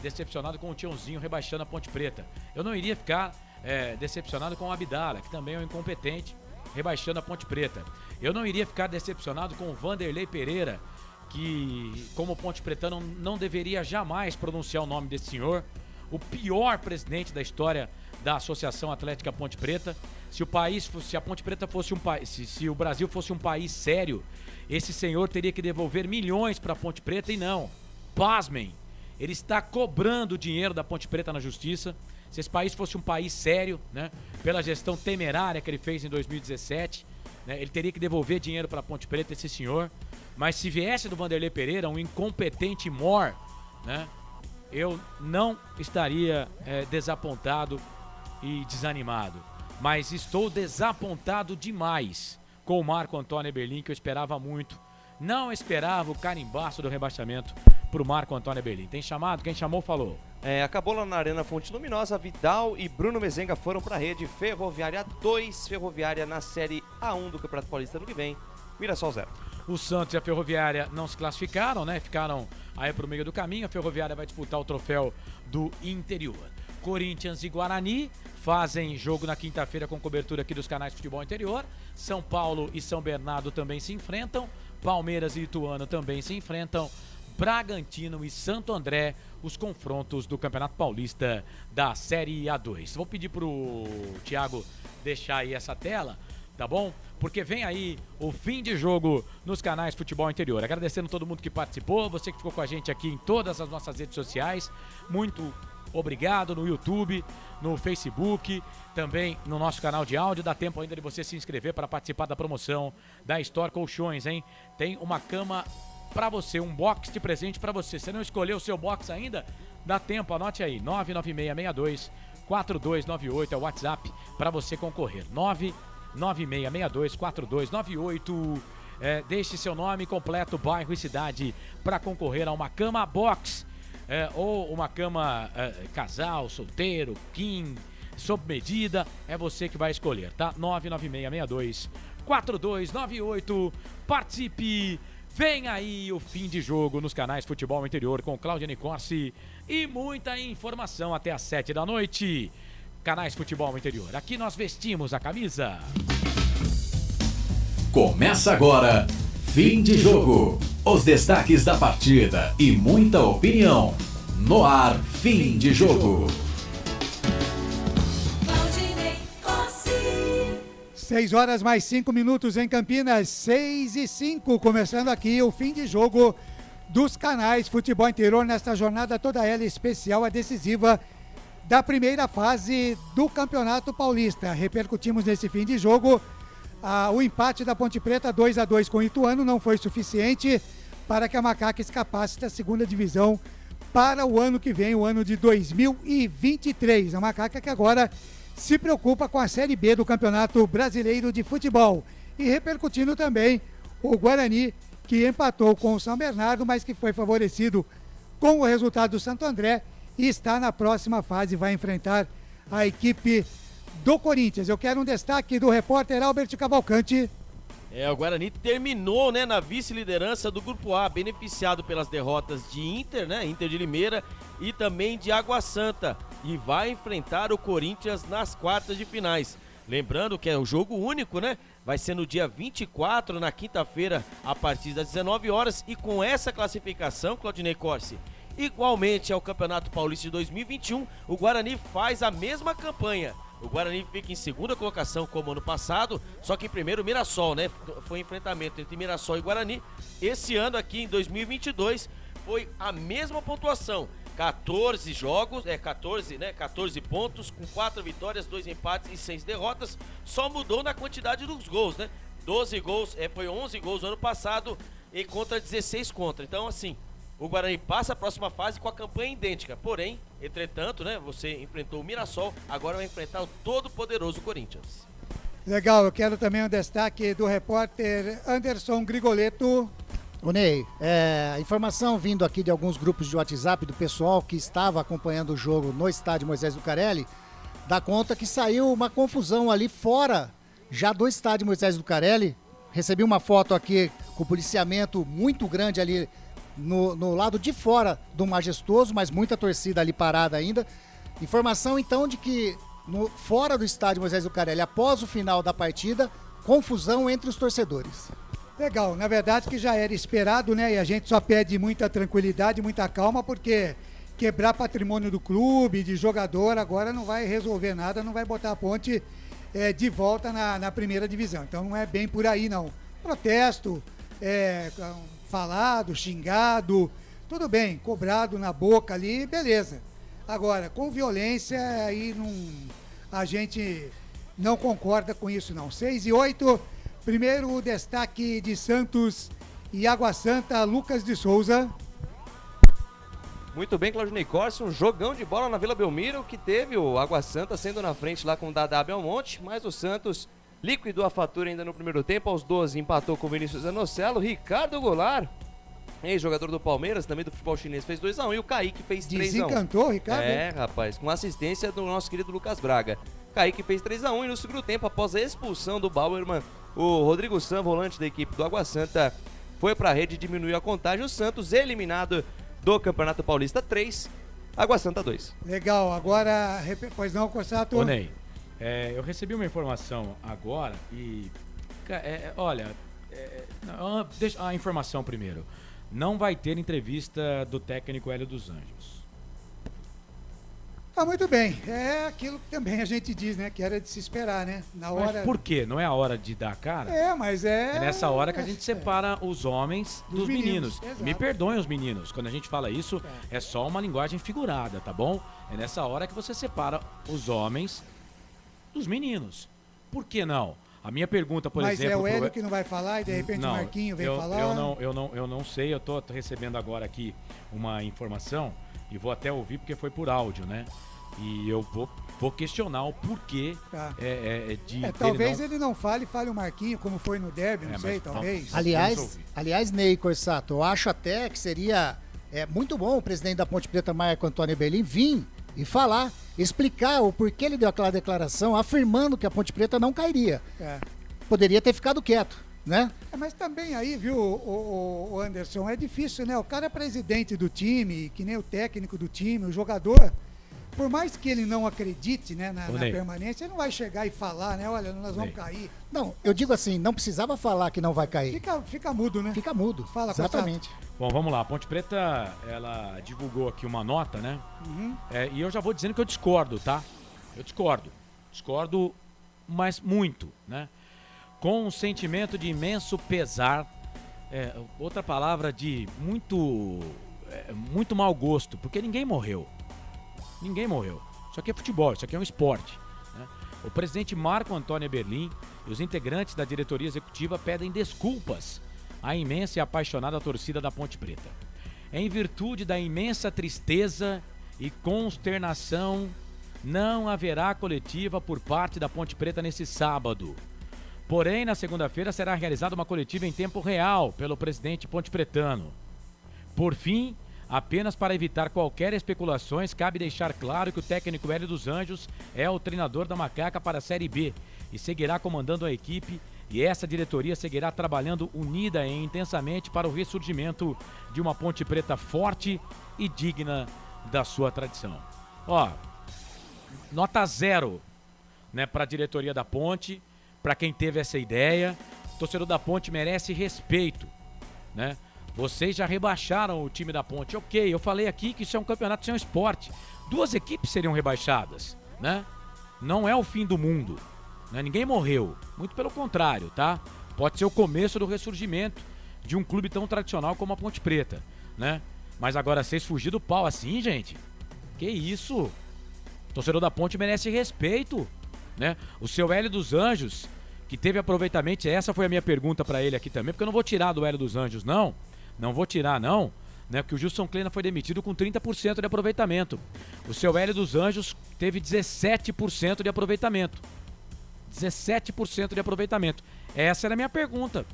decepcionado com o Tiãozinho rebaixando a Ponte Preta. Eu não iria ficar decepcionado com o Abdala, que também é um incompetente, rebaixando a Ponte Preta. Eu não iria ficar decepcionado com o Vanderlei Pereira, que, como Ponte Pretano, não deveria jamais pronunciar o nome desse senhor, o pior presidente da história da Associação Atlética Ponte Preta. Se a Ponte Preta fosse um país, se o Brasil fosse um país sério, esse senhor teria que devolver milhões para a Ponte Preta, e não. Pasmem, ele está cobrando dinheiro da Ponte Preta na justiça. Se esse país fosse um país sério, né, pela gestão temerária que ele fez em 2017, né, ele teria que devolver dinheiro para a Ponte Preta, esse senhor. Mas se viesse do Vanderlei Pereira, um incompetente mor, né, eu não estaria desapontado e desanimado. Mas estou desapontado demais com o Marco Antônio Eberlin, que eu esperava muito. Não esperava o carimbaço do rebaixamento pro Marco Antônio Eberlin. Tem chamado? Quem chamou falou. Acabou lá na Arena Fonte Luminosa, Vidal e Bruno Mezenga foram para a rede. Ferroviária 2, Ferroviária na Série A1 do Campeonato Paulista ano que vem, Mirassol 0. O Santos e a Ferroviária não se classificaram, né? Ficaram aí pro meio do caminho. A Ferroviária vai disputar o troféu do interior. Corinthians e Guarani fazem jogo na quinta-feira com cobertura aqui dos canais Futebol Interior. São Paulo e São Bernardo também se enfrentam. Palmeiras e Ituano também se enfrentam. Bragantino e Santo André, os confrontos do Campeonato Paulista da Série A2. Vou pedir pro Thiago deixar aí essa tela, tá bom? Porque vem aí o fim de jogo nos canais Futebol Interior. Agradecendo todo mundo que participou, você que ficou com a gente aqui em todas as nossas redes sociais. Muito obrigado no YouTube, no Facebook, também no nosso canal de áudio. Dá tempo ainda de você se inscrever para participar da promoção da Store Colchões, hein? Tem uma cama para você, um box de presente para você. Você não escolheu o seu box ainda? Dá tempo, anote aí, 99662-4298 é o WhatsApp para você concorrer, 99662-4298 Deixe seu nome completo, bairro e cidade para concorrer a uma cama box ou uma cama casal, solteiro, king, sob medida. É você que vai escolher, tá? 99662-4298. Participe! Vem aí o fim de jogo nos canais Futebol Interior com Claudiane Corsi e muita informação até às 7 da noite. Canais Futebol Interior, aqui nós vestimos a camisa. Começa agora, fim de jogo. Os destaques da partida e muita opinião. No ar, fim de jogo. 6 horas mais 5 minutos em Campinas, 6:05, começando aqui o fim de jogo dos canais Futebol Interior nesta jornada toda ela especial, a decisiva da primeira fase do Campeonato Paulista. Repercutimos nesse fim de jogo o empate da Ponte Preta 2-2 com o Ituano, não foi suficiente para que a Macaca escapasse da segunda divisão para o ano que vem, o ano de 2023. A Macaca que agora se preocupa com a Série B do Campeonato Brasileiro de Futebol. E repercutindo também o Guarani, que empatou com o São Bernardo, mas que foi favorecido com o resultado do Santo André e está na próxima fase, vai enfrentar a equipe do Corinthians. Eu quero um destaque do repórter Albert Cavalcante. O Guarani terminou, né, na vice-liderança do Grupo A, beneficiado pelas derrotas de Inter, né, Inter de Limeira e também de Água Santa, e vai enfrentar o Corinthians nas quartas de finais. Lembrando que é um jogo único, né? Vai ser no dia 24, na quinta-feira, a partir das 19 horas, e com essa classificação, Claudinei Corsi, igualmente ao Campeonato Paulista de 2021, o Guarani faz a mesma campanha. O Guarani fica em segunda colocação como ano passado, só que em primeiro o Mirassol, né? Foi um enfrentamento entre Mirassol e Guarani. Esse ano aqui em 2022 foi a mesma pontuação. 14 jogos, 14 pontos, com 4 vitórias, 2 empates e 6 derrotas. Só mudou na quantidade dos gols, né? 12 gols, foi 11 gols no ano passado e contra 16 contra. Então, assim, o Guarani passa a próxima fase com a campanha idêntica. Porém, entretanto, né, você enfrentou o Mirassol, agora vai enfrentar o todo-poderoso Corinthians. Legal, eu quero também um destaque do repórter Anderson Grigoletto. Ô Ney, informação vindo aqui de alguns grupos de WhatsApp do pessoal que estava acompanhando o jogo no estádio Moisés Lucarelli, dá conta que saiu uma confusão ali fora já do estádio Moisés Lucarelli. Recebi uma foto aqui com policiamento muito grande ali no lado de fora do Majestoso, mas muita torcida ali parada ainda. Informação então de que fora do estádio Moisés Lucarelli, após o final da partida, confusão entre os torcedores. Legal, na verdade que já era esperado, né? E a gente só pede muita tranquilidade, muita calma, porque quebrar patrimônio do clube, de jogador, agora não vai resolver nada, não vai botar a Ponte de volta na primeira divisão. Então não é bem por aí, não. Protesto, falado, xingado, tudo bem, cobrado na boca ali, beleza. Agora, com violência, aí a gente não concorda com isso, não. 6:08. Primeiro o destaque de Santos e Água Santa, Lucas de Souza. Muito bem, Claudinei Corsi, um jogão de bola na Vila Belmiro, que teve o Água Santa sendo na frente lá com o Dadá Belmonte, mas o Santos liquidou a fatura ainda no primeiro tempo, aos 12 empatou com o Vinícius Zanocelo, Ricardo Goulart, ex-jogador do Palmeiras, também do futebol chinês, fez 2-1 e o Kaique fez 3-1. Desencantou, Ricardo? Rapaz, com assistência do nosso querido Lucas Braga. Kaique fez 3-1 e no segundo tempo, após a expulsão do Bauerman, o Rodrigo San, volante da equipe do Água Santa, foi para a rede e diminuiu a contagem. O Santos eliminado do Campeonato Paulista 3, Água Santa 2. Legal, agora, pois não, Corsato? Ô Ney, eu recebi uma informação agora e, deixa a informação primeiro. Não vai ter entrevista do técnico Hélio dos Anjos. Muito bem, é aquilo que também a gente diz, né, que era de se esperar, né, na hora... Mas por quê? Não é a hora de dar a cara? Mas é... É nessa hora que a gente separa os homens dos meninos. Exato. Me perdoem os meninos, quando a gente fala isso, é só uma linguagem figurada, tá bom? É nessa hora que você separa os homens dos meninos. Por que não? A minha pergunta, por exemplo... Mas é o Hélio que não vai falar e de repente o Marquinho vem falar? Eu não sei, eu tô recebendo agora aqui uma informação e vou até ouvir porque foi por áudio, né? E eu vou questionar o porquê de talvez ele não fale o Marquinho, como foi no derby, não sei, talvez. Aliás, Ney Corsato, eu acho até que seria muito bom o presidente da Ponte Preta, Marco Antônio Eberlin, vir e falar, explicar o porquê ele deu aquela declaração afirmando que a Ponte Preta não cairia. Poderia ter ficado quieto, né? Mas também aí, viu, o Anderson, é difícil, né? O cara é presidente do time, que nem o técnico do time, o jogador, por mais que ele não acredite, né, na permanência, ele não vai chegar e falar, né? Olha, nós vamos cair. Não, eu digo assim, não precisava falar que não vai cair. Fica mudo, né? Fica mudo. Fala, exatamente. Bom, vamos lá. A Ponte Preta, ela divulgou aqui uma nota, né? E eu já vou dizendo que eu discordo, tá? Eu discordo. Discordo, mas muito, né? Com um sentimento de imenso pesar, outra palavra de muito mau gosto, porque ninguém morreu. Ninguém morreu. Isso aqui é futebol, isso aqui é um esporte, né? O presidente Marco Antônio Eberlin e os integrantes da diretoria executiva pedem desculpas à imensa e apaixonada torcida da Ponte Preta. Em virtude da imensa tristeza e consternação, não haverá coletiva por parte da Ponte Preta nesse sábado. Porém, na segunda-feira será realizada uma coletiva em tempo real pelo presidente pontepretano. Por fim, apenas para evitar qualquer especulações, cabe deixar claro que o técnico Hélio dos Anjos é o treinador da Macaca para a Série B e seguirá comandando a equipe, e essa diretoria seguirá trabalhando unida e intensamente para o ressurgimento de uma Ponte Preta forte e digna da sua tradição. Nota 0, né, para a diretoria da Ponte, para quem teve essa ideia. O torcedor da Ponte merece respeito, né? Vocês já rebaixaram o time da Ponte. Ok, eu falei aqui que isso é um campeonato, isso é um esporte. 2 equipes seriam rebaixadas, né? Não é o fim do mundo, né? Ninguém morreu. Muito pelo contrário, tá? Pode ser o começo do ressurgimento de um clube tão tradicional como a Ponte Preta, né? Mas agora vocês fugir do pau assim, gente? Que isso? O torcedor da Ponte merece respeito, né? O seu Hélio dos Anjos, que teve aproveitamento, essa foi a minha pergunta pra ele aqui também, porque eu não vou tirar do Hélio dos Anjos, não. Não vou tirar, não, né? Porque o Gilson Kleina foi demitido com 30% de aproveitamento. O seu Hélio dos Anjos teve 17% de aproveitamento. 17% de aproveitamento. Essa era a minha pergunta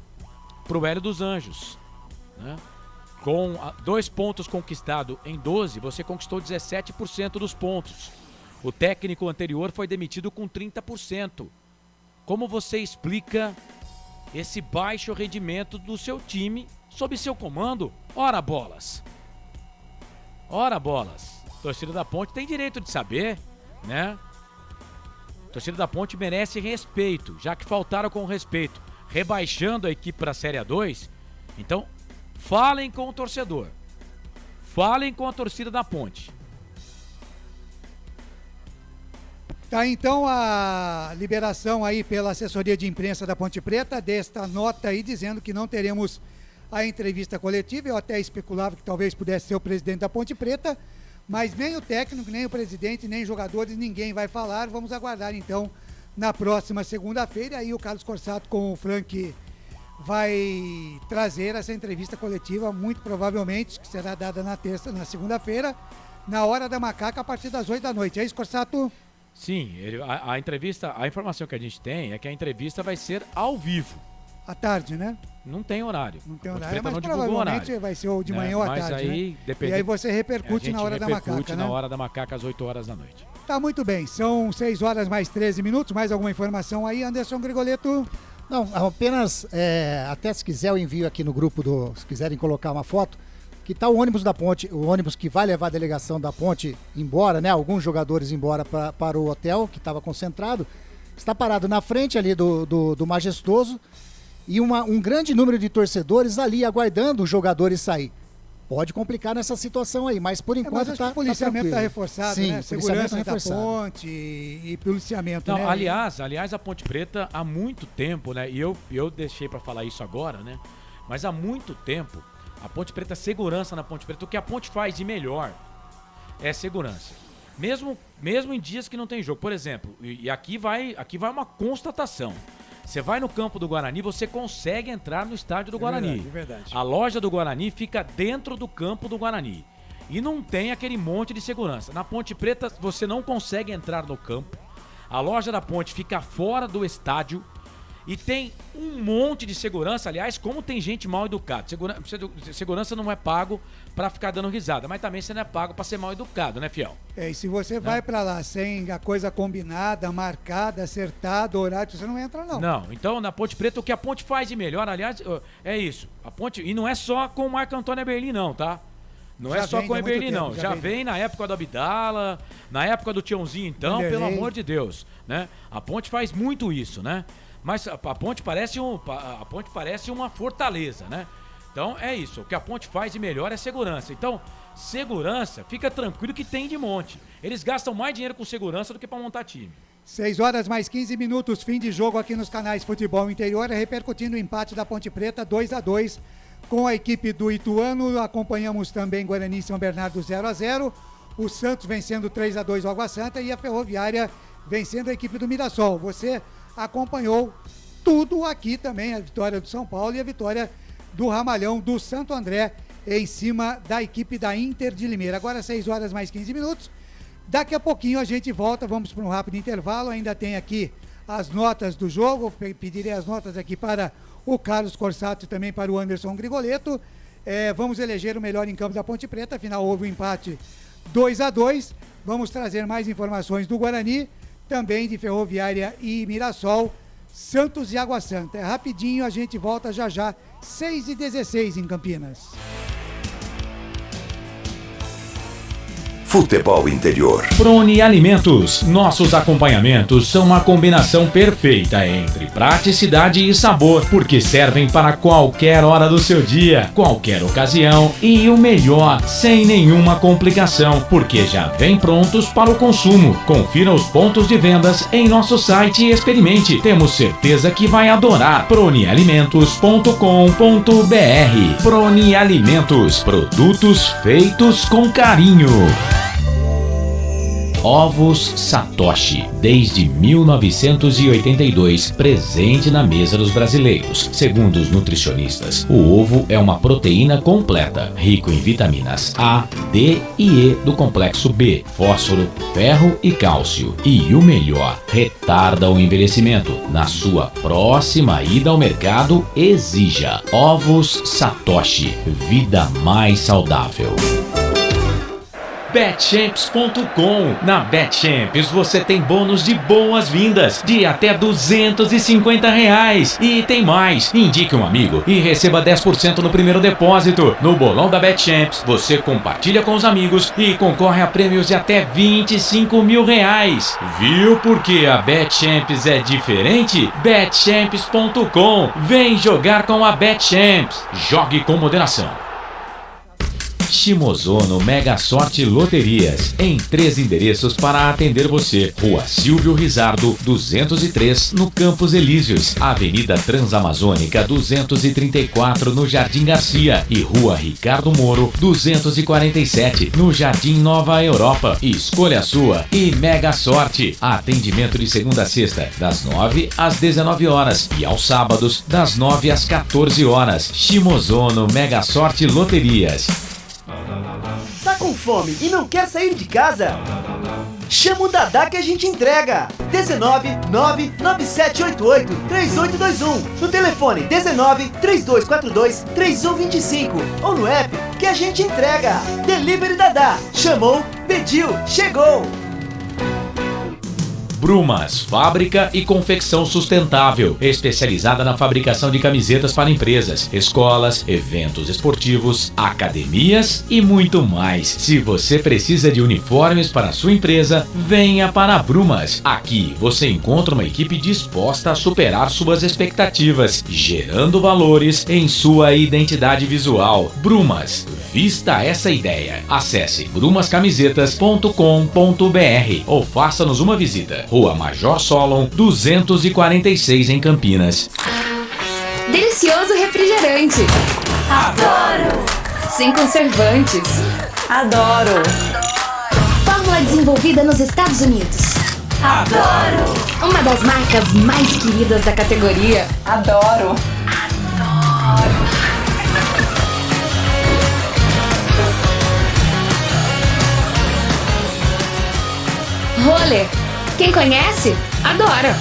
pro Hélio dos Anjos, né? Com 2 pontos conquistados em 12, você conquistou 17% dos pontos. O técnico anterior foi demitido com 30%. Como você explica esse baixo rendimento do seu time sob seu comando? Ora bolas. Ora bolas. Torcida da Ponte tem direito de saber, né? Torcida da Ponte merece respeito, já que faltaram com respeito, rebaixando a equipe para a Série A2. Então, falem com o torcedor. Falem com a torcida da Ponte. Tá, então a liberação aí pela assessoria de imprensa da Ponte Preta desta nota aí dizendo que não teremos a entrevista coletiva. Eu até especulava que talvez pudesse ser o presidente da Ponte Preta, mas nem o técnico, nem o presidente, nem os jogadores, ninguém vai falar. Vamos aguardar então na próxima segunda-feira. Aí o Carlos Corsato com o Frank vai trazer essa entrevista coletiva, muito provavelmente, que será dada na segunda-feira, na Hora da Macaca, a partir das 8 da noite. É isso, Corsato? Sim, a entrevista, a informação que a gente tem é que a entrevista vai ser ao vivo. À tarde, né? Não tem horário. Não tem horário, mas provavelmente vai ser ou de manhã ou à tarde, aí, né? Depende, e aí você repercute na Hora da Macaca, né? Na Hora da Macaca, às 8 horas da noite. Tá, muito bem. São 6 horas mais 13 minutos. Mais alguma informação aí, Anderson Grigoleto? Não, apenas, até se quiser eu envio aqui no grupo, se quiserem colocar uma foto, que tá o ônibus da Ponte, o ônibus que vai levar a delegação da Ponte embora, né? Alguns jogadores embora para o hotel, que estava concentrado, está parado na frente ali do Majestoso e um grande número de torcedores ali aguardando os jogadores sair. Pode complicar nessa situação aí, mas por enquanto mas o policiamento está reforçado, sim, né? Segurança da Ponte e policiamento, não, né? Aliás, a Ponte Preta há muito tempo, né? E eu deixei para falar isso agora, né? Mas há muito tempo a Ponte Preta, segurança na Ponte Preta, o que a Ponte faz de melhor é segurança. Mesmo em dias que não tem jogo. Por exemplo, e aqui vai uma constatação. Você vai no campo do Guarani, você consegue entrar no estádio do Guarani. Verdade. A loja do Guarani fica dentro do campo do Guarani. e não tem aquele monte de segurança. Na Ponte Preta você não consegue entrar no campo. A loja da Ponte fica fora do estádio e tem um monte de segurança. Aliás, como tem gente mal educada. Segurança não é pago pra ficar dando risada, mas também você não é pago pra ser mal educado, né, fiel? E se você vai pra lá sem a coisa combinada, marcada, acertada, horário, você não entra, não. Não, então na Ponte Preta o que a Ponte faz de melhor, aliás, é isso. A Ponte, e não é só com o Marco Antônio Eberlin, não, tá? Não Já é só vem, com o tem muito Eberlin, não. tempo, Já já vem vem. na época do Abdala, na época do Tiãozinho, então, Vanderlei. pelo amor de Deus, né? A Ponte faz muito isso, né? Mas a Ponte parece uma fortaleza, né? Então é isso. O que a Ponte faz de melhor é segurança. Então, segurança, fica tranquilo que tem de monte. Eles gastam mais dinheiro com segurança do que para montar time. 6 horas mais 15 minutos, fim de jogo aqui nos canais Futebol Interior, repercutindo o empate da Ponte Preta, 2-2 com a equipe do Ituano. Acompanhamos também Guarani e São Bernardo 0-0, o Santos vencendo 3-2 o Água Santa e a Ferroviária vencendo a equipe do Mirassol. Você acompanhou tudo aqui também, a vitória do São Paulo e a vitória do Ramalhão do Santo André em cima da equipe da Inter de Limeira. Agora 6 horas mais 15 minutos. Daqui a pouquinho a gente volta, vamos para um rápido intervalo. Ainda tem aqui as notas do jogo. Pedirei as notas aqui para o Carlos Corsato e também para o Anderson Grigoletto. Vamos eleger o melhor em campo da Ponte Preta. Afinal, houve um empate 2-2. Vamos trazer mais informações do Guarani, também de Ferroviária e Mirassol, Santos e Água Santa. Rapidinho, a gente volta já já, 6h16 em Campinas. Futebol Interior. Prone Alimentos. Nossos acompanhamentos são uma combinação perfeita entre praticidade e sabor, porque servem para qualquer hora do seu dia, qualquer ocasião e o melhor, sem nenhuma complicação, porque já vem prontos para o consumo. Confira os pontos de vendas em nosso site e experimente. Temos certeza que vai adorar. pronealimentos.com.br. Prone Alimentos. Produtos feitos com carinho. Ovos Satoshi, desde 1982, presente na mesa dos brasileiros. Segundo os nutricionistas, o ovo é uma proteína completa, rico em vitaminas A, D e E do complexo B, fósforo, ferro e cálcio. E o melhor, retarda o envelhecimento. Na sua próxima ida ao mercado, exija Ovos Satoshi, vida mais saudável. Betchamps.com. Na Betchamps você tem bônus de boas-vindas de até R$250. E tem mais. Indique um amigo e receba 10% no primeiro depósito. No bolão da Betchamps, você compartilha com os amigos e concorre a prêmios de até R$25 mil. Viu porque a Betchamps é diferente? Betchamps.com. Vem jogar com a Betchamps. Jogue com moderação. Shimozono Mega Sorte Loterias, em 3 endereços para atender você. Rua Silvio Rizardo, 203, no Campos Elíseos. Avenida Transamazônica, 234, no Jardim Garcia. E Rua Ricardo Moro, 247, no Jardim Nova Europa. Escolha a sua e Mega Sorte. Atendimento de segunda a sexta, das 9 às 19 horas. E aos sábados, das 9 às 14 horas. Shimozono Mega Sorte Loterias. Tá com fome e não quer sair de casa? Chama o Dadá que a gente entrega. 19997883821 no telefone 1932423125 ou no app que a gente entrega. Delivery Dadá. Chamou, pediu, chegou. Brumas, fábrica e confecção sustentável, especializada na fabricação de camisetas para empresas, escolas, eventos esportivos, academias e muito mais. Se você precisa de uniformes para a sua empresa, venha para a Brumas. Aqui você encontra uma equipe disposta a superar suas expectativas, gerando valores em sua identidade visual. Brumas, vista essa ideia. Acesse brumascamisetas.com.br ou faça-nos uma visita. Rua Major Solon, 246 em Campinas. Delicioso refrigerante. Adoro! Sem conservantes. Adoro! Fórmula desenvolvida nos Estados Unidos. Adoro! Uma das marcas mais queridas da categoria. Adoro! Adoro! Roller. Quem conhece, adora.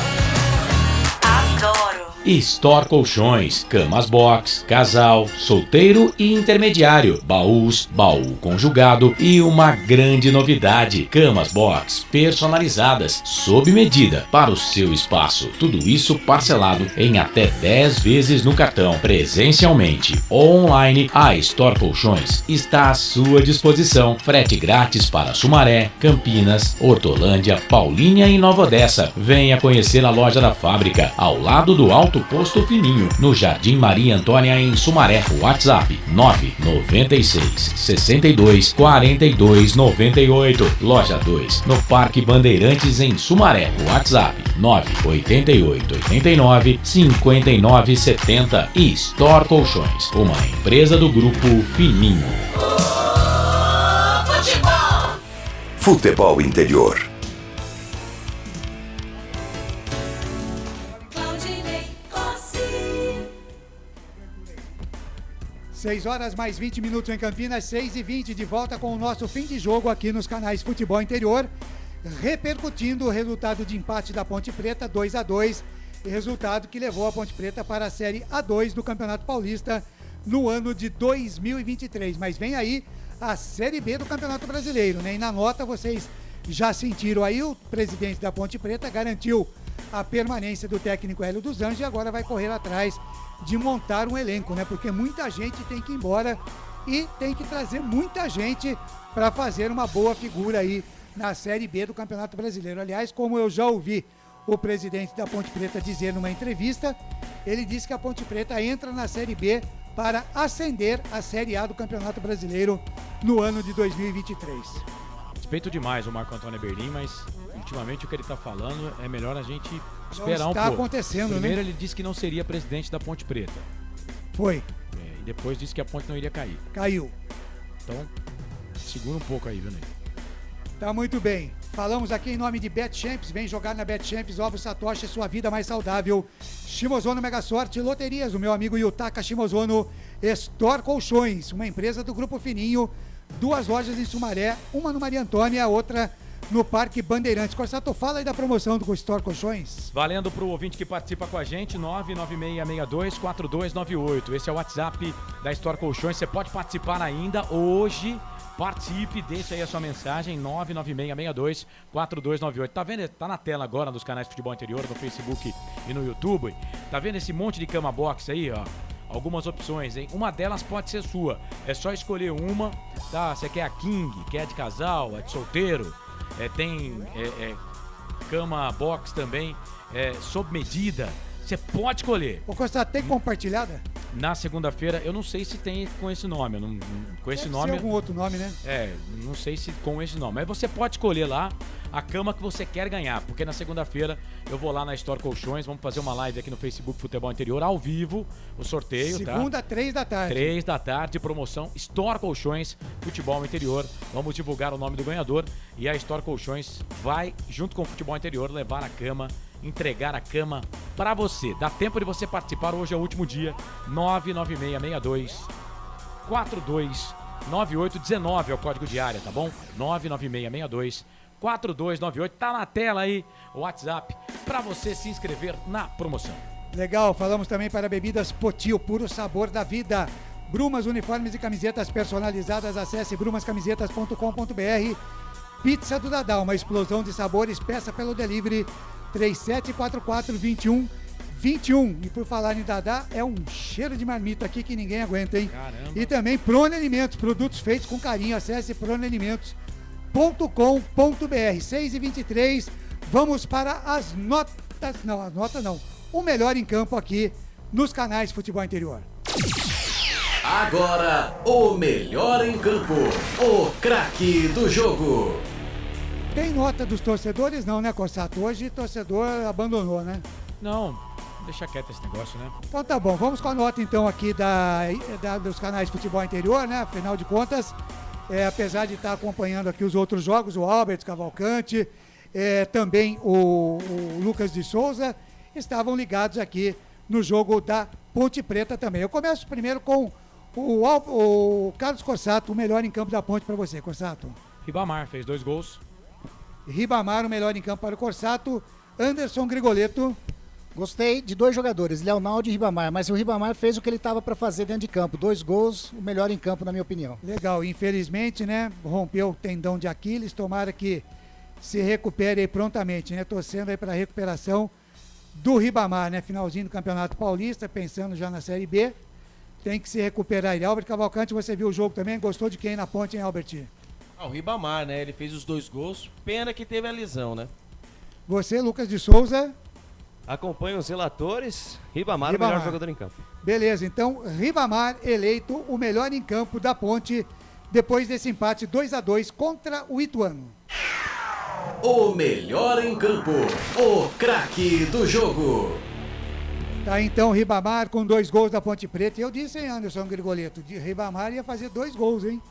Adoro. Store Colchões, camas box, casal, solteiro e intermediário, baús, baú conjugado e uma grande novidade, camas box personalizadas, sob medida para o seu espaço. Tudo isso parcelado em até 10 vezes no cartão, presencialmente ou online. A Store Colchões está à sua disposição. Frete grátis para Sumaré, Campinas, Hortolândia, Paulínia e Nova Odessa. Venha conhecer a loja da fábrica, ao lado do Alto Posto Fininho, no Jardim Maria Antônia, em Sumaré. WhatsApp 996 62 42 98. Loja 2, no Parque Bandeirantes, em Sumaré. WhatsApp 988 89 59 70. E Store Colchões, uma empresa do Grupo Fininho. Futebol Interior. 6 horas mais 20 minutos em Campinas, 6h20, de volta com o nosso fim de jogo aqui nos canais Futebol Interior, repercutindo o resultado de empate da Ponte Preta, 2-2, resultado que levou a Ponte Preta para a Série A2 do Campeonato Paulista no ano de 2023. Mas vem aí a Série B do Campeonato Brasileiro, né? E na nota vocês já sentiram aí, o presidente da Ponte Preta garantiu a permanência do técnico Hélio dos Anjos e agora vai correr atrás de montar um elenco, né? Porque muita gente tem que ir embora e tem que trazer muita gente para fazer uma boa figura aí na Série B do Campeonato Brasileiro. Aliás, como eu já ouvi o presidente da Ponte Preta dizer numa entrevista, ele disse que a Ponte Preta entra na Série B para ascender à Série A do Campeonato Brasileiro no ano de 2023. Respeito demais o Marco Antônio Eberlin, mas ultimamente o que ele está falando é melhor a gente esperar um pouco. Está acontecendo, Primeiro, né? ele disse que não seria presidente da Ponte Preta. Foi. E depois disse que a Ponte não iria cair. Caiu. Então, segura um pouco aí, viu, Ney? Tá muito bem. Falamos aqui em nome de BetChamps. Vem jogar na BetChamps, Ovo Satoshi, sua vida mais saudável. Shimozono Mega Sorte Loterias, o meu amigo Yutaka Shimozono. Store Colchões, uma empresa do Grupo Fininho. 2 lojas em Sumaré, uma no Maria Antônia e a outra no Parque Bandeirantes. Corsato, fala aí da promoção do Store Colchões. Valendo pro ouvinte que participa com a gente, 996624298. Esse é o WhatsApp da Store Colchões. Você pode participar ainda hoje. Participe, deixa aí a sua mensagem, 996624298. Tá vendo? Tá na tela agora dos canais Futebol Interior, no Facebook e no YouTube. Tá vendo esse monte de cama box aí, ó? Algumas opções, hein? Uma delas pode ser sua. É só escolher uma, tá? Você quer a King, quer de casal, é de solteiro, tem cama box também, sob medida. Você pode escolher. Ô, Costa, tem compartilhada? Na segunda-feira, eu não sei se tem com esse nome. Com esse nome. Tem algum outro nome, né? Não sei se com esse nome. Mas você pode escolher lá a cama que você quer ganhar. Porque na segunda-feira eu vou lá na Store Colchões. Vamos fazer uma live aqui no Facebook Futebol Interior, ao vivo, o sorteio, Segunda, 3 da tarde. 3 da tarde, promoção Store Colchões Futebol Interior. Vamos divulgar o nome do ganhador. E a Store Colchões vai, junto com o Futebol Interior, levar a cama, entregar a cama para você. Dá tempo de você participar, hoje é o último dia. 99662-429819 é o código de área, tá bom? 99662-4298, tá na tela aí o WhatsApp para você se inscrever na promoção. Legal, falamos também para Bebidas Poti, o puro sabor da vida. Brumas, uniformes e camisetas personalizadas, acesse brumascamisetas.com.br. Pizza do Dadá, uma explosão de sabores, peça pelo delivery 3744-2121. E por falar em Dadá, é um cheiro de marmita aqui que ninguém aguenta, hein? Caramba. E também Prone Alimentos, produtos feitos com carinho. Acesse pronealimentos.com.br. 6h23, vamos para as notas. Não, as notas não. O melhor em campo aqui nos canais Futebol Interior. Agora, o melhor em campo, o craque do jogo. Tem nota dos torcedores? Não, né, Corsato? Hoje o torcedor abandonou, né? Não, deixa quieto esse negócio, né? Então tá bom, vamos com a nota então aqui dos canais Futebol Interior, né? Afinal de contas, apesar de estar acompanhando aqui os outros jogos, o Albert Cavalcante, também o Lucas de Souza, estavam ligados aqui no jogo da Ponte Preta também. Eu começo primeiro com o Carlos Corsato, o melhor em campo da Ponte para você, Corsato. Ribamar fez 2 gols. Ribamar, o melhor em campo para o Corsato. Anderson Grigoletto. Gostei de 2 jogadores, Leonardo e Ribamar, mas o Ribamar fez o que ele estava para fazer dentro de campo. 2 gols, o melhor em campo, na minha opinião. Legal, infelizmente, né? Rompeu o tendão de Aquiles, tomara que se recupere aí prontamente, né? Torcendo aí para a recuperação do Ribamar, né? Finalzinho do Campeonato Paulista, pensando já na Série B. Tem que se recuperar aí. Albert Cavalcante, você viu o jogo também? Gostou de quem na ponte, hein, Albert? O Ribamar, né? Ele fez os 2 gols. Pena que teve a lesão, né? Você, Lucas de Souza. Acompanha os relatores. Ribamar, o melhor jogador em campo. Beleza, então Ribamar eleito o melhor em campo da ponte depois desse empate 2-2 contra o Ituano. O melhor em campo, o craque do jogo. Tá, então, Ribamar com 2 gols da Ponte Preta. E eu disse, hein, Anderson Grigoletto, de Ribamar ia fazer 2 gols, hein?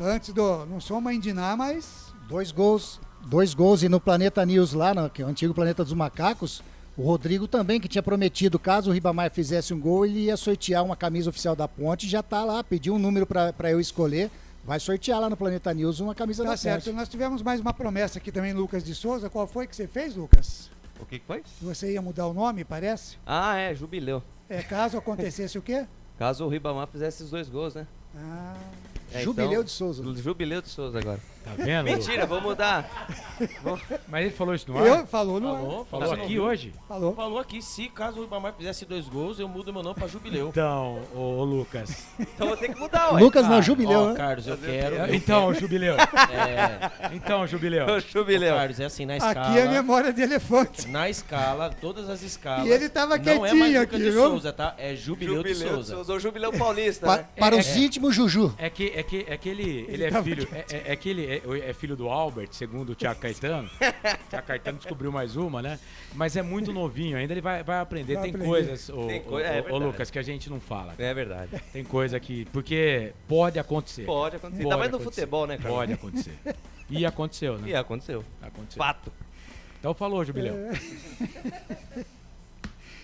Antes do... Não sou uma Indiná, mas... 2 gols. 2 gols. E no Planeta News lá, que é o antigo Planeta dos Macacos, o Rodrigo também, que tinha prometido, caso o Ribamar fizesse um gol, ele ia sortear uma camisa oficial da Ponte. Já tá lá, pediu um número para eu escolher. Vai sortear lá no Planeta News uma camisa da Ponte. Tá certo. Nós tivemos mais uma promessa aqui também, Lucas de Souza. Qual foi que você fez, Lucas? O que foi? Você ia mudar o nome, parece? Ah, é, jubileu. Caso acontecesse o quê? Caso o Ribamar fizesse os 2 gols, né? Ah, Jubileu então, de Souza. Jubileu de Souza agora. Tá vendo? Mentira, vou mudar. Mas ele falou isso no ar? Falou no ar. Falou aqui hoje? Falou aqui, se caso o Ribamar fizesse 2 gols, eu mudo meu nome pra Jubileu. Então, ô Lucas. Então vou ter que mudar, ué. Lucas não, Jubileu, né? Carlos, eu quero. Então, Jubileu. Então, Jubileu. Jubileu. Carlos, é assim, na escala. Aqui é memória de elefante. Na escala, todas as escalas. E ele tava não é quietinho mais aqui, Lucas de viu? Souza, tá? É Jubileu de Souza. Ou Jubileu Paulista, né? Para os íntimos, Juju. É que ele é filho. É que ele é filho do Albert, segundo o Thiago Caetano. O Thiago Caetano descobriu mais uma, né? Mas é muito novinho, ainda ele vai aprender. Tem coisas, ô Lucas, que a gente não fala. É verdade. Tem coisa que. Porque pode acontecer. Pode acontecer. Ainda mais no futebol, né, cara? Pode acontecer. E aconteceu, né? E aconteceu. Fato. Então falou, Jubileu.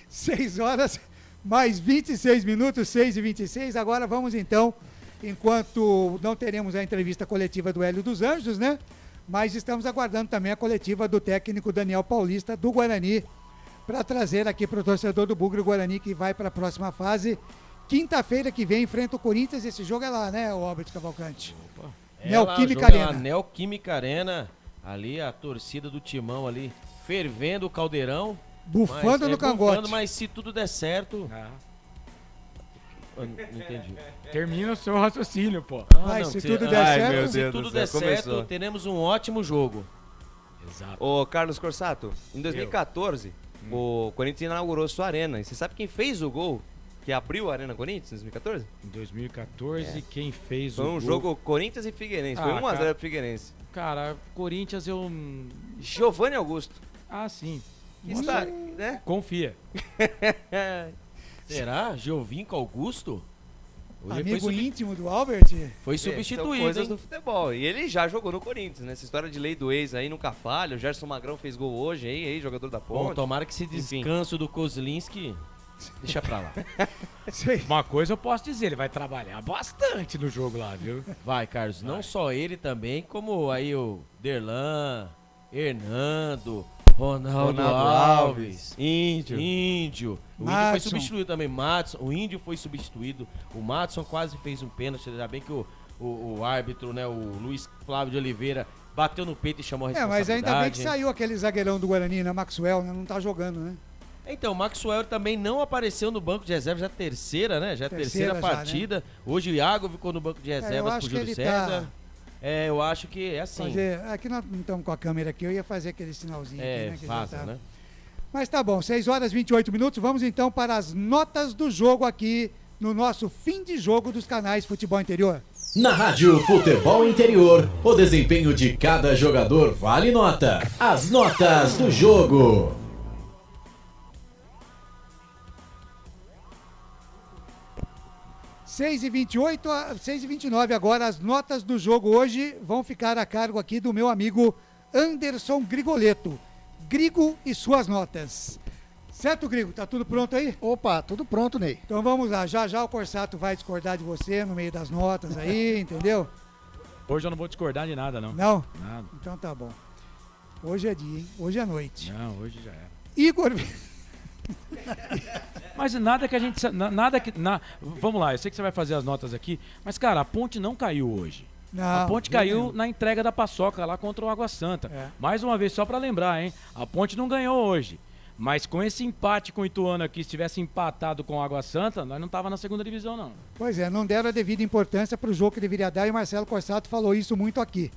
6 horas, mais 26 minutos, 6h26. Agora vamos então, enquanto não teremos a entrevista coletiva do Hélio dos Anjos, né? Mas estamos aguardando também a coletiva do técnico Daniel Paulista, do Guarani, para trazer aqui para o torcedor do Bugre o Guarani, que vai para a próxima fase. Quinta-feira que vem enfrenta o Corinthians. Esse jogo é lá, né, o Albert Cavalcante? Neoquímica Arena. Neoquímica Arena. Ali a torcida do Timão ali, fervendo o caldeirão. Bufando no cangote. Bufando, mas se tudo der certo... Não entendi. Termina o seu raciocínio, pô. Se tudo der certo... Se tudo der certo, teremos um ótimo jogo. Exato. Ô, Carlos Corsato, em 2014, o Corinthians inaugurou sua arena. E você sabe quem fez o gol que abriu a Arena Corinthians em 2014? Em 2014, quem fez Foi o gol... um jogo Corinthians e Figueirense. Foi 1x0 pro Figueirense. Cara, Corinthians eu... Giovanni Augusto. Ah, sim. Está, né? Confia. Será? Giovinco Augusto? Hoje Amigo íntimo do Albert? Foi substituído, São coisas hein? do futebol. E ele já jogou no Corinthians, né? Essa história de lei do ex aí nunca falha. O Gerson Magrão fez gol hoje aí, jogador da Ponte. Bom, tomara que esse descanso do Kozlinski deixa pra lá. Uma coisa eu posso dizer, ele vai trabalhar bastante no jogo lá, viu? Vai, Carlos. Não só ele também, como aí o Derlan, Hernando, Ronaldo Alves, Índio. O Índio foi substituído também, Madson. O Índio foi substituído. O Madson quase fez um pênalti. Ainda bem que o árbitro, né, o Luiz Flávio de Oliveira, bateu no peito e chamou a responsabilidade. Mas ainda bem que saiu aquele zagueirão do Guarani, né? Maxwell, né? Não tá jogando, né? Então, o Maxwell também não apareceu no banco de reserva, já é a terceira, né? Já é a terceira partida. Né? Hoje o Iago ficou no banco de reservas com o Júlio César. Eu acho que é assim. Aqui nós não estamos com a câmera aqui, eu ia fazer aquele sinalzinho aqui, né? Que fácil, já tá. né? Mas tá bom, 6 horas e 28 minutos. Vamos então para as notas do jogo aqui no nosso fim de jogo dos canais Futebol Interior. Na Rádio Futebol Interior, o desempenho de cada jogador vale nota. As notas do jogo. Seis e 29 agora, as notas do jogo hoje vão ficar a cargo aqui do meu amigo Anderson Grigoletto. Grigo e suas notas. Certo, Grigo? Tá tudo pronto aí? Opa, tudo pronto, Ney. Então vamos lá, já o Corsato vai discordar de você no meio das notas aí, entendeu? Hoje eu não vou discordar de nada, não. Não? Nada. Então tá bom. Hoje é dia, hein? Hoje é noite. Não, hoje já era. Igor... Mas nada que a gente... Vamos lá, eu sei que você vai fazer as notas aqui, mas, cara, a Ponte não caiu hoje. Não, a Ponte caiu na entrega da paçoca lá contra o Água Santa. Mais uma vez, só pra lembrar, hein? A Ponte não ganhou hoje. Mas com esse empate com o Ituano aqui, se tivesse empatado com o Água Santa, nós não tava na segunda divisão, não. Pois é, não deram a devida importância para o jogo que deveria dar, e o Marcelo Corsato falou isso muito aqui,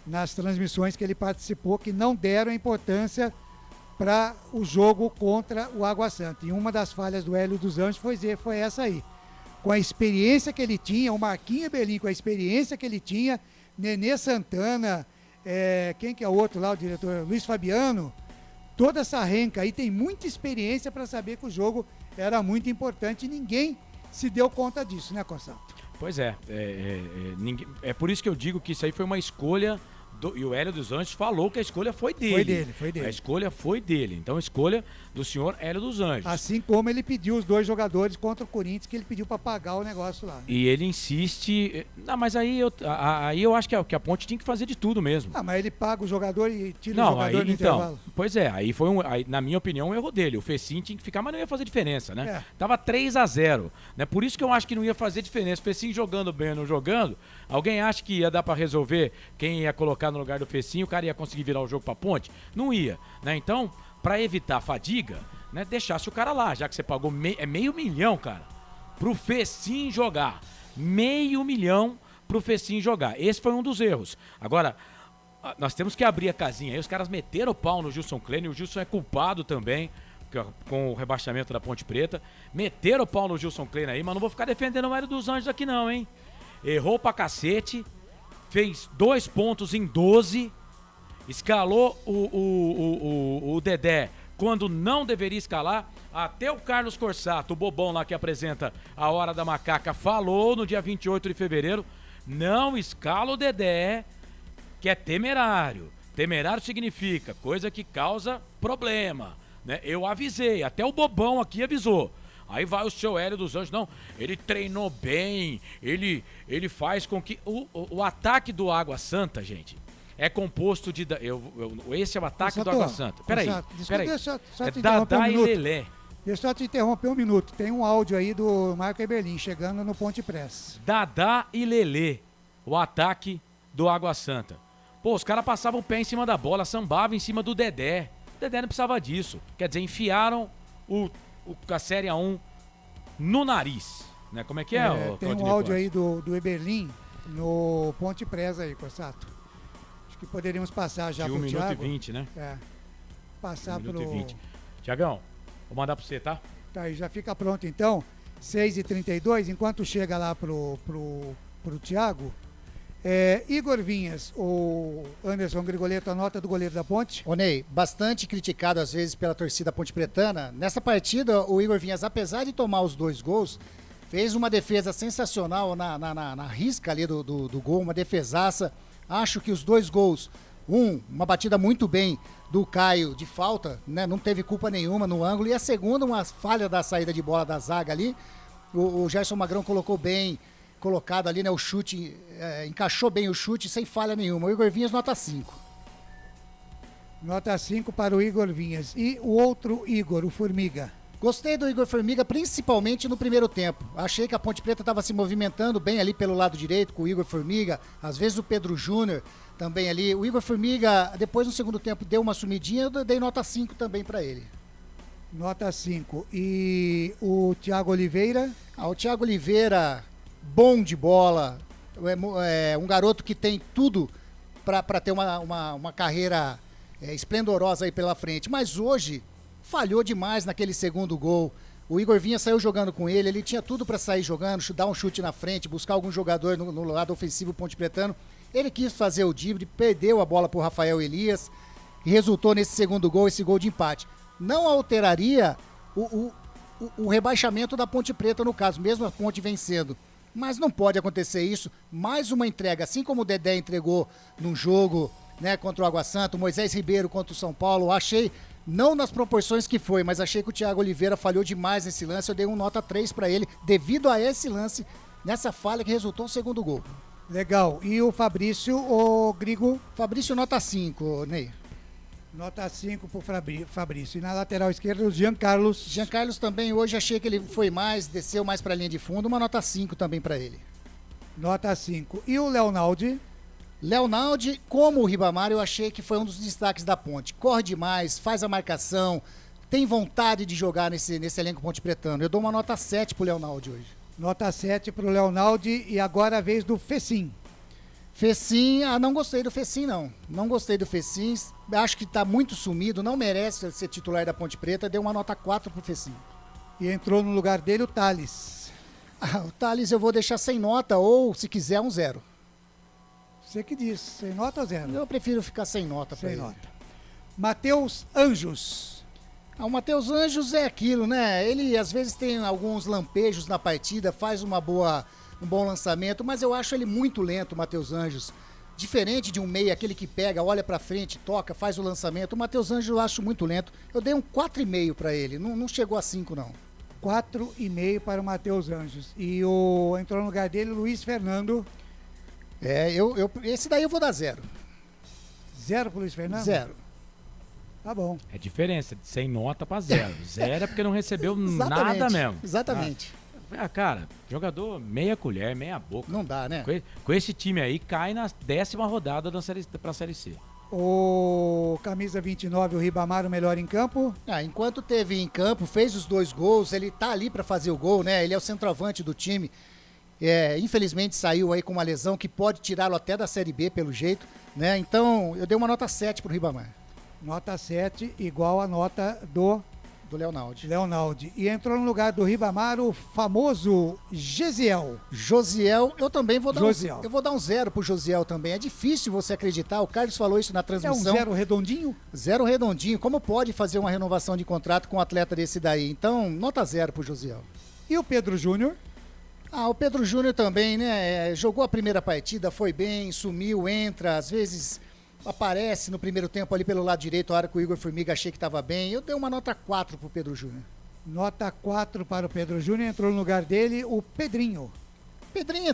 nas transmissões que ele participou, que não deram a importância para o jogo contra o Água Santa. E uma das falhas do Hélio dos Anjos foi essa aí. Com a experiência que ele tinha, o Marquinhos Belim, com a experiência que ele tinha, Nenê Santana, quem que é o outro lá, o diretor? Luiz Fabiano. Toda essa renca aí tem muita experiência para saber que o jogo era muito importante e ninguém se deu conta disso, né, Corsato? Pois é, é por isso que eu digo que isso aí foi uma escolha, e o Hélio dos Anjos falou que a escolha foi dele. Foi dele. A escolha foi dele, então a escolha do senhor Hélio dos Anjos. Assim como ele pediu os 2 jogadores contra o Corinthians, que ele pediu para pagar o negócio lá. E ele insiste, mas aí eu acho que a Ponte tinha que fazer de tudo mesmo. Mas ele paga o jogador e tira o jogador no intervalo. Pois é, aí foi, na minha opinião, um erro dele. O Fecim tinha que ficar, mas não ia fazer diferença, né? Tava 3-0, né? Por isso que eu acho que não ia fazer diferença. O Fecim jogando bem ou não jogando, alguém acha que ia dar para resolver quem ia colocar no lugar do Fecim, o cara ia conseguir virar o jogo pra Ponte? Não ia, né? Então, para evitar a fadiga, né, deixasse o cara lá, já que você pagou $500 mil, cara, pro Fecim jogar. $500 mil pro Fecim jogar. Esse foi um dos erros. Agora, nós temos que abrir a casinha aí. Os caras meteram o pau no Gilson Klein, o Gilson é culpado também com o rebaixamento da Ponte Preta. Meteram o pau no Gilson Klein aí, mas não vou ficar defendendo o Hélio dos Anjos aqui não, hein? Errou pra cacete, fez 2 pontos em 12, escalou o Dedé quando não deveria escalar. Até o Carlos Corsato, o bobão lá que apresenta a Hora da Macaca, falou no dia 28 de fevereiro, não escala o Dedé, que é temerário. Temerário significa coisa que causa problema, né? Eu avisei, até o bobão aqui avisou. Aí vai o seu Hélio dos Anjos, não, ele treinou bem, ele faz com que... O ataque do Água Santa, gente, é composto de... esse é o ataque do Água Santa. Peraí. É Dadá e Lelé. Deixa eu te interromper um minuto. Tem um áudio aí do Marco Eberlin chegando no Ponte Press. Dadá e Lelé, o ataque do Água Santa. Pô, os caras passavam o pé em cima da bola, sambavam em cima do Dedé. O Dedé não precisava disso. Quer dizer, enfiaram a Série A1 no nariz, né? Como é que é? Tem um áudio aí do Eberlin no Ponte Press aí, Corsato. Acho que poderíamos passar já pro Thiago. 1 minuto e 20, né? Passar 1 minuto e 20. Tiagão, vou mandar pra você, tá? Tá aí, já fica pronto então. 6h32, enquanto chega lá pro Thiago. Igor Vinhas, o Anderson Grigoletto, a nota do goleiro da Ponte. Ô Ney, bastante criticado às vezes pela torcida pontepretana. Nessa partida, o Igor Vinhas, apesar de tomar os 2 gols, fez uma defesa sensacional na risca ali do gol, uma defesaça. Acho que os 2 gols, uma batida muito bem do Caio de falta, né? Não teve culpa nenhuma no ângulo. E a segunda, uma falha da saída de bola da zaga ali. O Gerson Magrão colocou bem colocado ali, né? O chute, encaixou bem o chute sem falha nenhuma. O Igor Vinhas, nota 5. Nota 5 para o Igor Vinhas. E o outro Igor, o Formiga? Gostei do Igor Formiga, principalmente no primeiro tempo. Achei que a Ponte Preta estava se movimentando bem ali pelo lado direito com o Igor Formiga. Às vezes o Pedro Júnior também ali. O Igor Formiga, depois no segundo tempo, deu uma sumidinha. Eu dei nota 5 também para ele. Nota 5. E o Thiago Oliveira? O Thiago Oliveira, bom de bola. É um garoto que tem tudo para ter uma carreira esplendorosa aí pela frente. Mas hoje falhou demais naquele segundo gol. O Igor Vinha saiu jogando com ele tinha tudo para sair jogando, dar um chute na frente, buscar algum jogador no lado ofensivo pontepretano. Ele quis fazer o drible, perdeu a bola pro Rafael Elias e resultou nesse segundo gol, esse gol de empate. Não alteraria o rebaixamento da Ponte Preta no caso, mesmo a Ponte vencendo. Mas não pode acontecer isso. Mais uma entrega, assim como o Dedé entregou num jogo, né, contra o Água Santa, o Moisés Ribeiro contra o São Paulo, achei, não nas proporções que foi, mas achei que o Thiago Oliveira falhou demais nesse lance. Eu dei um nota 3 para ele, devido a esse lance, nessa falha que resultou no segundo gol. Legal. E o Fabrício, o Grigo? Fabrício, nota 5, Ney. Nota 5 pro Fabrício. E na lateral esquerda, o Jean Carlos. Jean Carlos também, hoje achei que ele foi mais, desceu mais pra linha de fundo, uma nota 5 também pra ele. Nota 5. E o Leonaldi? Leonaldi, como o Ribamar, eu achei que foi um dos destaques da Ponte. Corre demais, faz a marcação, tem vontade de jogar nesse elenco pontepretano. Eu dou uma nota 7 pro Leonaldi hoje. Nota 7 pro Leonaldi e agora a vez do Fecim. Fecim, não gostei do Fecim, não. Não gostei do Fecim, acho que tá muito sumido, não merece ser titular da Ponte Preta, deu uma nota 4 pro Fecim. E entrou no lugar dele o Thales. O Thales eu vou deixar sem nota ou, se quiser, um 0. Você que diz, sem nota ou 0? Eu prefiro ficar sem nota pra ele. Sem nota. Matheus Anjos. O Matheus Anjos é aquilo, né? Ele às vezes tem alguns lampejos na partida, faz um bom lançamento, mas eu acho ele muito lento, o Matheus Anjos. Diferente de um meia, aquele que pega, olha pra frente, toca, faz o lançamento. O Matheus Anjos eu acho muito lento. Eu dei um 4,5 pra ele, não chegou a 5 não. 4,5 para o Matheus Anjos. E entrou no lugar dele o Luiz Fernando. Esse daí eu vou dar 0. 0 pro Luiz Fernando? 0. Tá bom. É diferença de sem nota pra 0. 0 é porque não recebeu nada mesmo. Exatamente. Cara, jogador meia colher, meia boca. Não dá, né? Com esse time aí, cai na 10ª rodada pra Série C. O camisa 29, o Ribamar, o melhor em campo. Enquanto teve em campo, fez os 2 gols, ele tá ali pra fazer o gol, né? Ele é o centroavante do time. Infelizmente saiu aí com uma lesão que pode tirá-lo até da Série B, pelo jeito, né? Então, eu dei uma nota 7 pro Ribamar. Nota 7, igual a nota do Leonaldi. E entrou no lugar do Ribamar o famoso Gesiel. Josiel, eu também vou dar eu vou dar um 0 pro Josiel também. É difícil você acreditar, o Carlos falou isso na transmissão. É um 0 redondinho? 0 redondinho. Como pode fazer uma renovação de contrato com um atleta desse daí? Então, nota 0 pro Josiel. E o Pedro Júnior? O Pedro Júnior também, né? Jogou a primeira partida, foi bem, sumiu, entra, às vezes aparece no primeiro tempo ali pelo lado direito, a hora que o Igor Formiga achei que estava bem. Eu dei uma nota 4 pro Pedro Júnior. Nota 4 para o Pedro Júnior, entrou no lugar dele o Pedrinho. Pedrinho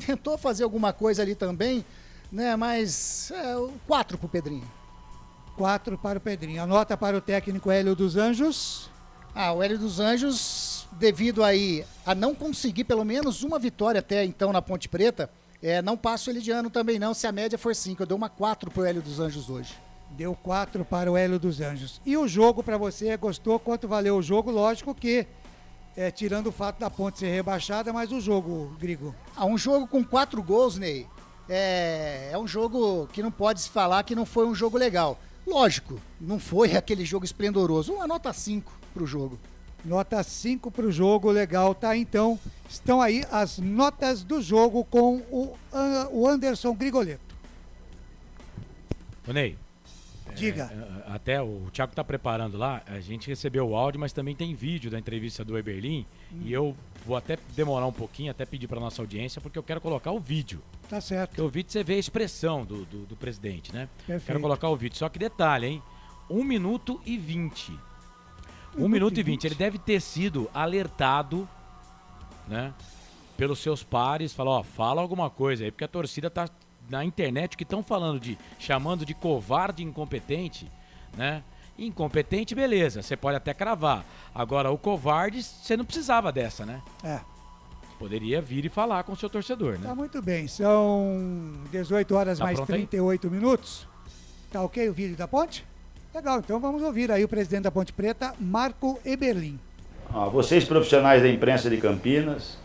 tentou fazer alguma coisa ali também, né? Mas 4 pro Pedrinho. 4 para o Pedrinho. A nota para o técnico Hélio dos Anjos. O Hélio dos Anjos, devido aí a não conseguir pelo menos uma vitória até então na Ponte Preta, não passo ele de ano também não, se a média for 5. Eu dou uma 4 pro Hélio dos Anjos hoje. Deu 4 para o Hélio dos Anjos. E o jogo para você, gostou? Quanto valeu o jogo? Lógico que, tirando o fato da Ponte ser rebaixada, mas o jogo, Grigo? Um jogo com 4 gols, Ney, é um jogo que não pode se falar que não foi um jogo legal. Lógico, não foi aquele jogo esplendoroso. Uma nota 5 pro jogo. Nota 5 pro jogo, legal, tá? Então, estão aí as notas do jogo com o Anderson Grigoletto. Ô Ney, diga. Até o Thiago tá preparando lá, a gente recebeu o áudio, mas também tem vídeo da entrevista do Eberlin, e eu vou até demorar um pouquinho, até pedir pra nossa audiência, porque eu quero colocar o vídeo. Tá certo. Porque o vídeo você vê a expressão do presidente, né? Perfeito. Quero colocar o vídeo, só que detalhe, hein? 1 minuto e 20. 1 minuto e 20. Ele deve ter sido alertado, né, pelos seus pares, fala alguma coisa aí, porque a torcida tá na internet que estão chamando de covarde incompetente, né? Incompetente, beleza, você pode até cravar. Agora, o covarde, você não precisava dessa, né? Poderia vir e falar com o seu torcedor, né? Tá muito bem, são 18 horas mais 38 minutos. Tá ok o vídeo da Ponte? Legal, então vamos ouvir aí o presidente da Ponte Preta, Marco Eberlin. Vocês profissionais da imprensa de Campinas,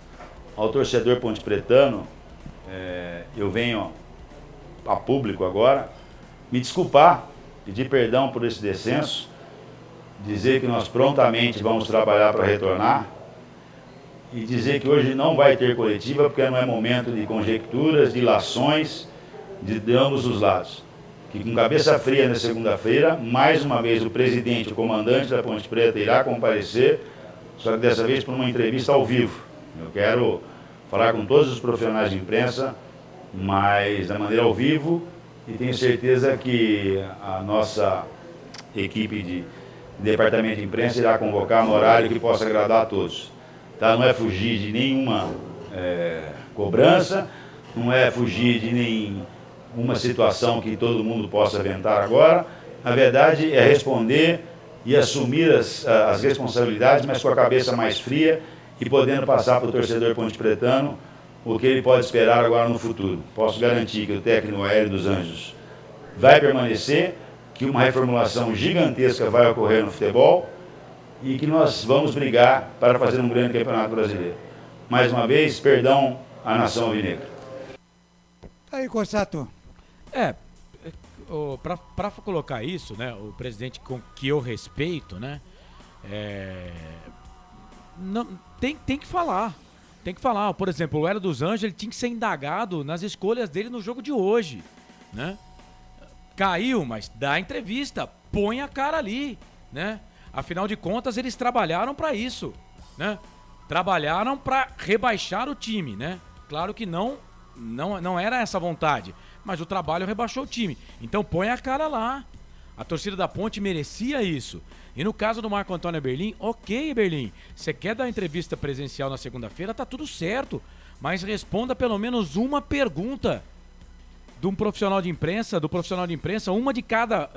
ao torcedor pontepretano, eu venho a público agora me desculpar, pedir perdão por esse descenso, dizer que nós prontamente vamos trabalhar para retornar e dizer que hoje não vai ter coletiva porque não é momento de conjecturas, de ilações de ambos os lados. Que com cabeça fria na segunda-feira, mais uma vez o presidente, o comandante da Ponte Preta irá comparecer, só que dessa vez por uma entrevista ao vivo. Eu quero falar com todos os profissionais de imprensa, mas da maneira ao vivo, e tenho certeza que a nossa equipe de departamento de imprensa irá convocar no horário que possa agradar a todos. Tá? Não é fugir de nenhuma cobrança, não é fugir de nenhuma situação que todo mundo possa aventar agora, Na verdade, é responder e assumir as responsabilidades, mas com a cabeça mais fria e podendo passar para o torcedor pontepretano o que ele pode esperar agora no futuro. Posso garantir que o técnico Hélio dos Anjos vai permanecer, que uma reformulação gigantesca vai ocorrer no futebol e que nós vamos brigar para fazer um grande campeonato brasileiro. Mais uma vez, perdão à nação alvinegra. Aí, Corsato. Para colocar isso, né, o presidente com que eu respeito, né, não, tem que falar. Tem que falar. Por exemplo, o Hélio dos Anjos, ele tinha que ser indagado nas escolhas dele no jogo de hoje, né? Caiu, mas dá entrevista, põe a cara ali, né? Afinal de contas, eles trabalharam para isso, né? Trabalharam para rebaixar o time, né? Claro que não era essa a vontade, mas o trabalho rebaixou o time. Então põe a cara lá. A torcida da Ponte merecia isso. E no caso do Marco Antônio Eberlin, ok, Eberlin, você quer dar entrevista presencial na segunda-feira, tá tudo certo, mas responda pelo menos uma pergunta de um profissional de imprensa, uma de cada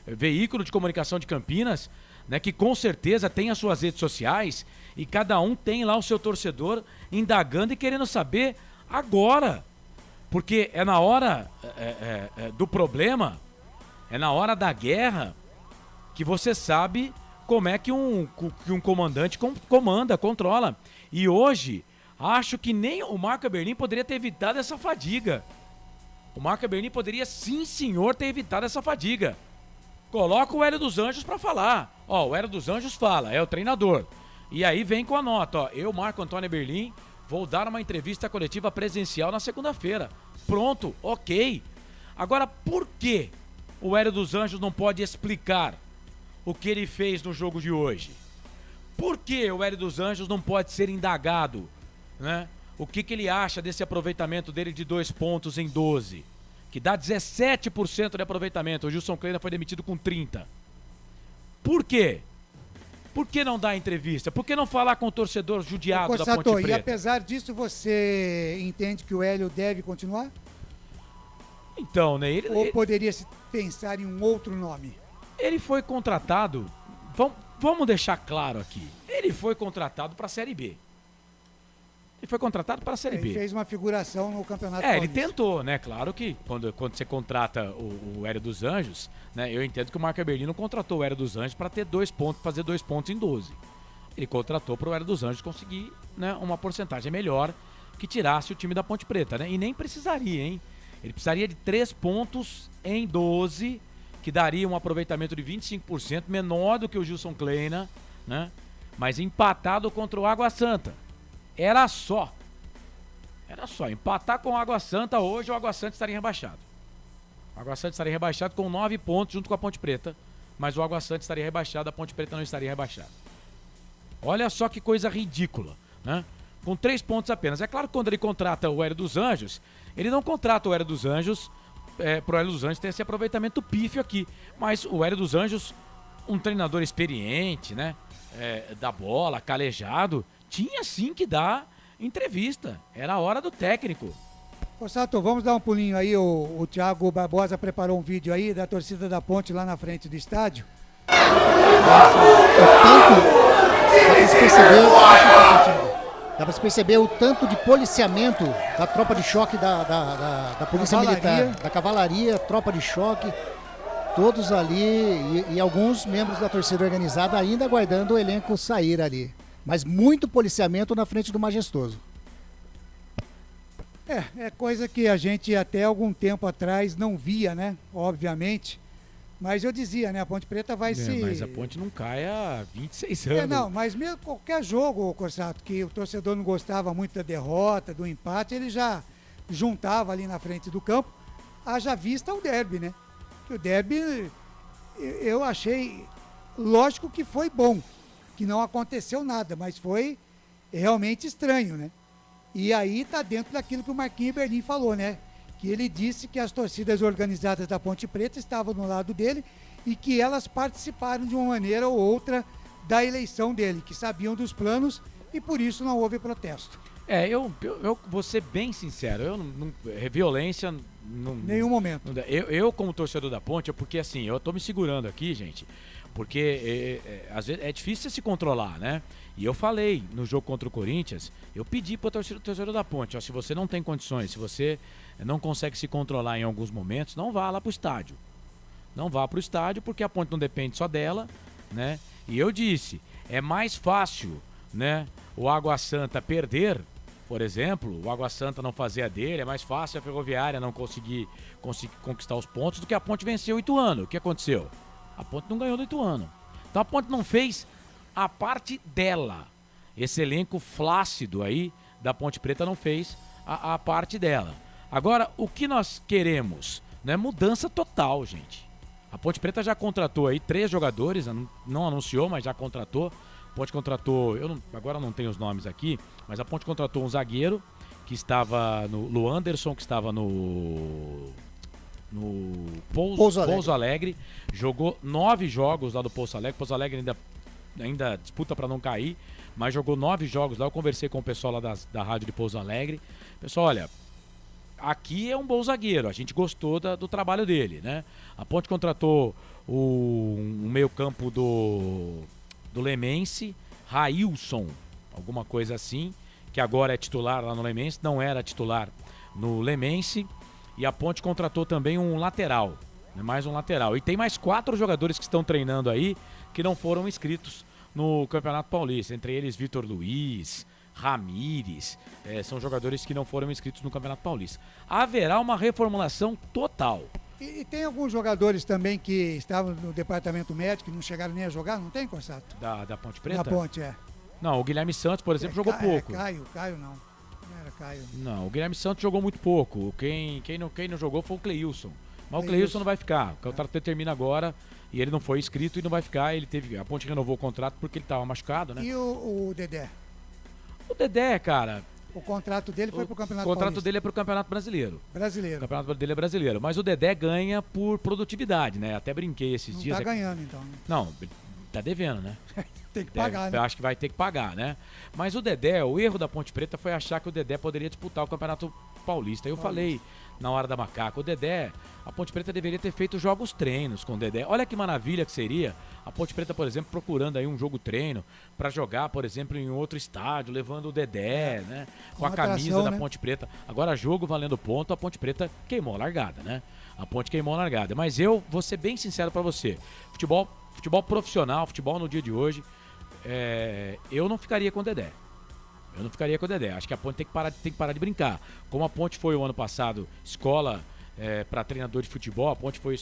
veículo de comunicação de Campinas, né, que com certeza tem as suas redes sociais e cada um tem lá o seu torcedor indagando e querendo saber agora. Porque é na hora do problema, é na hora da guerra que você sabe como é que um comandante comanda, controla. E hoje, acho que nem o Marco Eberlin poderia ter evitado essa fadiga. O Marco Eberlin poderia, sim senhor, ter evitado essa fadiga. Coloca o Hélio dos Anjos para falar. Ó, o Hélio dos Anjos fala, é o treinador. E aí vem com a nota, ó, eu, Marco Antônio Eberlin, vou dar uma entrevista coletiva presencial na segunda-feira. Pronto, ok. Agora, por que o Hélio dos Anjos não pode explicar o que ele fez no jogo de hoje? Por que o Hélio dos Anjos não pode ser indagado, né? O que ele acha desse aproveitamento dele de 2 pontos em 12? Que dá 17% de aproveitamento. O Gilson Kleina foi demitido com 30%. Por quê? Por que não dar entrevista? Por que não falar com o torcedor judiado da Ponte Preta? E apesar disso, você entende que o Hélio deve continuar? Então, né? Ou poderia se pensar em um outro nome? Ele foi contratado, vamos deixar claro aqui, ele foi contratado para a Série B. Ele foi contratado para a Série B. Ele fez uma figuração no Campeonato Paulista. Ele Paulista. tentou, né? Claro que quando você contrata o Hélio dos Anjos, né? Eu entendo que o Marco Eberlin não contratou o Hélio dos Anjos para ter 2 pontos, fazer 2 pontos em 12. Ele contratou para o Hélio dos Anjos conseguir, né, uma porcentagem melhor que tirasse o time da Ponte Preta, né? E nem precisaria, hein? Ele precisaria de 3 pontos em 12, que daria um aproveitamento de 25%, menor do que o Gilson Kleina, né? Mas empatado contra o Água Santa. Era só, empatar com o Água Santa hoje, o Água Santa estaria rebaixado. O Água Santa estaria rebaixado com 9 pontos junto com a Ponte Preta, mas o Água Santa estaria rebaixado, a Ponte Preta não estaria rebaixada. Olha só que coisa ridícula, né? Com 3 pontos apenas. É claro que quando ele contrata o Hélio dos Anjos, ele não contrata o Hélio dos Anjos pro Hélio dos Anjos ter esse aproveitamento pífio aqui. Mas o Hélio dos Anjos, um treinador experiente, né? Da bola, calejado, tinha sim que dar entrevista. Era a hora do técnico. Sato, vamos dar um pulinho aí. O Thiago Barbosa preparou um vídeo aí da torcida da Ponte lá na frente do estádio. Dá pra se perceber o tanto de policiamento da tropa de choque da Polícia Militar, da Cavalaria, tropa de choque, todos ali e alguns membros da torcida organizada ainda aguardando o elenco sair ali. Mas muito policiamento na frente do Majestoso. É coisa que a gente até algum tempo atrás não via, né? Obviamente. Mas eu dizia, né? A Ponte Preta vai se... Mas a Ponte não cai há 26 anos. Não, mas mesmo qualquer jogo, Corsato, que o torcedor não gostava muito da derrota, do empate, ele já juntava ali na frente do campo, haja vista o derby, né? Que o derby, eu achei, lógico que foi bom, que não aconteceu nada, mas foi realmente estranho, né? E aí tá dentro daquilo que o Marquinhos Eberlin falou, né? Que ele disse que as torcidas organizadas da Ponte Preta estavam no lado dele e que elas participaram de uma maneira ou outra da eleição dele, que sabiam dos planos e por isso não houve protesto. Eu vou ser bem sincero, violência Nenhum momento. Eu, como torcedor da Ponte, é porque assim, eu tô me segurando aqui, gente, porque às vezes é difícil se controlar, né? E eu falei no jogo contra o Corinthians, eu pedi para o torcedor da Ponte, ó, se você não tem condições, se você não consegue se controlar em alguns momentos, não vá lá pro estádio. Não vá pro estádio, porque a Ponte não depende só dela, né? E eu disse, é mais fácil, né, o Água Santa perder, por exemplo, o Água Santa não fazer a dele, é mais fácil a Ferroviária não conseguir conquistar os pontos do que a Ponte vencer o Ituano. O que aconteceu? A Ponte não ganhou do Ituano. Então a Ponte não fez a parte dela. Esse elenco flácido aí da Ponte Preta não fez a parte dela. Agora, o que nós queremos, né? Mudança total, gente. A Ponte Preta já contratou aí 3 jogadores, não anunciou, mas já contratou. A Ponte contratou, agora não tenho os nomes aqui, mas a Ponte contratou um zagueiro que estava no Anderson, que estava no Pouso Alegre. Jogou 9 jogos lá do Pouso Alegre. Pouso Alegre ainda disputa para não cair, mas jogou 9 jogos lá. Eu conversei com o pessoal lá da rádio de Pouso Alegre. Pessoal, olha, aqui é um bom zagueiro, a gente gostou do trabalho dele, né? A Ponte contratou um meio-campo do Lemense, Railson, alguma coisa assim, que agora é titular lá no Lemense, não era titular no Lemense. E a Ponte contratou também um lateral, né? Mais um lateral. E tem mais 4 jogadores que estão treinando aí que não foram inscritos no Campeonato Paulista, entre eles Vitor Luiz, Ramires, são jogadores que não foram inscritos no Campeonato Paulista. Haverá uma reformulação total. E tem alguns jogadores também que estavam no departamento médico e não chegaram nem a jogar, não tem, Corsato? Da Ponte Preta? Da Ponte, é. Não, o Guilherme Santos, por exemplo, jogou pouco. Caio não. Não era Caio. Não, o Guilherme Santos jogou muito pouco. Quem não jogou foi o Cleilson. Mas o Cleilson não vai ficar. O contrato termina agora e ele não foi inscrito e não vai ficar. A Ponte renovou o contrato porque ele estava machucado, né? E o Dedé? O Dedé, cara... O contrato dele foi pro Campeonato Paulista. O contrato Paulista. dele é pro Campeonato Brasileiro. Brasileiro. O campeonato dele é brasileiro. Mas o Dedé ganha por produtividade, né? Até brinquei esses dias. Não tá ganhando, então. Né? Não, tá devendo, né? Tem que pagar, né? Acho que vai ter que pagar, né? Mas o Dedé, o erro da Ponte Preta foi achar que o Dedé poderia disputar o Campeonato Paulista. Eu falei na hora da macaca, o Dedé, a Ponte Preta deveria ter feito jogos treinos com o Dedé. Olha que maravilha que seria a Ponte Preta, por exemplo, procurando aí um jogo treino para jogar, por exemplo, em outro estádio, levando o Dedé, né? Com a camisa da Ponte Preta. Agora, jogo valendo ponto, a Ponte Preta queimou a largada, né? A Ponte queimou a largada. Mas eu vou ser bem sincero para você. Futebol profissional, futebol no dia de hoje, eu não ficaria com o Dedé. Eu não ficaria com o Dedé. Acho que a Ponte tem que parar de brincar. Como a Ponte foi o ano passado escola para treinador de futebol, a Ponte foi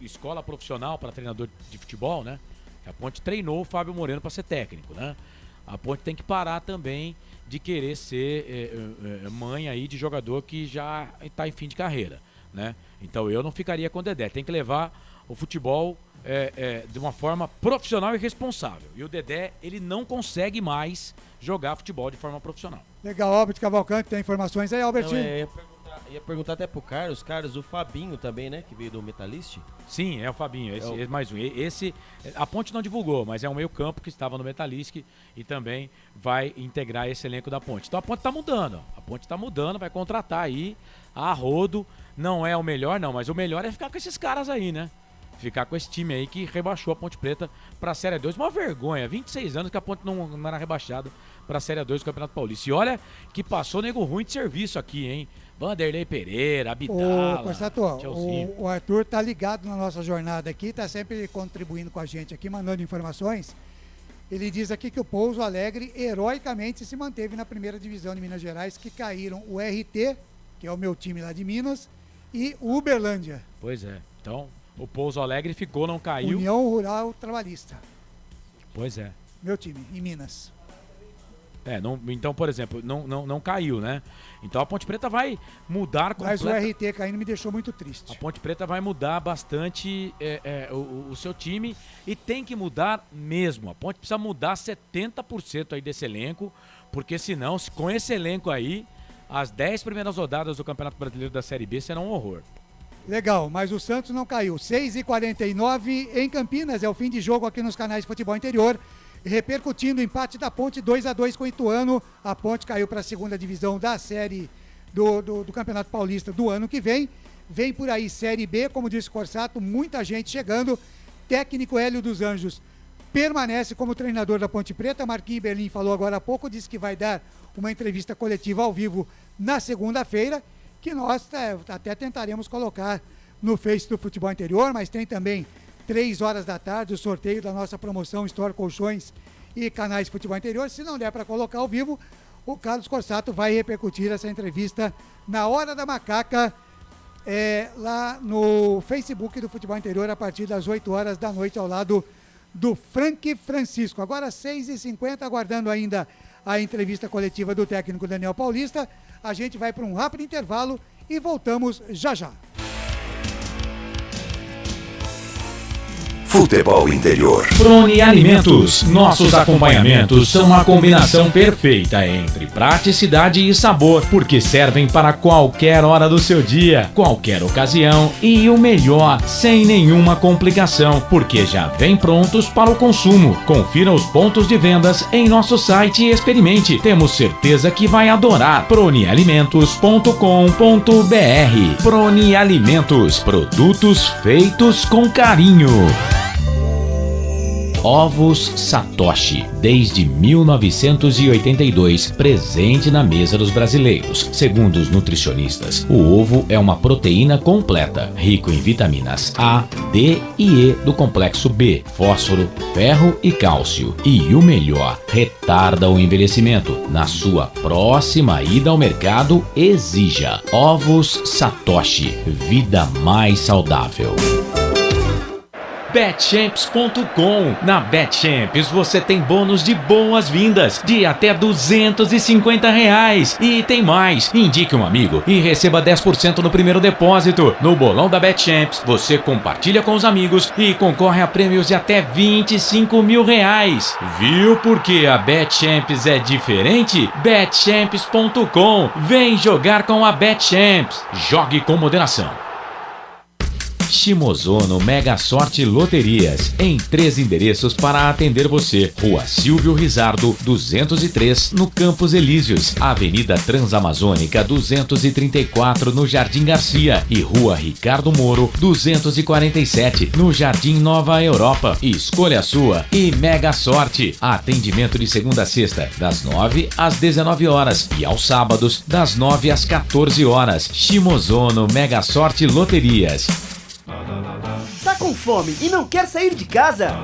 escola profissional para treinador de futebol, né? A Ponte treinou o Fábio Moreno para ser técnico, né? A Ponte tem que parar também de querer ser mãe aí de jogador que já está em fim de carreira, né? Então eu não ficaria com o Dedé. Tem que levar o futebol de uma forma profissional e responsável. E o Dedé, ele não consegue mais jogar futebol de forma profissional. Legal, Albert Cavalcante, tem informações aí, Albertinho? Ia perguntar até pro Carlos, o Fabinho também, né, que veio do Metalist? Sim, é o Fabinho, esse mais um. A Ponte não divulgou, mas é um meio campo que estava no Metalist e também vai integrar esse elenco da Ponte. Então a Ponte tá mudando, vai contratar aí a rodo. Não é o melhor não, mas o melhor é ficar com esses caras aí, né? Ficar com esse time aí que rebaixou a Ponte Preta pra Série 2. Uma vergonha, 26 anos que a Ponte não era rebaixada pra Série 2 do Campeonato Paulista. E olha que passou nego ruim de serviço aqui, hein? Vanderlei Pereira, Abdala, o Arthur tá ligado na nossa jornada aqui, tá sempre contribuindo com a gente aqui, mandando informações. Ele diz aqui que o Pouso Alegre heroicamente se manteve na primeira divisão de Minas Gerais, que caíram o RT, que é o meu time lá de Minas, e o Uberlândia. Pois é, então... O Pouso Alegre ficou, não caiu. União Rural Trabalhista. Pois é. Meu time, em Minas. Então, por exemplo, não caiu, né? Então a Ponte Preta vai mudar completamente. Mas o RT caindo me deixou muito triste. A Ponte Preta vai mudar bastante o seu time e tem que mudar mesmo. A Ponte precisa mudar 70% aí desse elenco, porque senão, com esse elenco aí, as 10 primeiras rodadas do Campeonato Brasileiro da Série B serão um horror. Legal, mas o Santos não caiu. 6h49 em Campinas, é o fim de jogo aqui nos canais de futebol interior. Repercutindo o empate da Ponte 2-2 com o Ituano. A Ponte caiu para a segunda divisão da série do Campeonato Paulista do ano que vem. Vem por aí Série B, como disse Corsato, muita gente chegando. Técnico Hélio dos Anjos permanece como treinador da Ponte Preta. Marquinhos Berlim falou agora há pouco, disse que vai dar uma entrevista coletiva ao vivo na segunda-feira, que nós até tentaremos colocar no Face do Futebol Interior, mas tem também 3 horas da tarde o sorteio da nossa promoção Store Colchões e Canais Futebol Interior. Se não der para colocar ao vivo, o Carlos Corsato vai repercutir essa entrevista na Hora da Macaca, lá no Facebook do Futebol Interior, a partir das 8 horas da noite, ao lado do Frank Francisco. Agora 6h50, aguardando ainda a entrevista coletiva do técnico Daniel Paulista. A gente vai para um rápido intervalo e voltamos já já. Futebol Interior. Prone Alimentos. Nossos acompanhamentos são a combinação perfeita entre praticidade e sabor, porque servem para qualquer hora do seu dia, qualquer ocasião e o melhor, sem nenhuma complicação, porque já vem prontos para o consumo. Confira os pontos de vendas em nosso site e experimente. Temos certeza que vai adorar. pronealimentos.com.br. Prone Alimentos. Produtos feitos com carinho. Ovos Satoshi, desde 1982, presente na mesa dos brasileiros. Segundo os nutricionistas, o ovo é uma proteína completa, rico em vitaminas A, D e E do complexo B, fósforo, ferro e cálcio. E o melhor, retarda o envelhecimento. Na sua próxima ida ao mercado, exija Ovos Satoshi, vida mais saudável. Betchamps.com. Na Betchamps você tem bônus de boas-vindas de até R$250. E tem mais. Indique um amigo e receba 10% no primeiro depósito. No bolão da Betchamps, você compartilha com os amigos e concorre a prêmios de até R$25 mil. Viu porque a Betchamps é diferente? Betchamps.com. Vem jogar com a Betchamps. Jogue com moderação. Shimozono Mega Sorte Loterias, em 3 endereços para atender você. Rua Silvio Rizardo, 203, no Campos Elíseos. Avenida Transamazônica, 234, no Jardim Garcia. E Rua Ricardo Moro, 247, no Jardim Nova Europa. Escolha a sua e Mega Sorte. Atendimento de segunda a sexta, das 9 às 19 horas. E aos sábados, das 9 às 14 horas. Shimozono Mega Sorte Loterias. Tá com fome e não quer sair de casa?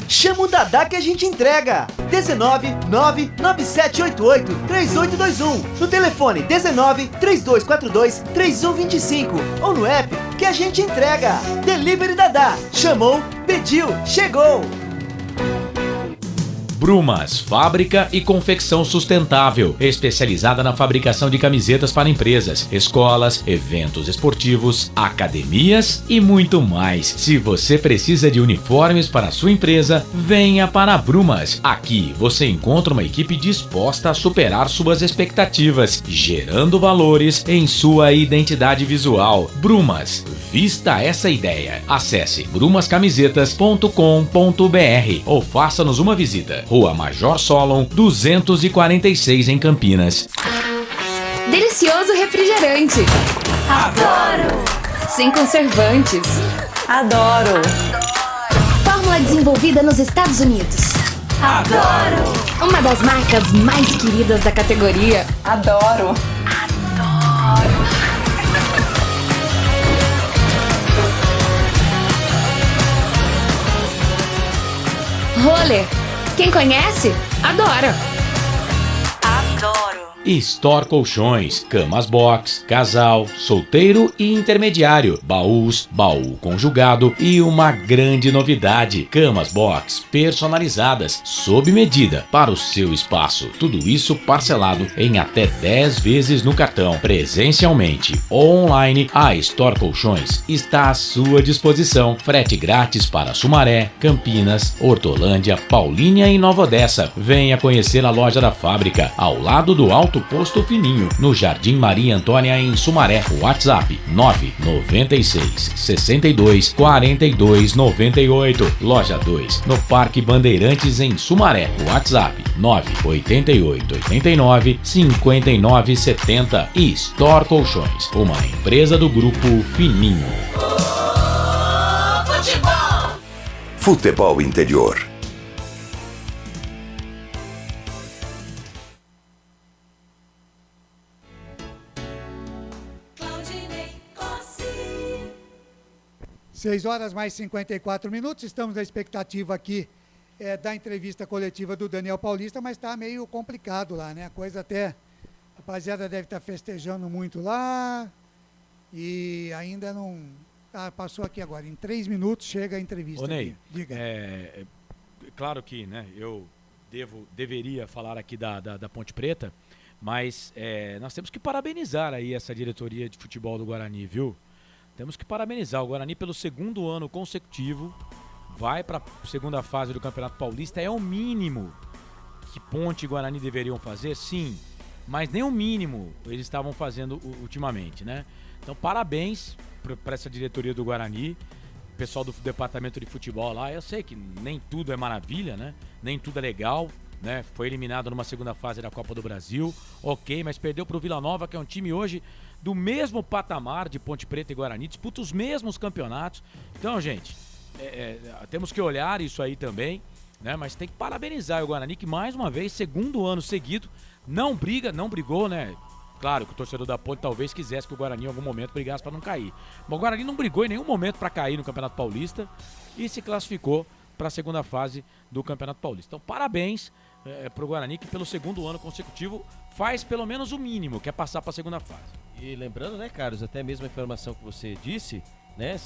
Chama o Dadá que a gente entrega. 19997883821. No telefone 1932423125 ou no app que a gente entrega. Delivery Dadá. Chamou, pediu, chegou. Brumas, fábrica e confecção sustentável, especializada na fabricação de camisetas para empresas, escolas, eventos esportivos, academias e muito mais. Se você precisa de uniformes para a sua empresa, venha para a Brumas. Aqui você encontra uma equipe disposta a superar suas expectativas, gerando valores em sua identidade visual. Brumas, vista essa ideia. Acesse brumascamisetas.com.br ou faça-nos uma visita. Rua Major Solon, 246 em Campinas. Delicioso refrigerante. Adoro! Sem conservantes. Adoro! Fórmula desenvolvida nos Estados Unidos. Adoro! Uma das marcas mais queridas da categoria. Adoro! Adoro! Roller. Quem conhece, adora. Adoro. Store Colchões, camas box, casal, solteiro e intermediário, baús, baú conjugado e uma grande novidade, camas box personalizadas, sob medida para o seu espaço. Tudo isso parcelado em até 10 vezes no cartão. Presencialmente ou online, a Store Colchões está à sua disposição. Frete grátis para Sumaré, Campinas, Hortolândia, Paulínia e Nova Odessa. Venha conhecer a loja da fábrica, ao lado do Alto Alto Posto Fininho, no Jardim Maria Antônia, em Sumaré. WhatsApp 996 62 42 98. Loja 2, no Parque Bandeirantes, em Sumaré. WhatsApp 988 89 59 70. E Store Colchões, uma empresa do Grupo Fininho. Futebol Interior. Seis horas mais 54 minutos. Estamos na expectativa aqui da entrevista coletiva do Daniel Paulista, mas está meio complicado lá, né? A coisa até... A rapaziada deve estar festejando muito lá e ainda não... passou aqui agora. Em 3 minutos chega a entrevista. Ô, Ney, aqui. Diga. Claro que, né, eu deveria falar aqui da Ponte Preta, mas nós temos que parabenizar aí essa diretoria de futebol do Guarani, viu? Temos que parabenizar o Guarani pelo 2º ano consecutivo, vai para a segunda fase do Campeonato Paulista, é o mínimo que Ponte e Guarani deveriam fazer, sim, mas nem o mínimo eles estavam fazendo ultimamente, né? Então, parabéns para essa diretoria do Guarani, pessoal do departamento de futebol lá. Eu sei que nem tudo é maravilha, né? Nem tudo é legal, né? Foi eliminado numa segunda fase da Copa do Brasil, ok, mas perdeu para o Vila Nova, que é um time hoje do mesmo patamar de Ponte Preta e Guarani, disputa os mesmos campeonatos. Então, gente, temos que olhar isso aí também, né? Mas tem que parabenizar o Guarani, que mais uma vez, 2º ano seguido, não brigou, né? Claro que o torcedor da Ponte talvez quisesse que o Guarani em algum momento brigasse para não cair. Mas o Guarani não brigou em nenhum momento para cair no Campeonato Paulista e se classificou para a segunda fase do Campeonato Paulista. Então, parabéns para o Guarani, que pelo 2º ano consecutivo faz pelo menos o mínimo, que é passar para a segunda fase. E lembrando, né, Carlos, até mesmo a informação que você disse, né,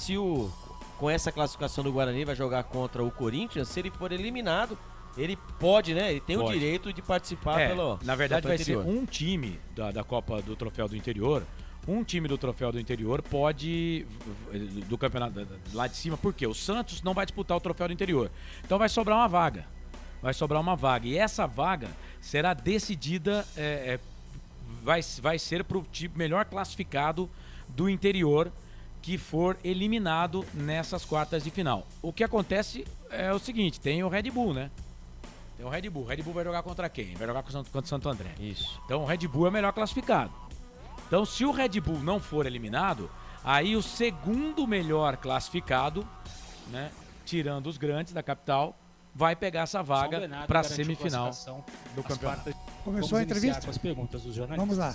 com essa classificação do Guarani vai jogar contra o Corinthians, se ele for eliminado, ele pode, né? Ele tem o direito de participar pelo... Na verdade, vai ser um time da Copa do Troféu do Interior. Um time do Troféu do Interior pode... Do campeonato lá de cima, porque o Santos não vai disputar o Troféu do Interior. Então vai sobrar uma vaga. E essa vaga será decidida... vai ser para o time melhor classificado do interior que for eliminado nessas quartas de final. O que acontece é o seguinte, tem o Red Bull, né? Tem o Red Bull. O Red Bull vai jogar contra quem? Vai jogar contra o Santo André. Isso. Então o Red Bull é o melhor classificado. Então, se o Red Bull não for eliminado, aí o 2º melhor classificado, né, tirando os grandes da capital, vai pegar essa vaga para a semifinal do campeonato. Começou a entrevista? Com as perguntas dos jornalistas. Vamos lá.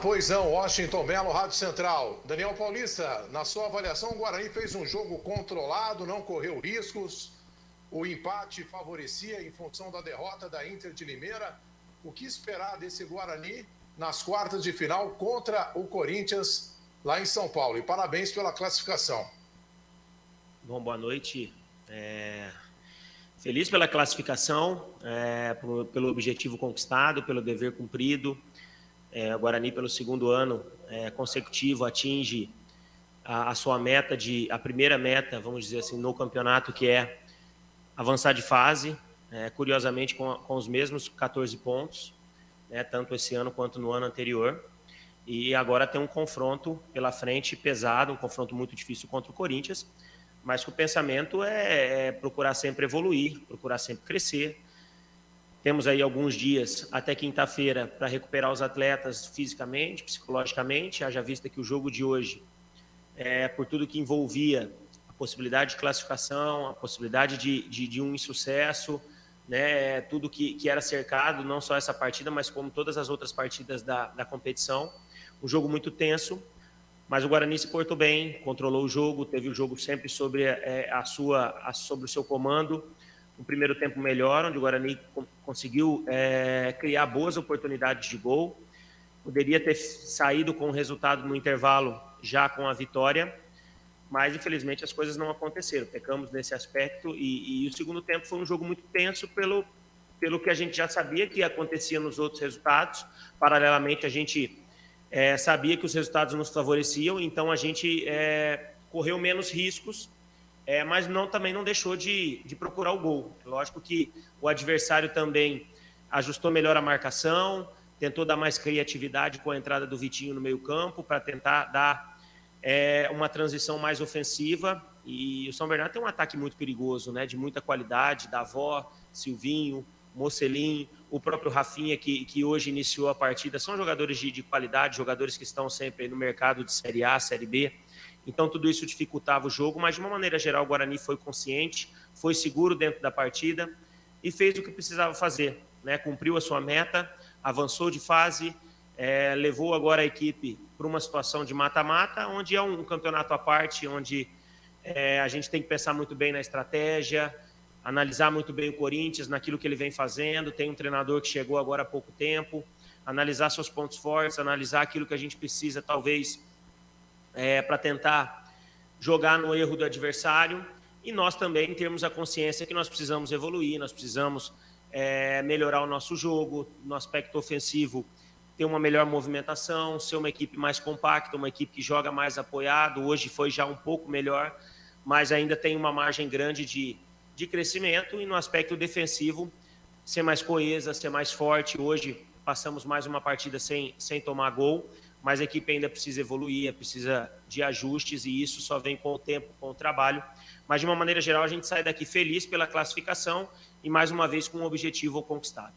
Pois não, Washington Belo, Rádio Central. Daniel Paulista, na sua avaliação, o Guarani fez um jogo controlado, não correu riscos. O empate favorecia em função da derrota da Inter de Limeira. O que esperar desse Guarani nas quartas de final contra o Corinthians lá em São Paulo? E parabéns pela classificação. Bom, boa noite. Feliz pela classificação, pelo objetivo conquistado, pelo dever cumprido. O Guarani, pelo 2º ano consecutivo, atinge a sua meta, a primeira meta, vamos dizer assim, no campeonato, que é avançar de fase, curiosamente com os mesmos 14 pontos, tanto esse ano quanto no ano anterior. E agora tem um confronto pela frente pesado, um confronto muito difícil contra o Corinthians, mas que o pensamento é procurar sempre evoluir, procurar sempre crescer. Temos aí alguns dias até quinta-feira para recuperar os atletas fisicamente, psicologicamente, haja vista que o jogo de hoje, por tudo que envolvia a possibilidade de classificação, a possibilidade de um insucesso, né, tudo que era cercado, não só essa partida, mas como todas as outras partidas da competição. Um jogo muito tenso, mas o Guarani se portou bem, controlou o jogo, teve o jogo sempre sobre sobre o seu comando. Um primeiro tempo melhor, onde o Guarani conseguiu criar boas oportunidades de gol. Poderia ter saído com o resultado no intervalo, já com a vitória, mas infelizmente as coisas não aconteceram. Pecamos nesse aspecto e o segundo tempo foi um jogo muito tenso pelo que a gente já sabia que acontecia nos outros resultados. Paralelamente, a gente sabia que os resultados nos favoreciam, então a gente correu menos riscos, mas também não deixou de procurar o gol. Lógico que o adversário também ajustou melhor a marcação, tentou dar mais criatividade com a entrada do Vitinho no meio-campo para tentar dar uma transição mais ofensiva. E o São Bernardo tem um ataque muito perigoso, né? De muita qualidade, Davó, Silvinho, Mocelin, o próprio Rafinha, que hoje iniciou a partida. São jogadores de qualidade, jogadores que estão sempre no mercado de Série A, Série B. Então, tudo isso dificultava o jogo, mas de uma maneira geral o Guarani foi consciente, foi seguro dentro da partida e fez o que precisava fazer, né? Cumpriu a sua meta, avançou de fase, levou agora a equipe para uma situação de mata-mata, onde é um campeonato à parte, onde a gente tem que pensar muito bem na estratégia, analisar muito bem o Corinthians, naquilo que ele vem fazendo. Tem um treinador que chegou agora há pouco tempo, analisar seus pontos fortes, analisar aquilo que a gente precisa, talvez, para tentar jogar no erro do adversário. E nós também temos a consciência que nós precisamos evoluir, nós precisamos melhorar o nosso jogo, no aspecto ofensivo, ter uma melhor movimentação, ser uma equipe mais compacta, uma equipe que joga mais apoiado. Hoje foi já um pouco melhor, mas ainda tem uma margem grande de crescimento. E no aspecto defensivo, ser mais coesa, ser mais forte. Hoje passamos mais uma partida sem tomar gol, mas a equipe ainda precisa evoluir, precisa de ajustes, e isso só vem com o tempo, com o trabalho. Mas, de uma maneira geral, a gente sai daqui feliz pela classificação e, mais uma vez, com um objetivo conquistado.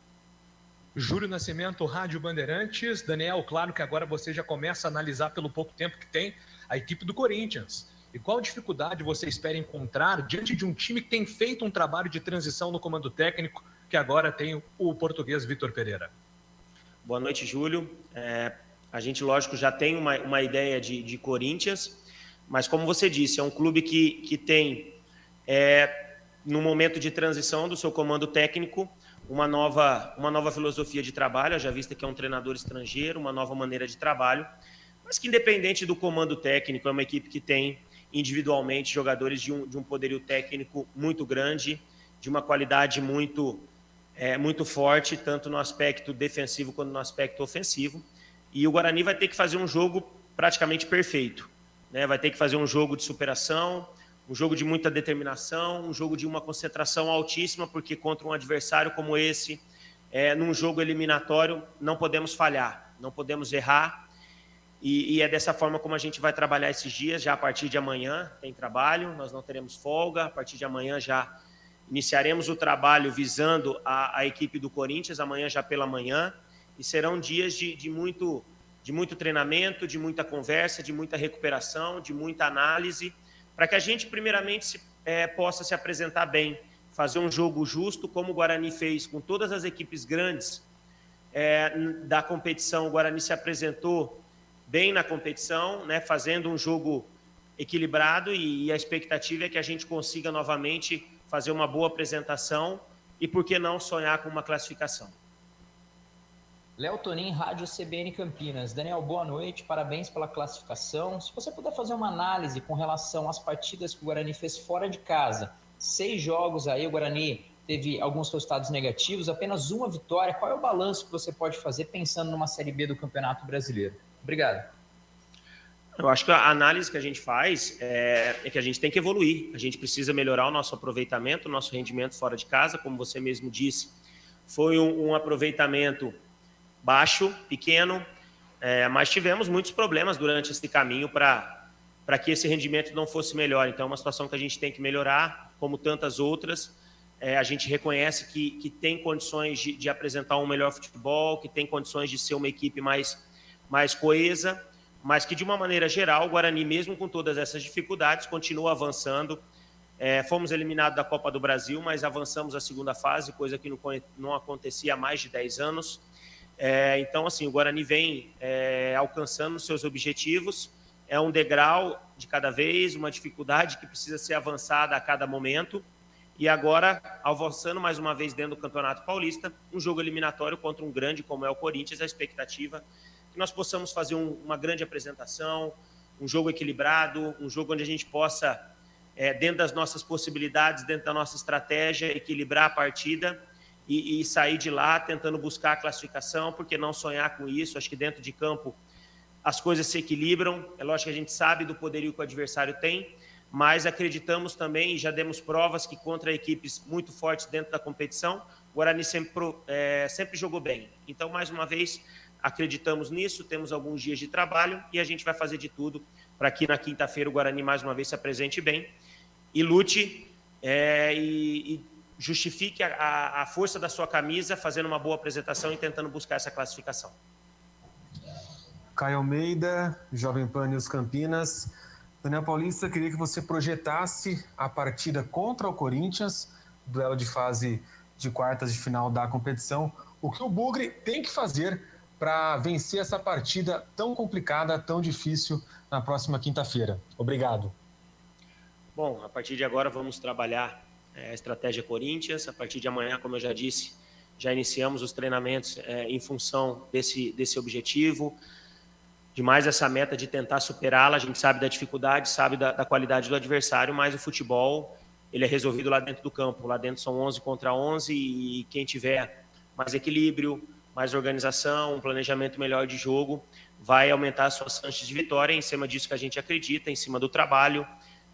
Júlio Nascimento, Rádio Bandeirantes. Daniel, claro que agora você já começa a analisar, pelo pouco tempo que tem, a equipe do Corinthians. E qual dificuldade você espera encontrar diante de um time que tem feito um trabalho de transição no comando técnico, que agora tem o português Vitor Pereira? Boa noite, Júlio. A gente, lógico, já tem uma ideia de Corinthians, mas, como você disse, é um clube que tem, no momento de transição do seu comando técnico, uma nova filosofia de trabalho, já vista que é um treinador estrangeiro, uma nova maneira de trabalho, mas que, independente do comando técnico, é uma equipe que tem individualmente jogadores de um poderio técnico muito grande, de uma qualidade muito forte, tanto no aspecto defensivo quanto no aspecto ofensivo. E o Guarani vai ter que fazer um jogo praticamente perfeito, né? Vai ter que fazer um jogo de superação, um jogo de muita determinação, um jogo de uma concentração altíssima, porque contra um adversário como esse, num jogo eliminatório, não podemos falhar, não podemos errar. E é dessa forma como a gente vai trabalhar esses dias. Já a partir de amanhã tem trabalho, nós não teremos folga. A partir de amanhã já iniciaremos o trabalho visando a equipe do Corinthians, amanhã já pela manhã. E serão dias de muito treinamento, de muita conversa, de muita recuperação, de muita análise, para que a gente, primeiramente, possa se apresentar bem, fazer um jogo justo, como o Guarani fez com todas as equipes grandes da competição. O Guarani se apresentou bem na competição, né, fazendo um jogo equilibrado, e a expectativa é que a gente consiga novamente fazer uma boa apresentação e, por que não, sonhar com uma classificação. Léo Tonin, Rádio CBN Campinas. Daniel, boa noite, parabéns pela classificação. Se você puder fazer uma análise com relação às partidas que o Guarani fez fora de casa, 6 jogos aí, o Guarani teve alguns resultados negativos, apenas uma vitória. Qual é o balanço que você pode fazer pensando numa Série B do Campeonato Brasileiro? Obrigado. Eu acho que a análise que a gente faz é que a gente tem que evoluir. A gente precisa melhorar o nosso aproveitamento, o nosso rendimento fora de casa. Como você mesmo disse, foi um aproveitamento baixo, pequeno, mas tivemos muitos problemas durante esse caminho para que esse rendimento não fosse melhor. Então, é uma situação que a gente tem que melhorar, como tantas outras. A gente reconhece que tem condições de apresentar um melhor futebol, que tem condições de ser uma equipe mais coesa, mas que, de uma maneira geral, o Guarani, mesmo com todas essas dificuldades, continua avançando. Fomos eliminados da Copa do Brasil, mas avançamos à segunda fase, coisa que não acontecia há mais de 10 anos. Então, assim, o Guarani vem alcançando seus objetivos. É um degrau de cada vez, uma dificuldade que precisa ser avançada a cada momento. E agora, avançando mais uma vez dentro do Campeonato Paulista, um jogo eliminatório contra um grande como é o Corinthians, a expectativa é que nós possamos fazer uma grande apresentação, um jogo equilibrado, um jogo onde a gente possa, dentro das nossas possibilidades, dentro da nossa estratégia, equilibrar a partida e sair de lá tentando buscar a classificação, porque não sonhar com isso. Acho que dentro de campo as coisas se equilibram. É lógico que a gente sabe do poderio que o adversário tem, mas acreditamos também, e já demos provas, que contra equipes muito fortes dentro da competição, Guarani sempre jogou bem. Então, mais uma vez, acreditamos nisso, temos alguns dias de trabalho e a gente vai fazer de tudo para que na quinta-feira o Guarani mais uma vez se apresente bem e lute e justifique a força da sua camisa, fazendo uma boa apresentação e tentando buscar essa classificação. Caio Almeida, Jovem Pan News Campinas. Daniel Paulista, queria que você projetasse a partida contra o Corinthians, duelo de fase de quartas de final da competição. O que o Bugre tem que fazer para vencer essa partida tão complicada, tão difícil na próxima quinta-feira? Obrigado. Bom, a partir de agora vamos trabalhar a estratégia Corinthians. A partir de amanhã, como eu já disse, já iniciamos os treinamentos em função desse objetivo, de mais essa meta de tentar superá-la. A gente sabe da dificuldade, sabe da qualidade do adversário, mas o futebol ele é resolvido lá dentro do campo. Lá dentro são 11 contra 11 e quem tiver mais equilíbrio, mais organização, um planejamento melhor de jogo, vai aumentar as suas chances de vitória. Em cima disso que a gente acredita, em cima do trabalho,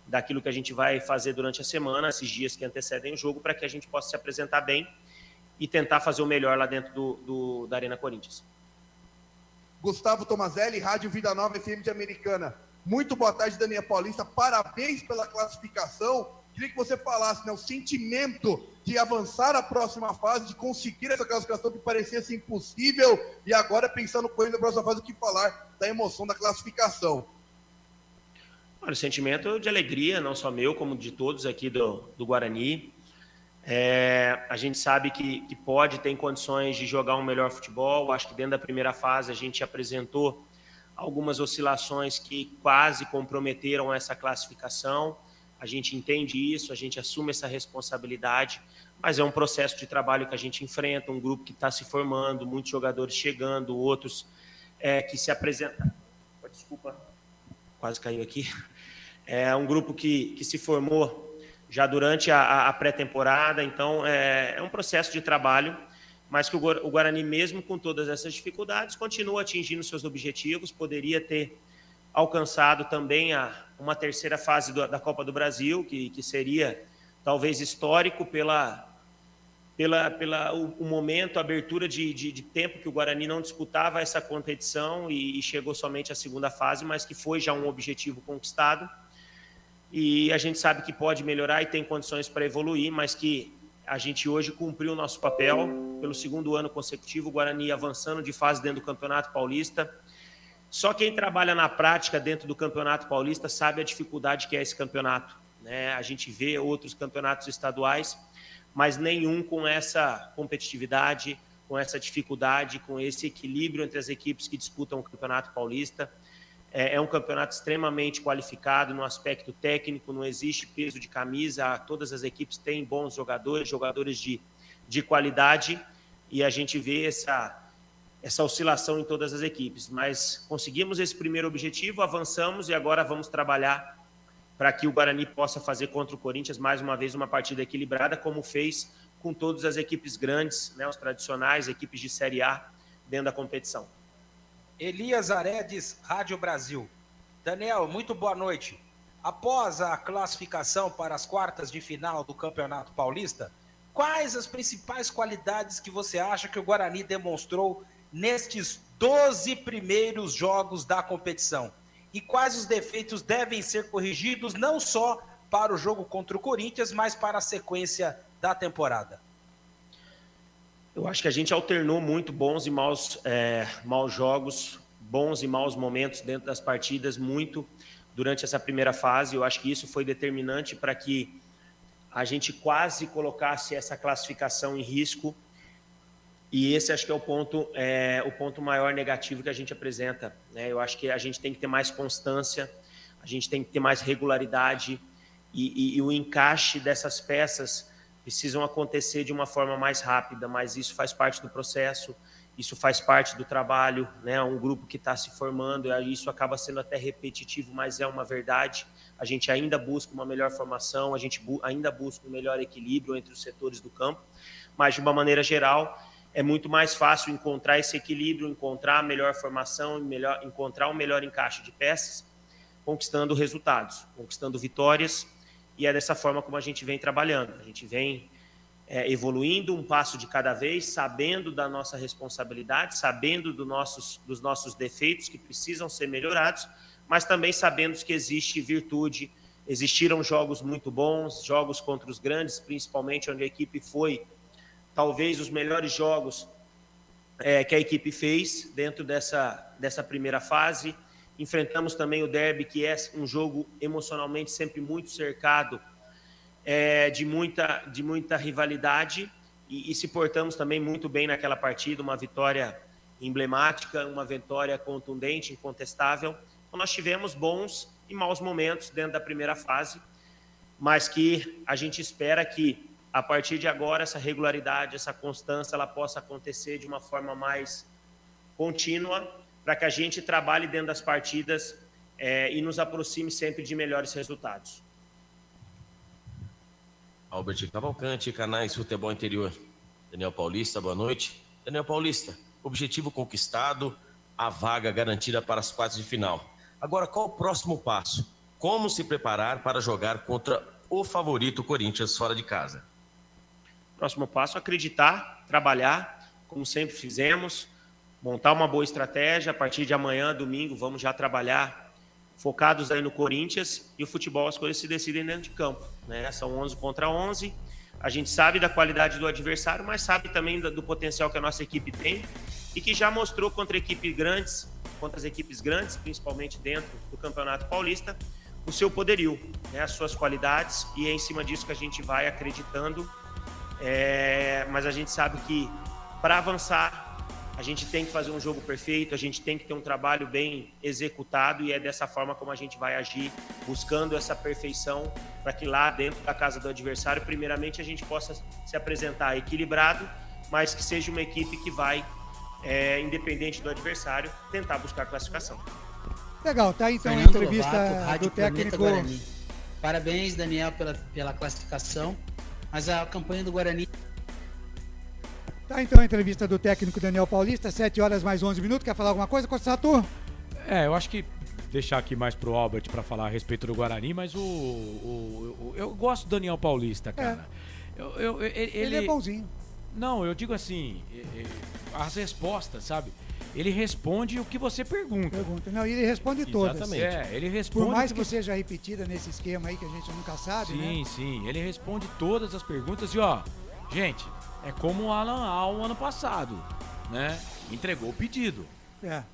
daquilo que a gente vai fazer durante a semana, esses dias que antecedem o jogo, para que a gente possa se apresentar bem e tentar fazer o melhor lá dentro da Arena Corinthians. Gustavo Tomazelli, Rádio Vida Nova FM de Americana. Muito boa tarde, Daniel Paulista. Parabéns pela classificação. Queria que você falasse, o sentimento de avançar a próxima fase, de conseguir essa classificação que parecia ser impossível, e agora pensando com ele na próxima fase, o que falar da emoção da classificação. Olha, o sentimento de alegria, não só meu, como de todos aqui do Guarani. A gente sabe que pode ter condições de jogar um melhor futebol. Acho que dentro da primeira fase a gente apresentou algumas oscilações que quase comprometeram essa classificação. A gente entende isso, a gente assume essa responsabilidade, mas é um processo de trabalho que a gente enfrenta, um grupo que está se formando, muitos jogadores chegando, outros que se apresentam. Desculpa, quase caiu aqui. É um grupo que se formou já durante a pré-temporada, então é um processo de trabalho, mas que o Guarani, mesmo com todas essas dificuldades, continua atingindo seus objetivos, poderia ter alcançado também uma terceira fase da Copa do Brasil, que seria talvez histórico o momento, a abertura de tempo que o Guarani não disputava essa competição e chegou somente à segunda fase, mas que foi já um objetivo conquistado. E a gente sabe que pode melhorar e tem condições para evoluir, mas que a gente hoje cumpriu o nosso papel pelo segundo ano consecutivo, o Guarani avançando de fase dentro do Campeonato Paulista. Só quem trabalha na prática dentro do Campeonato Paulista sabe a dificuldade que é esse campeonato, né? A gente vê outros campeonatos estaduais, mas nenhum com essa competitividade, com essa dificuldade, com esse equilíbrio entre as equipes que disputam o Campeonato Paulista. É um campeonato extremamente qualificado no aspecto técnico, não existe peso de camisa, todas as equipes têm bons jogadores de qualidade, e a gente vê essa oscilação em todas as equipes. Mas conseguimos esse primeiro objetivo, avançamos e agora vamos trabalhar para que o Guarani possa fazer contra o Corinthians mais uma vez uma partida equilibrada, como fez com todas as equipes grandes, né, os tradicionais, equipes de Série A dentro da competição. Elias Aredes, Rádio Brasil. Daniel, muito boa noite. Após a classificação para as quartas de final do Campeonato Paulista, quais as principais qualidades que você acha que o Guarani demonstrou nestes 12 primeiros jogos da competição? E quais os defeitos devem ser corrigidos, não só para o jogo contra o Corinthians, mas para a sequência da temporada? Eu acho que a gente alternou muito bons e maus jogos, bons e maus momentos dentro das partidas, muito durante essa primeira fase. Eu acho que isso foi determinante para que a gente quase colocasse essa classificação em risco. E esse acho que é o ponto maior negativo que a gente apresenta, né? Eu acho que a gente tem que ter mais constância, a gente tem que ter mais regularidade e o encaixe dessas peças precisam acontecer de uma forma mais rápida, mas isso faz parte do processo, isso faz parte do trabalho, né? Um grupo que está se formando, e isso acaba sendo até repetitivo, mas é uma verdade. A gente ainda busca uma melhor formação, a gente ainda busca um melhor equilíbrio entre os setores do campo, mas de uma maneira geral é muito mais fácil encontrar esse equilíbrio, encontrar a melhor formação, encontrar um melhor encaixe de peças, conquistando resultados, conquistando vitórias. E é dessa forma como a gente vem trabalhando. A gente vem evoluindo um passo de cada vez, sabendo da nossa responsabilidade, sabendo dos nossos defeitos que precisam ser melhorados, mas também sabendo que existe virtude. Existiram jogos muito bons, jogos contra os grandes, principalmente onde a equipe foi, talvez, os melhores jogos que a equipe fez dentro dessa primeira fase. Enfrentamos também o derby, que é um jogo emocionalmente sempre muito cercado, de muita rivalidade, e se portamos também muito bem naquela partida, uma vitória emblemática, uma vitória contundente, incontestável. Então, nós tivemos bons e maus momentos dentro da primeira fase, mas que a gente espera que, a partir de agora, essa regularidade, essa constância, ela possa acontecer de uma forma mais contínua, para que a gente trabalhe dentro das partidas e nos aproxime sempre de melhores resultados. Albert Cavalcante, Canais Futebol Interior. Daniel Paulista, boa noite. Daniel Paulista, objetivo conquistado, a vaga garantida para as quartas de final. Agora, qual o próximo passo? Como se preparar para jogar contra o favorito Corinthians fora de casa? Próximo passo, acreditar, trabalhar, como sempre fizemos, montar uma boa estratégia. A partir de amanhã, domingo, vamos já trabalhar focados aí no Corinthians, e o futebol, as coisas se decidem dentro de campo, né? São 11 contra 11, a gente sabe da qualidade do adversário, mas sabe também do potencial que a nossa equipe tem e que já mostrou contra as equipes grandes, principalmente dentro do Campeonato Paulista, o seu poderio, né? As suas qualidades, e é em cima disso que a gente vai acreditando, mas a gente sabe que para avançar a gente tem que fazer um jogo perfeito, a gente tem que ter um trabalho bem executado, e é dessa forma como a gente vai agir, buscando essa perfeição, para que lá dentro da casa do adversário, primeiramente, a gente possa se apresentar equilibrado, mas que seja uma equipe que vai, independente do adversário, tentar buscar classificação. Legal, tá então Fernando a entrevista Lobato, Rádio do técnico. Guarani. Parabéns, Daniel, pela classificação, mas a campanha do Guarani... Tá então a entrevista do técnico Daniel Paulista, 7 horas mais 11 minutos. Quer falar alguma coisa, Constato? Eu acho que deixar aqui mais pro Albert para falar a respeito do Guarani, mas eu gosto do Daniel Paulista, cara. Ele é bonzinho. Não, eu digo assim, as respostas, sabe? Ele responde o que você pergunta. Não, ele responde todas. Exatamente. Ele responde. Por mais que seja repetida nesse esquema aí que a gente nunca sabe, né? Sim, ele responde todas as perguntas e gente, é como o Alan Al ano passado, né? Entregou o pedido.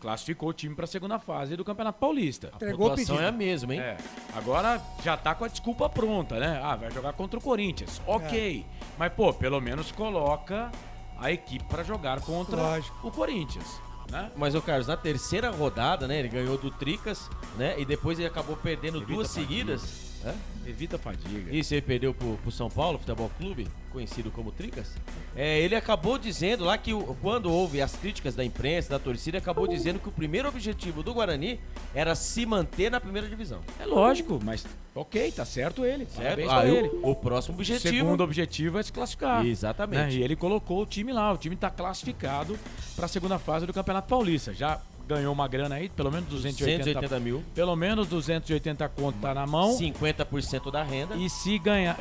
Classificou o time para a segunda fase do Campeonato Paulista. A pontuação é a mesma, hein? Agora já tá com a desculpa pronta, né? Vai jogar contra o Corinthians. Ok. Mas, pelo menos coloca a equipe para jogar contra o Corinthians, né? Mas, Carlos, na terceira rodada, né? Ele ganhou do Tricas, né? E depois ele acabou perdendo duas seguidas. Evita a fadiga. Isso, ele perdeu pro São Paulo Futebol Clube, conhecido como Tricas. Ele acabou dizendo lá que quando houve as críticas da imprensa, da torcida, acabou dizendo que o primeiro objetivo do Guarani era se manter na primeira divisão. É lógico, mas ok, tá certo ele. Certo? Ele. O próximo objetivo... O segundo objetivo é se classificar. Exatamente. Né? E ele colocou o time lá, o time tá classificado para a segunda fase do Campeonato Paulista. Já ganhou uma grana aí, pelo menos 280 mil. Pelo menos 280 conto tá na mão. 50% da renda. E se ganhar,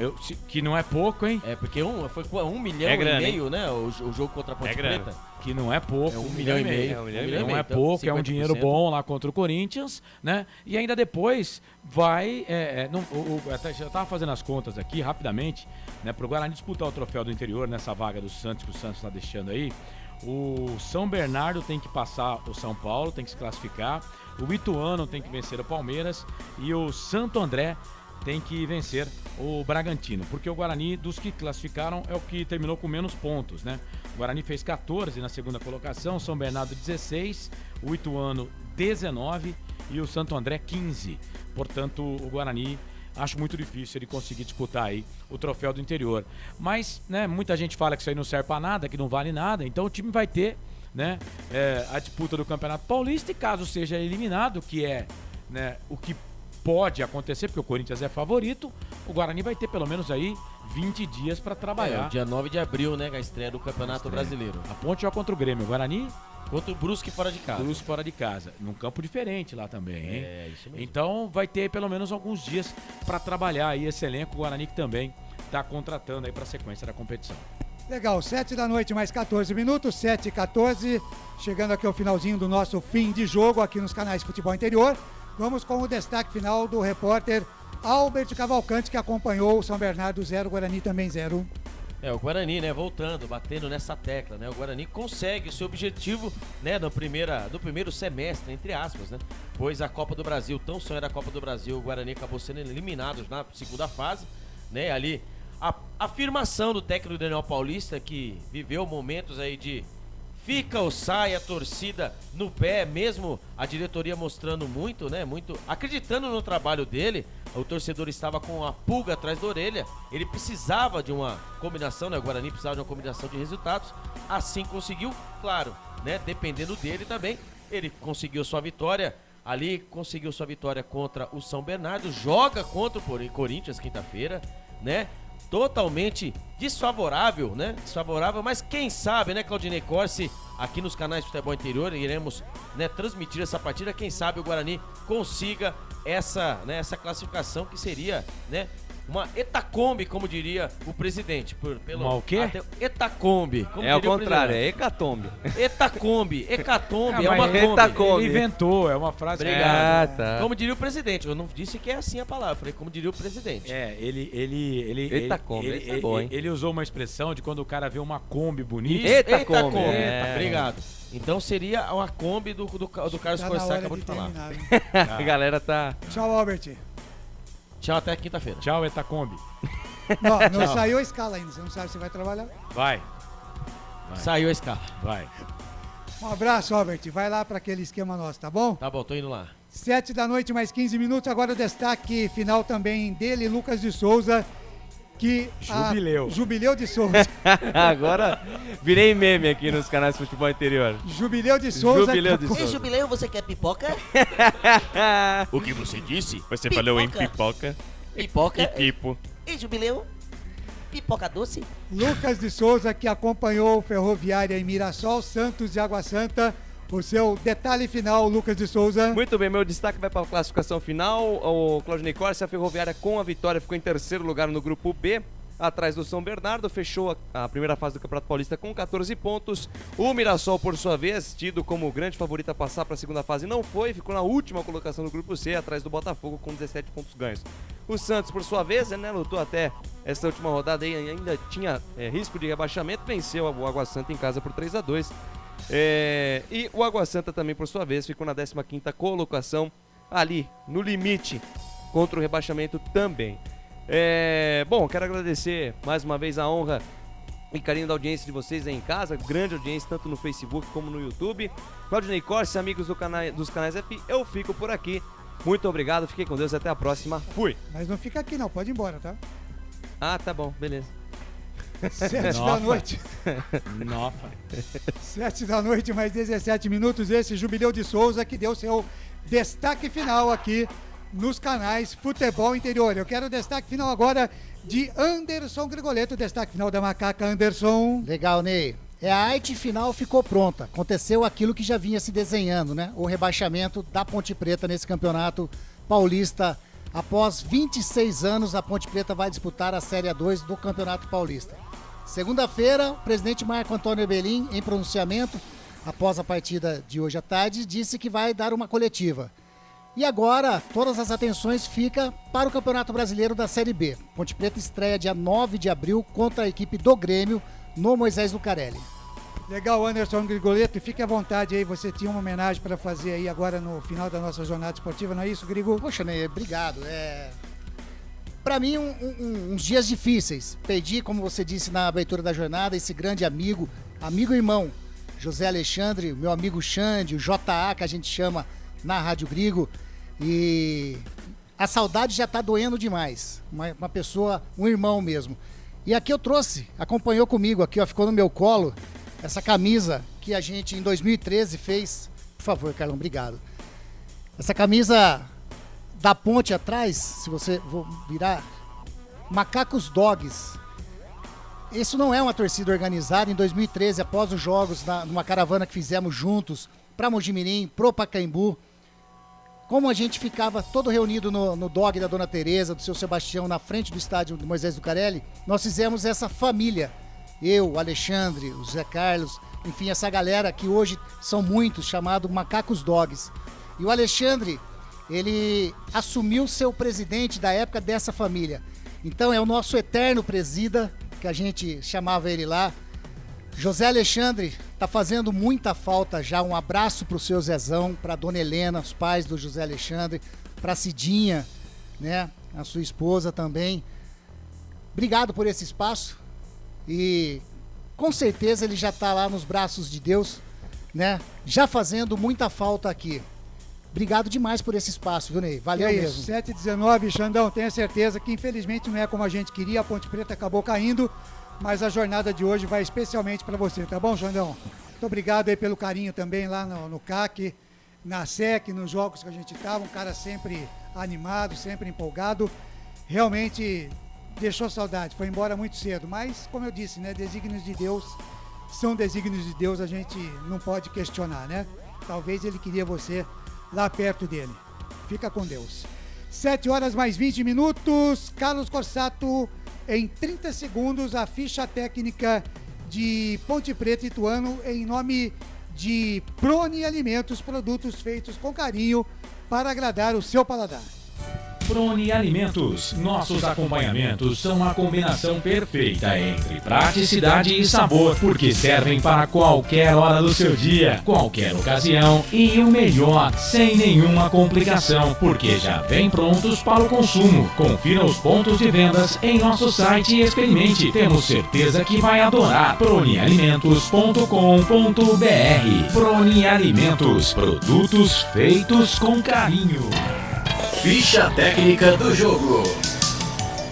que não é pouco, hein? Porque foi 1,5 milhão, né? O jogo contra a Ponte Preta. Que não é pouco. É 1,5 milhão. Não é pouco, é um dinheiro bom lá contra o Corinthians, né? E ainda depois vai... eu tava fazendo as contas aqui, rapidamente, né? Pro Guarani disputar o troféu do interior nessa vaga do Santos, que o Santos tá deixando aí. O São Bernardo tem que passar o São Paulo, tem que se classificar. O Ituano tem que vencer o Palmeiras. E o Santo André tem que vencer o Bragantino. Porque o Guarani, dos que classificaram, é o que terminou com menos pontos, né? O Guarani fez 14 na segunda colocação, São Bernardo 16, o Ituano 19 e o Santo André 15. Portanto, o Guarani... acho muito difícil ele conseguir disputar aí o troféu do interior. Mas, né, muita gente fala que isso aí não serve pra nada, que não vale nada. Então o time vai ter, né, a disputa do Campeonato Paulista, e caso seja eliminado, que é, né, o que pode acontecer, porque o Corinthians é favorito, o Guarani vai ter pelo menos aí 20 dias pra trabalhar. Dia 9 de abril, né, a estreia do Campeonato Brasileiro. A Ponte joga contra o Grêmio, o Guarani... contra o Brusque fora de casa. Brusque fora de casa, num campo diferente lá também, hein? Isso mesmo. Então vai ter pelo menos alguns dias para trabalhar aí esse elenco. O Guarani que também está contratando aí para a sequência da competição. Legal, 7 da noite mais 14 minutos, 7h14, chegando aqui ao finalzinho do nosso fim de jogo aqui nos canais Futebol Interior. Vamos com o destaque final do repórter Albert Cavalcante, que acompanhou o São Bernardo 0, Guarani também 0. O Guarani, né, voltando, batendo nessa tecla, né, o Guarani consegue o seu objetivo, né, do primeiro semestre, entre aspas, né, pois a Copa do Brasil, tão sonhada a Copa do Brasil, o Guarani acabou sendo eliminado na segunda fase, né, ali, a afirmação do técnico Daniel Paulista, que viveu momentos aí de fica ou sai, a torcida no pé, mesmo a diretoria mostrando muito, né, muito, acreditando no trabalho dele. O torcedor estava com a pulga atrás da orelha, ele precisava de uma combinação, né? O Guarani precisava de uma combinação de resultados, assim conseguiu, claro, né? Dependendo dele também, ele conseguiu sua vitória, ali conseguiu sua vitória contra o São Bernardo, joga contra o Corinthians quinta-feira, né? Totalmente desfavorável, né? Desfavorável, mas quem sabe, né, Claudinei Corsi, aqui nos canais de Futebol Interior, iremos, né, transmitir essa partida, quem sabe o Guarani consiga essa classificação que seria, né, uma etacombe, como diria o presidente. Uma o quê? Etacombe. É ao contrário, é hecatombe. Hecatombe é uma Kombi. Ele inventou, é uma frase. Obrigado. Tá. Como diria o presidente, eu não disse que é assim a palavra, falei como diria o presidente. Hecatombe, é bom, hein? Ele usou uma expressão de quando o cara vê uma Kombi bonita. Hecatombe. Obrigado. Então seria uma Kombi do Carlos Corsá, acabou de falar. A galera tá... Tchau, Albert. Tchau, até quinta-feira. Tchau, Etacombi. Não saiu a escala ainda, você não sabe se vai trabalhar? Vai. Saiu a escala. Vai. Um abraço, Albert. Vai lá para aquele esquema nosso, tá bom? Tá bom, tô indo lá. 7 da noite, mais 15 minutos. Agora o destaque final também dele, Lucas de Souza. Jubileu de Souza. Agora virei meme aqui nos canais de Futebol Interior. Jubileu de Souza. Ei, Jubileu, você quer pipoca? O que você disse? Você falou em pipoca. Pipoca? E pipo. Ei, Jubileu, pipoca doce? Lucas de Souza, que acompanhou o Ferroviária em Mirassol, Santos e Água Santa. O seu detalhe final, Lucas de Souza. Muito bem, meu destaque vai para a classificação final. O Claudinei Corsi, a Ferroviária com a vitória ficou em terceiro lugar no grupo B, atrás do São Bernardo, fechou a primeira fase do Campeonato Paulista com 14 pontos. O Mirassol, por sua vez, tido como grande favorito a passar para a segunda fase, não foi, ficou na última colocação do grupo C, atrás do Botafogo com 17 pontos ganhos. O Santos, por sua vez, né, lutou até essa última rodada e ainda tinha risco de rebaixamento, venceu o Água Santa em casa por 3-2. E o Água Santa também, por sua vez, ficou na 15ª colocação, ali no limite contra o rebaixamento também. Bom, quero agradecer mais uma vez a honra e carinho da audiência de vocês aí em casa, grande audiência tanto no Facebook como no YouTube. Claudinei Corsi, amigos dos canais F, eu fico por aqui. Muito obrigado, fiquem com Deus, até a próxima. Fui! Mas não fica aqui não, pode ir embora, tá? Ah, tá bom, beleza. 7 da noite. 7 da noite, mais 17 minutos. Esse Jubileu de Souza que deu seu destaque final aqui nos canais Futebol Interior. Eu quero o destaque final agora de Anderson Grigoleto. Destaque final da Macaca, Anderson. Legal, Ney. A arte final ficou pronta. Aconteceu aquilo que já vinha se desenhando, né? O rebaixamento da Ponte Preta nesse campeonato paulista. Após 26 anos, a Ponte Preta vai disputar a Série A2 do Campeonato Paulista. Segunda-feira, o presidente Marco Antônio Ebelim, em pronunciamento, após a partida de hoje à tarde, disse que vai dar uma coletiva. E agora, todas as atenções ficam para o Campeonato Brasileiro da Série B. Ponte Preta estreia dia 9 de abril contra a equipe do Grêmio, no Moisés Lucarelli. Legal, Anderson Grigoleto, fique à vontade aí, você tinha uma homenagem para fazer aí agora no final da nossa jornada esportiva, não é isso, Grigo? Poxa, Ney, obrigado. Para mim, uns dias difíceis. Perdi, como você disse na abertura da jornada, esse grande amigo e irmão, José Alexandre, meu amigo Xande, o JA, que a gente chama na Rádio Grigo, e a saudade já tá doendo demais. Uma pessoa, um irmão mesmo. E aqui eu trouxe, acompanhou comigo aqui, ó, ficou no meu colo, essa camisa que a gente em 2013 fez. Por favor, Carlão, obrigado. Essa camisa da ponte atrás, se você vou virar, Macacos Dogs. Isso não é uma torcida organizada. Em 2013, após os jogos, numa caravana que fizemos juntos para Mojimirim, pro Pacaembu, como a gente ficava todo reunido no dog da Dona Tereza, do seu Sebastião, na frente do estádio do Moisés Lucarelli, nós fizemos essa família. Eu, o Alexandre, o Zé Carlos, enfim, essa galera que hoje são muitos, chamado Macacos Dogs. E o Alexandre, ele assumiu ser o presidente da época dessa família. Então é o nosso eterno presida, que a gente chamava ele lá. José Alexandre tá fazendo muita falta já. Um abraço pro seu Zezão, pra Dona Helena, os pais do José Alexandre, pra Cidinha, né, a sua esposa também. Obrigado por esse espaço e com certeza ele já tá lá nos braços de Deus, né, já fazendo muita falta aqui. Obrigado demais por esse espaço, viu, Ney? Valeu mesmo. 7h19, Xandão, tenho certeza que infelizmente não é como a gente queria, a Ponte Preta acabou caindo, mas a jornada de hoje vai especialmente para você, tá bom, Xandão? Muito obrigado aí pelo carinho também lá no CAC, na SEC, nos jogos que a gente tava, um cara sempre animado, sempre empolgado, realmente deixou saudade, foi embora muito cedo, mas como eu disse, né, desígnios de Deus são desígnios de Deus, a gente não pode questionar, né? Talvez ele queria você lá perto dele. Fica com Deus. 7h mais 20 minutos, Carlos Corsato, em 30 segundos, a ficha técnica de Ponte Preta e Ituano em nome de Prone Alimentos, produtos feitos com carinho para agradar o seu paladar. Prone Alimentos. Nossos acompanhamentos são a combinação perfeita entre praticidade e sabor, porque servem para qualquer hora do seu dia, qualquer ocasião e o melhor, sem nenhuma complicação, porque já vem prontos para o consumo. Confira os pontos de vendas em nosso site e experimente. Temos certeza que vai adorar. pronealimentos.com.br. Prone Alimentos. Produtos feitos com carinho. Ficha técnica do jogo.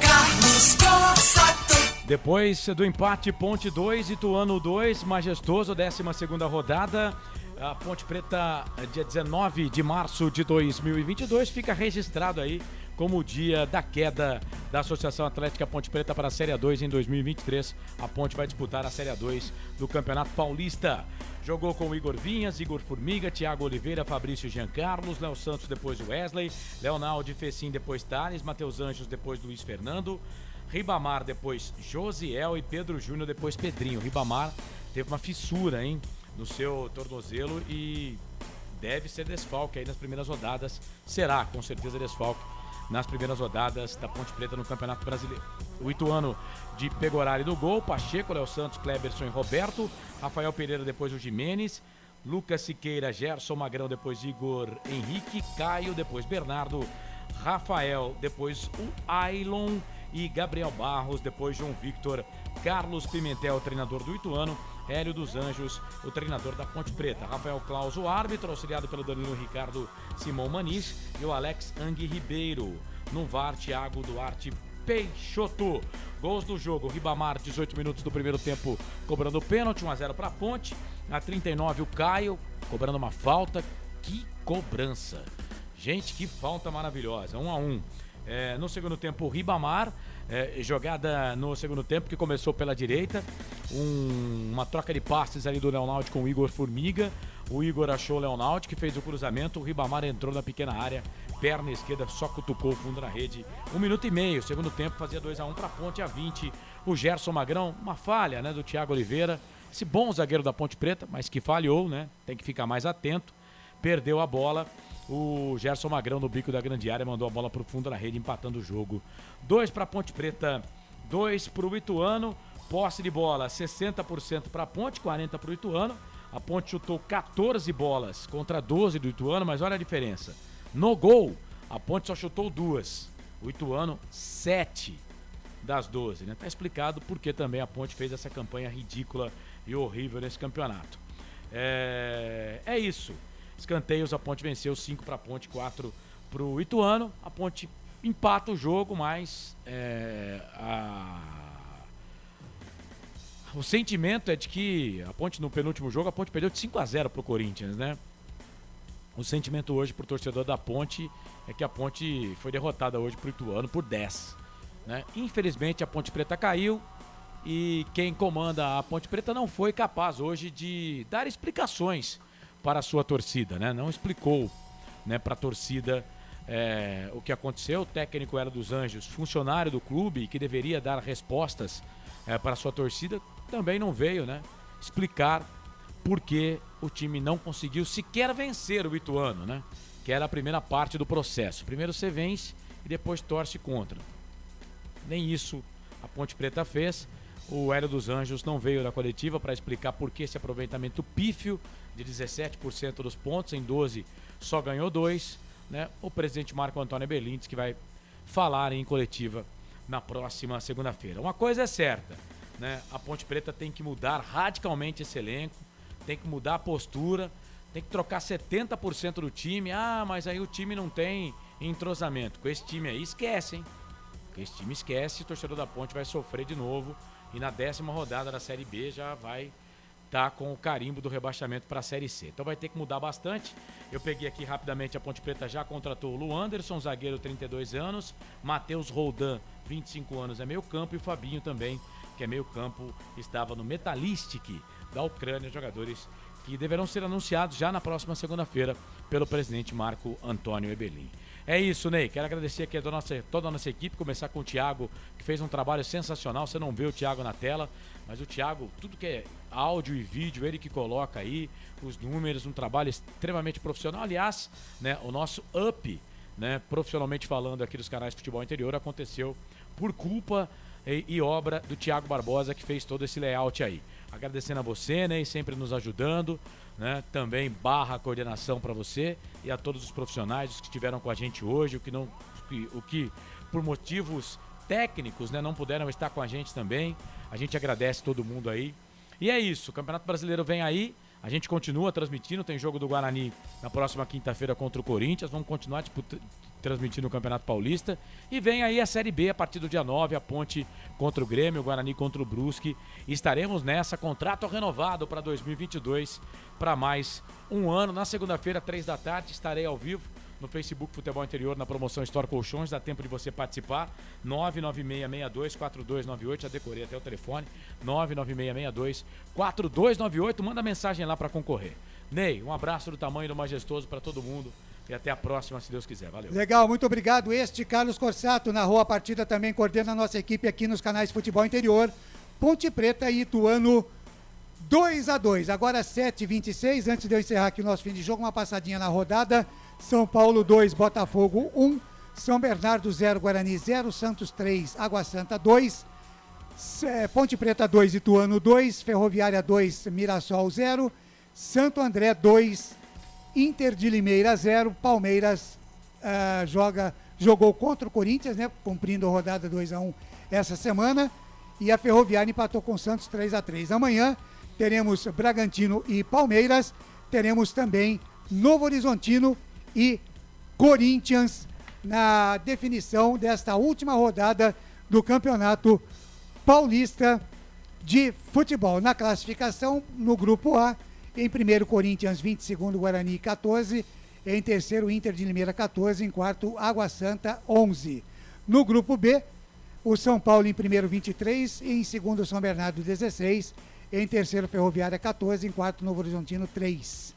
Carlos Corsato. Depois do empate, Ponte 2, Ituano 2, majestoso, 12ª rodada. A Ponte Preta, dia 19 de março de 2022, fica registrado aí como o dia da queda da Associação Atlética Ponte Preta para a Série A2 em 2023. A Ponte vai disputar a Série A2 do Campeonato Paulista. Jogou com Igor Vinhas, Igor Formiga, Thiago Oliveira, Fabrício Giancarlos, Léo Santos, depois Wesley, Leonaldo Fecim, depois Thales, Matheus Anjos, depois Luiz Fernando, Ribamar, depois Josiel e Pedro Júnior, depois Pedrinho. Ribamar teve uma fissura, hein, no seu tornozelo e deve ser desfalque aí nas primeiras rodadas. Será, com certeza, desfalque nas primeiras rodadas da Ponte Preta no Campeonato Brasileiro. O Ituano de Pegorari no gol, Pacheco, Léo Santos, Kleberson e Roberto, Rafael Pereira, depois o Jimenez, Lucas Siqueira, Gerson Magrão, depois Igor Henrique, Caio, depois Bernardo, Rafael, depois o Ailon e Gabriel Barros, depois João Victor, Carlos Pimentel, treinador do Ituano, Hélio dos Anjos, o treinador da Ponte Preta, Rafael Claus, o árbitro, auxiliado pelo Danilo Ricardo Simão Maniz e o Alex Ang Ribeiro. No VAR, Thiago Duarte Peixoto. Gols do jogo, Ribamar, 18 minutos do primeiro tempo, cobrando pênalti, 1-0 para a Ponte. Na 39, o Caio, cobrando uma falta. Que cobrança! Gente, que falta maravilhosa, 1-1. No segundo tempo, o Ribamar, jogada no segundo tempo que começou pela direita, uma troca de passes ali do Leonaldo com o Igor Formiga. O Igor achou o Leonaldo, que fez o cruzamento, o Ribamar entrou na pequena área, perna esquerda, só cutucou o fundo da rede. 1 minuto e meio, segundo tempo, fazia 2-1 para a Ponte, a 20. O Gerson Magrão, uma falha, né, do Thiago Oliveira, esse bom zagueiro da Ponte Preta, mas que falhou, né, tem que ficar mais atento, perdeu a bola. O Gerson Magrão no bico da grande área mandou a bola para o fundo da rede, empatando o jogo. 2 para a Ponte Preta, 2 para o Ituano. Posse de bola 60% para a Ponte, 40% para o Ituano. A Ponte chutou 14 bolas contra 12 do Ituano, mas olha a diferença. No gol, a Ponte só chutou 2. O Ituano, 7 das 12. Né? Tá explicado porque também a Ponte fez essa campanha ridícula e horrível nesse campeonato. É isso. Escanteios, a Ponte venceu 5 para a Ponte, 4 para o Ituano. A Ponte empata o jogo, mas o sentimento é de que a Ponte no penúltimo jogo, a Ponte perdeu de 5-0 para o Corinthians, né? O sentimento hoje pro torcedor da Ponte é que a Ponte foi derrotada hoje pro Ituano por 10, né? Infelizmente a Ponte Preta caiu e quem comanda a Ponte Preta não foi capaz hoje de dar explicações para a sua torcida, né? Não explicou né, para a torcida. O que aconteceu, o técnico Hélio dos Anjos, funcionário do clube, que deveria dar respostas para a sua torcida, também não veio, né, explicar por que o time não conseguiu sequer vencer o Ituano, né, que era a primeira parte do processo. Primeiro você vence e depois torce contra. Nem isso a Ponte Preta fez. O Hélio dos Anjos não veio da coletiva para explicar por que esse aproveitamento pífio de 17% dos pontos, em 12 só ganhou 2. Né? O presidente Marco Antônio Belintes, que vai falar em coletiva na próxima segunda-feira. Uma coisa é certa, né? A Ponte Preta tem que mudar radicalmente esse elenco, tem que mudar a postura, tem que trocar 70% do time. Mas aí o time não tem entrosamento. Com esse time aí, esquece, hein? Com esse time esquece, o torcedor da Ponte vai sofrer de novo e na 10ª rodada da Série B já vai tá com o carimbo do rebaixamento para a Série C. Então vai ter que mudar bastante. Eu peguei aqui rapidamente, a Ponte Preta já contratou o Lu Anderson, zagueiro, 32 anos, Matheus Roldan, 25 anos, é meio campo, e o Fabinho também, que é meio campo, estava no Metalistic da Ucrânia, jogadores que deverão ser anunciados já na próxima segunda-feira pelo presidente Marco Antônio Ebelin. É isso, Ney. Quero agradecer aqui a toda a nossa equipe, começar com o Thiago, que fez um trabalho sensacional. Você não vê o Thiago na tela, mas o Thiago, tudo que é áudio e vídeo, ele que coloca aí os números, um trabalho extremamente profissional. Aliás, né, o nosso up, né, profissionalmente falando aqui dos canais de futebol interior, aconteceu por culpa e obra do Thiago Barbosa, que fez todo esse layout aí. Agradecendo a você, né, e sempre nos ajudando, né, também barra coordenação para você e a todos os profissionais que estiveram com a gente hoje, o que por motivos técnicos, né, não puderam estar com a gente também. A gente agradece todo mundo aí. E é isso, o Campeonato Brasileiro vem aí, a gente continua transmitindo, tem jogo do Guarani na próxima quinta-feira contra o Corinthians, vamos continuar transmitindo o Campeonato Paulista, e vem aí a Série B a partir do dia 9, a Ponte contra o Grêmio, o Guarani contra o Brusque. Estaremos nessa, contrato renovado para 2022, para mais um ano. Na segunda-feira, 15h, estarei ao vivo no Facebook Futebol Interior, na promoção Store Colchões. Dá tempo de você participar. 996624298, já decorei até o telefone, 996624298. Manda mensagem lá para concorrer. Ney, um abraço do tamanho do majestoso para todo mundo e até a próxima, se Deus quiser. Valeu. Legal, muito obrigado. Carlos Corsato narrou a partida, também coordena a nossa equipe aqui nos canais Futebol Interior. Ponte Preta e Ituano 2-2. Agora 7h26, antes de eu encerrar aqui o nosso fim de jogo, uma passadinha na rodada. São Paulo 2, Botafogo 1, São Bernardo 0, Guarani 0, Santos 3, Água Santa 2, Ponte Preta 2, Ituano 2, Ferroviária 2, Mirassol 0, Santo André 2, Inter de Limeira 0, Palmeiras jogou contra o Corinthians, né, cumprindo a rodada 2-1 essa semana, e a Ferroviária empatou com o Santos 3-3. Amanhã teremos Bragantino e Palmeiras, teremos também Novo Horizontino e Corinthians na definição desta última rodada do Campeonato Paulista de Futebol. Na classificação, no Grupo A, em primeiro Corinthians 20, segundo Guarani 14, em terceiro Inter de Limeira 14, em quarto Água Santa 11. No Grupo B, o São Paulo em primeiro 23, em segundo São Bernardo 16, em terceiro Ferroviária 14, em quarto Novo Horizontino 3.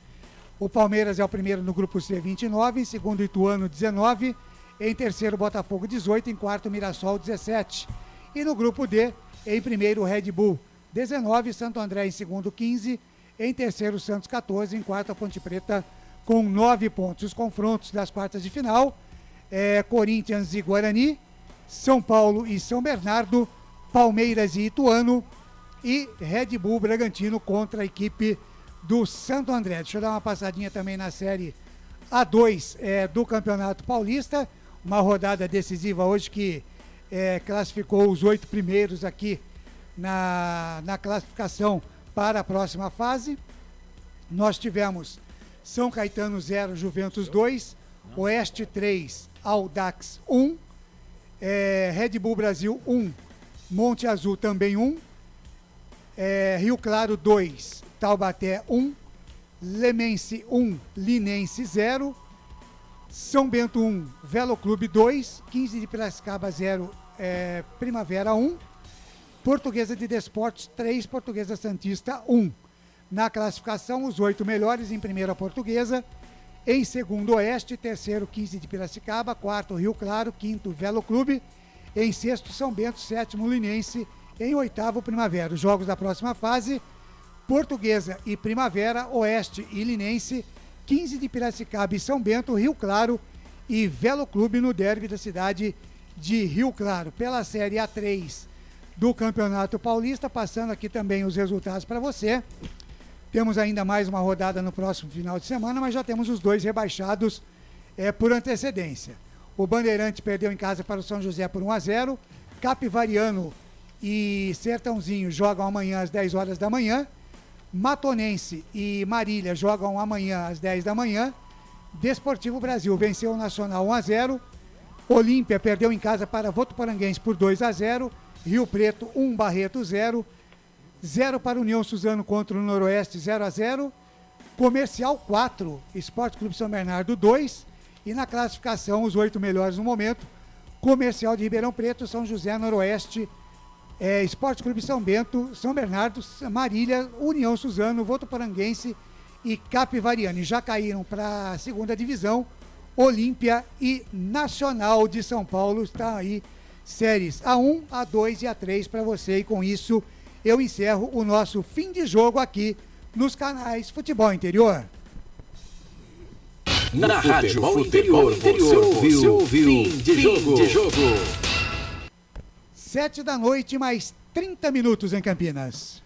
O Palmeiras é o primeiro no Grupo C, 29, em segundo Ituano 19, em terceiro Botafogo 18, em quarto Mirassol 17. E no Grupo D, em primeiro Red Bull 19, Santo André em segundo 15, em terceiro Santos 14, em quarto a Ponte Preta com 9 pontos. Os confrontos das quartas de final, Corinthians e Guarani, São Paulo e São Bernardo, Palmeiras e Ituano e Red Bull Bragantino contra a equipe do Santo André. Deixa eu dar uma passadinha também na Série A2 do Campeonato Paulista, uma rodada decisiva hoje que classificou os 8 primeiros aqui na classificação para a próxima fase. Nós tivemos São Caetano 0, Juventus 2, Oeste 3, Audax 1, Red Bull Brasil 1, Monte Azul também 1, Rio Claro 2, Taubaté 1, Lemense 1, Linense 0, São Bento 1, Velo Clube 2, 15 de Piracicaba 0, Primavera 1, Portuguesa de Desportos 3, Portuguesa Santista 1. Na classificação, os 8 melhores, em primeira Portuguesa, Em segundo, Oeste. Terceiro, 15 de Piracicaba. Quarto, Rio Claro. Quinto, Velo Clube. Em sexto, São Bento. Sétimo, Linense. Em oitavo, Primavera. Os jogos da próxima fase: Portuguesa e Primavera, Oeste e Linense, 15 de Piracicaba e São Bento, Rio Claro e Velo Clube no derby da cidade de Rio Claro. Pela Série A3 do Campeonato Paulista, passando aqui também os resultados para você. Temos ainda mais uma rodada no próximo final de semana, mas já temos os 2 rebaixados por antecedência. O Bandeirante perdeu em casa para o São José por 1-0. Capivariano e Sertãozinho jogam amanhã às 10 horas da manhã. Matonense e Marília jogam amanhã às 10 da manhã. Desportivo Brasil venceu o Nacional 1-0. Olímpia perdeu em casa para Votuporanguense por 2-0. Rio Preto 1, Barreto 0. 0 para União Suzano contra o Noroeste, 0-0. Comercial 4, Esporte Clube São Bernardo 2. E na classificação, os 8 melhores no momento: Comercial de Ribeirão Preto, São José, Noroeste, Esporte Clube São Bento, São Bernardo, Marília, União Suzano, Votuporanguense e Capivariano. E já caíram para a segunda divisão Olímpia e Nacional de São Paulo. Está aí séries A1, A2 e A3 para você. E com isso eu encerro o nosso fim de jogo aqui nos canais Futebol Interior. Na Rádio Futebol Interior, você ouviu fim de jogo. 7 da noite, mais 30 minutos em Campinas.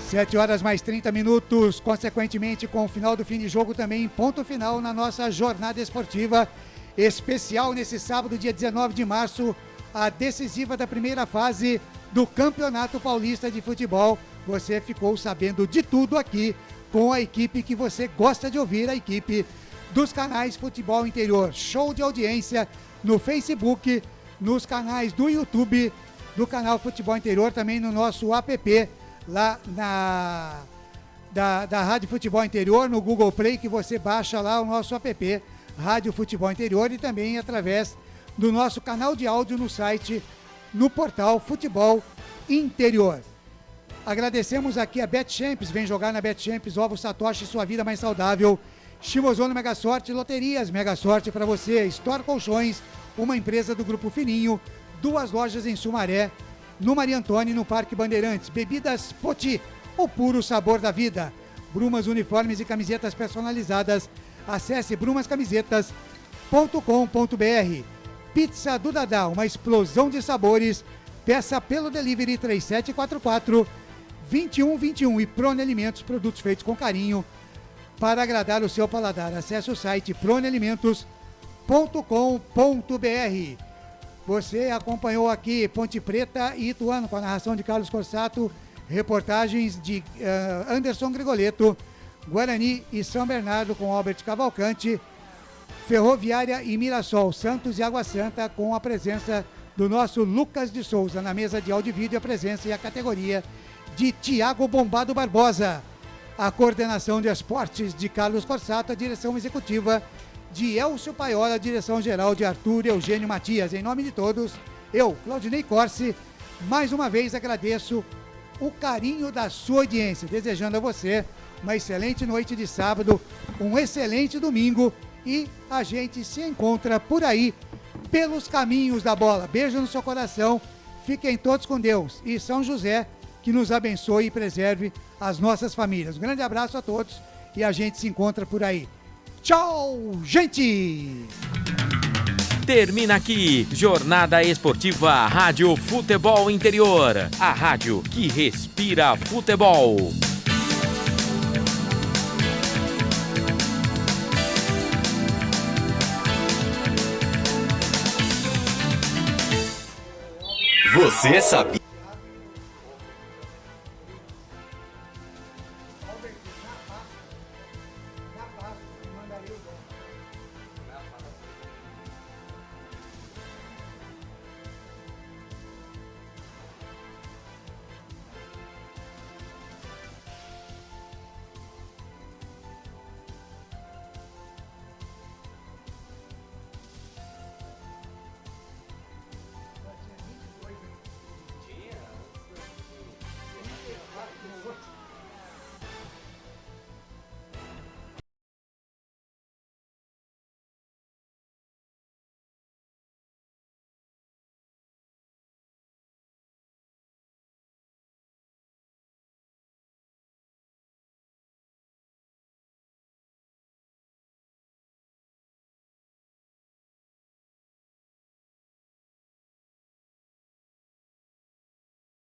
Sete horas mais 30 minutos, consequentemente com o final do fim de jogo também, ponto final na nossa jornada esportiva especial nesse sábado, dia 19 de março, a decisiva da primeira fase do Campeonato Paulista de Futebol. Você ficou sabendo de tudo aqui com a equipe que você gosta de ouvir, a equipe dos canais Futebol Interior. Show de audiência no Facebook, nos canais do YouTube, do canal Futebol Interior, também no nosso app, lá da Rádio Futebol Interior, no Google Play, que você baixa lá o nosso app, Rádio Futebol Interior, e também através do nosso canal de áudio no site, no portal Futebol Interior. Agradecemos aqui a Bet Champs, vem jogar na Bet Champs, ovos Satoshi, sua vida mais saudável. Chimozono Mega Sorte, loterias Mega Sorte para você. Store Colchões, uma empresa do Grupo Fininho, 2 lojas em Sumaré, no Maria Antônia e no Parque Bandeirantes. Bebidas Poti, o puro sabor da vida. Brumas, uniformes e camisetas personalizadas. Acesse brumascamisetas.com.br. Pizza do Dadá, uma explosão de sabores. Peça pelo delivery 3744-2121. E Prone Alimentos, produtos feitos com carinho para agradar o seu paladar. Acesse o site pronealimentos.com.br. Você acompanhou aqui Ponte Preta e Ituano com a narração de Carlos Corsato, reportagens de Anderson Grigoleto, Guarani e São Bernardo com Albert Cavalcante, Ferroviária e Mirassol, Santos e Água Santa com a presença do nosso Lucas de Souza. Na mesa de áudio e vídeo, a presença e a categoria de Tiago Bombado Barbosa. A coordenação de esportes de Carlos Corsato, a direção executiva de Elcio Paiola, a direção geral de Arthur Eugênio Matias. Em nome de todos, eu, Claudinei Corsi, mais uma vez agradeço o carinho da sua audiência, desejando a você uma excelente noite de sábado, um excelente domingo, e a gente se encontra por aí pelos caminhos da bola. Beijo no seu coração, fiquem todos com Deus e São José que nos abençoe e preserve as nossas famílias. Um grande abraço a todos e a gente se encontra por aí. Tchau, gente! Termina aqui, Jornada Esportiva Rádio Futebol Interior, a rádio que respira futebol. Você sabia?